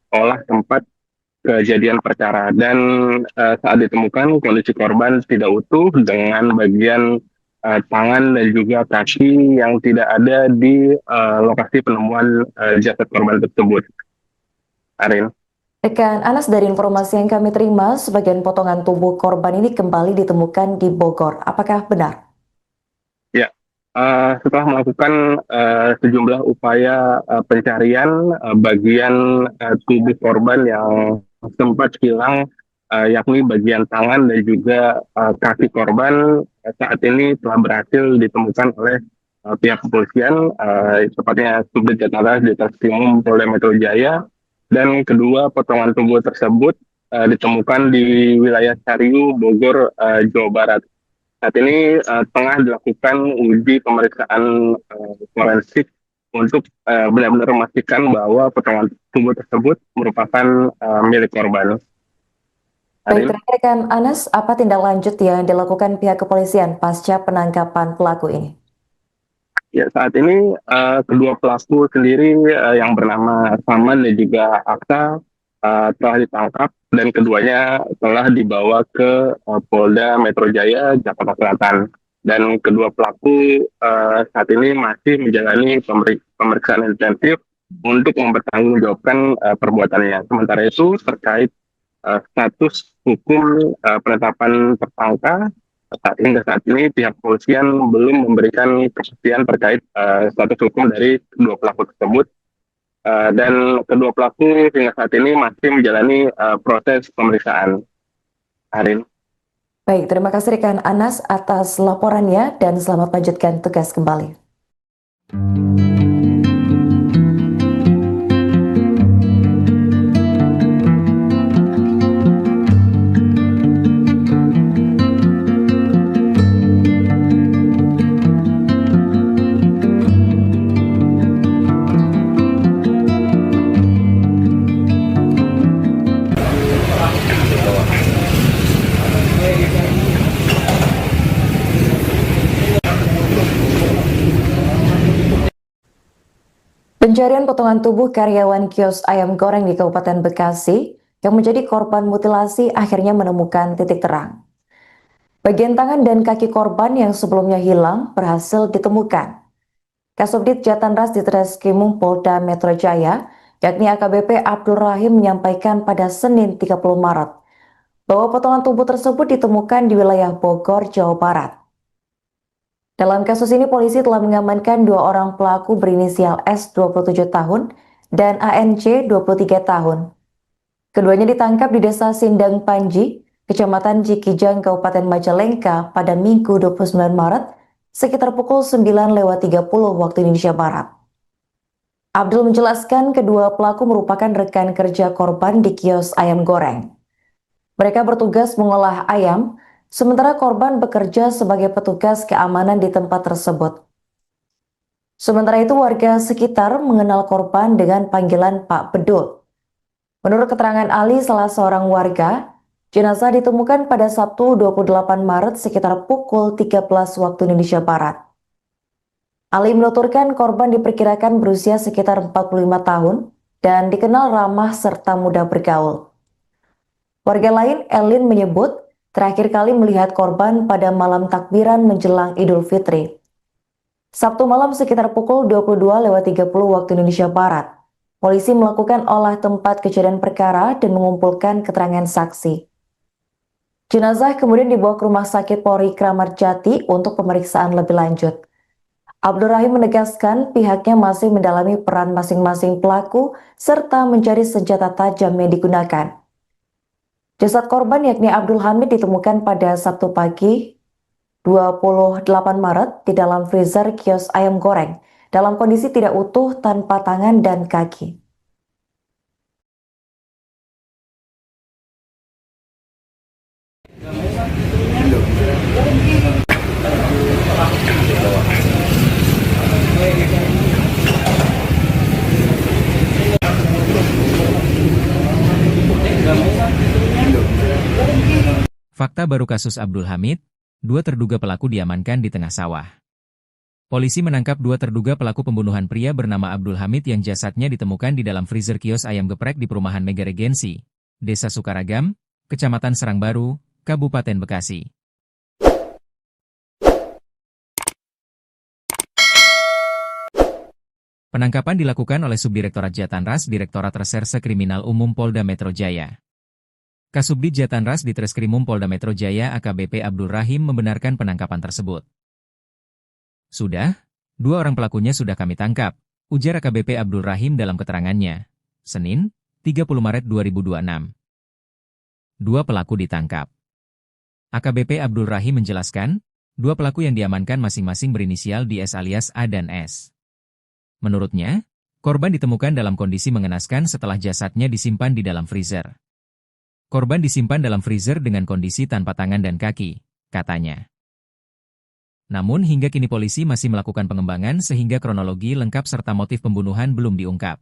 olah tempat kejadian perkara. Dan saat ditemukan kondisi korban tidak utuh dengan bagian tangan dan juga kaki yang tidak ada di lokasi penemuan jasad korban tersebut. Arin. Rekan Anas, dari informasi yang kami terima, sebagian potongan tubuh korban ini kembali ditemukan di Bogor. Apakah benar? Ya, setelah melakukan sejumlah upaya pencarian bagian tubuh korban yang sempat hilang, yakni bagian tangan dan juga kaki korban, saat ini telah berhasil ditemukan oleh pihak kepolisian, tepatnya Subdit Jatara di Treskrimum Polda Metro Jaya, dan kedua potongan tubuh tersebut ditemukan di wilayah Cariu, Bogor, Jawa Barat. Saat ini tengah dilakukan uji pemeriksaan forensik untuk benar-benar memastikan bahwa potongan tubuh tersebut merupakan milik korban. Baik, Arin? rekan Anas, apa tindak lanjut yang dilakukan pihak kepolisian pasca penangkapan pelaku ini? Ya, saat ini kedua pelaku sendiri yang bernama Saman dan juga Aksa telah ditangkap dan keduanya telah dibawa ke Polda Metro Jaya, Jakarta Selatan. Dan kedua pelaku saat ini masih menjalani pemeriksaan intensif untuk mempertanggungjawabkan perbuatannya. Sementara itu terkait status hukum penetapan tersangka, hingga saat ini pihak kepolisian belum memberikan kepastian terkait status hukum dari kedua pelaku tersebut. Dan kedua pelaku hingga saat ini masih menjalani proses pemeriksaan. Arin. Baik, terima kasih rekan Anas atas laporannya dan selamat lanjutkan tugas kembali. Pencarian potongan tubuh karyawan kios ayam goreng di Kabupaten Bekasi yang menjadi korban mutilasi akhirnya menemukan titik terang. Bagian tangan dan kaki korban yang sebelumnya hilang berhasil ditemukan. Kasubdit Jatanras di Treskrimum Polda Metro Jaya, yakni AKBP Abdul Rahim, menyampaikan pada Senin 30 Maret bahwa potongan tubuh tersebut ditemukan di wilayah Bogor, Jawa Barat. Dalam kasus ini, polisi telah mengamankan dua orang pelaku berinisial S 27 tahun dan ANC 23 tahun. Keduanya ditangkap di Desa Sindang Panji, Kecamatan Cikijang, Kabupaten Majalengka pada Minggu 29 Maret sekitar pukul 9:30 waktu Indonesia Barat. Abdul menjelaskan kedua pelaku merupakan rekan kerja korban di kios ayam goreng. Mereka bertugas mengolah ayam, sementara korban bekerja sebagai petugas keamanan di tempat tersebut. Sementara itu, warga sekitar mengenal korban dengan panggilan Pak Bedul. Menurut keterangan Ali, salah seorang warga, jenazah ditemukan pada Sabtu 28 Maret sekitar pukul 13 waktu Indonesia Barat. Ali menuturkan korban diperkirakan berusia sekitar 45 tahun dan dikenal ramah serta mudah bergaul. Warga lain, Elin, menyebut terakhir kali melihat korban pada malam takbiran menjelang Idul Fitri. Sabtu malam sekitar pukul 22:30 waktu Indonesia Barat. Polisi melakukan olah tempat kejadian perkara dan mengumpulkan keterangan saksi. Jenazah kemudian dibawa ke Rumah Sakit Polri Kramat Jati untuk pemeriksaan lebih lanjut. Abdul Rahim menegaskan pihaknya masih mendalami peran masing-masing pelaku serta mencari senjata tajam yang digunakan. Jasad korban yakni Abdul Hamid ditemukan pada Sabtu pagi 28 Maret di dalam freezer kios ayam goreng dalam kondisi tidak utuh tanpa tangan dan kaki. Fakta baru kasus Abdul Hamid, dua terduga pelaku diamankan di tengah sawah. Polisi menangkap dua terduga pelaku pembunuhan pria bernama Abdul Hamid yang jasadnya ditemukan di dalam freezer kios ayam geprek di perumahan Mega Regensi, Desa Sukaragam, Kecamatan Serangbaru, Kabupaten Bekasi. Penangkapan dilakukan oleh Subdirektorat Jatanras Direktorat Reserse Kriminal Umum Polda Metro Jaya. Kasubdit Jatanras Ditreskrimum Polda Metro Jaya AKBP Abdul Rahim membenarkan penangkapan tersebut. Sudah, 2 orang pelakunya sudah kami tangkap, ujar AKBP Abdul Rahim dalam keterangannya. Senin, 30 Maret 2026. 2 pelaku ditangkap. AKBP Abdul Rahim menjelaskan, 2 pelaku yang diamankan masing-masing berinisial DS alias A dan S. Menurutnya, korban ditemukan dalam kondisi mengenaskan setelah jasadnya disimpan di dalam freezer. Korban disimpan dalam freezer dengan kondisi tanpa tangan dan kaki, katanya. Namun hingga kini polisi masih melakukan pengembangan sehingga kronologi lengkap serta motif pembunuhan belum diungkap.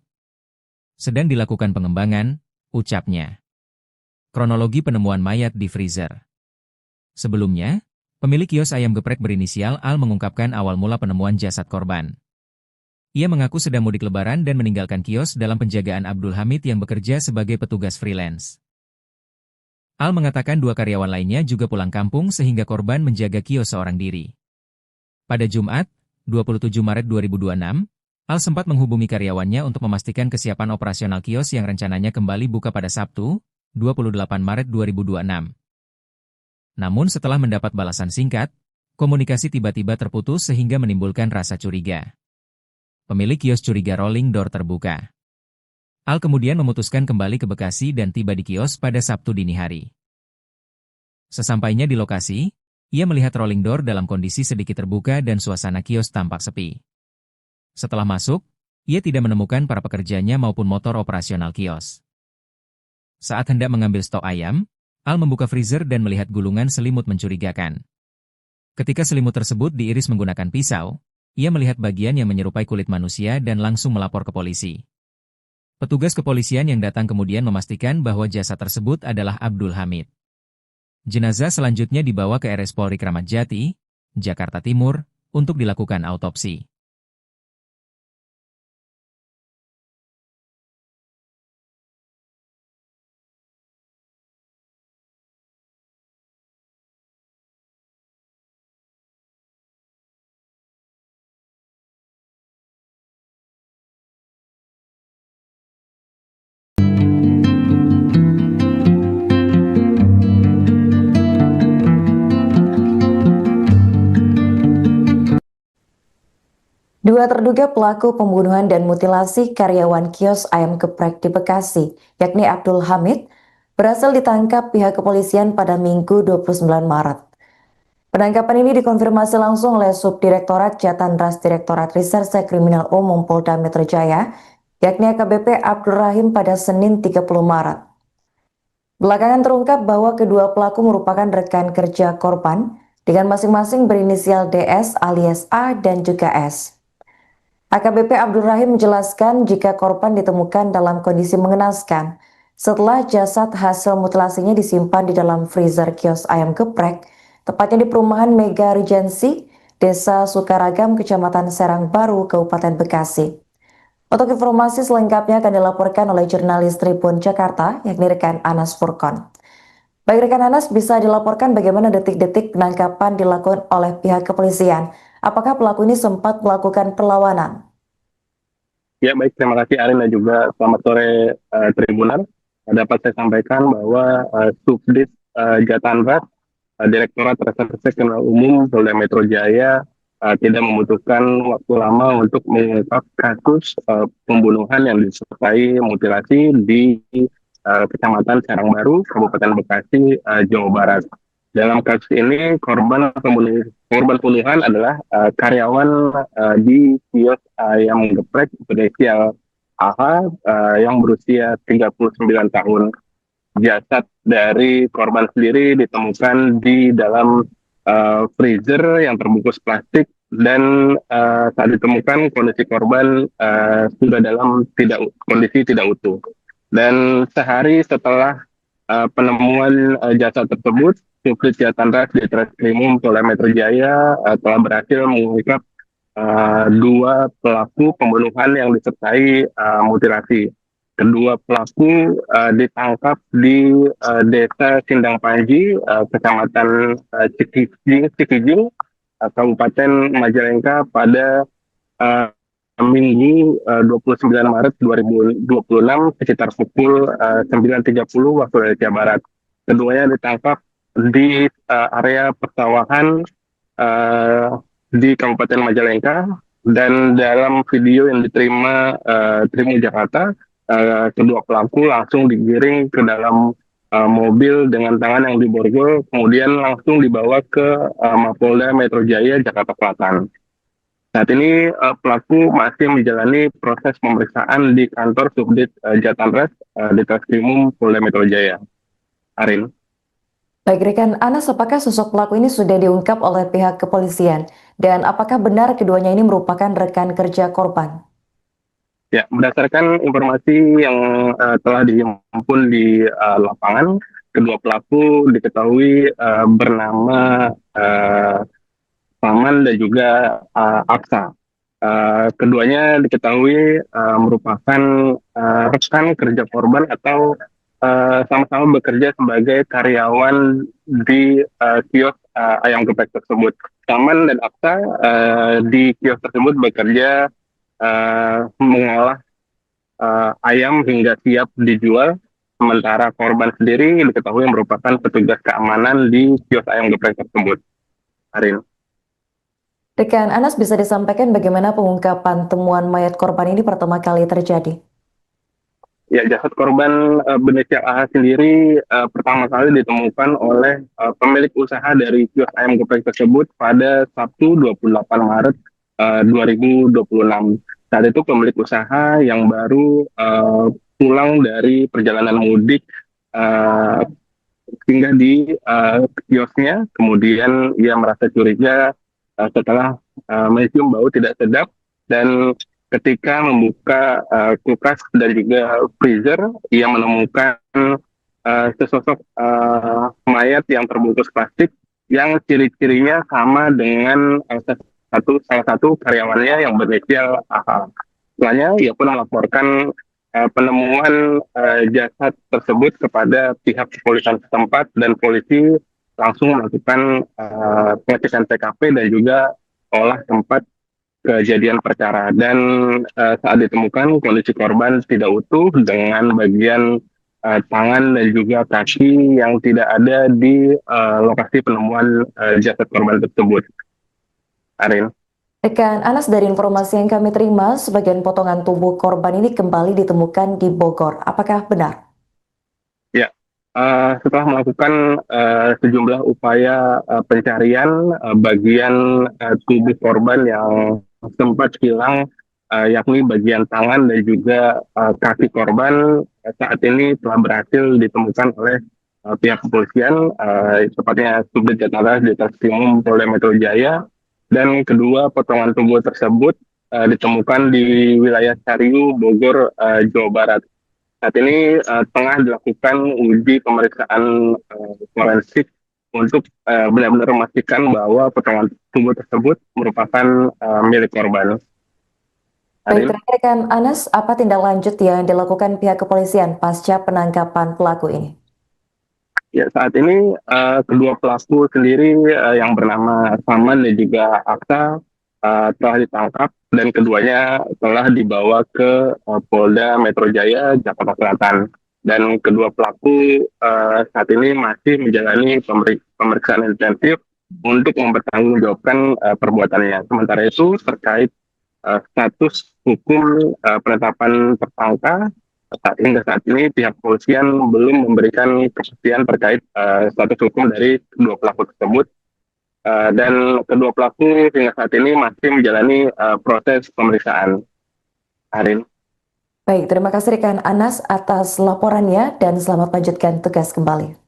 Sedang dilakukan pengembangan, ucapnya. Kronologi penemuan mayat di freezer. Sebelumnya, pemilik kios ayam geprek berinisial Al mengungkapkan awal mula penemuan jasad korban. Ia mengaku sedang mudik lebaran dan meninggalkan kios dalam penjagaan Abdul Hamid yang bekerja sebagai petugas freelance. Al mengatakan 2 karyawan lainnya juga pulang kampung sehingga korban menjaga kios seorang diri. Pada Jumat, 27 Maret 2026, Al sempat menghubungi karyawannya untuk memastikan kesiapan operasional kios yang rencananya kembali buka pada Sabtu, 28 Maret 2026. Namun setelah mendapat balasan singkat, komunikasi tiba-tiba terputus sehingga menimbulkan rasa curiga. Pemilik kios curiga rolling door terbuka. Al kemudian memutuskan kembali ke Bekasi dan tiba di kios pada Sabtu dini hari. Sesampainya di lokasi, ia melihat rolling door dalam kondisi sedikit terbuka dan suasana kios tampak sepi. Setelah masuk, ia tidak menemukan para pekerjanya maupun motor operasional kios. Saat hendak mengambil stok ayam, Al membuka freezer dan melihat gulungan selimut mencurigakan. Ketika selimut tersebut diiris menggunakan pisau, ia melihat bagian yang menyerupai kulit manusia dan langsung melapor ke polisi. Petugas kepolisian yang datang kemudian memastikan bahwa jasad tersebut adalah Abdul Hamid. Jenazah selanjutnya dibawa ke RS Polri Kramat Jati, Jakarta Timur, untuk dilakukan autopsi. Dua terduga pelaku pembunuhan dan mutilasi karyawan kios ayam geprek di Bekasi, yakni Abdul Hamid, berhasil ditangkap pihak kepolisian pada Minggu 29 Maret. Penangkapan ini dikonfirmasi langsung oleh Subdirektorat Jatanras Direktorat Reserse Kriminal Umum Polda Metro Jaya, yakni AKBP Abdul Rahim pada Senin 30 Maret. Belakangan terungkap bahwa kedua pelaku merupakan rekan kerja korban dengan masing-masing berinisial DS alias A dan juga S. AKBP Abdul Rahim menjelaskan jika korban ditemukan dalam kondisi mengenaskan setelah jasad hasil mutilasinya disimpan di dalam freezer kios ayam geprek, tepatnya di perumahan Mega Regency, Desa Sukaragam, Kecamatan Serang Baru, Kabupaten Bekasi. Untuk informasi selengkapnya akan dilaporkan oleh jurnalis Tribun Jakarta, yakni rekan Anas Furkon. Baik rekan Anas, bisa dilaporkan bagaimana detik-detik penangkapan dilakukan oleh pihak kepolisian? Apakah pelaku ini sempat melakukan perlawanan? Ya baik, terima kasih Arin dan juga selamat sore Tribunan. Dapat saya sampaikan bahwa Subdit Jatanras Direktorat Reserse Kriminal Umum Polda Metro Jaya tidak membutuhkan waktu lama untuk mengungkap kasus pembunuhan yang disertai mutilasi di Kecamatan Serang Baru, Kabupaten Bekasi, Jawa Barat. Dalam kasus ini korban pembunuhan adalah karyawan di kios ayam geprek berinisial AH yang berusia 39 tahun. Jasad dari korban sendiri ditemukan di dalam freezer yang terbungkus plastik dan saat ditemukan kondisi korban sudah dalam kondisi tidak utuh. Dan sehari setelah penemuan jasad tersebut, Subdit Jatanras Ditreskrimum Polda Metro Jaya telah berhasil mengungkap 2 pelaku pembunuhan yang disertai mutilasi. Kedua pelaku ditangkap di Desa Sindang Panji, Kecamatan Cikijing, Kabupaten Majalengka pada Minggu 29 Maret 2026 sekitar pukul 9.30 waktu Indonesia Barat. Keduanya ditangkap di area persawahan di Kabupaten Majalengka, dan dalam video yang diterima Tribun Jakarta, kedua pelaku langsung digiring ke dalam mobil dengan tangan yang diborgol, kemudian langsung dibawa ke Mapolda Metro Jaya, Jakarta Selatan. Saat ini pelaku masih menjalani proses pemeriksaan di kantor Subdit Jatanres di Treskrimum Polda Metro Jaya. Arin. Baik, rekan Anas, apakah sosok pelaku ini sudah diungkap oleh pihak kepolisian? Dan apakah benar keduanya ini merupakan rekan kerja korban? Ya, berdasarkan informasi yang telah dihimpun di lapangan, kedua pelaku diketahui bernama Paman dan juga Aksa. Keduanya diketahui merupakan rekan kerja korban atau sama-sama bekerja sebagai karyawan di kios ayam geprek tersebut. Paman dan Aksa di kios tersebut bekerja mengolah ayam hingga siap dijual, sementara korban sendiri diketahui merupakan petugas keamanan di kios ayam geprek tersebut. Arin. Rekan Anas, bisa disampaikan bagaimana pengungkapan temuan mayat korban ini pertama kali terjadi? Ya, jasad korban berinisial AH sendiri pertama kali ditemukan oleh pemilik usaha dari kios ayam geprek tersebut pada Sabtu 28 Maret 2026. Saat itu pemilik usaha yang baru pulang dari perjalanan mudik singgah di kiosnya, kemudian ia merasa curiga setelah mencium bau tidak sedap, dan ketika membuka kulkas dan juga freezer, ia menemukan sesosok mayat yang terbungkus plastik yang ciri-cirinya sama dengan salah satu karyawannya yang berinisial AH. Setelahnya, ia pun melaporkan penemuan jasad tersebut kepada pihak kepolisian setempat, dan polisi langsung melakukan pengecekan TKP dan juga olah tempat kejadian perkara. Dan saat ditemukan, kondisi korban tidak utuh dengan bagian tangan dan juga kaki yang tidak ada di lokasi penemuan jasad korban tersebut. Arin. Rekan Anas, dari informasi yang kami terima, sebagian potongan tubuh korban ini kembali ditemukan di Bogor. Apakah benar? Ya, setelah melakukan sejumlah upaya pencarian bagian tubuh korban yang sempat hilang, yakni bagian tangan dan juga kaki korban, saat ini telah berhasil ditemukan oleh pihak kepolisian, tepatnya Subdit Jatanres di Treskrimum Polda Metro Jaya. Dan kedua potongan tubuh tersebut ditemukan di wilayah Cariu, Bogor, Jawa Barat. Saat ini tengah dilakukan uji pemeriksaan forensik untuk benar-benar memastikan bahwa potongan tubuh tersebut merupakan milik korban. Baik, rekan Anas, apa tindak lanjut yang dilakukan pihak kepolisian pasca penangkapan pelaku ini? Ya, saat ini kedua pelaku sendiri yang bernama Saman dan juga Aksa telah ditangkap, dan keduanya telah dibawa ke Polda Metro Jaya, Jakarta Selatan. Dan kedua pelaku saat ini masih menjalani pemeriksaan intensif untuk mempertanggungjawabkan perbuatannya. Sementara itu, terkait status hukum penetapan tersangka, hingga saat ini pihak kepolisian belum memberikan kepastian terkait status hukum dari kedua pelaku tersebut, dan kedua pelaku hingga saat ini masih menjalani proses pemeriksaan. Arin. Baik, terima kasih rekan Anas atas laporannya dan selamat lanjutkan tugas kembali.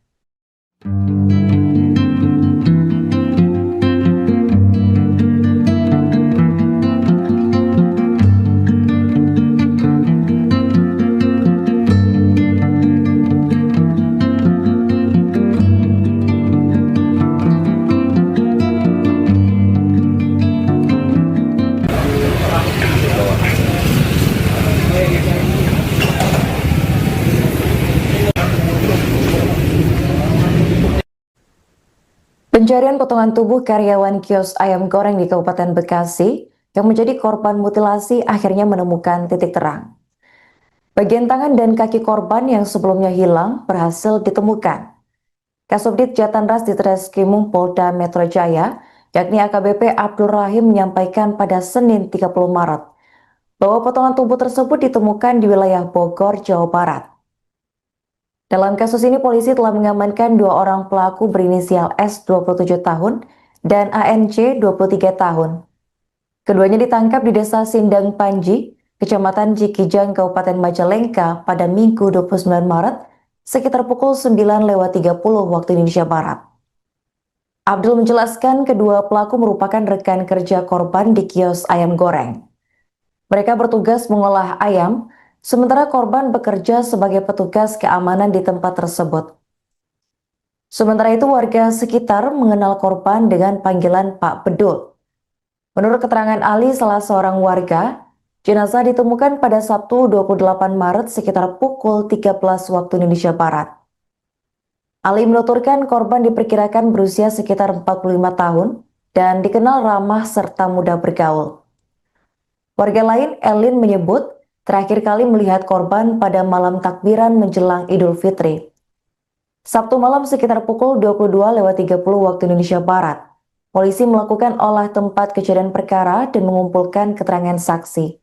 Pencarian potongan tubuh karyawan kios ayam goreng di Kabupaten Bekasi yang menjadi korban mutilasi akhirnya menemukan titik terang. Bagian tangan dan kaki korban yang sebelumnya hilang berhasil ditemukan. Kasubdit Jatanras Ditreskrimum Polda Metro Jaya, yakni AKBP Abdul Rahim menyampaikan pada Senin 30 Maret bahwa potongan tubuh tersebut ditemukan di wilayah Bogor, Jawa Barat. Dalam kasus ini, polisi telah mengamankan 2 orang pelaku berinisial S 27 tahun dan ANC 23 tahun. Keduanya ditangkap di Desa Sindang Panji, Kecamatan Cikijang, Kabupaten Majalengka pada Minggu 29 Maret sekitar pukul 9.30 waktu Indonesia Barat. Abdul menjelaskan kedua pelaku merupakan rekan kerja korban di kios ayam goreng. Mereka bertugas mengolah ayam, sementara korban bekerja sebagai petugas keamanan di tempat tersebut. Sementara itu warga sekitar mengenal korban dengan panggilan Pak Bedul. Menurut keterangan Ali, salah seorang warga, jenazah ditemukan pada Sabtu 28 Maret sekitar pukul 13 waktu Indonesia Barat. Ali menuturkan korban diperkirakan berusia sekitar 45 tahun dan dikenal ramah serta mudah bergaul. Warga lain, Elin, menyebut terakhir kali melihat korban pada malam takbiran menjelang Idul Fitri. Sabtu malam sekitar pukul 22.30 waktu Indonesia Barat. Polisi melakukan olah tempat kejadian perkara dan mengumpulkan keterangan saksi.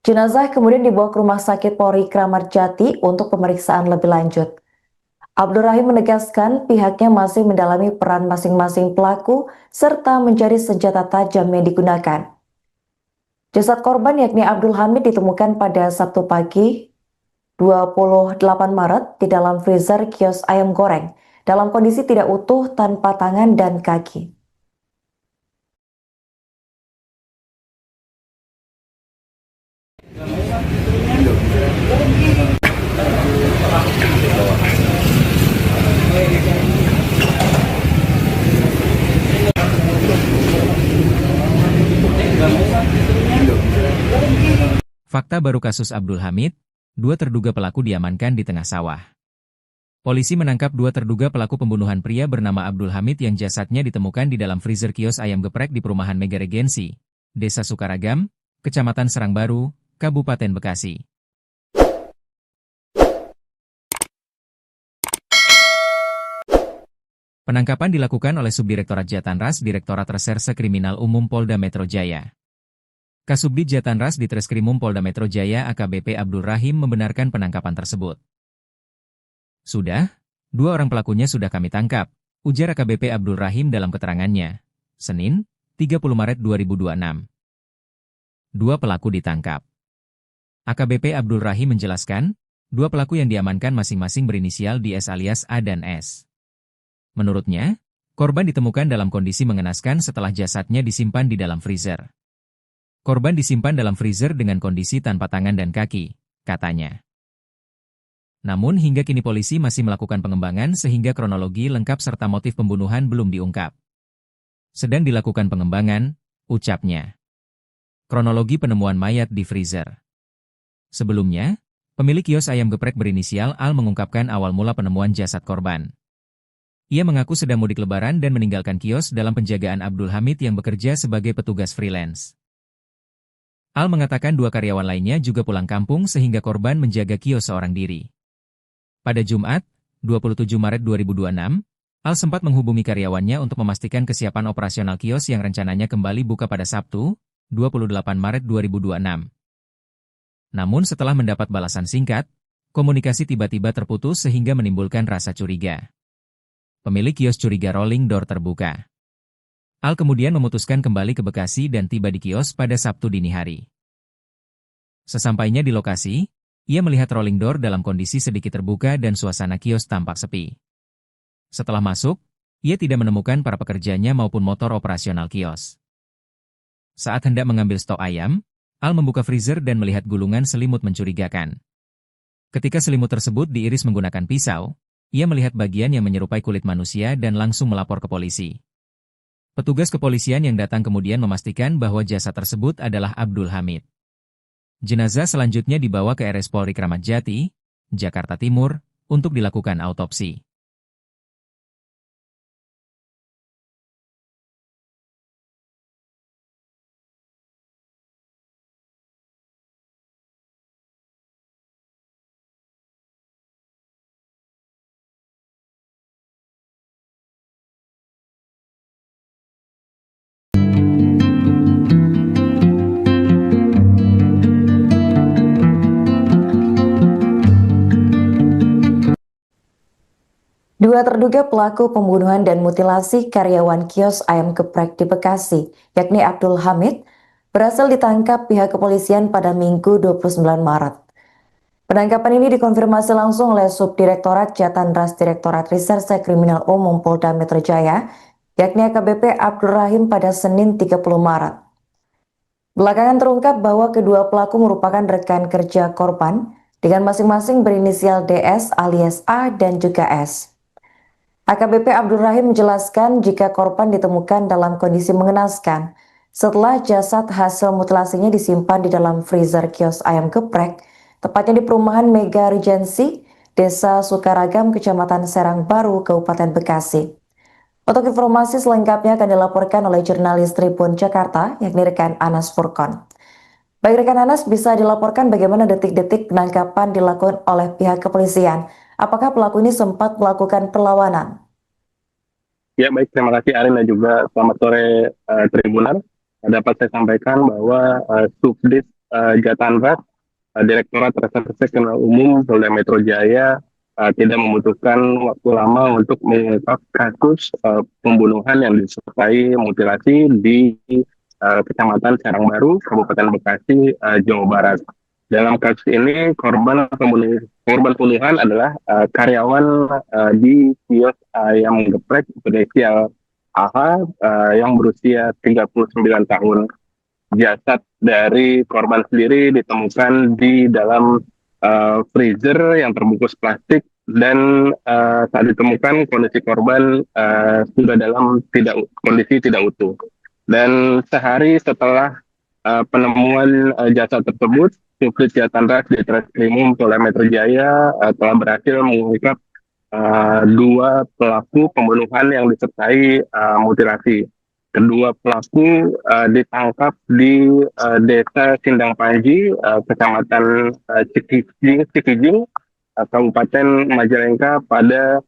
Jenazah kemudian dibawa ke Rumah Sakit Polri Kramat Jati untuk pemeriksaan lebih lanjut. Abdul Rahim menegaskan pihaknya masih mendalami peran masing-masing pelaku serta mencari senjata tajam yang digunakan. Jasad korban yakni Abdul Hamid ditemukan pada Sabtu pagi 28 Maret di dalam freezer kios ayam goreng dalam kondisi tidak utuh tanpa tangan dan kaki. Fakta baru kasus Abdul Hamid, 2 terduga pelaku diamankan di tengah sawah. Polisi menangkap 2 terduga pelaku pembunuhan pria bernama Abdul Hamid yang jasadnya ditemukan di dalam freezer kios ayam geprek di perumahan Mega Regensi, Desa Sukaragam, Kecamatan Serangbaru, Kabupaten Bekasi. Penangkapan dilakukan oleh Subdirektorat Jatanras Direktorat Reserse Kriminal Umum Polda Metro Jaya. Kasubdit Jatanras Ditreskrimum Polda Metro Jaya AKBP Abdul Rahim membenarkan penangkapan tersebut. Sudah, 2 orang pelakunya sudah kami tangkap, ujar AKBP Abdul Rahim dalam keterangannya. Senin, 30 Maret 2026. 2 pelaku ditangkap. AKBP Abdul Rahim menjelaskan, 2 pelaku yang diamankan masing-masing berinisial di S alias A dan S. Menurutnya, korban ditemukan dalam kondisi mengenaskan setelah jasadnya disimpan di dalam freezer. Korban disimpan dalam freezer dengan kondisi tanpa tangan dan kaki, katanya. Namun hingga kini polisi masih melakukan pengembangan sehingga kronologi lengkap serta motif pembunuhan belum diungkap. Sedang dilakukan pengembangan, ucapnya. Kronologi penemuan mayat di freezer. Sebelumnya, pemilik kios ayam geprek berinisial Al mengungkapkan awal mula penemuan jasad korban. Ia mengaku sedang mudik lebaran dan meninggalkan kios dalam penjagaan Abdul Hamid yang bekerja sebagai petugas freelance. Al mengatakan 2 karyawan lainnya juga pulang kampung sehingga korban menjaga kios seorang diri. Pada Jumat, 27 Maret 2026, Al sempat menghubungi karyawannya untuk memastikan kesiapan operasional kios yang rencananya kembali buka pada Sabtu, 28 Maret 2026. Namun setelah mendapat balasan singkat, komunikasi tiba-tiba terputus sehingga menimbulkan rasa curiga. Pemilik kios curiga rolling door terbuka. Al kemudian memutuskan kembali ke Bekasi dan tiba di kios pada Sabtu dini hari. Sesampainya di lokasi, ia melihat rolling door dalam kondisi sedikit terbuka dan suasana kios tampak sepi. Setelah masuk, ia tidak menemukan para pekerjanya maupun motor operasional kios. Saat hendak mengambil stok ayam, Al membuka freezer dan melihat gulungan selimut mencurigakan. Ketika selimut tersebut diiris menggunakan pisau, ia melihat bagian yang menyerupai kulit manusia dan langsung melapor ke polisi. Petugas kepolisian yang datang kemudian memastikan bahwa jasad tersebut adalah Abdul Hamid. Jenazah selanjutnya dibawa ke RS Polri Kramat Jati, Jakarta Timur, untuk dilakukan autopsi. Dua terduga pelaku pembunuhan dan mutilasi karyawan kios ayam geprek di Bekasi, yakni Abdul Hamid, berhasil ditangkap pihak kepolisian pada Minggu 29 Maret. Penangkapan ini dikonfirmasi langsung oleh Subdirektorat Jatan Ras Direktorat Reserse Kriminal Umum Polda Metro Jaya, yakni AKBP Abdul Rahim pada Senin 30 Maret. Belakangan terungkap bahwa kedua pelaku merupakan rekan kerja korban dengan masing-masing berinisial DS alias A dan juga S. AKBP Abdul Rahim menjelaskan jika korban ditemukan dalam kondisi mengenaskan setelah jasad hasil mutilasinya disimpan di dalam freezer kios ayam geprek, tepatnya di perumahan Mega Regency, Desa Sukaragam, Kecamatan Serang Baru, Kabupaten Bekasi. Untuk informasi selengkapnya akan dilaporkan oleh jurnalis Tribun Jakarta, yakni rekan Anas Furkon. Baik rekan Anas, bisa dilaporkan bagaimana detik-detik penangkapan dilakukan oleh pihak kepolisian? Apakah pelaku ini sempat melakukan perlawanan? Ya, baik. Terima kasih Arin dan juga selamat sore Tribunan. Dapat saya sampaikan bahwa Subdit Jatanras, Direktorat Reserse Kriminal Umum Polda Metro Jaya tidak membutuhkan waktu lama untuk mengungkap kasus pembunuhan yang disertai mutilasi di Kecamatan Serang Baru, Kabupaten Bekasi, Jawa Barat. Dalam kasus ini korban pembunuhan adalah karyawan di kios ayam geprek berinisial AH yang berusia 39 tahun. Jasad dari korban sendiri ditemukan di dalam freezer yang terbungkus plastik dan saat ditemukan kondisi korban sudah dalam kondisi tidak utuh. Dan sehari setelah penemuan jasad tersebut, Subdit Jatanras di Treskrimum Polda Metro Jaya telah berhasil mengungkap dua pelaku pembunuhan yang disertai mutilasi. Kedua pelaku ditangkap di Desa Sindang Panji, Kecamatan Cikijing, Kabupaten Majalengka pada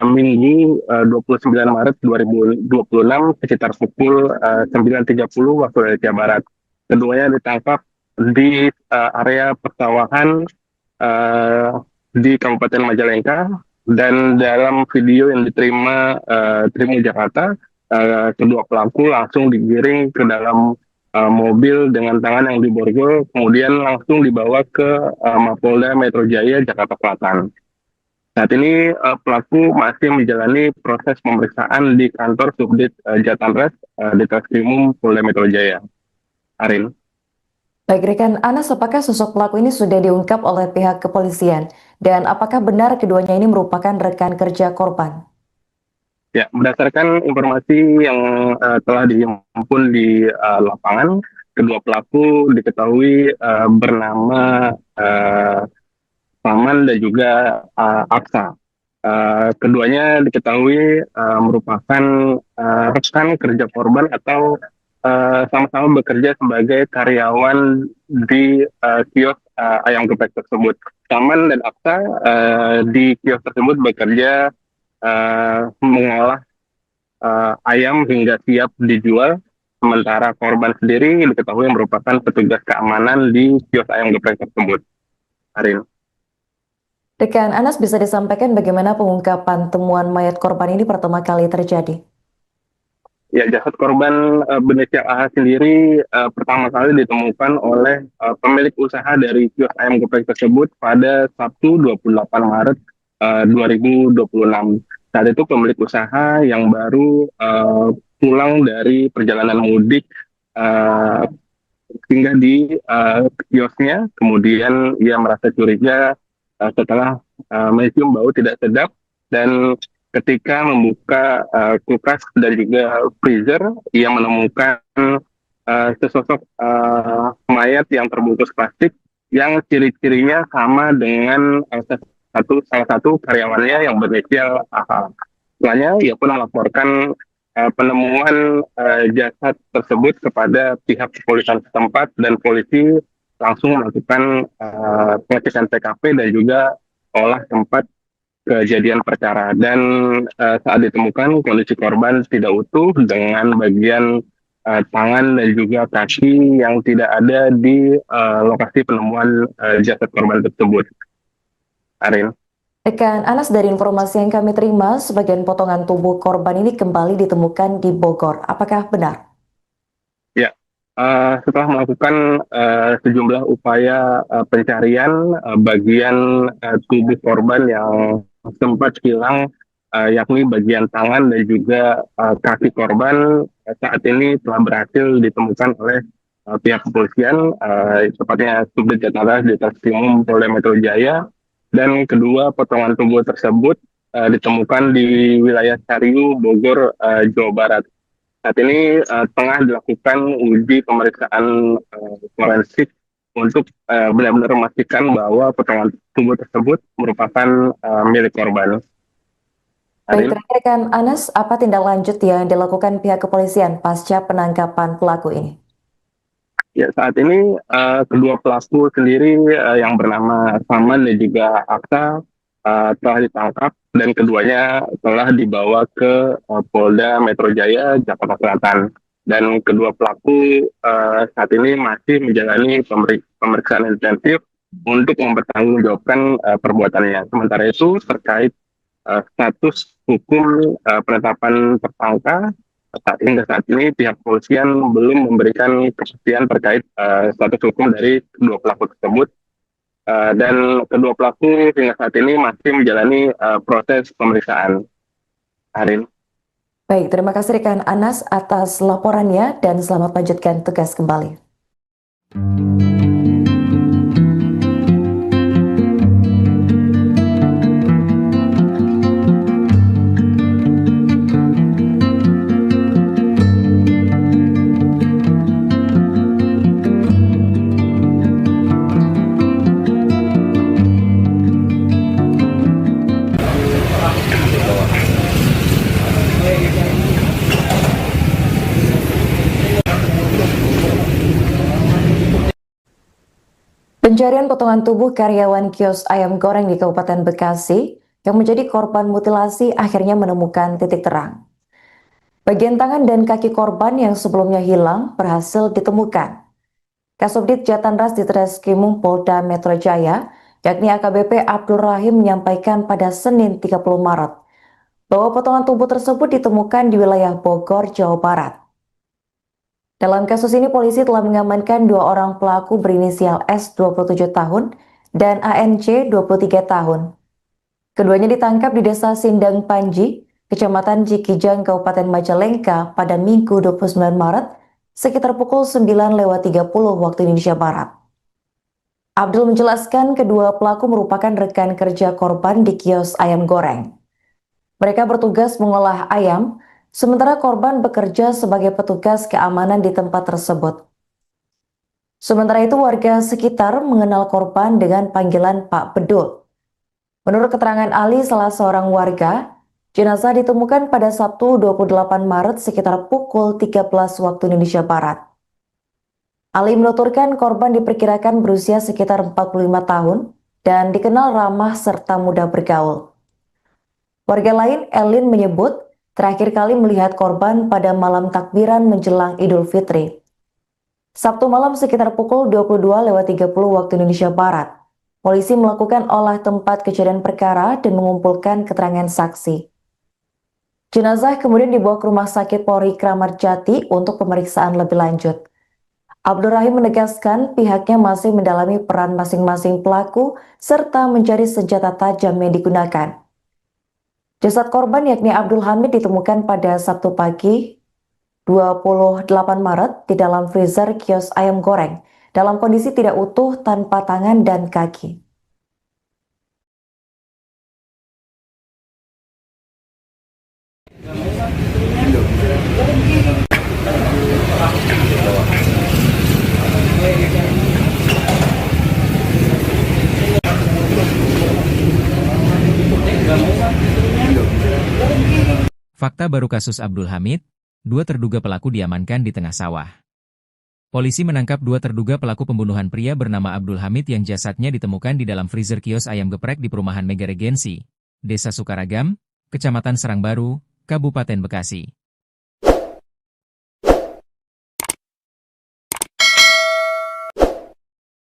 Minggu 29 Maret 2026 sekitar pukul 9.30 waktu Indonesia Barat. Keduanya ditangkap di area persawahan di Kabupaten Majalengka, dan dalam video yang diterima Tribun Jakarta, kedua pelaku langsung digiring ke dalam mobil dengan tangan yang diborgol, kemudian langsung dibawa ke Mapolda Metro Jaya, Jakarta Selatan. Saat ini pelaku masih menjalani proses pemeriksaan di kantor Subdit Jatanras di Treskrimum Polda Metro Jaya. Arin. Baik rekan Anas, apakah sosok pelaku ini sudah diungkap oleh pihak kepolisian? Dan apakah benar keduanya ini merupakan rekan kerja korban? Ya, berdasarkan informasi yang telah dihimpun di lapangan, kedua pelaku diketahui bernama Paman dan juga Aksa. Keduanya diketahui merupakan rekan kerja korban atau sama-sama bekerja sebagai karyawan di kios ayam geprek tersebut. Paman dan Aksa di kios tersebut bekerja mengolah ayam hingga siap dijual, sementara korban sendiri diketahui merupakan petugas keamanan di kios ayam geprek tersebut. Arin. Rekan Anas, bisa disampaikan bagaimana pengungkapan temuan mayat korban ini pertama kali terjadi? Ya, jasad korban berinisial AH sendiri pertama kali ditemukan oleh pemilik usaha dari kios ayam geprek tersebut pada Sabtu 28 Maret 2026. Saat itu pemilik usaha yang baru pulang dari perjalanan mudik singgah di kiosnya, kemudian ia merasa curiga setelah mencium bau tidak sedap, dan ketika membuka kulkas dan juga freezer, ia menemukan sesosok mayat yang terbungkus plastik yang ciri-cirinya sama dengan salah satu karyawannya yang berinisial AH. Setelahnya, ia pun melaporkan penemuan jasad tersebut kepada pihak kepolisian setempat, dan polisi langsung melakukan pengecekan TKP dan juga olah tempat kejadian perkara. Dan saat ditemukan kondisi korban tidak utuh dengan bagian tangan dan juga kaki yang tidak ada di lokasi penemuan jasad korban tersebut. Arin. Rekan Anas, dari informasi yang kami terima, sebagian potongan tubuh korban ini kembali ditemukan di Bogor. Apakah benar? Ya, setelah melakukan sejumlah upaya pencarian bagian tubuh korban yang sempat hilang, yakni bagian tangan dan juga kaki korban, saat ini telah berhasil ditemukan oleh pihak kepolisian, tepatnya Subdit Jatara di Treskrimum Polda Metro Jaya, dan kedua potongan tubuh tersebut ditemukan di wilayah Sariu, Bogor, Jawa Barat. Saat ini tengah dilakukan uji pemeriksaan forensik untuk benar-benar memastikan bahwa potongan tubuh tersebut merupakan milik korban. Baik, Arin? terakhir rekan Anas, apa tindak lanjut yang dilakukan pihak kepolisian pasca penangkapan pelaku ini? Ya, saat ini kedua pelaku sendiri yang bernama Saman dan juga Akta telah ditangkap dan keduanya telah dibawa ke Polda Metro Jaya, Jakarta Selatan. Dan kedua pelaku saat ini masih menjalani pemeriksaan intensif untuk mempertanggungjawabkan perbuatannya. Sementara itu terkait status hukum penetapan tersangka, hingga saat ini pihak kepolisian belum memberikan kepastian terkait status hukum dari kedua pelaku tersebut. Dan kedua pelaku hingga saat ini masih menjalani proses pemeriksaan. Arin. Baik, terima kasih rekan Anas atas laporannya dan selamat lanjutkan tugas kembali. Pencarian potongan tubuh karyawan kios ayam goreng di Kabupaten Bekasi yang menjadi korban mutilasi akhirnya menemukan titik terang. Bagian tangan dan kaki korban yang sebelumnya hilang berhasil ditemukan. Kasubdit Jatanras di Treskrimum Polda Metro Jaya, yakni AKBP Abdul Rahim, menyampaikan pada Senin 30 Maret bahwa potongan tubuh tersebut ditemukan di wilayah Bogor, Jawa Barat. Dalam kasus ini, polisi telah mengamankan dua orang pelaku berinisial S 27 tahun dan ANC 23 tahun. Keduanya ditangkap di Desa Sindang Panji, Kecamatan Cikijang, Kabupaten Majalengka pada Minggu 29 Maret sekitar pukul 9:30 waktu Indonesia Barat. Abdul menjelaskan kedua pelaku merupakan rekan kerja korban di kios ayam goreng. Mereka bertugas mengolah ayam, sementara korban bekerja sebagai petugas keamanan di tempat tersebut. Sementara itu, warga sekitar mengenal korban dengan panggilan Pak Bedul. Menurut keterangan Ali, salah seorang warga, jenazah ditemukan pada Sabtu 28 Maret sekitar pukul 13 waktu Indonesia Barat. Ali menuturkan korban diperkirakan berusia sekitar 45 tahun dan dikenal ramah serta mudah bergaul. Warga lain, Elin, menyebut terakhir kali melihat korban pada malam takbiran menjelang Idul Fitri. Sabtu malam sekitar pukul 22:30 waktu Indonesia Barat. Polisi melakukan olah tempat kejadian perkara dan mengumpulkan keterangan saksi. Jenazah kemudian dibawa ke Rumah Sakit Polri Kramat Jati untuk pemeriksaan lebih lanjut. Abdul Rahim menegaskan pihaknya masih mendalami peran masing-masing pelaku serta mencari senjata tajam yang digunakan. Jasad korban yakni Abdul Hamid ditemukan pada Sabtu pagi 28 Maret di dalam freezer kios ayam goreng dalam kondisi tidak utuh tanpa tangan dan kaki. Fakta baru kasus Abdul Hamid, dua terduga pelaku diamankan di tengah sawah. Polisi menangkap dua terduga pelaku pembunuhan pria bernama Abdul Hamid yang jasadnya ditemukan di dalam freezer kios ayam geprek di perumahan Mega Regensi, Desa Sukaragam, Kecamatan Serangbaru, Kabupaten Bekasi.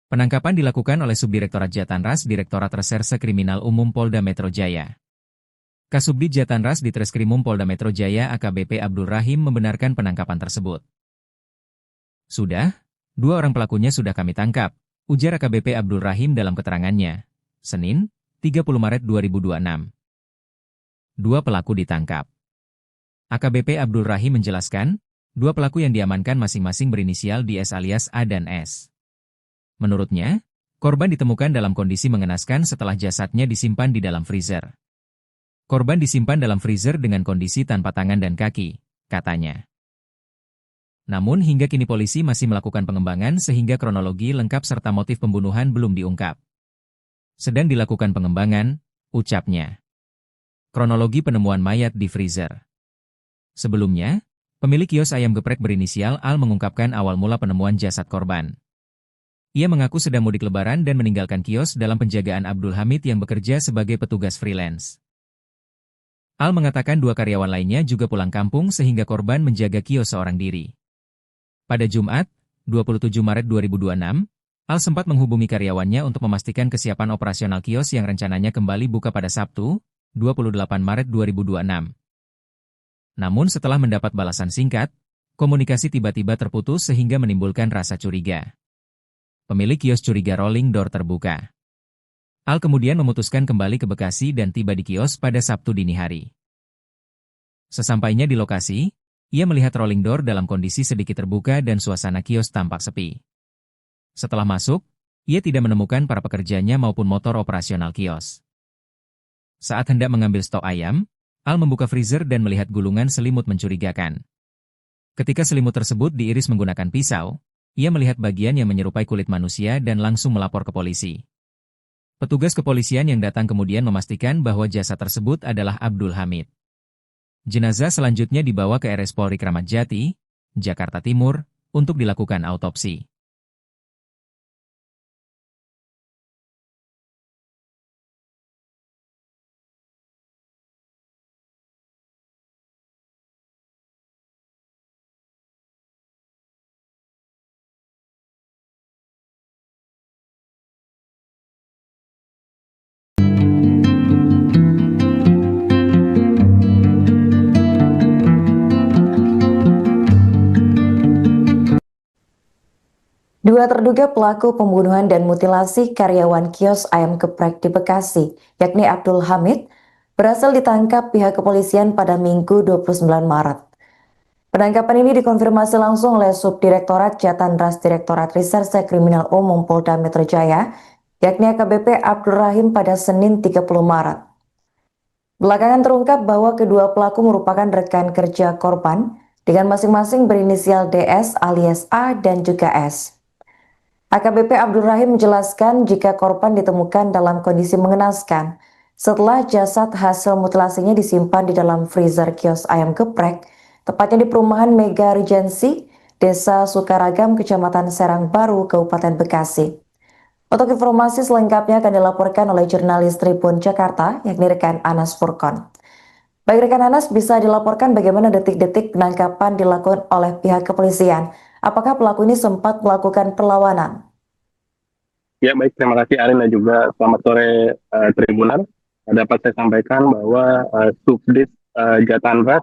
Penangkapan dilakukan oleh Subdirektorat Jatanras Direktorat Reserse Kriminal Umum Polda Metro Jaya. Kasubdit Jatanras Ditreskrimum Polda Metro Jaya AKBP Abdul Rahim membenarkan penangkapan tersebut. Sudah, 2 orang pelakunya sudah kami tangkap, ujar AKBP Abdul Rahim dalam keterangannya. Senin, 30 Maret 2026. 2 pelaku ditangkap. AKBP Abdul Rahim menjelaskan, 2 pelaku yang diamankan masing-masing berinisial DS alias A dan S. Menurutnya, korban ditemukan dalam kondisi mengenaskan setelah jasadnya disimpan di dalam freezer. Korban disimpan dalam freezer dengan kondisi tanpa tangan dan kaki, katanya. Namun hingga kini polisi masih melakukan pengembangan sehingga kronologi lengkap serta motif pembunuhan belum diungkap. Sedang dilakukan pengembangan, ucapnya. Kronologi penemuan mayat di freezer. Sebelumnya, pemilik kios ayam geprek berinisial Al mengungkapkan awal mula penemuan jasad korban. Ia mengaku sedang mudik lebaran dan meninggalkan kios dalam penjagaan Abdul Hamid yang bekerja sebagai petugas freelance. Al mengatakan 2 karyawan lainnya juga pulang kampung sehingga korban menjaga kios seorang diri. Pada Jumat, 27 Maret 2026, Al sempat menghubungi karyawannya untuk memastikan kesiapan operasional kios yang rencananya kembali buka pada Sabtu, 28 Maret 2026. Namun setelah mendapat balasan singkat, komunikasi tiba-tiba terputus sehingga menimbulkan rasa curiga. Pemilik kios curiga rolling door terbuka. Al kemudian memutuskan kembali ke Bekasi dan tiba di kios pada Sabtu dini hari. Sesampainya di lokasi, ia melihat rolling door dalam kondisi sedikit terbuka dan suasana kios tampak sepi. Setelah masuk, ia tidak menemukan para pekerjanya maupun motor operasional kios. Saat hendak mengambil stok ayam, Al membuka freezer dan melihat gulungan selimut mencurigakan. Ketika selimut tersebut diiris menggunakan pisau, ia melihat bagian yang menyerupai kulit manusia dan langsung melapor ke polisi. Petugas kepolisian yang datang kemudian memastikan bahwa jasad tersebut adalah Abdul Hamid. Jenazah selanjutnya dibawa ke RS Polri Kramat Jati, Jakarta Timur, untuk dilakukan autopsi. Dua terduga pelaku pembunuhan dan mutilasi karyawan kios ayam geprek di Bekasi, yakni Abdul Hamid, berhasil ditangkap pihak kepolisian pada Minggu 29 Maret. Penangkapan ini dikonfirmasi langsung oleh Subdirektorat Jatanras Direktorat Reserse Kriminal Umum Polda Metro Jaya, yakni AKBP Abdul Rahim pada Senin 30 Maret. Belakangan terungkap bahwa kedua pelaku merupakan rekan kerja korban dengan masing-masing berinisial DS alias A dan juga S. AKBP Abdul Rahim menjelaskan jika korban ditemukan dalam kondisi mengenaskan setelah jasad hasil mutilasinya disimpan di dalam freezer kios ayam geprek, tepatnya di perumahan Mega Regency, Desa Sukaragam, Kecamatan Serang Baru, Kabupaten Bekasi. Untuk informasi selengkapnya akan dilaporkan oleh jurnalis Tribun Jakarta, yakni rekan Anas Furkon. Baik rekan Anas, bisa dilaporkan bagaimana detik-detik penangkapan dilakukan oleh pihak kepolisian? Apakah pelaku ini sempat melakukan perlawanan? Ya baik, terima kasih Arin dan juga selamat sore Tribunan. Dapat saya sampaikan bahwa Subdit Jatanras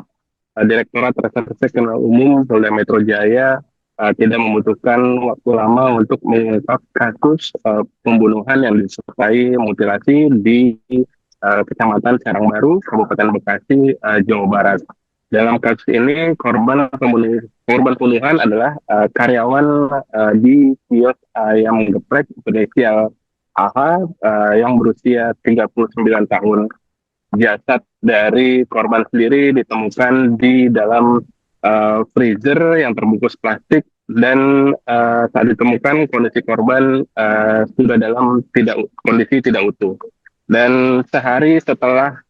Direktorat Reserse Kriminal Umum Polda Metro Jaya tidak membutuhkan waktu lama untuk mengungkap kasus pembunuhan yang disertai mutilasi di Kecamatan Serang Baru, Kabupaten Bekasi, Jawa Barat. Dalam kasus ini korban pembunuhan adalah karyawan di kios ayam geprek berinisial AH yang berusia 39 tahun. Jasad dari korban sendiri ditemukan di dalam freezer yang terbungkus plastik dan saat ditemukan kondisi korban sudah dalam kondisi tidak utuh. Dan sehari setelah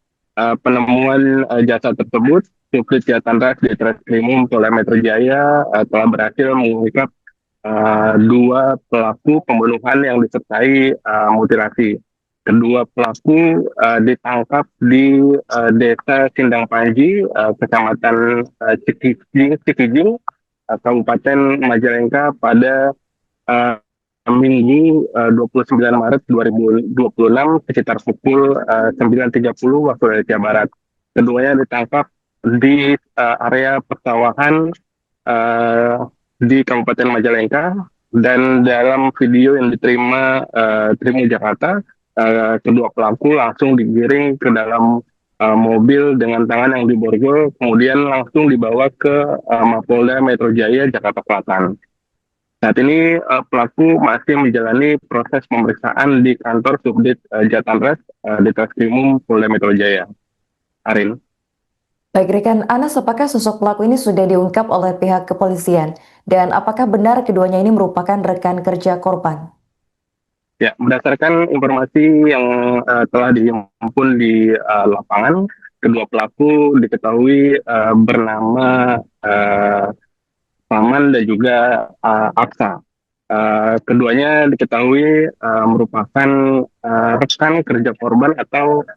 penemuan jasad tersebut, Subdit Jatanras Ditreskrimum Polda Metro Jaya telah berhasil mengungkap 2 pelaku pembunuhan yang disertai mutilasi. Kedua pelaku ditangkap di Desa Sindang Panji, Kecamatan Cikijing, Kabupaten Majalengka pada Minggu 29 Maret 2026 sekitar pukul 9.30 waktu Indonesia Barat. Keduanya ditangkap di area persawahan di Kabupaten Majalengka, dan dalam video yang diterima Tribun Jakarta, kedua pelaku langsung digiring ke dalam mobil dengan tangan yang diborgol, kemudian langsung dibawa ke Mapolda Metro Jaya Jakarta Selatan. Saat ini pelaku masih menjalani proses pemeriksaan di kantor Subdit Jatanres di Treskrimum Polda Metro Jaya. Arin. Baik, rekan Anas, apakah sosok pelaku ini sudah diungkap oleh pihak kepolisian? Dan apakah benar keduanya ini merupakan rekan kerja korban? Ya, berdasarkan informasi yang telah dihimpun di lapangan, kedua pelaku diketahui bernama Paman dan juga Aksa. Keduanya diketahui merupakan rekan kerja korban atau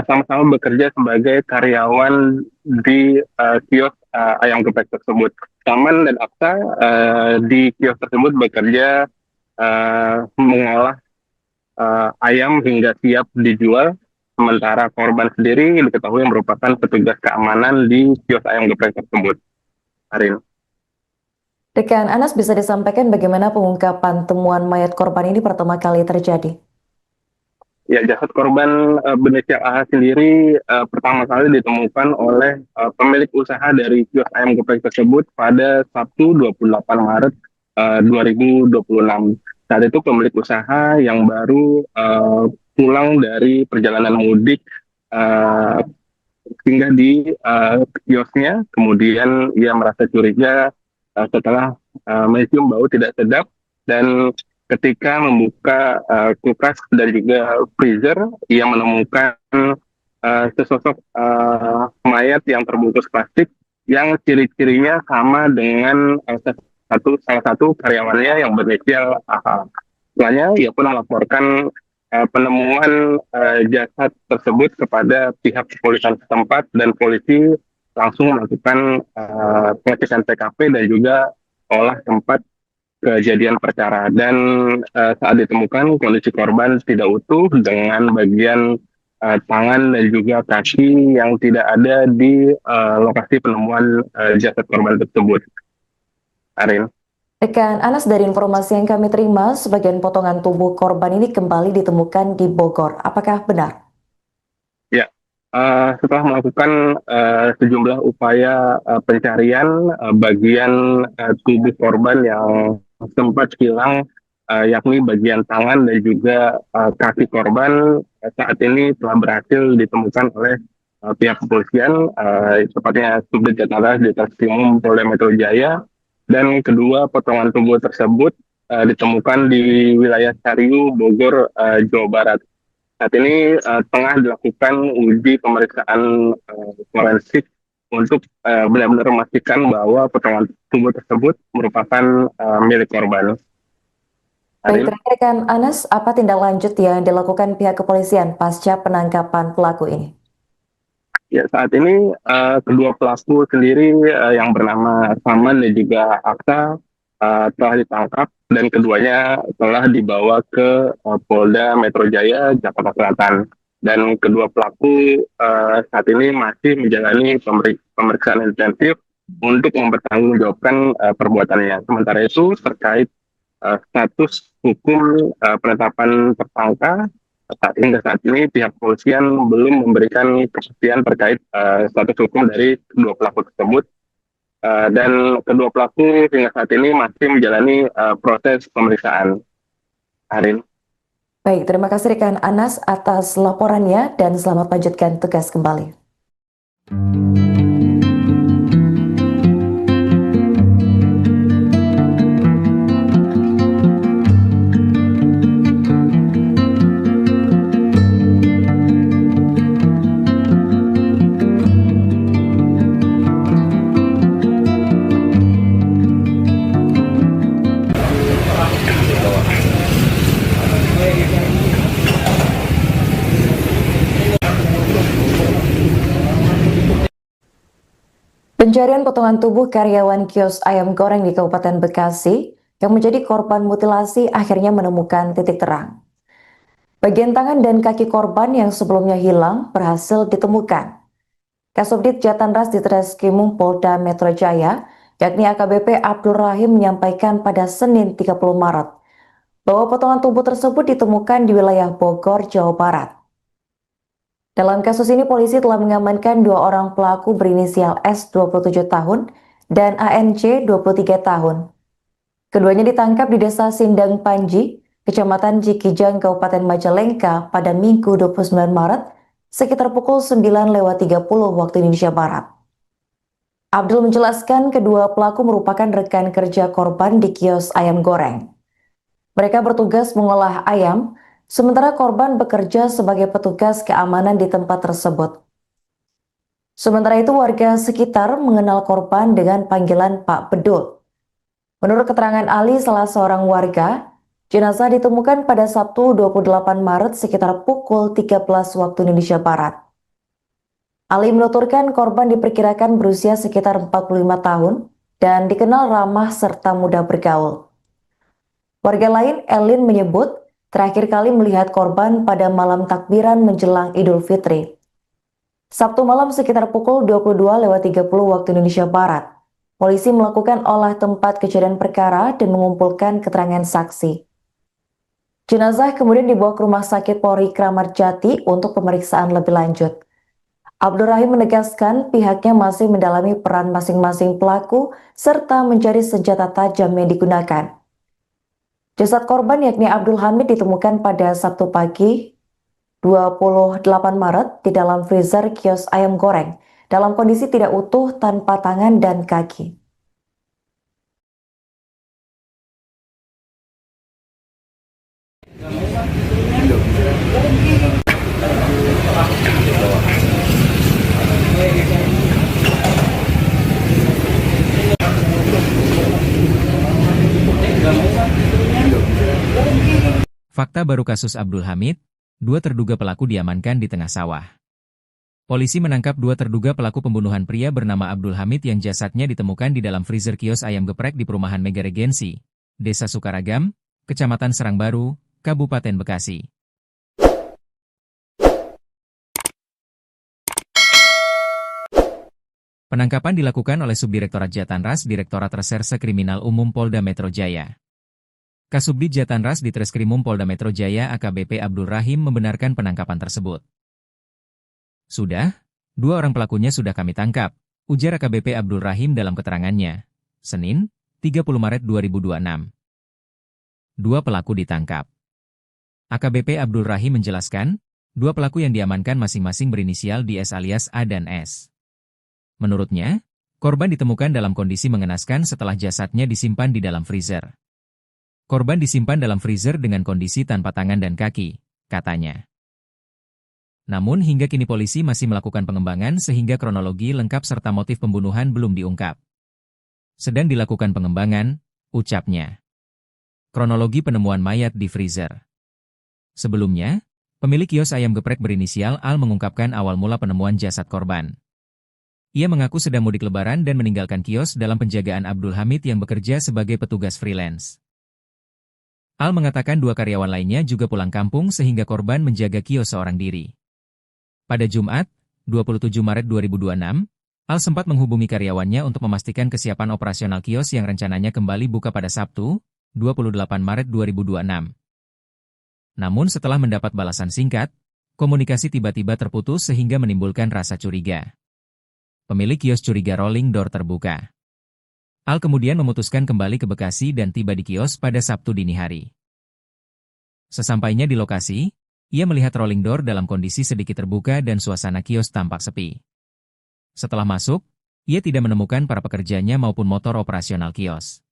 sama-sama bekerja sebagai karyawan di kios ayam geprek tersebut. Paman dan Aksa di kios tersebut bekerja mengolah ayam hingga siap dijual, sementara korban sendiri diketahui merupakan petugas keamanan di kios ayam geprek tersebut. Arin. Rekan Anas, bisa disampaikan bagaimana pengungkapan temuan mayat korban ini pertama kali terjadi? Ya, jasad korban berinisial AH sendiri pertama kali ditemukan oleh pemilik usaha dari kios ayam geprek tersebut pada Sabtu 28 Maret 2026. Saat itu pemilik usaha yang baru pulang dari perjalanan mudik singgah di kiosnya, kemudian ia merasa curiga setelah mencium bau tidak sedap, dan ketika membuka kulkas dan juga freezer, ia menemukan sesosok mayat yang terbungkus plastik yang ciri-cirinya sama dengan salah satu karyawannya yang berinisial AH. Setelahnya, ia pun melaporkan penemuan jasad tersebut kepada pihak kepolisian setempat, dan polisi langsung melakukan pengecekan TKP dan juga olah tempat kejadian perkara. Dan saat ditemukan kondisi korban tidak utuh dengan bagian tangan dan juga kaki yang tidak ada di lokasi penemuan jasad korban tersebut. Arin. Rekan Anas, dari informasi yang kami terima, sebagian potongan tubuh korban ini kembali ditemukan di Bogor. Apakah benar? Ya, setelah melakukan sejumlah upaya pencarian bagian tubuh korban yang sempat hilang, yakni bagian tangan dan juga kaki korban, saat ini telah berhasil ditemukan oleh pihak kepolisian, tepatnya Subdit Jatanres di Treskrimum Polda Metro Jaya, dan kedua potongan tubuh tersebut ditemukan di wilayah Sariu, Bogor, Jawa Barat. Saat ini tengah dilakukan uji pemeriksaan forensik untuk benar-benar memastikan bahwa potongan tubuh tersebut merupakan milik korban. Baik, rekan Anas, apa tindak lanjut yang dilakukan pihak kepolisian pasca penangkapan pelaku ini? Ya, saat ini kedua pelaku sendiri yang bernama Saman dan juga Aksa telah ditangkap, dan keduanya telah dibawa ke Polda Metro Jaya Jakarta Selatan. Dan kedua pelaku saat ini masih menjalani pemeriksaan intensif untuk mempertanggungjawabkan perbuatannya. Sementara itu, terkait status hukum penetapan tersangka, hingga saat ini pihak kepolisian belum memberikan kepastian terkait status hukum dari kedua pelaku tersebut, dan kedua pelaku hingga saat ini masih menjalani proses pemeriksaan. Arin. Baik, terima kasih rekan Anas atas laporannya dan selamat lanjutkan tugas kembali. Pencarian potongan tubuh karyawan kios ayam goreng di Kabupaten Bekasi yang menjadi korban mutilasi akhirnya menemukan titik terang. Bagian tangan dan kaki korban yang sebelumnya hilang berhasil ditemukan. Kasubdit Jatanras Ditreskrimum Polda Metro Jaya, yakni AKBP Abdul Rahim menyampaikan pada Senin 30 Maret bahwa potongan tubuh tersebut ditemukan di wilayah Bogor, Jawa Barat. Dalam kasus ini, polisi telah mengamankan dua orang pelaku berinisial S 27 tahun dan ANC 23 tahun. Keduanya ditangkap di Desa Sindang Panji, Kecamatan Cikijang, Kabupaten Majalengka pada Minggu 29 Maret sekitar pukul 9.30 waktu Indonesia Barat. Abdul menjelaskan kedua pelaku merupakan rekan kerja korban di kios ayam goreng. Mereka bertugas mengolah ayam, sementara korban bekerja sebagai petugas keamanan di tempat tersebut. Sementara itu, warga sekitar mengenal korban dengan panggilan Pak Bedul. Menurut keterangan Ali, salah seorang warga, jenazah ditemukan pada Sabtu 28 Maret sekitar pukul 13 waktu Indonesia Barat. Ali menuturkan korban diperkirakan berusia sekitar 45 tahun dan dikenal ramah serta mudah bergaul. Warga lain, Elin, menyebut terakhir kali melihat korban pada malam takbiran menjelang Idul Fitri. Sabtu malam sekitar pukul 22.30 waktu Indonesia Barat. Polisi melakukan olah tempat kejadian perkara dan mengumpulkan keterangan saksi. Jenazah kemudian dibawa ke Rumah Sakit Polri Kramat Jati untuk pemeriksaan lebih lanjut. Abdul Rahim menegaskan pihaknya masih mendalami peran masing-masing pelaku serta mencari senjata tajam yang digunakan. Jasad korban yakni Abdul Hamid ditemukan pada Sabtu pagi 28 Maret di dalam freezer kios ayam goreng dalam kondisi tidak utuh tanpa tangan dan kaki. Fakta baru kasus Abdul Hamid, dua terduga pelaku diamankan di tengah sawah. Polisi menangkap dua terduga pelaku pembunuhan pria bernama Abdul Hamid yang jasadnya ditemukan di dalam freezer kios ayam geprek di perumahan Mega Regensi, Desa Sukaragam, Kecamatan Serangbaru, Kabupaten Bekasi. Penangkapan dilakukan oleh Subdirektorat Jatanras Direktorat Reserse Kriminal Umum Polda Metro Jaya. Kasubdit Jatanras Ditreskrimum Polda Metro Jaya AKBP Abdul Rahim membenarkan penangkapan tersebut. Sudah, dua orang pelakunya sudah kami tangkap, ujar AKBP Abdul Rahim dalam keterangannya. Senin, 30 Maret 2026. Dua pelaku ditangkap. AKBP Abdul Rahim menjelaskan, dua pelaku yang diamankan masing-masing berinisial di S alias A dan S. Menurutnya, korban ditemukan dalam kondisi mengenaskan setelah jasadnya disimpan di dalam freezer. Korban disimpan dalam freezer dengan kondisi tanpa tangan dan kaki, katanya. Namun hingga kini polisi masih melakukan pengembangan sehingga kronologi lengkap serta motif pembunuhan belum diungkap. Sedang dilakukan pengembangan, ucapnya. Kronologi penemuan mayat di freezer. Sebelumnya, pemilik kios ayam geprek berinisial Al mengungkapkan awal mula penemuan jasad korban. Ia mengaku sedang mudik lebaran dan meninggalkan kios dalam penjagaan Abdul Hamid yang bekerja sebagai petugas freelance. Al mengatakan dua karyawan lainnya juga pulang kampung sehingga korban menjaga kios seorang diri. Pada Jumat, 27 Maret 2026, Al sempat menghubungi karyawannya untuk memastikan kesiapan operasional kios yang rencananya kembali buka pada Sabtu, 28 Maret 2026. Namun setelah mendapat balasan singkat, komunikasi tiba-tiba terputus sehingga menimbulkan rasa curiga. Pemilik kios curiga rolling door terbuka. Al kemudian memutuskan kembali ke Bekasi dan tiba di kios pada Sabtu dini hari. Sesampainya di lokasi, ia melihat rolling door dalam kondisi sedikit terbuka dan suasana kios tampak sepi. Setelah masuk, ia tidak menemukan para pekerjanya maupun motor operasional kios.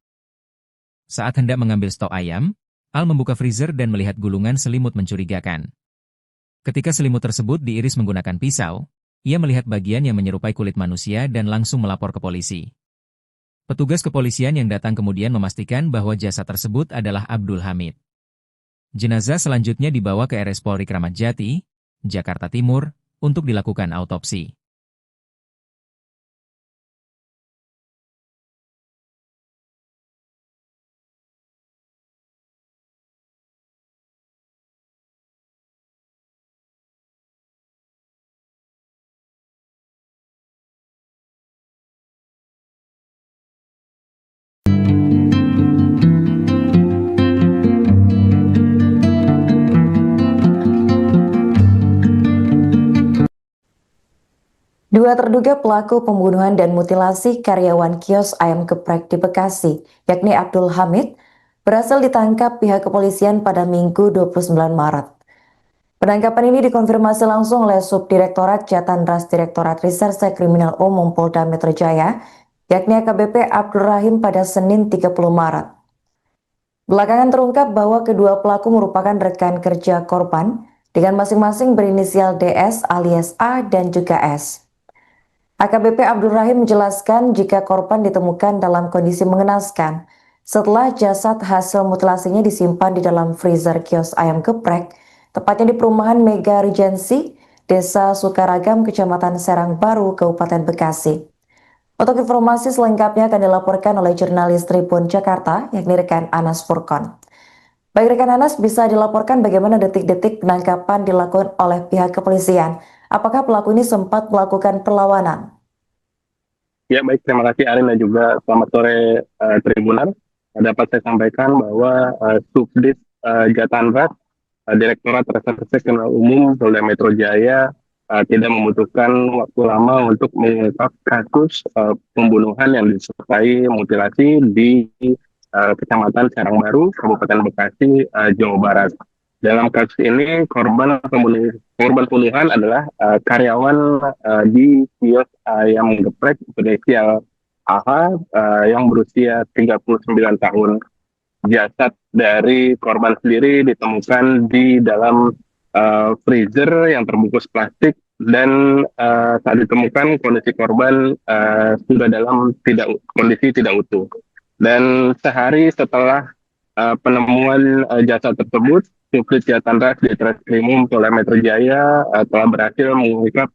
Saat hendak mengambil stok ayam, Al membuka freezer dan melihat gulungan selimut mencurigakan. Ketika selimut tersebut diiris menggunakan pisau, ia melihat bagian yang menyerupai kulit manusia dan langsung melapor ke polisi. Petugas kepolisian yang datang kemudian memastikan bahwa jasad tersebut adalah Abdul Hamid. Jenazah selanjutnya dibawa ke RS Polri Kramat Jati, Jakarta Timur, untuk dilakukan autopsi. Dua terduga pelaku pembunuhan dan mutilasi karyawan kios ayam geprek di Bekasi, yakni Abdul Hamid, berhasil ditangkap pihak kepolisian pada Minggu 29 Maret. Penangkapan ini dikonfirmasi langsung oleh Subdirektorat Jatandras Direktorat Reserse Kriminal Umum Polda Metro Jaya, yakni AKBP Abdul Rahim pada Senin 30 Maret. Belakangan terungkap bahwa kedua pelaku merupakan rekan kerja korban dengan masing-masing berinisial DS alias A dan juga S. AKBP Abdul Rahim menjelaskan jika korban ditemukan dalam kondisi mengenaskan setelah jasad hasil mutilasinya disimpan di dalam freezer kios ayam geprek, tepatnya di perumahan Mega Regency, Desa Sukaragam, Kecamatan Serang Baru, Kabupaten Bekasi. Untuk informasi selengkapnya akan dilaporkan oleh jurnalis Tribun Jakarta, yakni rekan Anas Furkon. Baik rekan Anas, bisa dilaporkan bagaimana detik-detik penangkapan dilakukan oleh pihak kepolisian? Apakah pelaku ini sempat melakukan perlawanan? Ya, baik. Terima kasih Arin dan juga selamat sore Tribunan. Dapat saya sampaikan bahwa Subdit Jatandras, Direktorat Reserse Kriminal Umum Polda Metro Jaya tidak membutuhkan waktu lama untuk mengungkap kasus pembunuhan yang disertai mutilasi di Kecamatan Serang Baru, Kabupaten Bekasi, Jawa Barat. Dalam kasus ini korban pembunuhan adalah karyawan di kios ayam geprek berinisial AH yang berusia 39 tahun. Jasad dari korban sendiri ditemukan di dalam freezer yang terbungkus plastik dan saat ditemukan kondisi korban sudah dalam kondisi tidak utuh. Dan sehari setelah penemuan jasad tersebut, Subdit Jatandras di Treskrimum Polda Metro Jaya telah berhasil mengungkap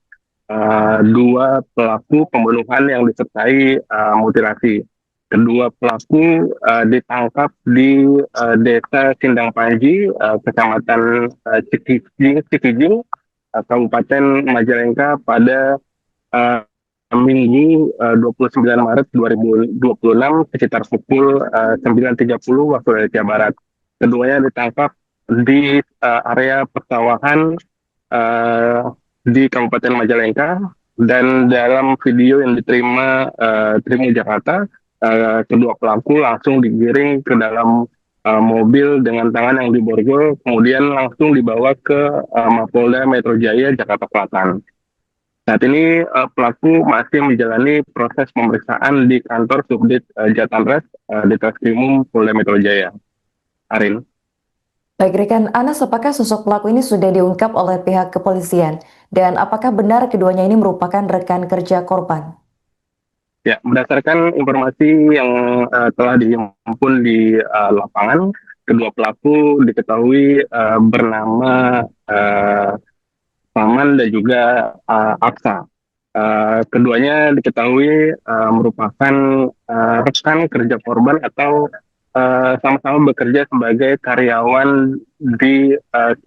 dua pelaku pembunuhan yang disertai mutilasi. Kedua pelaku ditangkap di Desa Sindang Panji, Kecamatan Cikijing, Kabupaten Majalengka pada Minggu 29 Maret 2026 sekitar pukul 9.30 waktu Indonesia Barat. Keduanya ditangkap di area persawahan di Kabupaten Majalengka, dan dalam video yang diterima Tribun Jakarta, kedua pelaku langsung digiring ke dalam mobil dengan tangan yang diborgol, kemudian langsung dibawa ke Mapolda Metro Jaya, Jakarta Selatan. Saat ini pelaku masih menjalani proses pemeriksaan di kantor Subdit Jatandras di Treskrimum Polda Metro Jaya. Arin. Baik rekan Anas, apakah sosok pelaku ini sudah diungkap oleh pihak kepolisian? Dan apakah benar keduanya ini merupakan rekan kerja korban? Ya, berdasarkan informasi yang telah dihimpun di lapangan, kedua pelaku diketahui bernama Saman dan juga Aksa. Keduanya diketahui merupakan rekan kerja korban atau sama-sama bekerja sebagai karyawan di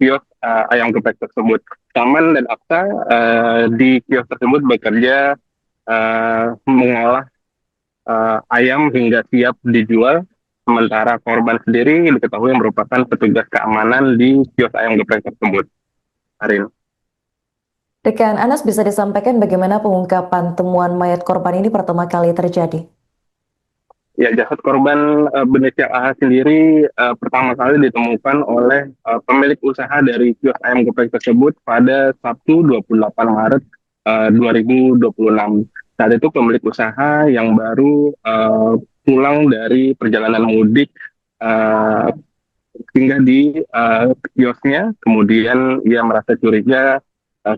kios ayam geprek tersebut. Saman dan Aksa di kios tersebut bekerja mengolah ayam hingga siap dijual, sementara korban sendiri diketahui merupakan petugas keamanan di kios ayam geprek tersebut. Arin. Rekan Anas, bisa disampaikan bagaimana pengungkapan temuan mayat korban ini pertama kali terjadi? Ya, jasad korban berinisial AH sendiri pertama kali ditemukan oleh pemilik usaha dari kios ayam geprek tersebut pada Sabtu 28 Maret 2026. Saat itu pemilik usaha yang baru pulang dari perjalanan mudik singgah di kiosnya, kemudian ia merasa curiga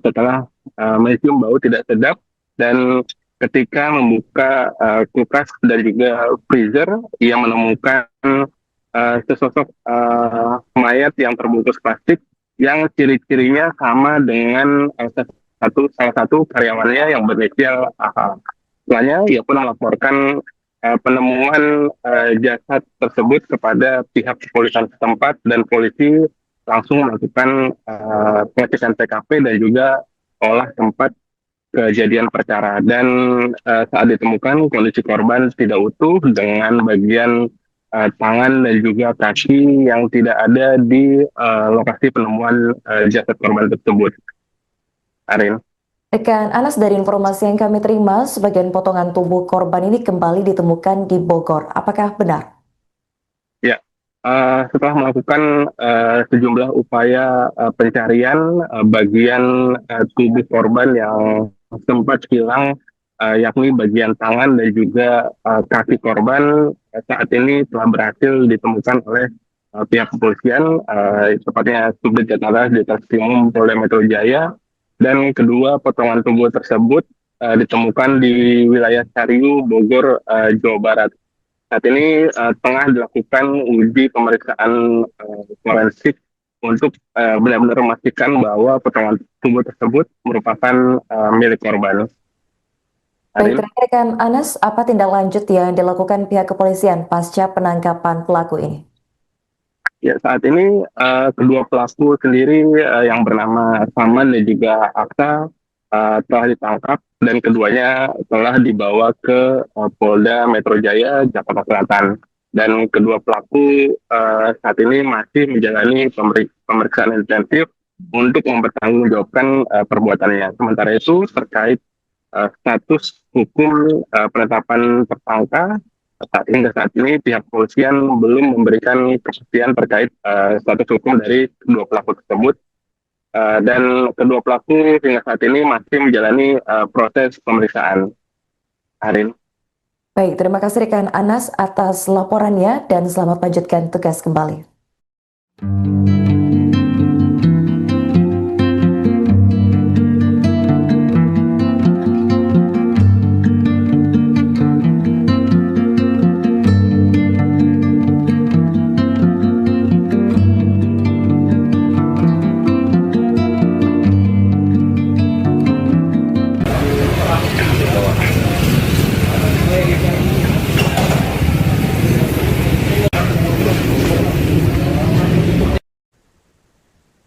setelah mencium bau tidak sedap, dan ketika membuka kulkas dan juga freezer, ia menemukan sesosok mayat yang terbungkus plastik yang ciri-cirinya sama dengan salah satu karyawannya yang berinisial AH. Setelahnya, ia pun melaporkan penemuan jasad tersebut kepada pihak kepolisian setempat, dan polisi langsung melakukan pengecekan TKP dan juga olah tempat kejadian perkara. Dan saat ditemukan kondisi korban tidak utuh dengan bagian tangan dan juga kaki yang tidak ada di lokasi penemuan jasad korban tersebut. Arin. Rekan Anas, dari informasi yang kami terima, sebagian potongan tubuh korban ini kembali ditemukan di Bogor. Apakah benar? Ya, setelah melakukan sejumlah upaya pencarian bagian tubuh korban yang sempat hilang, yakni bagian tangan dan juga kaki korban, saat ini telah berhasil ditemukan oleh pihak kepolisian, tepatnya Subdit Jatara di Treskrimum Polda Metro Jaya, dan kedua potongan tubuh tersebut ditemukan di wilayah Cariu, Bogor, Jawa Barat. Saat ini tengah dilakukan uji pemeriksaan forensik untuk benar-benar memastikan bahwa potongan tubuh tersebut merupakan milik korban. Baik, Arin? rekan Anas, apa tindak lanjut yang dilakukan pihak kepolisian pasca penangkapan pelaku ini? Ya, saat ini kedua pelaku sendiri yang bernama Saman dan juga Aksa telah ditangkap dan keduanya telah dibawa ke Polda Metro Jaya, Jakarta Selatan. Dan kedua pelaku saat ini masih menjalani pemeriksaan intensif untuk mempertanggungjawabkan perbuatannya. Sementara itu terkait status hukum penetapan tersangka, hingga saat ini pihak kepolisian belum memberikan kepastian terkait status hukum dari kedua pelaku tersebut. Dan kedua pelaku hingga saat ini masih menjalani proses pemeriksaan. Arin. Baik, terima kasih rekan Anas atas laporannya dan selamat lanjutkan tugas kembali.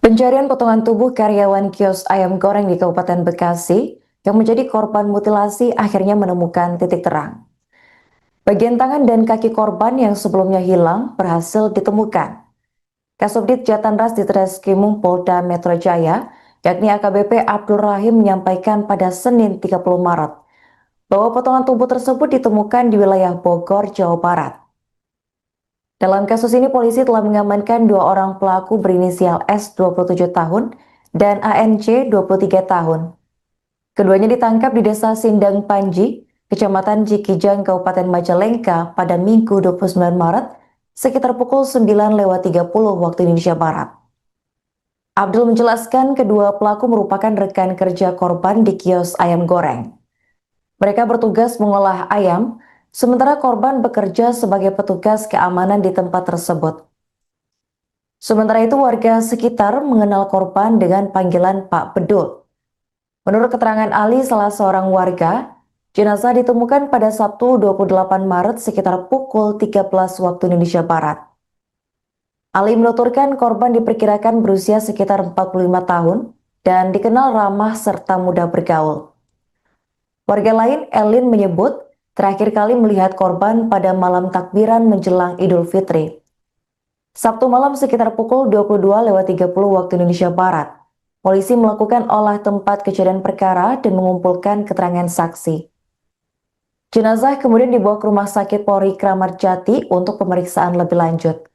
Pencarian potongan tubuh karyawan kios ayam goreng di Kabupaten Bekasi yang menjadi korban mutilasi akhirnya menemukan titik terang. Bagian tangan dan kaki korban yang sebelumnya hilang berhasil ditemukan. Kasubdit Jatanras di Treskrimum Polda Metro Jaya, yakni AKBP Abdul Rahim, menyampaikan pada Senin 30 Maret bahwa potongan tubuh tersebut ditemukan di wilayah Bogor, Jawa Barat. Dalam kasus ini, polisi telah mengamankan dua orang pelaku berinisial S 27 tahun dan ANC 23 tahun. Keduanya ditangkap di Desa Sindang Panji, Kecamatan Cikijang, Kabupaten Majalengka pada Minggu 29 Maret sekitar pukul 9.30 waktu Indonesia Barat. Abdul menjelaskan kedua pelaku merupakan rekan kerja korban di kios ayam goreng. Mereka bertugas mengolah ayam, sementara korban bekerja sebagai petugas keamanan di tempat tersebut. Sementara itu, warga sekitar mengenal korban dengan panggilan Pak Bedul. Menurut keterangan Ali, salah seorang warga, jenazah ditemukan pada Sabtu 28 Maret sekitar pukul 13 waktu Indonesia Barat. Ali menuturkan korban diperkirakan berusia sekitar 45 tahun dan dikenal ramah serta mudah bergaul. Warga lain, Elin, menyebut terakhir kali melihat korban pada malam takbiran menjelang Idul Fitri. Sabtu malam sekitar pukul 22.30 waktu Indonesia Barat. Polisi melakukan olah tempat kejadian perkara dan mengumpulkan keterangan saksi. Jenazah kemudian dibawa ke Rumah Sakit Polri Kramat Jati untuk pemeriksaan lebih lanjut.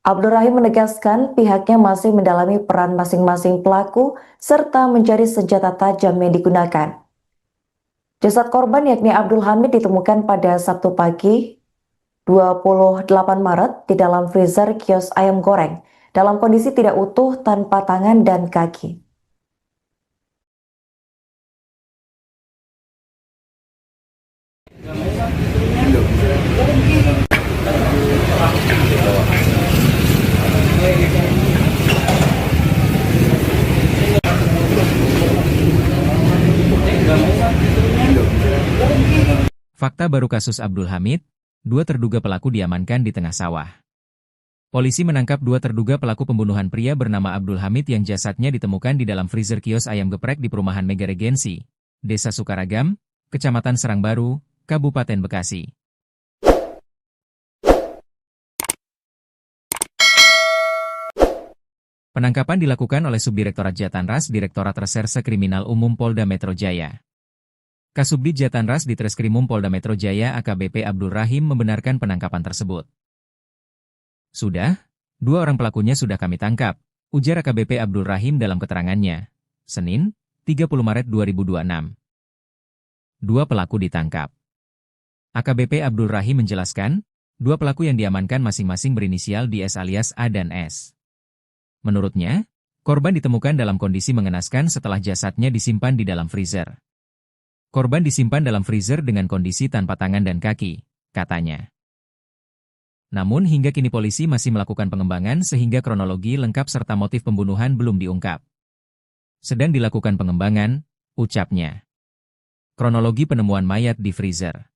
Abdul Rahim menegaskan pihaknya masih mendalami peran masing-masing pelaku serta mencari senjata tajam yang digunakan. Jasad korban yakni Abdul Hamid ditemukan pada Sabtu pagi 28 Maret di dalam freezer kios ayam goreng dalam kondisi tidak utuh tanpa tangan dan kaki. Fakta baru kasus Abdul Hamid, dua terduga pelaku diamankan di tengah sawah. Polisi menangkap dua terduga pelaku pembunuhan pria bernama Abdul Hamid yang jasadnya ditemukan di dalam freezer kios ayam geprek di perumahan Mega Regensi, Desa Sukaragam, Kecamatan Serangbaru, Kabupaten Bekasi. Penangkapan dilakukan oleh Subdirektorat Jatanras Direktorat Reserse Kriminal Umum Polda Metro Jaya. Kasubdit Jatanras Ditreskrimum Polda Metro Jaya AKBP Abdul Rahim membenarkan penangkapan tersebut. Sudah, 2 orang pelakunya sudah kami tangkap, ujar AKBP Abdul Rahim dalam keterangannya. Senin, 30 Maret 2026. 2 pelaku ditangkap. AKBP Abdul Rahim menjelaskan, 2 pelaku yang diamankan masing-masing berinisial DS alias A dan S. Menurutnya, korban ditemukan dalam kondisi mengenaskan setelah jasadnya disimpan di dalam freezer. Korban disimpan dalam freezer dengan kondisi tanpa tangan dan kaki, katanya. Namun hingga kini polisi masih melakukan pengembangan sehingga kronologi lengkap serta motif pembunuhan belum diungkap. Sedang dilakukan pengembangan, ucapnya. Kronologi penemuan mayat di freezer.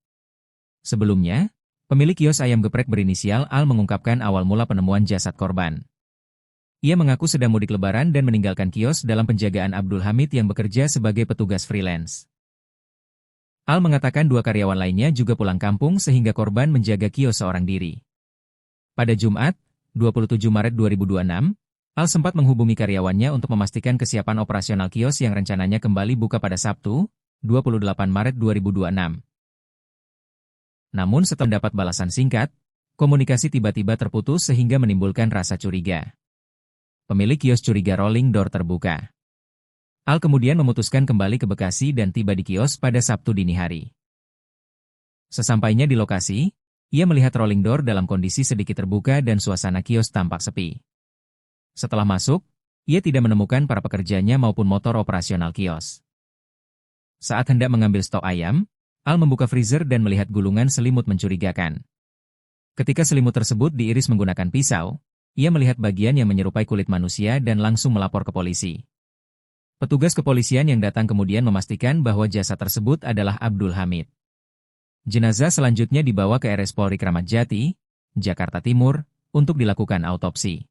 Sebelumnya, pemilik kios ayam geprek berinisial Al mengungkapkan awal mula penemuan jasad korban. Ia mengaku sedang mudik lebaran dan meninggalkan kios dalam penjagaan Abdul Hamid yang bekerja sebagai petugas freelance. Al mengatakan 2 karyawan lainnya juga pulang kampung sehingga korban menjaga kios seorang diri. Pada Jumat, 27 Maret 2026, Al sempat menghubungi karyawannya untuk memastikan kesiapan operasional kios yang rencananya kembali buka pada Sabtu, 28 Maret 2026. Namun setelah mendapat balasan singkat, komunikasi tiba-tiba terputus sehingga menimbulkan rasa curiga. Pemilik kios curiga rolling door terbuka. Al kemudian memutuskan kembali ke Bekasi dan tiba di kios pada Sabtu dini hari. Sesampainya di lokasi, ia melihat rolling door dalam kondisi sedikit terbuka dan suasana kios tampak sepi. Setelah masuk, ia tidak menemukan para pekerjanya maupun motor operasional kios. Saat hendak mengambil stok ayam, Al membuka freezer dan melihat gulungan selimut mencurigakan. Ketika selimut tersebut diiris menggunakan pisau, ia melihat bagian yang menyerupai kulit manusia dan langsung melapor ke polisi. Petugas kepolisian yang datang kemudian memastikan bahwa jasad tersebut adalah Abdul Hamid. Jenazah selanjutnya dibawa ke RS Polri Kramat Jati, Jakarta Timur, untuk dilakukan autopsi.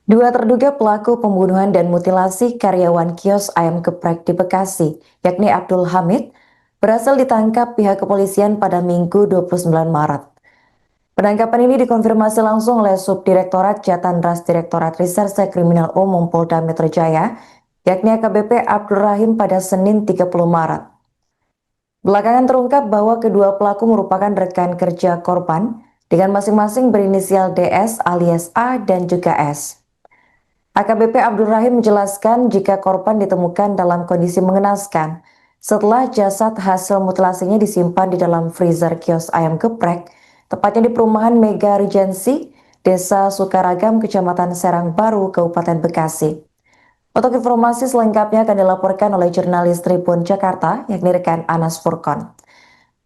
Dua terduga pelaku pembunuhan dan mutilasi karyawan kios ayam geprek di Bekasi, yakni Abdul Hamid, berhasil ditangkap pihak kepolisian pada Minggu 29 Maret. Penangkapan ini dikonfirmasi langsung oleh Subdirektorat Jatanras Direktorat Reserse Kriminal Umum Polda Metro Jaya, yakni AKBP Abdul Rahim pada Senin 30 Maret. Belakangan terungkap bahwa kedua pelaku merupakan rekan kerja korban dengan masing-masing berinisial DS alias A dan juga S. AKBP Abdul Rahim menjelaskan jika korban ditemukan dalam kondisi mengenaskan setelah jasad hasil mutilasinya disimpan di dalam freezer kios ayam geprek, tepatnya di perumahan Mega Regency, Desa Sukaragam, Kecamatan Serang Baru, Kabupaten Bekasi. Untuk informasi selengkapnya akan dilaporkan oleh jurnalis Tribun Jakarta, yakni rekan Anas Furkon.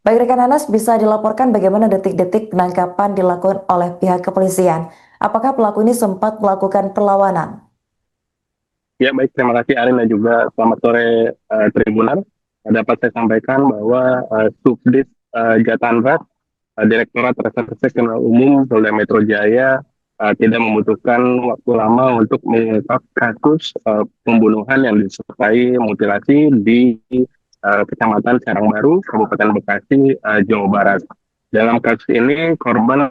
Baik rekan Anas, bisa dilaporkan bagaimana detik-detik penangkapan dilakukan oleh pihak kepolisian? Apakah pelaku ini sempat melakukan perlawanan? Ya baik, terima kasih Arin dan juga selamat sore Tribunan. Dapat saya sampaikan bahwa Subdit Jatanras Direktorat Reserse Kriminal Umum Polda Metro Jaya tidak membutuhkan waktu lama untuk mengungkap kasus pembunuhan yang disertai mutilasi di Kecamatan Serang Baru, Kabupaten Bekasi, Jawa Barat. Dalam kasus ini korban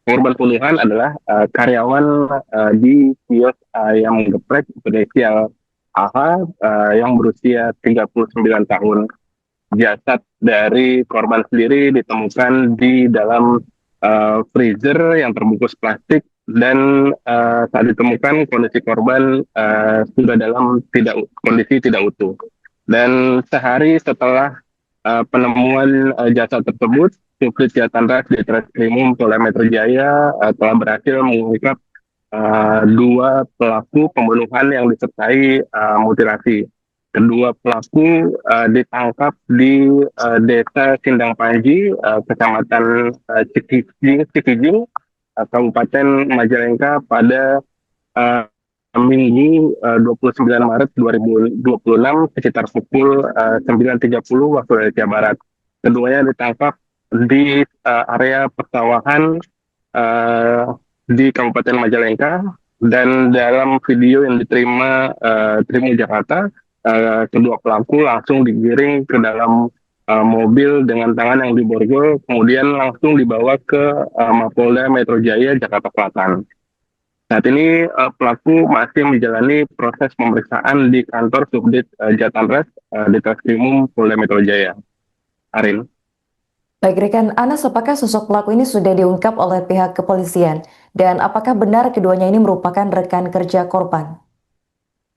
pembunuhan adalah karyawan di kios ayam geprek berinisial AH yang berusia 39 tahun. Jasad dari korban sendiri ditemukan di dalam freezer yang terbungkus plastik dan saat ditemukan kondisi korban sudah dalam kondisi tidak utuh. Dan sehari setelah penemuan jasad tersebut, Subdit Jatanras Ditreskrimum Polda Metro Jaya telah berhasil mengungkap 2 pelaku pembunuhan yang disertai mutilasi. Kedua pelaku ditangkap di Desa Sindang Panji, Kecamatan Cikijing, Kabupaten Majalengka pada Minggu 29 Maret 2026 sekitar pukul 9.30 waktu Indonesia Barat. Keduanya ditangkap di area persawahan di Kabupaten Majalengka, dan dalam video yang diterima Tribun Jakarta, kedua pelaku langsung digiring ke dalam mobil dengan tangan yang diborgol, kemudian langsung dibawa ke Mapolda Metro Jaya Jakarta Selatan. Saat ini pelaku masih menjalani proses pemeriksaan di kantor Subdit Jatanres di Treskrimum Polda Metro Jaya. Arin. Baik rekan Anas, apakah sosok pelaku ini sudah diungkap oleh pihak kepolisian? Dan apakah benar keduanya ini merupakan rekan kerja korban?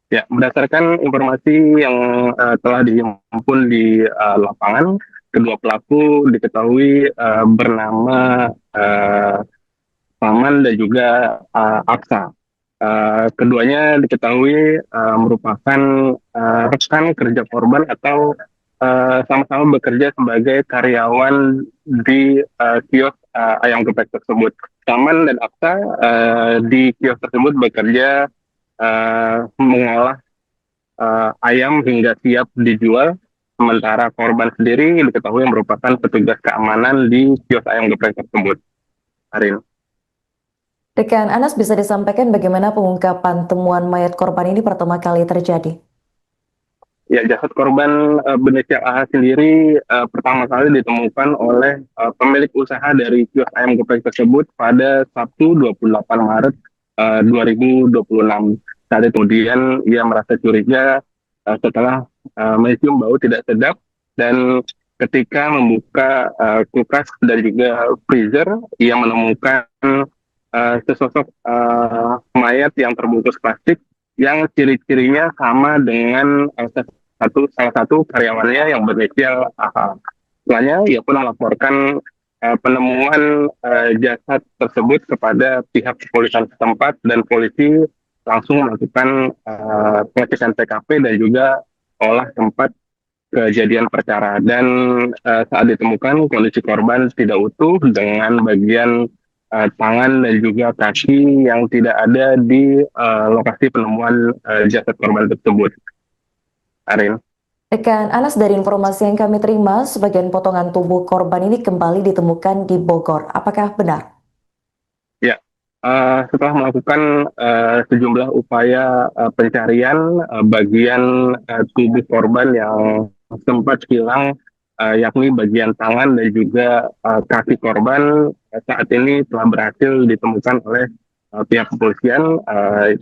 Ya, berdasarkan informasi yang telah dihimpun di lapangan, kedua pelaku diketahui bernama Paman dan juga Aksa. Keduanya diketahui merupakan rekan kerja korban atau sama-sama bekerja sebagai karyawan di kios ayam geprek tersebut. Paman dan Aksa di kios tersebut bekerja mengolah ayam hingga siap dijual, sementara korban sendiri diketahui merupakan petugas keamanan di kios ayam geprek tersebut. Arin. Rekan Anas, bisa disampaikan bagaimana pengungkapan temuan mayat korban ini pertama kali terjadi? Ya, jasad korban berinisial AH sendiri pertama kali ditemukan oleh pemilik usaha dari kios ayam geprek tersebut pada Sabtu 28 Maret 2026. Saat itu kemudian ia merasa curiga setelah mencium bau tidak sedap, dan ketika membuka kulkas dan juga freezer, ia menemukan sesosok mayat yang terbungkus plastik yang ciri-cirinya sama dengan salah satu karyawannya yang berinisial AH. Setelahnya ia pun melaporkan penemuan jasad tersebut kepada pihak kepolisian setempat, dan polisi langsung melakukan pengecekan TKP dan juga olah tempat kejadian perkara. Dan saat ditemukan kondisi korban tidak utuh dengan bagian tangan dan juga kaki yang tidak ada di lokasi penemuan jasad korban tersebut. Arin. Rekan Anas, dari informasi yang kami terima, sebagian potongan tubuh korban ini kembali ditemukan di Bogor. Apakah benar? Ya, setelah melakukan sejumlah upaya pencarian bagian tubuh korban yang sempat hilang, yakni bagian tangan dan juga kaki korban, saat ini telah berhasil ditemukan oleh pihak kepolisian,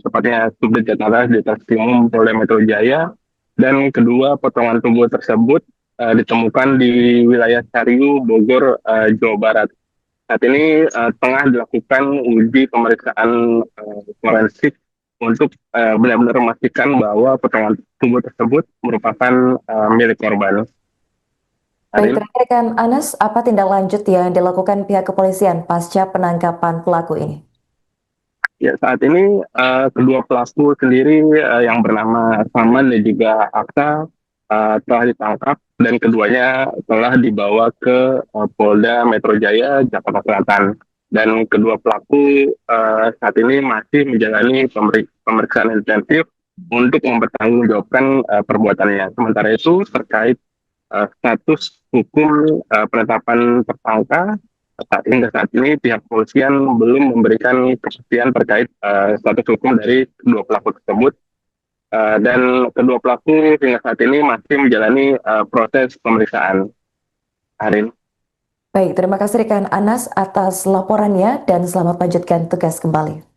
tepatnya Subdit Jatanres di Treskrimum Polda Metro Jaya, dan kedua potongan tubuh tersebut ditemukan di wilayah Cariu, Bogor, Jawa Barat. Saat ini tengah dilakukan uji pemeriksaan forensik untuk benar-benar memastikan bahwa potongan tubuh tersebut merupakan milik korban. Baik, rekan Anas, apa tindak lanjut yang dilakukan pihak kepolisian pasca penangkapan pelaku ini? Ya, saat ini kedua pelaku sendiri yang bernama Saman dan juga Aksa telah ditangkap, dan keduanya telah dibawa ke Polda Metro Jaya Jakarta Selatan. Dan kedua pelaku saat ini masih menjalani pemeriksaan intensif untuk mempertanggungjawabkan perbuatannya. Sementara itu terkait status hukum penetapan tersangka, hingga saat ini pihak kepolisian belum memberikan kepastian terkait status hukum dari kedua pelaku tersebut, dan kedua pelaku hingga saat ini masih menjalani proses pemeriksaan. Arin. Baik, terima kasih rekan Anas atas laporannya dan selamat lanjutkan tugas kembali.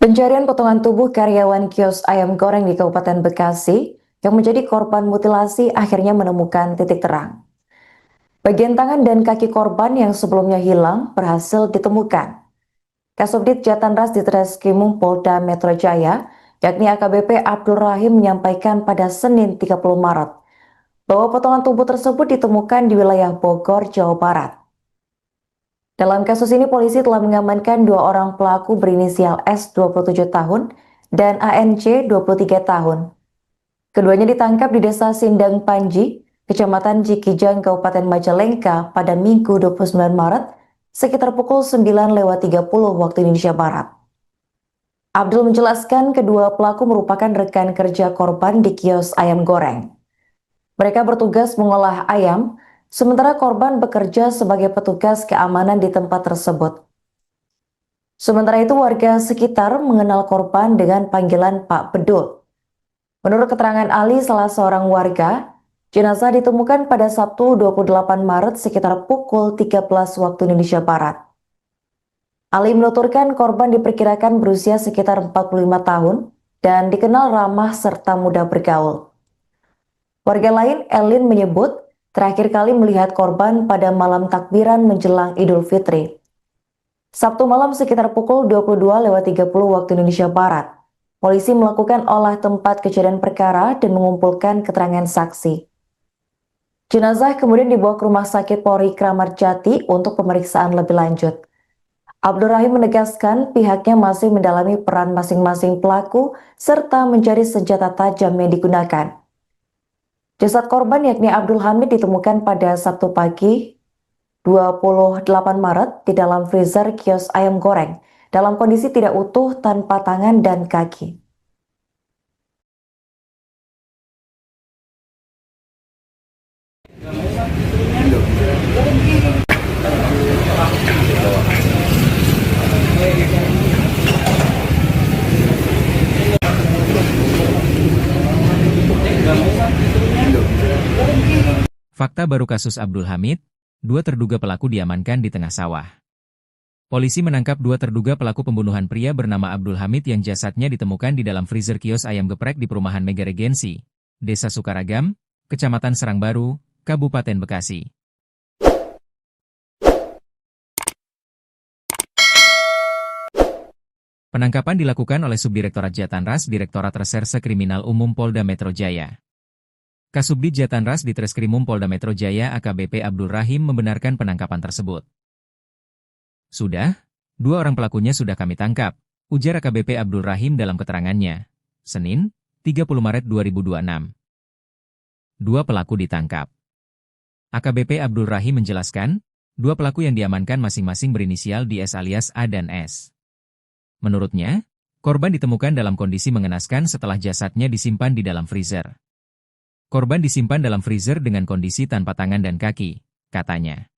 Pencarian potongan tubuh karyawan kios ayam goreng di Kabupaten Bekasi yang menjadi korban mutilasi akhirnya menemukan titik terang. Bagian tangan dan kaki korban yang sebelumnya hilang berhasil ditemukan. Kasubdit Jatanras Ditreskrimum Polda Metro Jaya, yakni AKBP Abdul Rahim menyampaikan pada Senin 30 Maret bahwa potongan tubuh tersebut ditemukan di wilayah Bogor, Jawa Barat. Dalam kasus ini, polisi telah mengamankan 2 orang pelaku berinisial S 27 tahun dan ANC 23 tahun. Keduanya ditangkap di Desa Sindang Panji, Kecamatan Cikijang, Kabupaten Majalengka pada Minggu 29 Maret sekitar pukul 9.30 waktu Indonesia Barat. Abdul menjelaskan kedua pelaku merupakan rekan kerja korban di kios ayam goreng. Mereka bertugas mengolah ayam, sementara korban bekerja sebagai petugas keamanan di tempat tersebut. Sementara itu warga sekitar mengenal korban dengan panggilan Pak Bedul. Menurut keterangan Ali, salah seorang warga, jenazah ditemukan pada Sabtu 28 Maret sekitar pukul 13 waktu Indonesia Barat. Ali menuturkan korban diperkirakan berusia sekitar 45 tahun dan dikenal ramah serta mudah bergaul. Warga lain, Elin, menyebut terakhir kali melihat korban pada malam takbiran menjelang Idul Fitri. Sabtu malam sekitar pukul 22.30 waktu Indonesia Barat. Polisi melakukan olah tempat kejadian perkara dan mengumpulkan keterangan saksi. Jenazah kemudian dibawa ke Rumah Sakit Polri Kramat Jati untuk pemeriksaan lebih lanjut. Abdul Rahim menegaskan pihaknya masih mendalami peran masing-masing pelaku serta mencari senjata tajam yang digunakan. Jasad korban yakni Abdul Hamid ditemukan pada Sabtu pagi 28 Maret di dalam freezer kios ayam goreng dalam kondisi tidak utuh tanpa tangan dan kaki. Fakta baru kasus Abdul Hamid, 2 terduga pelaku diamankan di tengah sawah. Polisi menangkap 2 terduga pelaku pembunuhan pria bernama Abdul Hamid yang jasadnya ditemukan di dalam freezer kios ayam geprek di perumahan Mega Regensi, Desa Sukaragam, Kecamatan Serangbaru, Kabupaten Bekasi. Penangkapan dilakukan oleh Subdirektorat Jatanras Direktorat Reserse Kriminal Umum Polda Metro Jaya. Kasubdit Jatanras Ditreskrimum Polda Metro Jaya AKBP Abdul Rahim membenarkan penangkapan tersebut. Sudah, 2 orang pelakunya sudah kami tangkap, ujar AKBP Abdul Rahim dalam keterangannya. Senin, 30 Maret 2026. 2 pelaku ditangkap. AKBP Abdul Rahim menjelaskan, 2 pelaku yang diamankan masing-masing berinisial DS alias A dan S. Menurutnya, korban ditemukan dalam kondisi mengenaskan setelah jasadnya disimpan di dalam freezer. Korban disimpan dalam freezer dengan kondisi tanpa tangan dan kaki, katanya.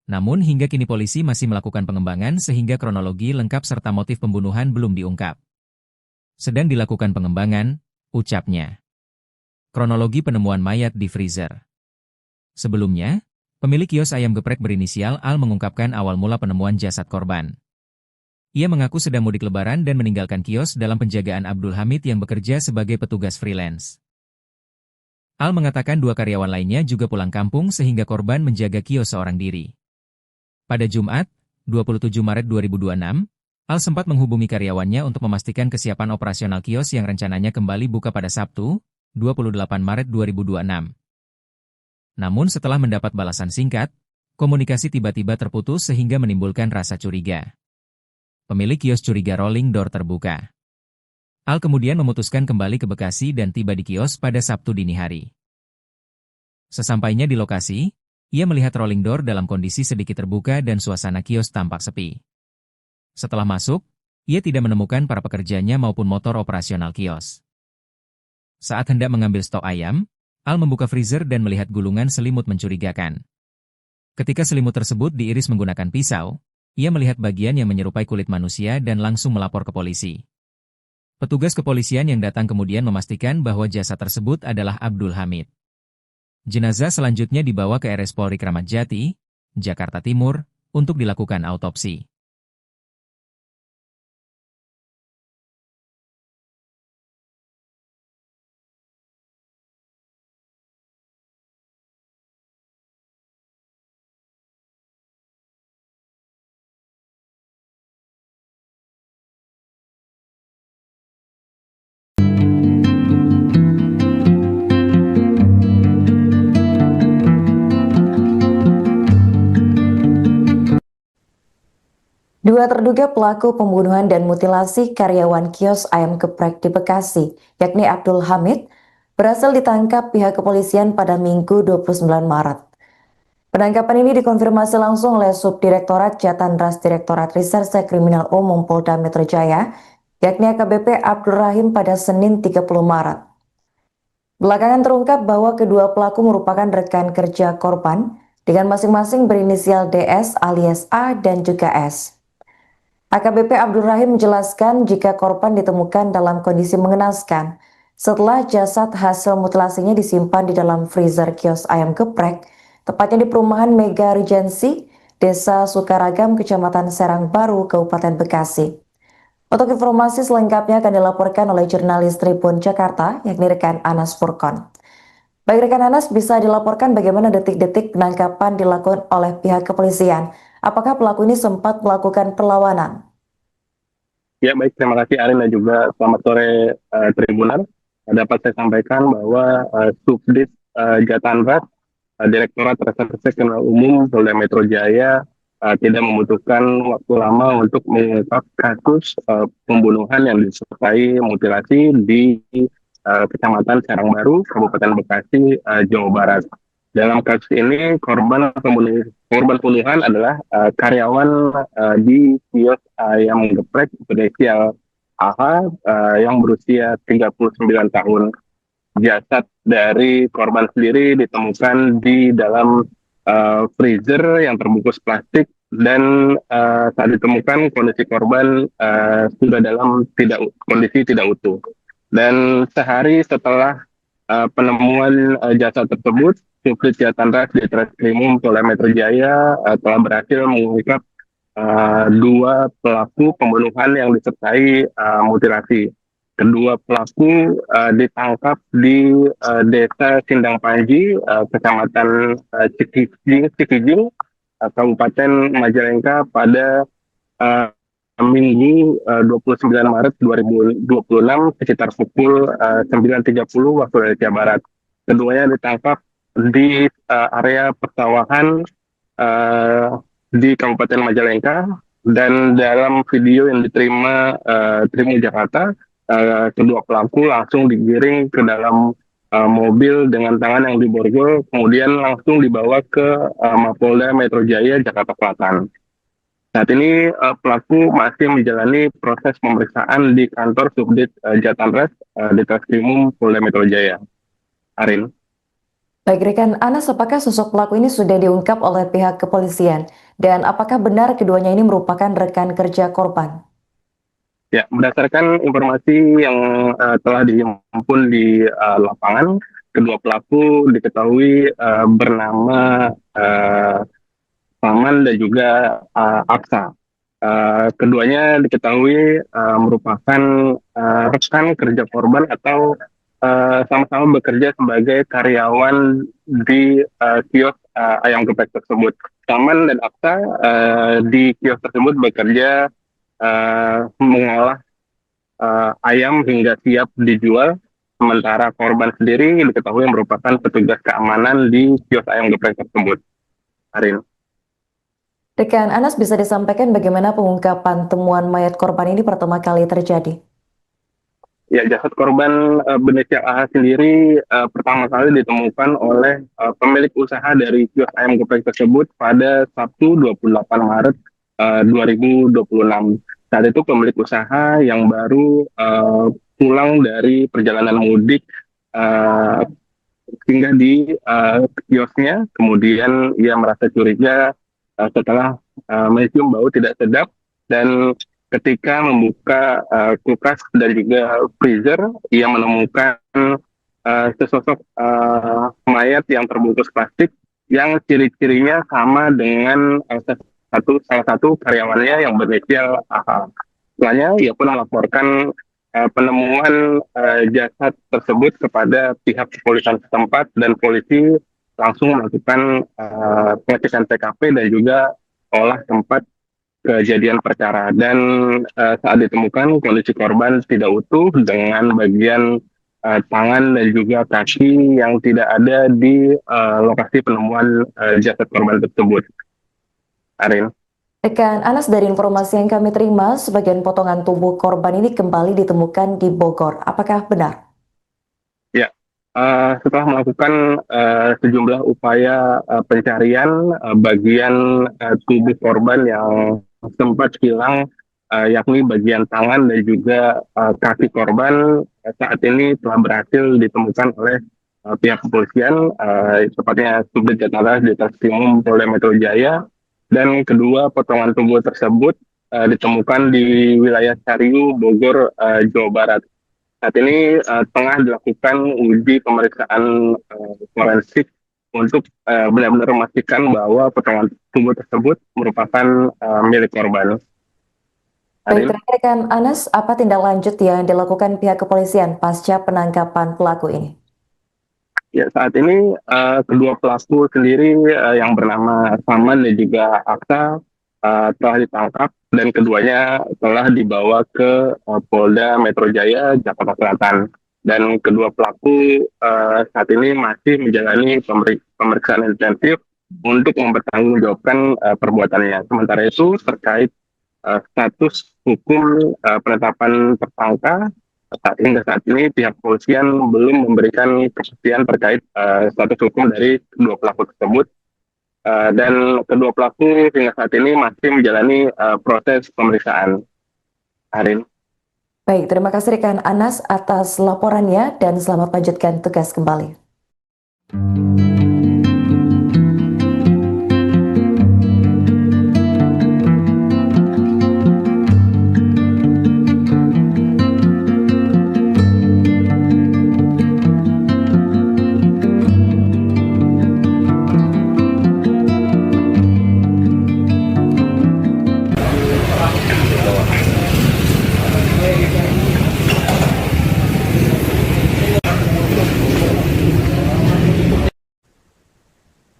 Namun hingga kini polisi masih melakukan pengembangan sehingga kronologi lengkap serta motif pembunuhan belum diungkap. Sedang dilakukan pengembangan, ucapnya. Kronologi penemuan mayat di freezer. Sebelumnya, pemilik kios ayam geprek berinisial Al mengungkapkan awal mula penemuan jasad korban. Ia mengaku sedang mudik lebaran dan meninggalkan kios dalam penjagaan Abdul Hamid yang bekerja sebagai petugas freelance. Al mengatakan 2 karyawan lainnya juga pulang kampung sehingga korban menjaga kios seorang diri. Pada Jumat, 27 Maret 2026, Al sempat menghubungi karyawannya untuk memastikan kesiapan operasional kios yang rencananya kembali buka pada Sabtu, 28 Maret 2026. Namun setelah mendapat balasan singkat, komunikasi tiba-tiba terputus sehingga menimbulkan rasa curiga. Pemilik kios curiga rolling door terbuka. Al kemudian memutuskan kembali ke Bekasi dan tiba di kios pada Sabtu dini hari. Sesampainya di lokasi, ia melihat rolling door dalam kondisi sedikit terbuka dan suasana kios tampak sepi. Setelah masuk, ia tidak menemukan para pekerjanya maupun motor operasional kios. Saat hendak mengambil stok ayam, Al membuka freezer dan melihat gulungan selimut mencurigakan. Ketika selimut tersebut diiris menggunakan pisau, ia melihat bagian yang menyerupai kulit manusia dan langsung melapor ke polisi. Petugas kepolisian yang datang kemudian memastikan bahwa jasad tersebut adalah Abdul Hamid. Jenazah selanjutnya dibawa ke RS Polri Kramat Jati, Jakarta Timur, untuk dilakukan autopsi. Dua terduga pelaku pembunuhan dan mutilasi karyawan kios ayam geprek di Bekasi, yakni Abdul Hamid, berhasil ditangkap pihak kepolisian pada Minggu 29 Maret. Penangkapan ini dikonfirmasi langsung oleh Subdirektorat Jatandras Direktorat Reserse Kriminal Umum Polda Metro Jaya, yakni AKBP Abdul Rahim pada Senin 30 Maret. Belakangan terungkap bahwa kedua pelaku merupakan rekan kerja korban dengan masing-masing berinisial DS alias A dan juga S. AKBP Abdul Rahim menjelaskan jika korban ditemukan dalam kondisi mengenaskan setelah jasad hasil mutilasinya disimpan di dalam freezer kios ayam geprek, tepatnya di perumahan Mega Regency, Desa Sukaragam, Kecamatan Serang Baru, Kabupaten Bekasi. Untuk informasi selengkapnya akan dilaporkan oleh jurnalis Tribun Jakarta, yakni rekan Anas Furkon. Baik rekan Anas, bisa dilaporkan bagaimana detik-detik penangkapan dilakukan oleh pihak kepolisian? Apakah pelaku ini sempat melakukan perlawanan? Ya, baik. Terima kasih Arin dan juga selamat sore Tribunan. Dapat saya sampaikan bahwa Subdit Jatandras, Direktorat Reserse Kriminal Umum Polda Metro Jaya tidak membutuhkan waktu lama untuk mengungkap kasus pembunuhan yang disertai mutilasi di Kecamatan Serang Baru, Kabupaten Bekasi, Jawa Barat. Dalam kasus ini korban pembunuhan adalah karyawan di kios ayam geprek berinisial AH yang berusia 39 tahun. Jasad dari korban sendiri ditemukan di dalam freezer yang terbungkus plastik dan saat ditemukan kondisi korban sudah dalam kondisi tidak utuh. Dan sehari setelah penemuan jasad tersebut, Subdit Jatandras di Treskrimum Polda Metro Jaya telah berhasil mengungkap dua pelaku pembunuhan yang disertai mutilasi. Kedua pelaku ditangkap di Desa Sindang Panji, Kecamatan Cikijing, Kabupaten Majalengka pada Minggu 29 Maret 2026 sekitar pukul 9.30 waktu Indonesia Barat. Keduanya ditangkap di area persawahan di Kabupaten Majalengka, dan dalam video yang diterima Tribun Jakarta, kedua pelaku langsung digiring ke dalam mobil dengan tangan yang diborgol, kemudian langsung dibawa ke Mapolda Metro Jaya, Jakarta Selatan. Saat ini pelaku masih menjalani proses pemeriksaan di kantor Subdit Jatandras di Treskrimum Polda Metro Jaya. Arin. Baik rekan Anas, apakah sosok pelaku ini sudah diungkap oleh pihak kepolisian? Dan apakah benar keduanya ini merupakan rekan kerja korban? Ya, berdasarkan informasi yang telah dihimpun di lapangan, kedua pelaku diketahui bernama Paman dan juga Aksa. Keduanya diketahui merupakan rekan kerja korban atau sama-sama bekerja sebagai karyawan di kios ayam geprek tersebut. Paman dan Aksa di kios tersebut bekerja mengolah ayam hingga siap dijual, sementara korban sendiri diketahui merupakan petugas keamanan di kios ayam geprek tersebut. Arin. Rekan Anas, bisa disampaikan bagaimana pengungkapan temuan mayat korban ini pertama kali terjadi? Ya, jasad korban berinisial AH sendiri pertama kali ditemukan oleh pemilik usaha dari kios ayam geprek tersebut pada Sabtu 28 Maret 2026. Saat itu pemilik usaha yang baru pulang dari perjalanan mudik singgah di kiosnya, kemudian ia merasa curiga setelah mencium bau tidak sedap, dan ketika membuka kulkas dan juga freezer, ia menemukan sesosok mayat yang terbungkus plastik yang ciri-cirinya sama dengan salah satu karyawannya yang berinisial AH. Setelahnya, ia pun melaporkan penemuan jasad tersebut kepada pihak kepolisian setempat, dan polisi langsung melakukan pengecekan TKP dan juga olah tempat kejadian perkara. Dan saat ditemukan kondisi korban tidak utuh dengan bagian tangan dan juga kaki yang tidak ada di lokasi penemuan jasad korban tersebut. Arin. Rekan Anas, dari informasi yang kami terima, sebagian potongan tubuh korban ini kembali ditemukan di Bogor. Apakah benar? Ya, setelah melakukan sejumlah upaya pencarian bagian tubuh korban yang sempat hilang, yakni bagian tangan dan juga kaki korban, saat ini telah berhasil ditemukan oleh pihak kepolisian, tepatnya Subdit Jatara di Treskrimum Polda Metro Jaya, dan kedua potongan tubuh tersebut ditemukan di wilayah Cariu, Bogor, Jawa Barat. Saat ini tengah dilakukan uji pemeriksaan forensik untuk benar-benar memastikan bahwa potongan tubuh tersebut merupakan milik korban. Baik, Arin? terakhir rekan Anas, apa tindak lanjut yang dilakukan pihak kepolisian pasca penangkapan pelaku ini? Ya, saat ini kedua pelaku sendiri yang bernama Saman dan juga Akta telah ditangkap dan keduanya telah dibawa ke Polda Metro Jaya, Jakarta Selatan. Dan kedua pelaku saat ini masih menjalani pemeriksaan intensif untuk mempertanggungjawabkan perbuatannya. Sementara itu terkait status hukum penetapan tersangka, hingga saat ini pihak kepolisian belum memberikan kepastian terkait status hukum dari kedua pelaku tersebut. Dan kedua pelaku hingga saat ini masih menjalani proses pemeriksaan. Arin. Baik, terima kasih rekan Anas atas laporannya dan selamat lanjutkan tugas kembali.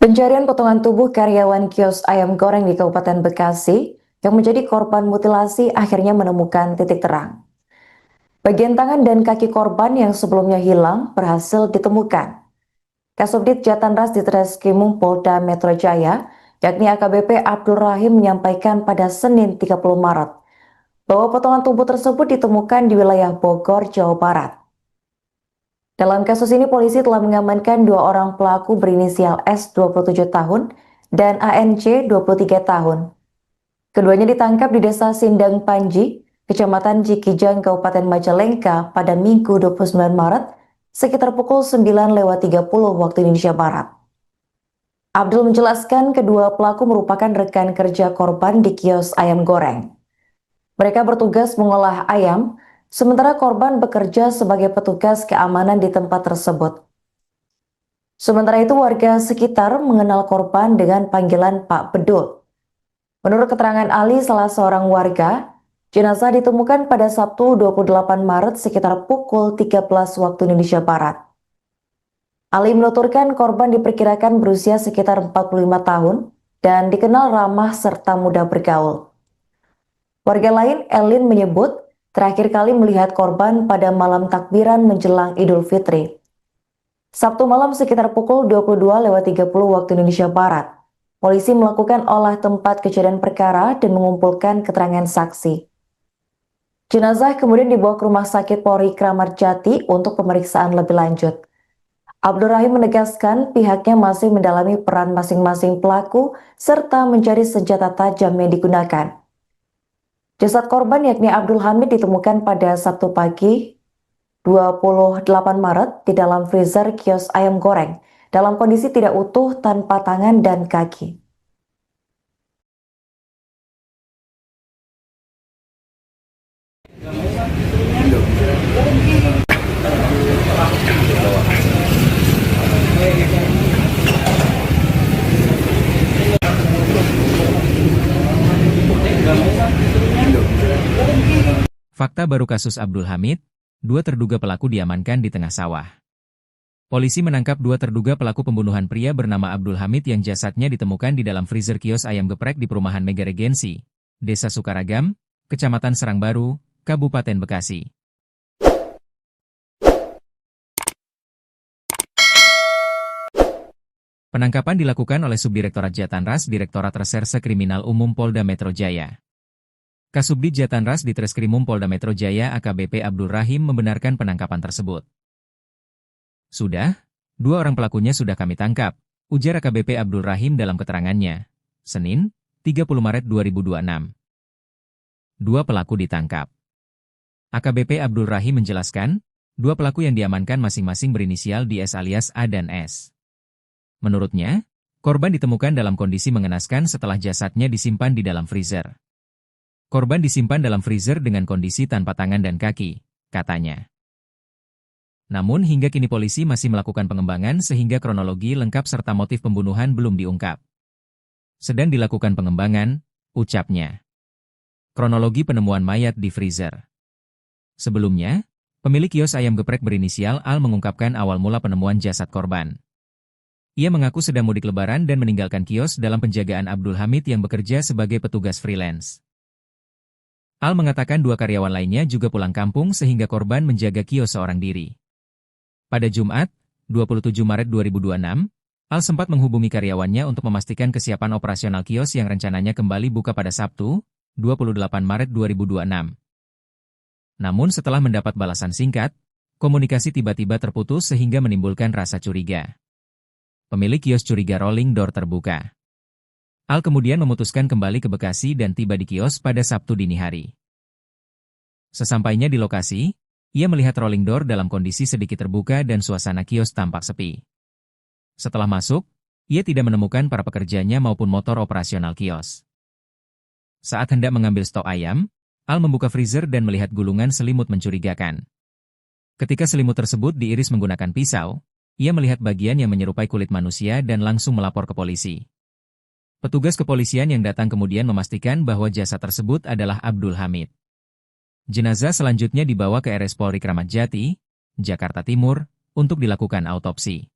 Pencarian potongan tubuh karyawan kios ayam goreng di Kabupaten Bekasi yang menjadi korban mutilasi akhirnya menemukan titik terang. Bagian tangan dan kaki korban yang sebelumnya hilang berhasil ditemukan. Kasubdit Jatanras di Treskrimum Polda Metro Jaya, yakni AKBP Abdul Rahim, menyampaikan pada Senin 30 Maret bahwa potongan tubuh tersebut ditemukan di wilayah Bogor, Jawa Barat. Dalam kasus ini, polisi telah mengamankan dua orang pelaku berinisial S 27 tahun dan ANC 23 tahun. Keduanya ditangkap di Desa Sindang Panji, Kecamatan Cikijang, Kabupaten Majalengka pada Minggu 29 Maret sekitar pukul 9:30 waktu Indonesia Barat. Abdul menjelaskan kedua pelaku merupakan rekan kerja korban di kios ayam goreng. Mereka bertugas mengolah ayam, sementara korban bekerja sebagai petugas keamanan di tempat tersebut. Sementara itu, warga sekitar mengenal korban dengan panggilan Pak Bedul. Menurut keterangan Ali, salah seorang warga, jenazah ditemukan pada Sabtu 28 Maret sekitar pukul 13 waktu Indonesia Barat. Ali menuturkan korban diperkirakan berusia sekitar 45 tahun dan dikenal ramah serta mudah bergaul. Warga lain, Elin, menyebut terakhir kali melihat korban pada malam takbiran menjelang Idul Fitri. Sabtu malam sekitar pukul 22:30 waktu Indonesia Barat. Polisi melakukan olah tempat kejadian perkara dan mengumpulkan keterangan saksi. Jenazah kemudian dibawa ke Rumah Sakit Polri Kramat Jati untuk pemeriksaan lebih lanjut. Abdul Rahim menegaskan pihaknya masih mendalami peran masing-masing pelaku serta mencari senjata tajam yang digunakan. Jasad korban yakni Abdul Hamid ditemukan pada Sabtu pagi 28 Maret di dalam freezer kios ayam goreng dalam kondisi tidak utuh tanpa tangan dan kaki. Fakta baru kasus Abdul Hamid, dua terduga pelaku diamankan di tengah sawah. Polisi menangkap dua terduga pelaku pembunuhan pria bernama Abdul Hamid yang jasadnya ditemukan di dalam freezer kios ayam geprek di perumahan Mega Regensi, Desa Sukaragam, Kecamatan Serangbaru, Kabupaten Bekasi. Penangkapan dilakukan oleh Subdirektorat Jatanras Direktorat Reserse Kriminal Umum Polda Metro Jaya. Kasubdit Jatanras Ditreskrimum Polda Metro Jaya AKBP Abdul Rahim membenarkan penangkapan tersebut. Sudah, 2 orang pelakunya sudah kami tangkap, ujar AKBP Abdul Rahim dalam keterangannya. Senin, 30 Maret 2026. 2 pelaku ditangkap. AKBP Abdul Rahim menjelaskan, 2 pelaku yang diamankan masing-masing berinisial DS alias A dan S. Menurutnya, korban ditemukan dalam kondisi mengenaskan setelah jasadnya disimpan di dalam freezer. Korban disimpan dalam freezer dengan kondisi tanpa tangan dan kaki, katanya. Namun hingga kini polisi masih melakukan pengembangan sehingga kronologi lengkap serta motif pembunuhan belum diungkap. Sedang dilakukan pengembangan, ucapnya. Kronologi penemuan mayat di freezer. Sebelumnya, pemilik kios ayam geprek berinisial Al mengungkapkan awal mula penemuan jasad korban. Ia mengaku sedang mudik lebaran dan meninggalkan kios dalam penjagaan Abdul Hamid yang bekerja sebagai petugas freelance. Al mengatakan 2 karyawan lainnya juga pulang kampung sehingga korban menjaga kios seorang diri. Pada Jumat, 27 Maret 2026, Al sempat menghubungi karyawannya untuk memastikan kesiapan operasional kios yang rencananya kembali buka pada Sabtu, 28 Maret 2026. Namun setelah mendapat balasan singkat, komunikasi tiba-tiba terputus sehingga menimbulkan rasa curiga. Pemilik kios curiga rolling door terbuka. Al kemudian memutuskan kembali ke Bekasi dan tiba di kios pada Sabtu dini hari. Sesampainya di lokasi, ia melihat rolling door dalam kondisi sedikit terbuka dan suasana kios tampak sepi. Setelah masuk, ia tidak menemukan para pekerjanya maupun motor operasional kios. Saat hendak mengambil stok ayam, Al membuka freezer dan melihat gulungan selimut mencurigakan. Ketika selimut tersebut diiris menggunakan pisau, ia melihat bagian yang menyerupai kulit manusia dan langsung melapor ke polisi. Petugas kepolisian yang datang kemudian memastikan bahwa jasad tersebut adalah Abdul Hamid. Jenazah selanjutnya dibawa ke RS Polri Kramat Jati, Jakarta Timur, untuk dilakukan autopsi.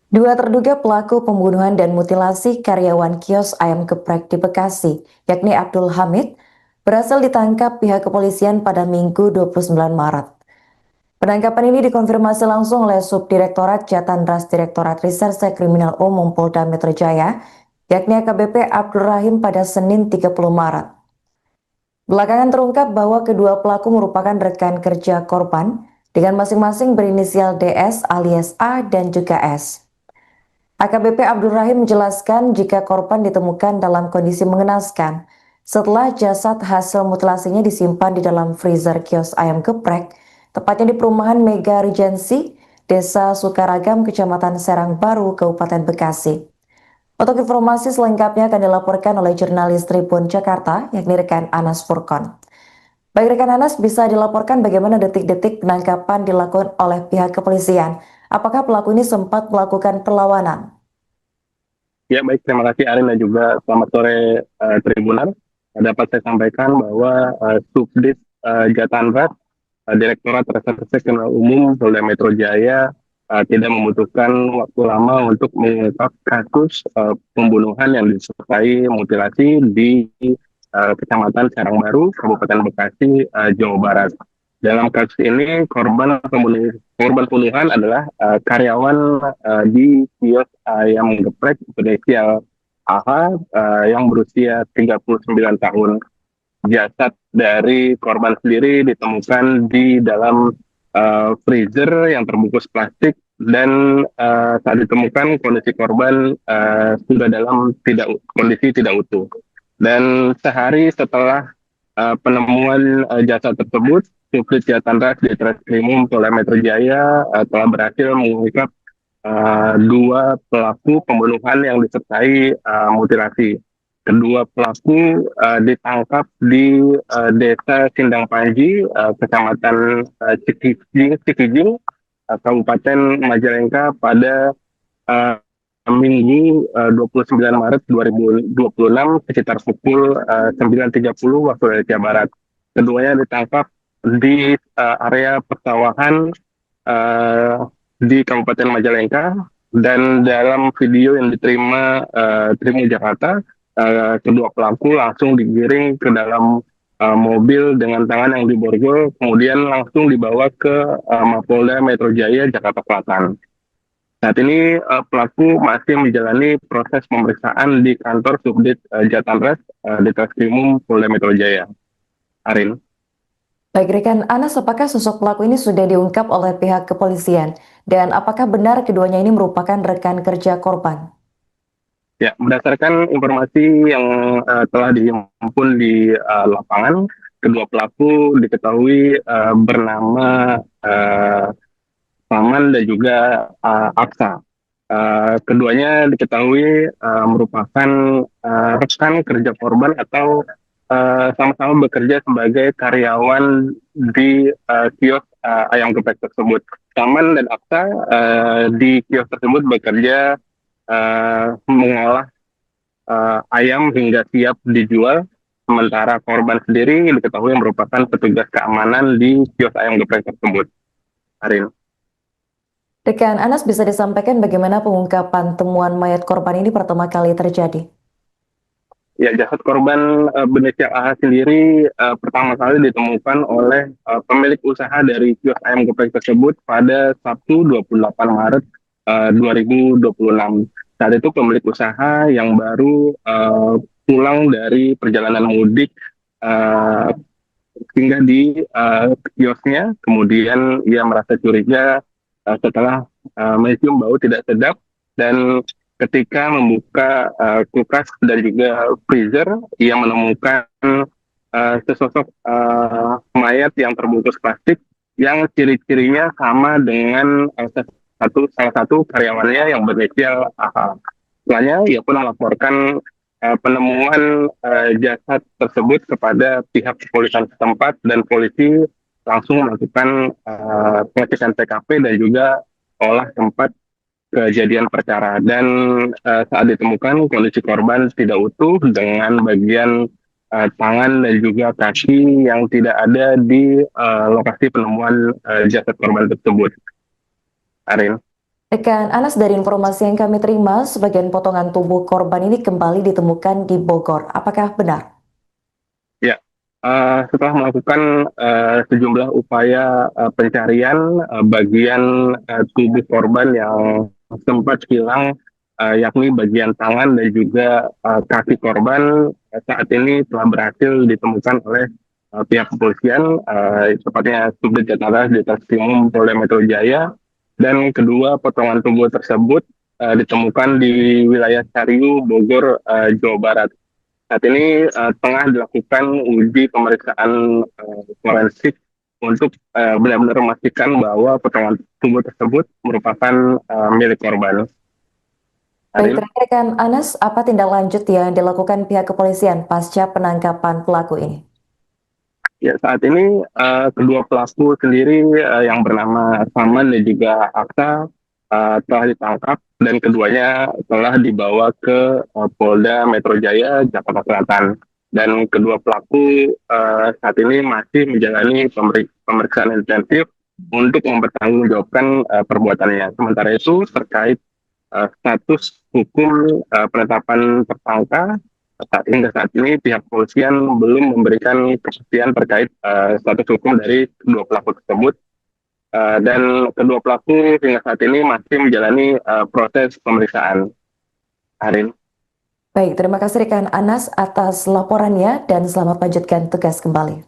Dua terduga pelaku pembunuhan dan mutilasi karyawan kios ayam geprek di Bekasi, yakni Abdul Hamid, berhasil ditangkap pihak kepolisian pada Minggu 29 Maret. Penangkapan ini dikonfirmasi langsung oleh Subdirektorat Jatanras Direktorat Reserse Kriminal Umum Polda Metro Jaya, yakni AKBP Abdul Rahim pada Senin 30 Maret. Belakangan terungkap bahwa kedua pelaku merupakan rekan kerja korban dengan masing-masing berinisial DS alias A dan juga S. AKBP Abdul Rahim menjelaskan jika korban ditemukan dalam kondisi mengenaskan setelah jasad hasil mutilasinya disimpan di dalam freezer kios ayam geprek, tepatnya di perumahan Mega Regency, Desa Sukaragam, Kecamatan Serang Baru, Kabupaten Bekasi. Untuk informasi selengkapnya akan dilaporkan oleh jurnalis Tribun Jakarta, yakni rekan Anas Furkon. Baik rekan Anas, bisa dilaporkan bagaimana detik-detik penangkapan dilakukan oleh pihak kepolisian? Apakah pelaku ini sempat melakukan perlawanan? Ya baik, terima kasih Arin dan juga selamat sore Tribunan. Dapat saya sampaikan bahwa Subdit Jatanras Direktorat Reserse Kriminal Umum Polda Metro Jaya tidak membutuhkan waktu lama untuk mengungkap kasus pembunuhan yang disertai mutilasi di Kecamatan Serang Baru, Kabupaten Bekasi, Jawa Barat. Dalam kasus ini korban pembunuhan adalah karyawan di kios ayam geprek berinisial AH yang berusia 39 tahun. Jasad dari korban sendiri ditemukan di dalam freezer yang terbungkus plastik dan saat ditemukan kondisi korban sudah dalam kondisi tidak utuh. Dan sehari setelah penemuan jasad tersebut, Subdit Jatanras Ditreskrimum Polda Metro Jaya telah berhasil mengungkap 2 pelaku pembunuhan yang disertai mutilasi. Kedua pelaku ditangkap di Desa Sindang Panji, Kecamatan Cikijing, Kabupaten Majalengka pada Minggu 29 Maret 2026 sekitar pukul 9.30 waktu Indonesia Barat. Keduanya ditangkap di area persawahan di Kabupaten Majalengka, dan dalam video yang diterima Tribun Jakarta, kedua pelaku langsung digiring ke dalam mobil dengan tangan yang diborgol, kemudian langsung dibawa ke Mapolda Metro Jaya Jakarta Selatan. Saat ini pelaku masih menjalani proses pemeriksaan di kantor Subdit Jatanres di Treskrimum Polda Metro Jaya. Arin. Baik, rekan Anas, apakah sosok pelaku ini sudah diungkap oleh pihak kepolisian? Dan apakah benar keduanya ini merupakan rekan kerja korban? Ya, berdasarkan informasi yang telah dihimpun di lapangan, kedua pelaku diketahui bernama Saman dan juga Aksa. Keduanya diketahui merupakan rekan kerja korban atau sama-sama bekerja sebagai karyawan di kios ayam geprek tersebut. Saman dan Aksa di kios tersebut bekerja mengolah ayam hingga siap dijual, sementara korban sendiri diketahui merupakan petugas keamanan di kios ayam geprek tersebut. Arin. Rekan Anas, bisa disampaikan bagaimana pengungkapan temuan mayat korban ini pertama kali terjadi? Ya, jasad korban berinisial AH sendiri pertama kali ditemukan oleh pemilik usaha dari kios ayam geprek tersebut pada Sabtu 28 Maret 2026. Saat itu pemilik usaha yang baru pulang dari perjalanan mudik singgah di kiosnya, kemudian ia merasa curiga setelah mencium bau tidak sedap, dan ketika membuka kulkas dan juga freezer, ia menemukan sesosok mayat yang terbungkus plastik yang ciri-cirinya sama dengan salah satu karyawannya yang berinisial AH. Setelahnya ia pun melaporkan penemuan jasad tersebut kepada pihak kepolisian setempat, dan polisi langsung melakukan pengecekan TKP dan juga olah tempat kejadian perkara. Dan saat ditemukan kondisi korban tidak utuh dengan bagian tangan dan juga kaki yang tidak ada di lokasi penemuan jasad korban tersebut. Arin. Rekan Anas, dari informasi yang kami terima, sebagian potongan tubuh korban ini kembali ditemukan di Bogor. Apakah benar? Ya, setelah melakukan sejumlah upaya pencarian bagian tubuh korban yang sempat hilang, yakni bagian tangan dan juga kaki korban, saat ini telah berhasil ditemukan oleh pihak kepolisian, tepatnya Subdit Jatanres di Treskrimum Polda Metro Jaya, dan kedua potongan tubuh tersebut ditemukan di wilayah Cariu, Bogor, Jawa Barat. Saat ini tengah dilakukan uji pemeriksaan forensik untuk benar-benar memastikan bahwa potongan tubuh tersebut merupakan milik korban. Baik, terakhir rekan Anas, apa tindak lanjut yang dilakukan pihak kepolisian pasca penangkapan pelaku ini? Ya, saat ini kedua pelaku sendiri yang bernama Saman dan juga Aksa telah ditangkap, dan keduanya telah dibawa ke Polda Metro Jaya Jakarta Selatan. Dan kedua pelaku saat ini masih menjalani pemeriksaan intensif untuk mempertanggungjawabkan perbuatannya. Sementara itu terkait status hukum penetapan tersangka, hingga saat ini pihak kepolisian belum memberikan kepastian terkait status hukum dari kedua pelaku tersebut. Dan kedua pelaku hingga saat ini masih menjalani proses pemeriksaan. Arin. Baik, terima kasih rekan Anas atas laporannya dan selamat lanjutkan tugas kembali.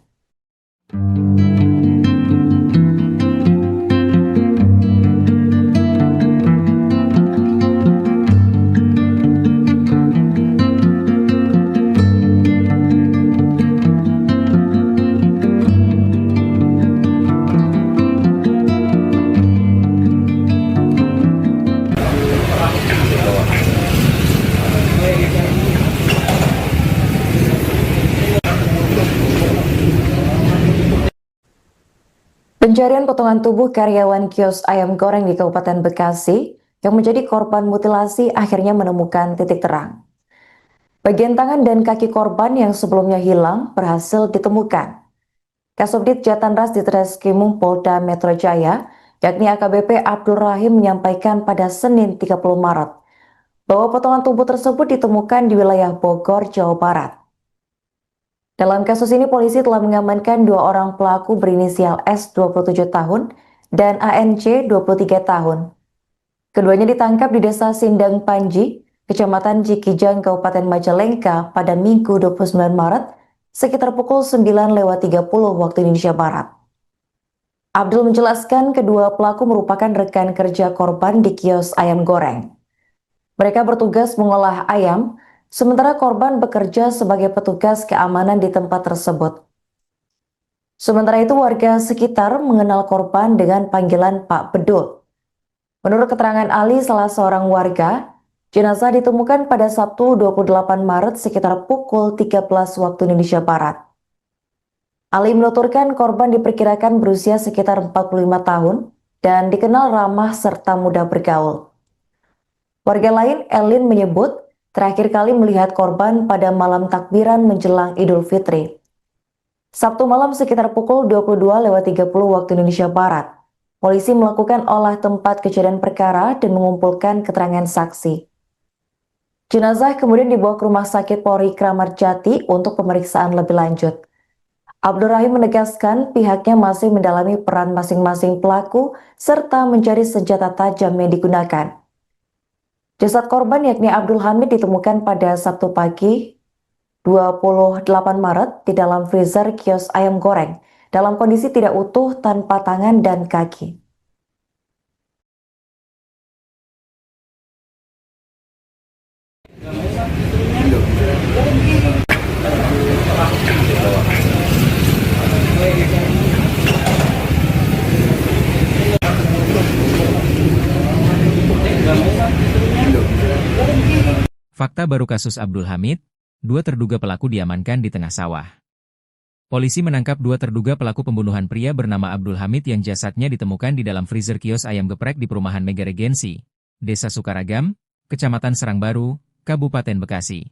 Pencarian potongan tubuh karyawan kios ayam goreng di Kabupaten Bekasi yang menjadi korban mutilasi akhirnya menemukan titik terang. Bagian tangan dan kaki korban yang sebelumnya hilang berhasil ditemukan. Kasubdit Jatanras Ditreskrimum Polda Metro Jaya, yakni AKBP Abdul Rahim menyampaikan pada Senin 30 Maret bahwa potongan tubuh tersebut ditemukan di wilayah Bogor, Jawa Barat. Dalam kasus ini, polisi telah mengamankan dua orang pelaku berinisial S 27 tahun dan ANC 23 tahun. Keduanya ditangkap di Desa Sindang Panji, Kecamatan Cikijang, Kabupaten Majalengka pada Minggu 29 Maret sekitar pukul 9.30 waktu Indonesia Barat. Abdul menjelaskan kedua pelaku merupakan rekan kerja korban di kios ayam goreng. Mereka bertugas mengolah ayam, sementara korban bekerja sebagai petugas keamanan di tempat tersebut. Sementara itu warga sekitar mengenal korban dengan panggilan Pak Bedul. Menurut keterangan Ali, salah seorang warga, jenazah ditemukan pada Sabtu 28 Maret sekitar pukul 13 waktu Indonesia Barat. Ali menuturkan korban diperkirakan berusia sekitar 45 tahun dan dikenal ramah serta mudah bergaul. Warga lain, Elin, menyebut terakhir kali melihat korban pada malam takbiran menjelang Idul Fitri. Sabtu malam sekitar pukul 22.30 waktu Indonesia Barat. Polisi melakukan olah tempat kejadian perkara dan mengumpulkan keterangan saksi. Jenazah kemudian dibawa ke Rumah Sakit Polri Kramat Jati untuk pemeriksaan lebih lanjut. Abdul Rahim menegaskan pihaknya masih mendalami peran masing-masing pelaku serta mencari senjata tajam yang digunakan. Jasad korban yakni Abdul Hamid ditemukan pada Sabtu pagi 28 Maret di dalam freezer kios ayam goreng dalam kondisi tidak utuh tanpa tangan dan kaki. Fakta baru kasus Abdul Hamid, dua terduga pelaku diamankan di tengah sawah. Polisi menangkap dua terduga pelaku pembunuhan pria bernama Abdul Hamid yang jasadnya ditemukan di dalam freezer kios ayam geprek di perumahan Mega Regensi, Desa Sukaragam, Kecamatan Serangbaru, Kabupaten Bekasi.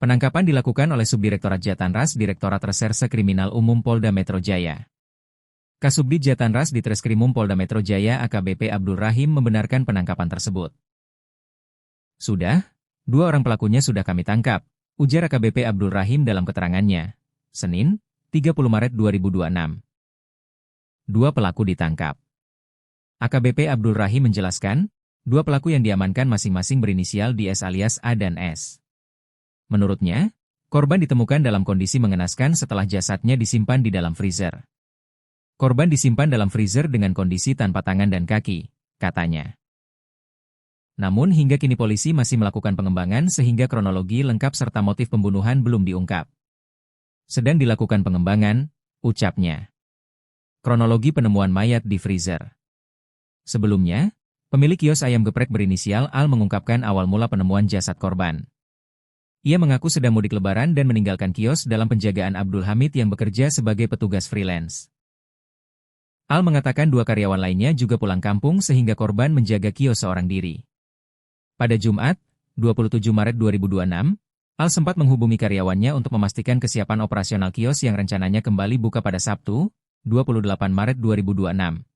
Penangkapan dilakukan oleh Subdirektorat Jatanras Direktorat Reserse Kriminal Umum Polda Metro Jaya. Kasubdit Jatanras Ditreskrimum Polda Metro Jaya AKBP Abdul Rahim membenarkan penangkapan tersebut. Sudah, dua orang pelakunya sudah kami tangkap, ujar AKBP Abdul Rahim dalam keterangannya. Senin, 30 Maret 2026. Dua pelaku ditangkap. AKBP Abdul Rahim menjelaskan, dua pelaku yang diamankan masing-masing berinisial di S alias A dan S. Menurutnya, korban ditemukan dalam kondisi mengenaskan setelah jasadnya disimpan di dalam freezer. Korban disimpan dalam freezer dengan kondisi tanpa tangan dan kaki, katanya. Namun hingga kini polisi masih melakukan pengembangan sehingga kronologi lengkap serta motif pembunuhan belum diungkap. Sedang dilakukan pengembangan, ucapnya. Kronologi penemuan mayat di freezer. Sebelumnya, pemilik kios ayam geprek berinisial Al mengungkapkan awal mula penemuan jasad korban. Ia mengaku sedang mudik lebaran dan meninggalkan kios dalam penjagaan Abdul Hamid yang bekerja sebagai petugas freelance. Al mengatakan dua karyawan lainnya juga pulang kampung sehingga korban menjaga kios seorang diri. Pada Jumat, 27 Maret 2026, Al sempat menghubungi karyawannya untuk memastikan kesiapan operasional kios yang rencananya kembali buka pada Sabtu, 28 Maret 2026.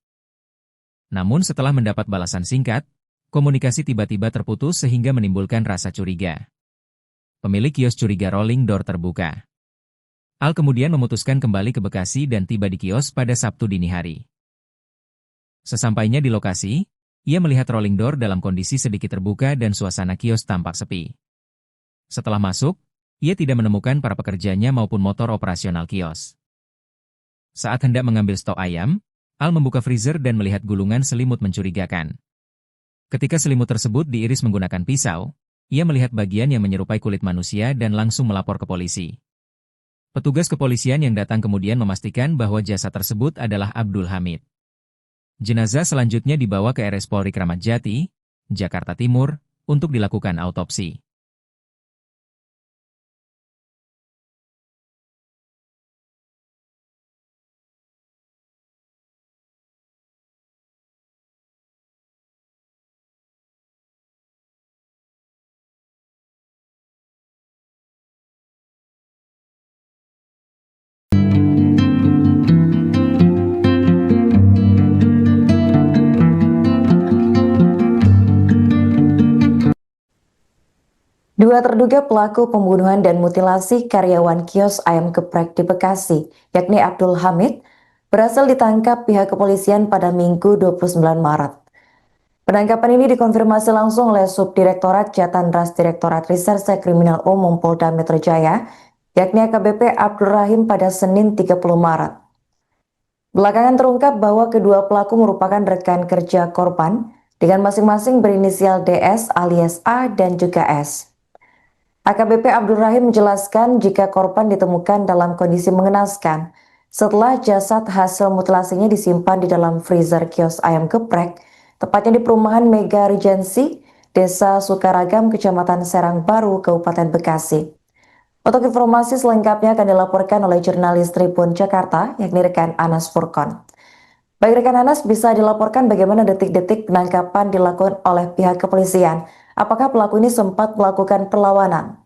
Namun setelah mendapat balasan singkat, komunikasi tiba-tiba terputus sehingga menimbulkan rasa curiga. Pemilik kios curiga rolling door terbuka. Al kemudian memutuskan kembali ke Bekasi dan tiba di kios pada Sabtu dini hari. Sesampainya di lokasi, ia melihat rolling door dalam kondisi sedikit terbuka dan suasana kios tampak sepi. Setelah masuk, ia tidak menemukan para pekerjanya maupun motor operasional kios. Saat hendak mengambil stok ayam, Al membuka freezer dan melihat gulungan selimut mencurigakan. Ketika selimut tersebut diiris menggunakan pisau, ia melihat bagian yang menyerupai kulit manusia dan langsung melapor ke polisi. Petugas kepolisian yang datang kemudian memastikan bahwa jasad tersebut adalah Abdul Hamid. Jenazah selanjutnya dibawa ke RS Polri Kramat Jati, Jakarta Timur, untuk dilakukan autopsi. Dua terduga pelaku pembunuhan dan mutilasi karyawan kios ayam geprek di Bekasi, yakni Abdul Hamid, berhasil ditangkap pihak kepolisian pada Minggu 29 Maret. Penangkapan ini dikonfirmasi langsung oleh Subdirektorat Jatandras Direktorat Reserse Kriminal Umum Polda Metro Jaya, yakni AKBP Abdul Rahim pada Senin 30 Maret. Belakangan terungkap bahwa kedua pelaku merupakan rekan kerja korban dengan masing-masing berinisial DS alias A dan juga S. AKBP Abdul Rahim menjelaskan jika korban ditemukan dalam kondisi mengenaskan setelah jasad hasil mutilasinya disimpan di dalam freezer kios ayam geprek, tepatnya di perumahan Mega Regency, Desa Sukaragam, Kecamatan Serang Baru, Kabupaten Bekasi. Untuk informasi selengkapnya akan dilaporkan oleh jurnalis Tribun Jakarta, yakni rekan Anas Furkon. Baik rekan Anas, bisa dilaporkan bagaimana detik-detik penangkapan dilakukan oleh pihak kepolisian? Apakah pelaku ini sempat melakukan perlawanan?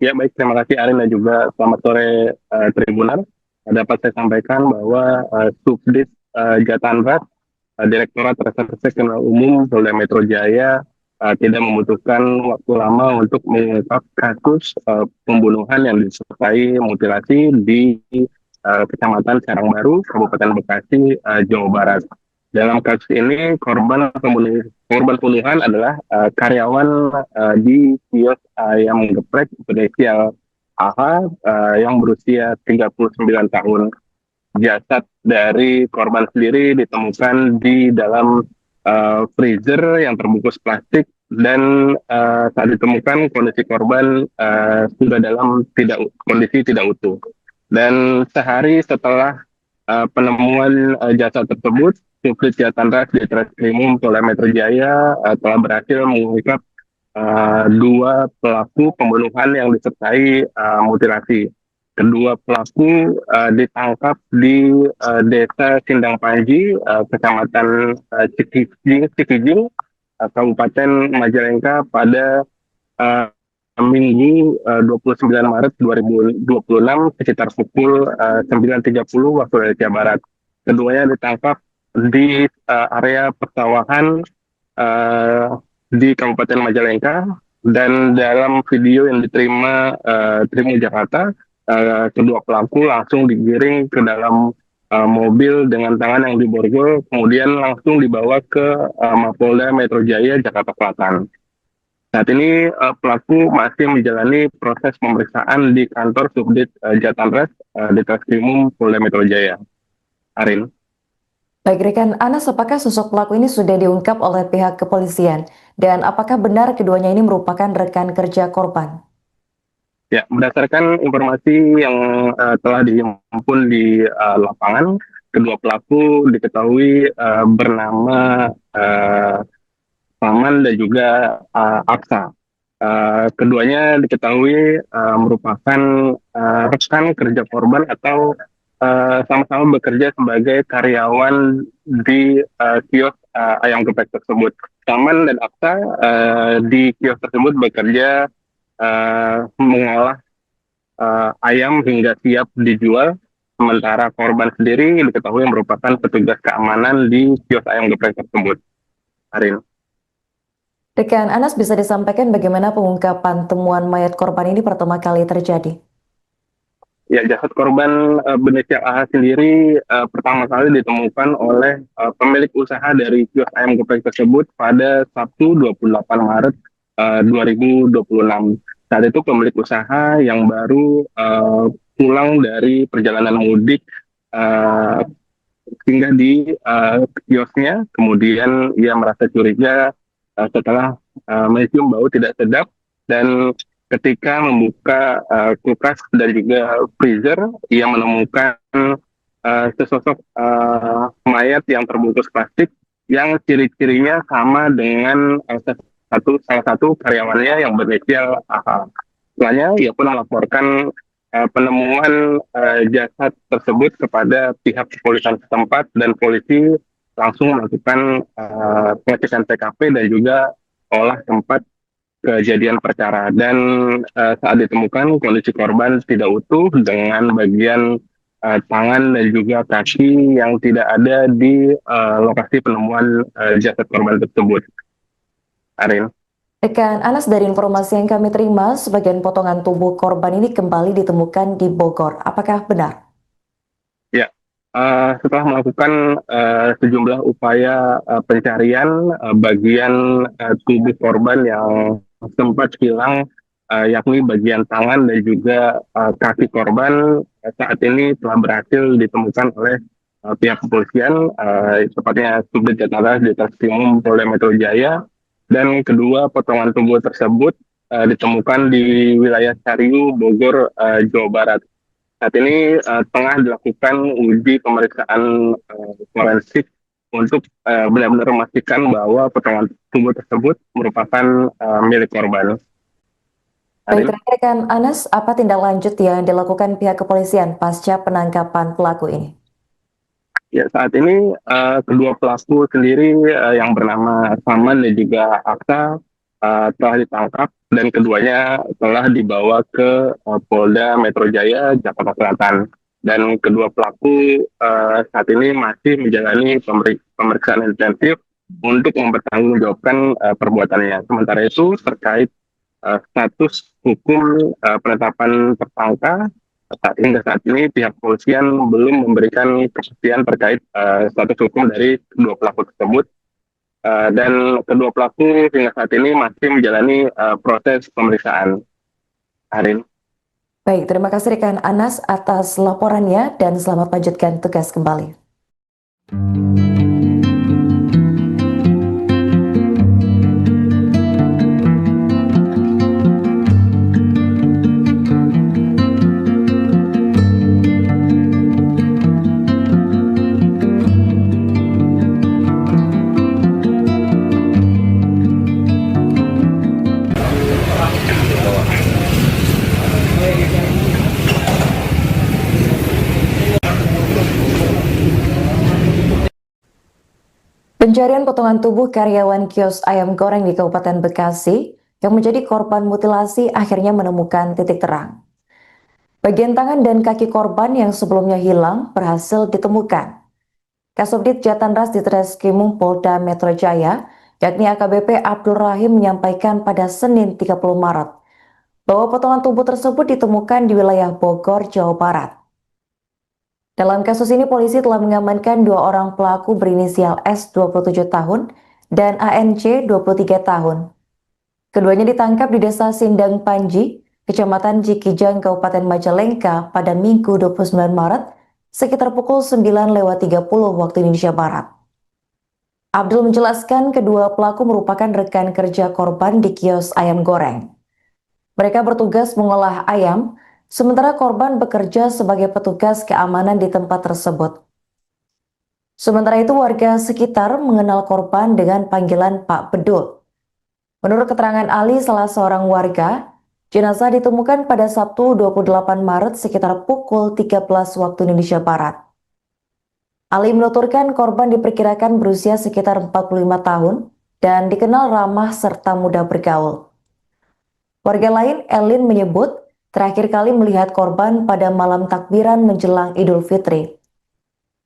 Ya baik, terima kasih Arin dan juga selamat sore Tribunan. Dapat saya sampaikan bahwa Subdit Jatandras Direktorat Reserse Kriminal Umum Polda Metro Jaya tidak membutuhkan waktu lama untuk mengungkap kasus pembunuhan yang disertai mutilasi di Kecamatan Serang Baru, Kabupaten Bekasi, Jawa Barat. Dalam kasus ini korban pembunuhan adalah karyawan di kios ayam geprek berinisial AH yang berusia 39 tahun. Jasad dari korban sendiri ditemukan di dalam freezer yang terbungkus plastik dan saat ditemukan kondisi korban sudah dalam kondisi tidak utuh. Dan sehari setelah penemuan jasad tersebut, Subdit Jatandras di Treskrimum Polda Metro Jaya telah berhasil mengungkap dua pelaku pembunuhan yang disertai mutilasi. Kedua pelaku ditangkap di Desa Sindang Panji, Kecamatan Cikijing, Kabupaten Majalengka pada Minggu 29 Maret 2026 sekitar pukul 9.30 waktu Indonesia Barat. Keduanya ditangkap di area persawahan di Kabupaten Majalengka, dan dalam video yang diterima Tribun Jakarta, kedua pelaku langsung digiring ke dalam mobil dengan tangan yang diborgol, kemudian langsung dibawa ke Mapolda Metro Jaya, Jakarta Selatan. Saat ini pelaku masih menjalani proses pemeriksaan di kantor Subdit Jatandras di Treskrimum Polda Metro Jaya. Arin. Baik rekan Anas, apakah sosok pelaku ini sudah diungkap oleh pihak kepolisian? Dan apakah benar keduanya ini merupakan rekan kerja korban? Ya, berdasarkan informasi yang telah dihimpun di lapangan, kedua pelaku diketahui bernama Paman dan juga Aksa. Keduanya diketahui merupakan rekan kerja korban atau sama-sama bekerja sebagai karyawan di kios ayam geprek tersebut. Paman dan Aksa di kios tersebut bekerja mengolah ayam hingga siap dijual, sementara korban sendiri diketahui merupakan petugas keamanan di kios ayam geprek tersebut. Arin. Rekan Anas, bisa disampaikan bagaimana pengungkapan temuan mayat korban ini pertama kali terjadi? Ya, jasad korban berinisial AH sendiri pertama kali ditemukan oleh pemilik usaha dari kios ayam geprek tersebut pada Sabtu 28 Maret 2026. Saat itu pemilik usaha yang baru pulang dari perjalanan mudik singgah di kiosnya, kemudian ia merasa curiga setelah mencium bau tidak sedap, dan ketika membuka kulkas dan juga freezer, ia menemukan sesosok mayat yang terbungkus plastik yang ciri-cirinya sama dengan salah satu karyawannya yang berinisial AH. Setelahnya, ia pun melaporkan penemuan jasad tersebut kepada pihak kepolisian setempat, dan polisi langsung melakukan pengecekan TKP dan juga olah tempat kejadian perkara dan saat ditemukan kondisi korban tidak utuh dengan bagian tangan dan juga kaki yang tidak ada di lokasi penemuan jasad korban tersebut. Arin. Rekan Anas, dari informasi yang kami terima, sebagian potongan tubuh korban ini kembali ditemukan di Bogor. Apakah benar? Ya, setelah melakukan sejumlah upaya pencarian bagian tubuh korban yang sempat hilang, yakni bagian tangan dan juga kaki korban, saat ini telah berhasil ditemukan oleh pihak kepolisian, tepatnya Subdit Jatara di Treskrimum Polda Metro Jaya, dan kedua potongan tubuh tersebut ditemukan di wilayah Cariu, Bogor, Jawa Barat. Saat ini tengah dilakukan uji pemeriksaan forensik untuk benar-benar memastikan bahwa potongan tubuh tersebut merupakan milik korban. Baik, terakhir kan Anas, apa tindak lanjut yang dilakukan pihak kepolisian pasca penangkapan pelaku ini? Ya, saat ini kedua pelaku sendiri yang bernama Saman dan juga Aksa telah ditangkap dan keduanya telah dibawa ke Polda Metro Jaya, Jakarta Selatan. Dan kedua pelaku saat ini masih menjalani pemeriksaan intensif untuk mempertanggungjawabkan perbuatannya. Sementara itu terkait status hukum penetapan tersangka, hingga saat ini pihak kepolisian belum memberikan kepastian terkait status hukum dari kedua pelaku tersebut. Dan kedua pelaku hingga saat ini masih menjalani proses pemeriksaan. Arin. Baik, terima kasih rekan Anas atas laporannya dan selamat lanjutkan tugas kembali. Pencarian potongan tubuh karyawan kios ayam goreng di Kabupaten Bekasi yang menjadi korban mutilasi akhirnya menemukan titik terang. Bagian tangan dan kaki korban yang sebelumnya hilang berhasil ditemukan. Kasubdit Jatanras di Treskrimum Polda Metro Jaya, yakni AKBP Abdul Rahim, menyampaikan pada Senin 30 Maret bahwa potongan tubuh tersebut ditemukan di wilayah Bogor, Jawa Barat. Dalam kasus ini, polisi telah mengamankan dua orang pelaku berinisial S 27 tahun dan ANC 23 tahun. Keduanya ditangkap di Desa Sindang Panji, Kecamatan Cikijang, Kabupaten Majalengka pada Minggu 29 Maret sekitar pukul 9:30 waktu Indonesia Barat. Abdul menjelaskan kedua pelaku merupakan rekan kerja korban di kios ayam goreng. Mereka bertugas mengolah ayam, sementara korban bekerja sebagai petugas keamanan di tempat tersebut. Sementara itu, warga sekitar mengenal korban dengan panggilan Pak Bedul. Menurut keterangan Ali, salah seorang warga, jenazah ditemukan pada Sabtu 28 Maret sekitar pukul 13 waktu Indonesia Barat. Ali menuturkan korban diperkirakan berusia sekitar 45 tahun dan dikenal ramah serta mudah bergaul. Warga lain, Elin, menyebut terakhir kali melihat korban pada malam takbiran menjelang Idul Fitri.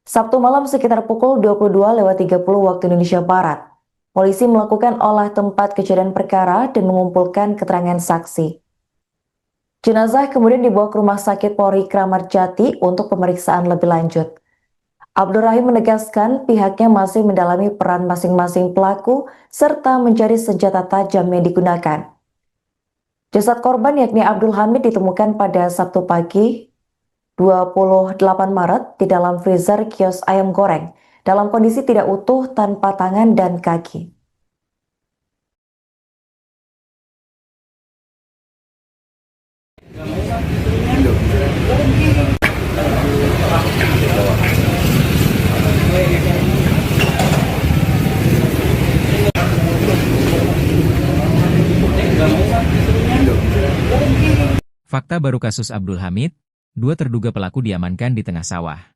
Sabtu malam sekitar pukul 22:30 waktu Indonesia Barat, polisi melakukan olah tempat kejadian perkara dan mengumpulkan keterangan saksi. Jenazah kemudian dibawa ke Rumah Sakit Polri Kramat Jati untuk pemeriksaan lebih lanjut. Abdul Rahim menegaskan pihaknya masih mendalami peran masing-masing pelaku serta mencari senjata tajam yang digunakan. Jasad korban yakni Abdul Hamid ditemukan pada Sabtu pagi 28 Maret di dalam freezer kios ayam goreng dalam kondisi tidak utuh tanpa tangan dan kaki. Fakta baru kasus Abdul Hamid, dua terduga pelaku diamankan di tengah sawah.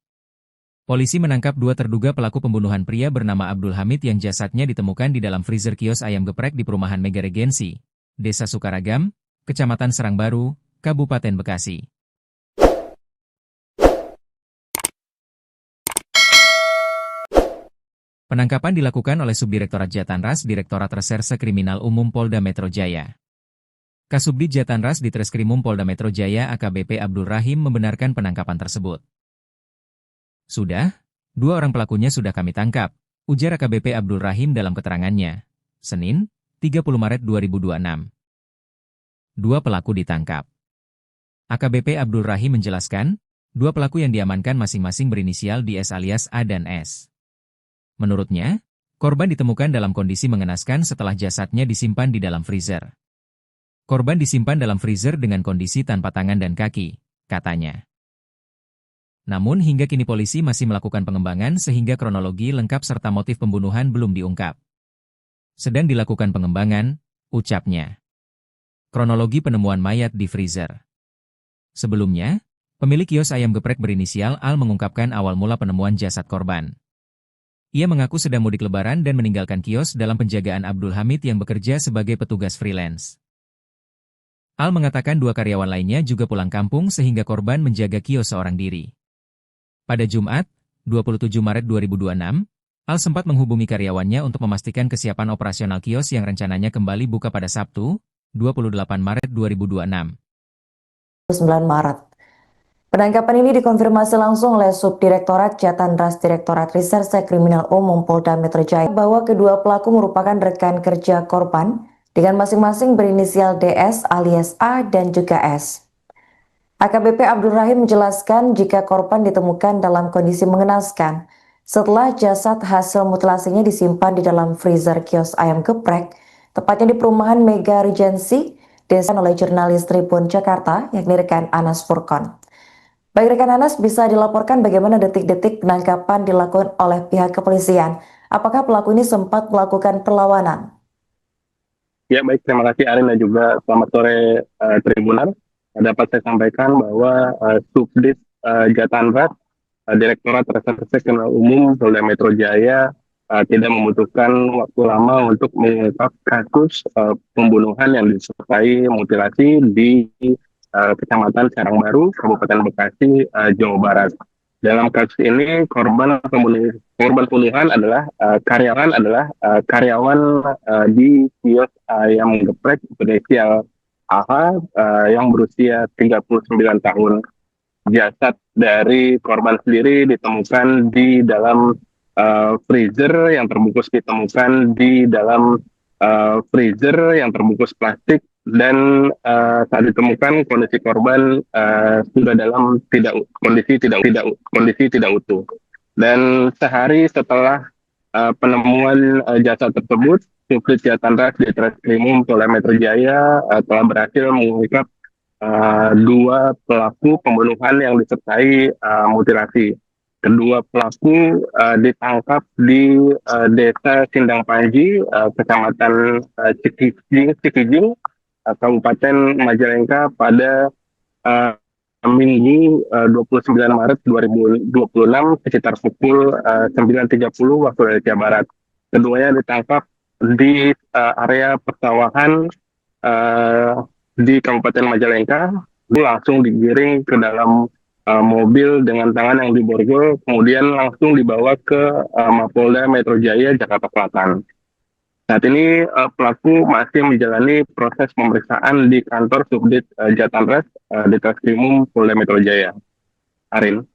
Polisi menangkap dua terduga pelaku pembunuhan pria bernama Abdul Hamid yang jasadnya ditemukan di dalam freezer kios ayam geprek di perumahan Mega Regensi, Desa Sukaragam, Kecamatan Serangbaru, Kabupaten Bekasi. Penangkapan dilakukan oleh Subdirektorat Jatanras Direktorat Reserse Kriminal Umum Polda Metro Jaya. Kasubdit Jatanras Ditreskrimum Polda Metro Jaya AKBP Abdul Rahim membenarkan penangkapan tersebut. Sudah, 2 orang pelakunya sudah kami tangkap, ujar AKBP Abdul Rahim dalam keterangannya. Senin, 30 Maret 2026. 2 pelaku ditangkap. AKBP Abdul Rahim menjelaskan, 2 pelaku yang diamankan masing-masing berinisial DS alias A dan S. Menurutnya, korban ditemukan dalam kondisi mengenaskan setelah jasadnya disimpan di dalam freezer. Korban disimpan dalam freezer dengan kondisi tanpa tangan dan kaki, katanya. Namun hingga kini polisi masih melakukan pengembangan sehingga kronologi lengkap serta motif pembunuhan belum diungkap. Sedang dilakukan pengembangan, ucapnya. Kronologi penemuan mayat di freezer. Sebelumnya, pemilik kios ayam geprek berinisial Al mengungkapkan awal mula penemuan jasad korban. Ia mengaku sedang mudik lebaran dan meninggalkan kios dalam penjagaan Abdul Hamid yang bekerja sebagai petugas freelance. Al mengatakan 2 karyawan lainnya juga pulang kampung sehingga korban menjaga kios seorang diri. Pada Jumat, 27 Maret 2026, Al sempat menghubungi karyawannya untuk memastikan kesiapan operasional kios yang rencananya kembali buka pada Sabtu, 28 Maret 2026. 9 Maret. Penangkapan ini dikonfirmasi langsung oleh Subdirektorat Jatanras Direktorat Reserse Kriminal Umum Polda Metro Jaya bahwa kedua pelaku merupakan rekan kerja korban dengan masing-masing berinisial DS alias A dan juga S. AKBP Abdul Rahim menjelaskan jika korban ditemukan dalam kondisi mengenaskan setelah jasad hasil mutilasinya disimpan di dalam freezer kios ayam geprek, tepatnya di perumahan Mega Regency, desa oleh jurnalis Tribun Jakarta, yakni rekan Anas Furkon. Baik rekan Anas, bisa dilaporkan bagaimana detik-detik penangkapan dilakukan oleh pihak kepolisian? Apakah pelaku ini sempat melakukan perlawanan? Ya baik, terima kasih Arin dan juga selamat sore Tribunan. Dapat saya sampaikan bahwa Subdit Jatanras Direktorat Reserse Kriminal Umum Polda Metro Jaya tidak membutuhkan waktu lama untuk mengungkap kasus pembunuhan yang disertai mutilasi di Kecamatan Serangbaru, Kabupaten Bekasi, Jawa Barat. Dalam kasus ini korban pembunuhan adalah karyawan di kios ayam geprek berinisial AH yang berusia 39 tahun. Jasad dari korban sendiri ditemukan di dalam freezer yang terbungkus plastik. Dan saat ditemukan kondisi korban sudah dalam kondisi tidak utuh. Dan sehari setelah penemuan jasad tersebut, Subdit Jatanras Ditreskrimum Polda Metro Jaya telah berhasil mengungkap 2 pelaku pembunuhan yang disertai mutilasi. Kedua pelaku ditangkap di Desa Sindang Panji, Kecamatan Cikijing, Kabupaten Majalengka pada Minggu 29 Maret 2026 sekitar pukul 9.30 waktu Indonesia Barat. Keduanya ditangkap di area persawahan di Kabupaten Majalengka, langsung digiring ke dalam mobil dengan tangan yang diborgol, kemudian langsung dibawa ke Mapolda Metro Jaya, Jakarta Selatan. Saat ini pelaku masih menjalani proses pemeriksaan di kantor Subdit Jatanras Ditreskrimum Polda Metro Jaya. Arin.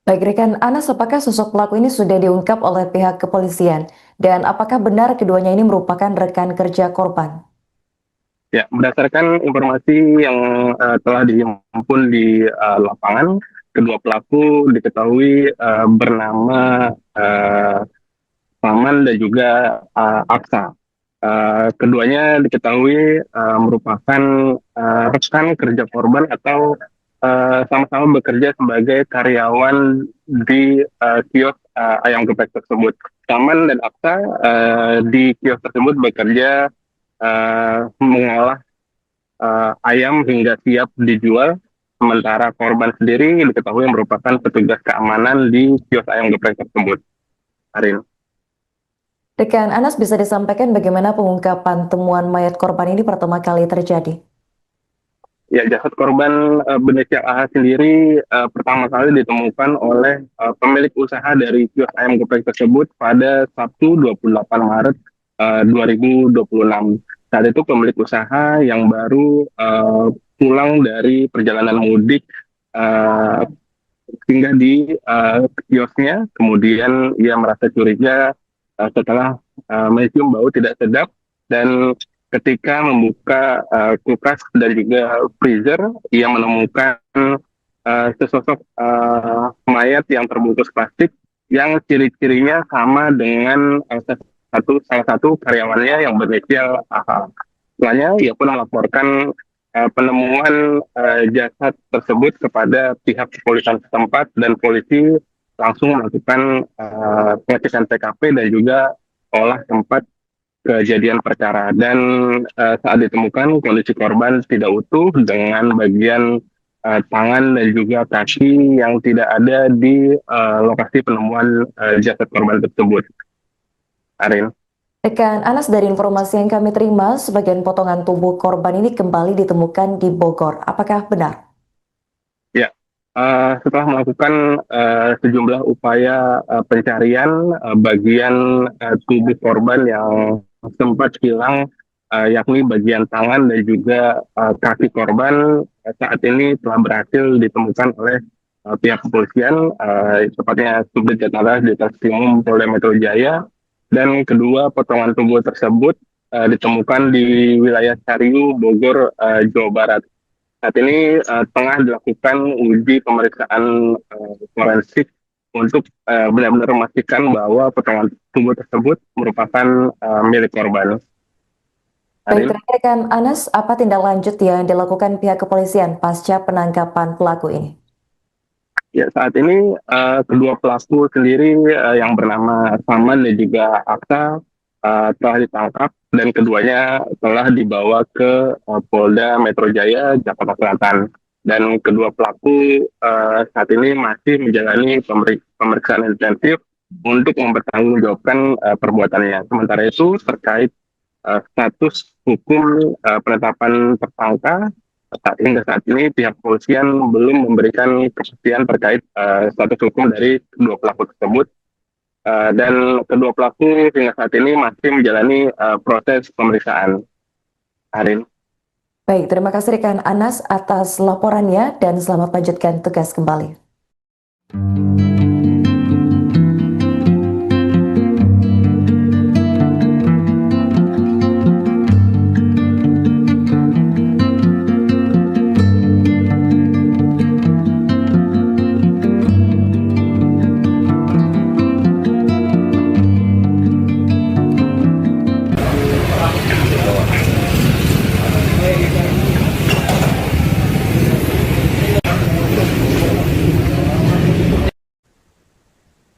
Baik rekan Anas, apakah sosok pelaku ini sudah diungkap oleh pihak kepolisian? Dan apakah benar keduanya ini merupakan rekan kerja korban? Ya, berdasarkan informasi yang telah dihimpun di lapangan, kedua pelaku diketahui bernama Paman dan juga Aksa. Keduanya diketahui merupakan rekan kerja korban atau sama-sama bekerja sebagai karyawan di kios ayam geprek tersebut. Paman dan Aksa di kios tersebut bekerja mengolah ayam hingga siap dijual, sementara korban sendiri diketahui merupakan petugas keamanan di kios ayam geprek tersebut. Arin. Rekan Anas, bisa disampaikan bagaimana pengungkapan temuan mayat korban ini pertama kali terjadi? Ya, jasad korban berinisial AH sendiri pertama kali ditemukan oleh pemilik usaha dari kios ayam geprek tersebut pada Sabtu 28 Maret 2026. Saat itu pemilik usaha yang baru pulang dari perjalanan mudik uh, singgah di kiosnya, kemudian ia merasa curiga setelah mencium bau tidak sedap, dan ketika membuka kulkas dan juga freezer, ia menemukan sesosok mayat yang terbungkus plastik yang ciri-cirinya sama dengan salah satu karyawannya yang berinisial AH. Setelahnya, ia pun melaporkan penemuan jasad tersebut kepada pihak kepolisian setempat, dan polisi langsung melakukan pengecekan TKP dan juga olah tempat kejadian perkara. Dan saat ditemukan kondisi korban tidak utuh dengan bagian tangan dan juga kaki yang tidak ada di lokasi penemuan jasad korban tersebut. Arin. Rekan Anas, dari informasi yang kami terima, sebagian potongan tubuh korban ini kembali ditemukan di Bogor. Apakah benar? Ya, setelah melakukan sejumlah upaya pencarian bagian tubuh korban yang sempat hilang, yakni bagian tangan dan juga kaki korban, saat ini telah berhasil ditemukan oleh pihak kepolisian, tepatnya Subdit Jatara di Treskrimum Polda Metro Jaya, dan kedua potongan tubuh tersebut ditemukan di wilayah Cariu, Bogor, Jawa Barat. Saat ini tengah dilakukan uji pemeriksaan forensik untuk benar-benar memastikan bahwa potongan tubuh tersebut merupakan milik korban. Baik, Arin? terakhir rekan Anas, apa tindak lanjut yang dilakukan pihak kepolisian pasca penangkapan pelaku ini? Ya, saat ini kedua pelaku sendiri yang bernama Saman dan juga Aksa telah ditangkap, dan keduanya telah dibawa ke Polda Metro Jaya, Jakarta Selatan. Dan kedua pelaku saat ini masih menjalani pemeriksaan intensif untuk mempertanggungjawabkan perbuatannya. Sementara itu, terkait status hukum penetapan tersangka, hingga saat ini pihak kepolisian belum memberikan kepastian terkait status hukum dari kedua pelaku tersebut. Dan kedua pelaku hingga saat ini masih menjalani proses pemeriksaan. Arin. Baik, terima kasih rekan Anas atas laporannya dan selamat lanjutkan tugas kembali.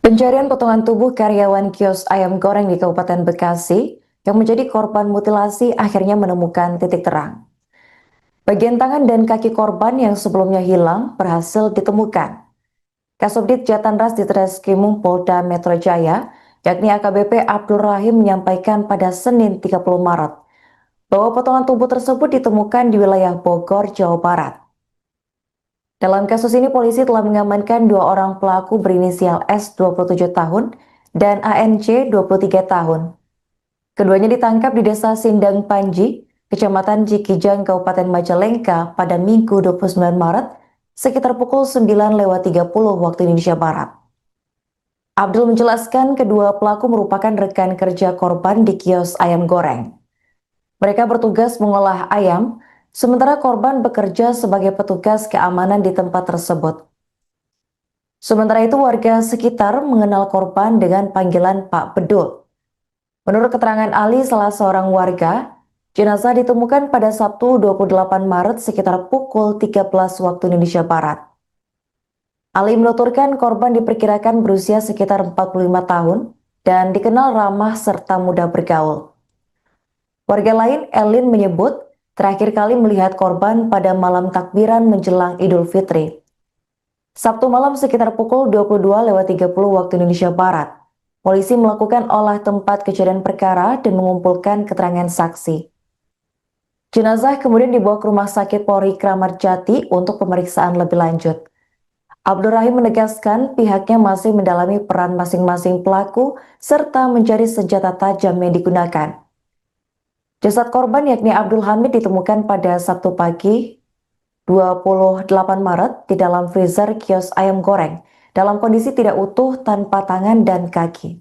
Pencarian potongan tubuh karyawan kios ayam goreng di Kabupaten Bekasi yang menjadi korban mutilasi akhirnya menemukan titik terang. Bagian tangan dan kaki korban yang sebelumnya hilang berhasil ditemukan. Kasubdit Jatanras di Treskrimum Polda Metro Jaya, yakni AKBP Abdul Rahim, menyampaikan pada Senin 30 Maret bahwa potongan tubuh tersebut ditemukan di wilayah Bogor, Jawa Barat. Dalam kasus ini, polisi telah mengamankan dua orang pelaku berinisial S 27 tahun dan ANC 23 tahun. Keduanya ditangkap di Desa Sindang Panji, Kecamatan Cikijang, Kabupaten Majalengka pada Minggu 29 Maret sekitar pukul 9:30 waktu Indonesia Barat. Abdul menjelaskan kedua pelaku merupakan rekan kerja korban di kios ayam goreng. Mereka bertugas mengolah ayam, sementara korban bekerja sebagai petugas keamanan di tempat tersebut. Sementara itu, warga sekitar mengenal korban dengan panggilan Pak Bedul. Menurut keterangan Ali, salah seorang warga, jenazah ditemukan pada Sabtu 28 Maret sekitar pukul 13 waktu Indonesia Barat. Ali menuturkan korban diperkirakan berusia sekitar 45 tahun dan dikenal ramah serta mudah bergaul. Warga lain, Elin, menyebut terakhir kali melihat korban pada malam takbiran menjelang Idul Fitri, Sabtu malam sekitar pukul 22:30 waktu Indonesia Barat. polisi melakukan olah tempat kejadian perkara dan mengumpulkan keterangan saksi. Jenazah kemudian dibawa ke Rumah Sakit Polri Kramat Jati untuk pemeriksaan lebih lanjut. Abdul Rahim menegaskan pihaknya masih mendalami peran masing-masing pelaku serta mencari senjata tajam yang digunakan. Jasad korban yakni Abdul Hamid ditemukan pada Sabtu pagi 28 Maret di dalam freezer kios ayam goreng dalam kondisi tidak utuh tanpa tangan dan kaki.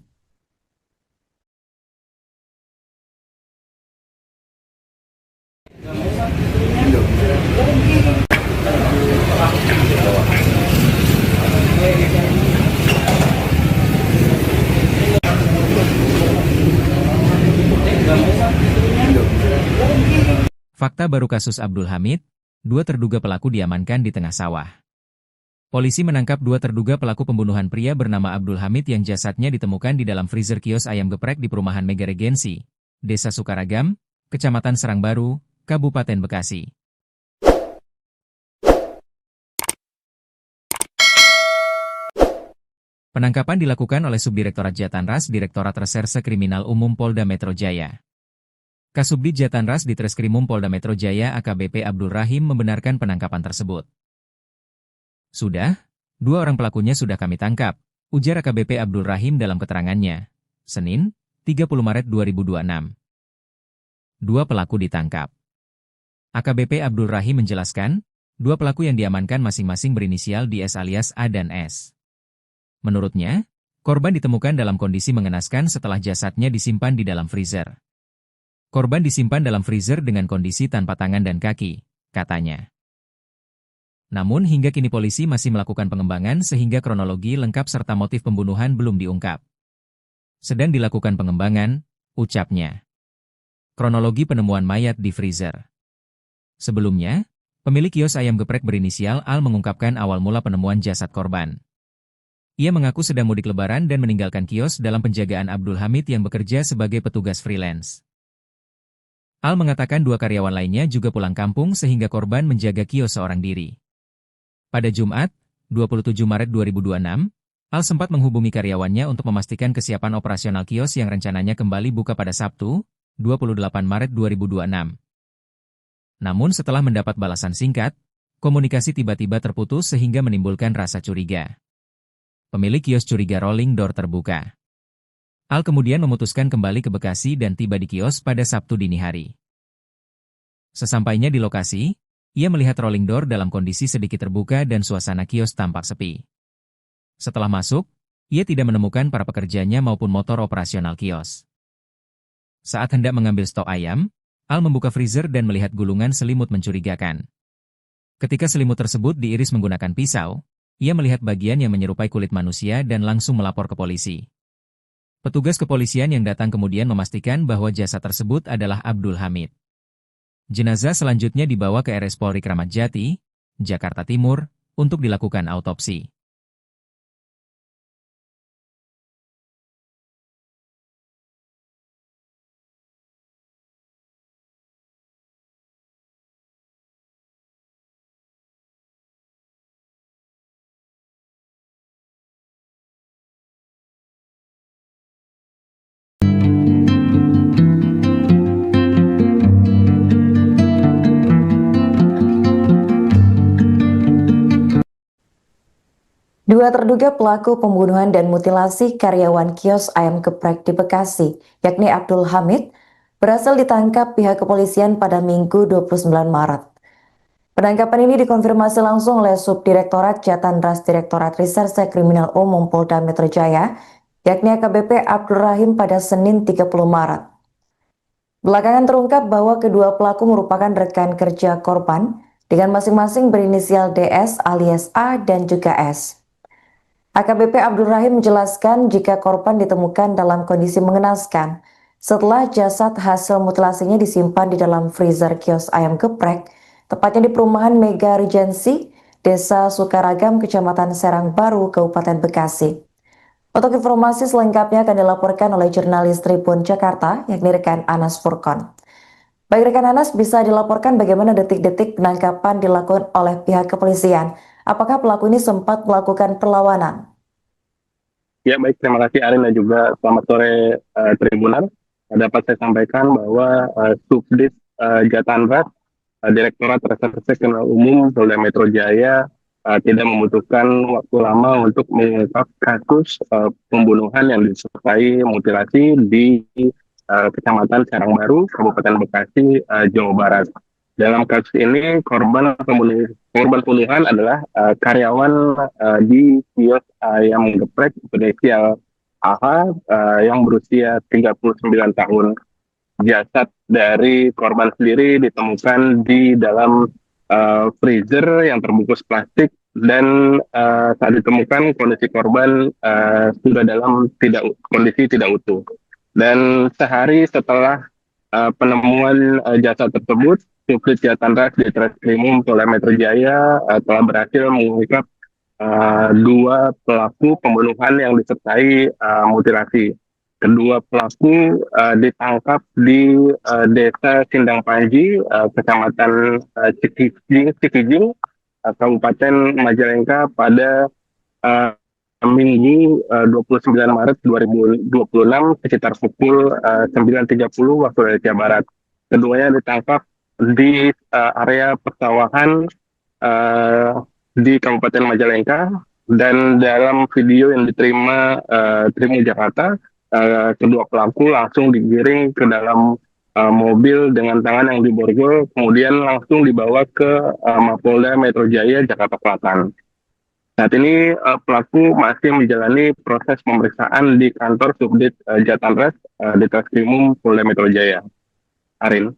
Fakta baru kasus Abdul Hamid, 2 terduga pelaku diamankan di tengah sawah. Polisi menangkap 2 terduga pelaku pembunuhan pria bernama Abdul Hamid yang jasadnya ditemukan di dalam freezer kios ayam geprek di perumahan Mega Regensi, Desa Sukaragam, Kecamatan Serangbaru, Kabupaten Bekasi. Penangkapan dilakukan oleh Subdirektorat Jatanras Direktorat Reserse Kriminal Umum Polda Metro Jaya. Kasubdit Jatanras di Treskrimum Polda Metro Jaya AKBP Abdul Rahim membenarkan penangkapan tersebut. Sudah, 2 orang pelakunya sudah kami tangkap, ujar AKBP Abdul Rahim dalam keterangannya. Senin, 30 Maret 2026. 2 pelaku ditangkap. AKBP Abdul Rahim menjelaskan, 2 pelaku yang diamankan masing-masing berinisial DS alias A dan S. Menurutnya, korban ditemukan dalam kondisi mengenaskan setelah jasadnya disimpan di dalam freezer. Korban disimpan dalam freezer dengan kondisi tanpa tangan dan kaki, katanya. Namun hingga kini polisi masih melakukan pengembangan sehingga kronologi lengkap serta motif pembunuhan belum diungkap. Sedang dilakukan pengembangan, ucapnya. Kronologi penemuan mayat di freezer. Sebelumnya, pemilik kios ayam geprek berinisial Al mengungkapkan awal mula penemuan jasad korban. Ia mengaku sedang mudik lebaran dan meninggalkan kios dalam penjagaan Abdul Hamid yang bekerja sebagai petugas freelance. Al mengatakan 2 karyawan lainnya juga pulang kampung sehingga korban menjaga kios seorang diri. Pada Jumat, 27 Maret 2026, Al sempat menghubungi karyawannya untuk memastikan kesiapan operasional kios yang rencananya kembali buka pada Sabtu, 28 Maret 2026. Namun setelah mendapat balasan singkat, komunikasi tiba-tiba terputus sehingga menimbulkan rasa curiga. Pemilik kios curiga rolling door terbuka. Al kemudian memutuskan kembali ke Bekasi dan tiba di kios pada Sabtu dini hari. Sesampainya di lokasi, ia melihat rolling door dalam kondisi sedikit terbuka dan suasana kios tampak sepi. Setelah masuk, ia tidak menemukan para pekerjanya maupun motor operasional kios. Saat hendak mengambil stok ayam, Al membuka freezer dan melihat gulungan selimut mencurigakan. Ketika selimut tersebut diiris menggunakan pisau, ia melihat bagian yang menyerupai kulit manusia dan langsung melapor ke polisi. Petugas kepolisian yang datang kemudian memastikan bahwa jasad tersebut adalah Abdul Hamid. Jenazah selanjutnya dibawa ke RS Polri Kramat Jati, Jakarta Timur, untuk dilakukan autopsi. Dua terduga pelaku pembunuhan dan mutilasi karyawan kios ayam geprek di Bekasi, yakni Abdul Hamid, berhasil ditangkap pihak kepolisian pada Minggu 29 Maret. Penangkapan ini dikonfirmasi langsung oleh Subdirektorat Jatanras Direktorat Reserse Kriminal Umum Polda Metro Jaya, yakni AKBP Abdul Rahim pada Senin 30 Maret. Belakangan terungkap bahwa kedua pelaku merupakan rekan kerja korban dengan masing-masing berinisial DS alias A dan juga S. AKBP Abdul Rahim menjelaskan jika korban ditemukan dalam kondisi mengenaskan setelah jasad hasil mutilasinya disimpan di dalam freezer kios ayam geprek, tepatnya di perumahan Mega Regensi, Desa Sukaragam, Kecamatan Serangbaru, Kabupaten Bekasi. Untuk informasi selengkapnya akan dilaporkan oleh jurnalis Tribun Jakarta, yakni rekan Anas Furkon. Baik rekan Anas, bisa dilaporkan bagaimana detik-detik penangkapan dilakukan oleh pihak kepolisian? Apakah pelaku ini sempat melakukan perlawanan? Ya, baik, terima kasih Arin dan juga selamat sore Tribunan. Dapat saya sampaikan bahwa Subdit Jatanras, Direktorat Reserse Kriminal Umum Polda Metro Jaya tidak membutuhkan waktu lama untuk mengungkap kasus pembunuhan yang disertai mutilasi di Kecamatan Karangbaru, Kabupaten Bekasi, Jawa Barat. Dalam kasus ini korban pembunuhan adalah karyawan di kios ayam geprek berinisial AH yang berusia 39 tahun. Jasad dari korban sendiri ditemukan di dalam freezer yang terbungkus plastik dan saat ditemukan kondisi korban sudah dalam kondisi tidak utuh. Dan sehari setelah penemuan jasad tersebut, Subdit Jatanras di Treskrimum Polda Metro Jaya telah berhasil mengungkap dua pelaku pembunuhan yang disertai mutilasi. Kedua pelaku ditangkap di Desa Sindang Panji, Kecamatan Cikijing, Kabupaten Majalengka pada uh, Minggu 29 Maret 2026 sekitar pukul 9.30 waktu Indonesia Barat. Keduanya ditangkap di area persawahan di Kabupaten Majalengka, dan dalam video yang diterima Tribun Jakarta, kedua pelaku langsung digiring ke dalam mobil dengan tangan yang diborgol, kemudian langsung dibawa ke Mapolda Metro Jaya Jakarta Selatan. Saat ini pelaku masih menjalani proses pemeriksaan di kantor Subdit Jatanras di Treskrimum Polda Metro Jaya. Arin.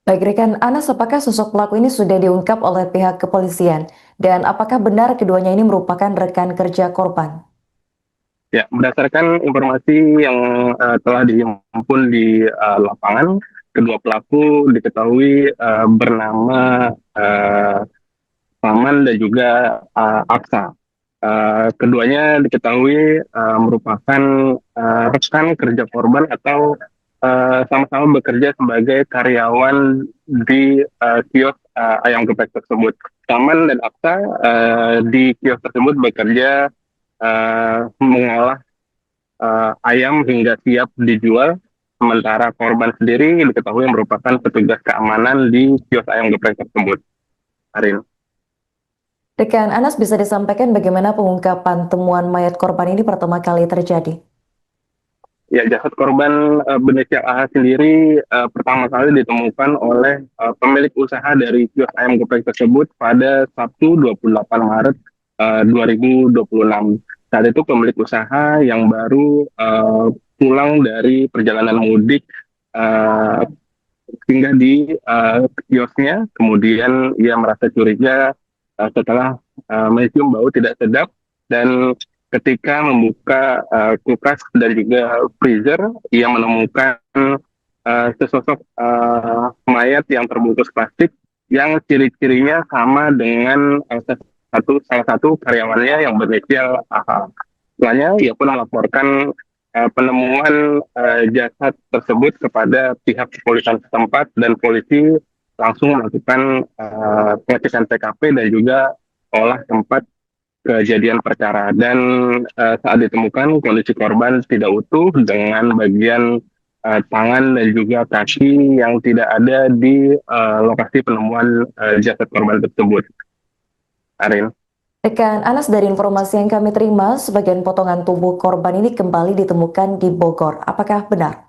Baik, rekan Anas, apakah sosok pelaku ini sudah diungkap oleh pihak kepolisian? Dan apakah benar keduanya ini merupakan rekan kerja korban? Ya, berdasarkan informasi yang telah dihimpun di lapangan, kedua pelaku diketahui bernama Paman dan juga Aksa. Keduanya diketahui merupakan rekan kerja korban atau sama-sama bekerja sebagai karyawan di kios ayam geprek tersebut. Paman dan Aksa di kios tersebut bekerja mengolah ayam hingga siap dijual, sementara korban sendiri diketahui merupakan petugas keamanan di kios ayam geprek tersebut. Arin. Rekan Anas, bisa disampaikan bagaimana pengungkapan temuan mayat korban ini pertama kali terjadi? Ya, jasad korban berinisial AH sendiri pertama kali ditemukan oleh pemilik usaha dari kios ayam geprek tersebut pada Sabtu 28 Maret 2026. Saat itu pemilik usaha yang baru pulang dari perjalanan mudik singgah di kiosnya, kemudian ia merasa curiga setelah mencium bau tidak sedap, dan ketika membuka kulkas dan juga freezer, ia menemukan sesosok mayat yang terbungkus plastik yang ciri-cirinya sama dengan salah satu karyawannya yang berinisial AH. Setelahnya, ia pun melaporkan penemuan jasad tersebut kepada pihak kepolisian setempat, dan polisi langsung melakukan pengecekan TKP dan juga olah tempat kejadian perkara. Dan saat ditemukan kondisi korban tidak utuh dengan bagian tangan dan juga kaki yang tidak ada di lokasi penemuan jasad korban tersebut. Arin. Rekan Anas, dari informasi yang kami terima, sebagian potongan tubuh korban ini kembali ditemukan di Bogor. Apakah benar?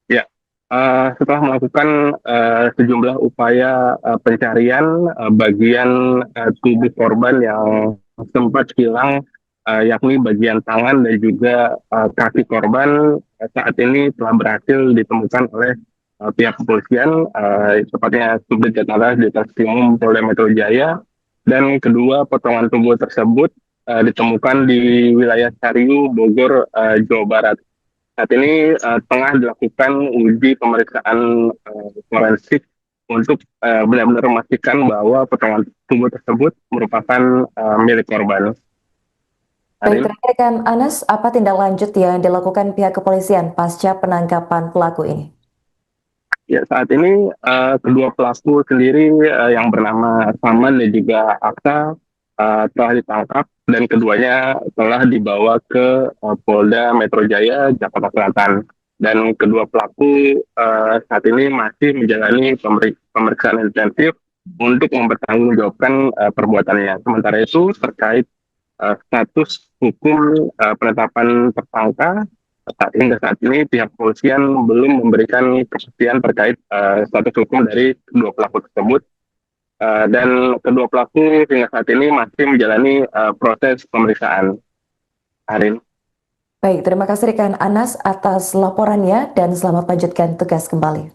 Ya, setelah melakukan sejumlah upaya pencarian bagian tubuh korban yang sempat hilang, yakni bagian tangan dan juga kaki korban, saat ini telah berhasil ditemukan oleh pihak kepolisian, tepatnya Subdit Jatanras di Treskrimum Polda Metro Jaya, dan kedua potongan tubuh tersebut ditemukan di wilayah Cariu, Bogor, Jawa Barat. Saat ini tengah dilakukan uji pemeriksaan forensik untuk benar-benar memastikan bahwa potongan tubuh tersebut merupakan milik korban. Baik, terakhir rekan Anas, apa tindak lanjut yang dilakukan pihak kepolisian pasca penangkapan pelaku ini? Ya, saat ini kedua pelaku sendiri yang bernama Saman dan juga Aksa telah ditangkap dan keduanya telah dibawa ke Polda Metro Jaya, Jakarta Selatan. Dan kedua pelaku saat ini masih menjalani pemeriksaan intensif untuk mempertanggungjawabkan perbuatannya. Sementara itu terkait status hukum penetapan tersangka, hingga saat ini pihak kepolisian belum memberikan kepastian terkait status hukum dari kedua pelaku tersebut. Dan kedua pelaku hingga saat ini masih menjalani proses pemeriksaan. Arin. Baik, terima kasih rekan Anas atas laporannya dan selamat lanjutkan tugas kembali.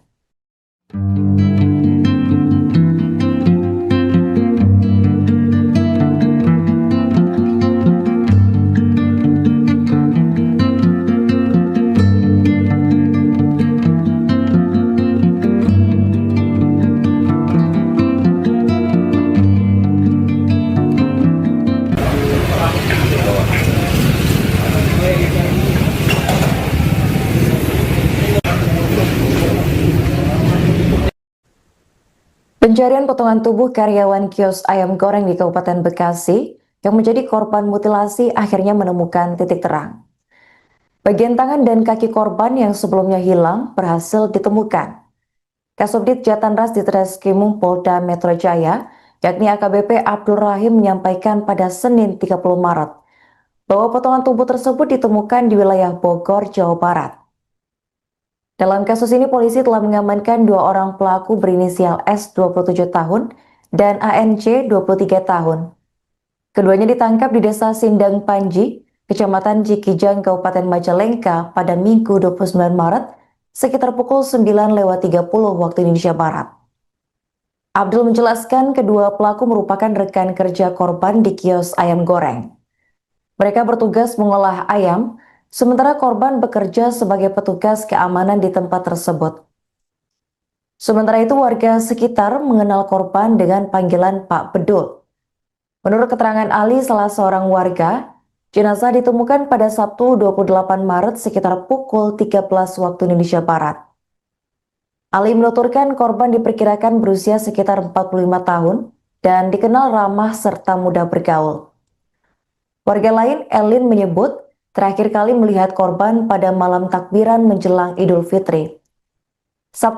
Pencarian potongan tubuh karyawan kios ayam goreng di Kabupaten Bekasi yang menjadi korban mutilasi akhirnya menemukan titik terang. Bagian tangan dan kaki korban yang sebelumnya hilang berhasil ditemukan. Kasubdit Jatanras Ditreskrimum Polda Metro Jaya, yakni AKBP Abdul Rahim menyampaikan pada Senin 30 Maret bahwa potongan tubuh tersebut ditemukan di wilayah Bogor, Jawa Barat. Dalam kasus ini, polisi telah mengamankan dua orang pelaku berinisial S 27 tahun dan ANC 23 tahun. Keduanya ditangkap di Desa Sindang Panji, Kecamatan Cikijang, Kabupaten Majalengka pada Minggu 29 Maret sekitar pukul 9.30 waktu Indonesia Barat. Abdul menjelaskan kedua pelaku merupakan rekan kerja korban di kios ayam goreng. Mereka bertugas mengolah ayam, sementara korban bekerja sebagai petugas keamanan di tempat tersebut. Sementara itu warga sekitar mengenal korban dengan panggilan Pak Bedul. Menurut keterangan Ali, salah seorang warga, jenazah ditemukan pada Sabtu 28 Maret sekitar pukul 13 waktu Indonesia Barat. Ali menuturkan korban diperkirakan berusia sekitar 45 tahun dan dikenal ramah serta mudah bergaul. Warga lain, Elin, menyebut terakhir kali melihat korban pada malam takbiran menjelang Idul Fitri. Sabtu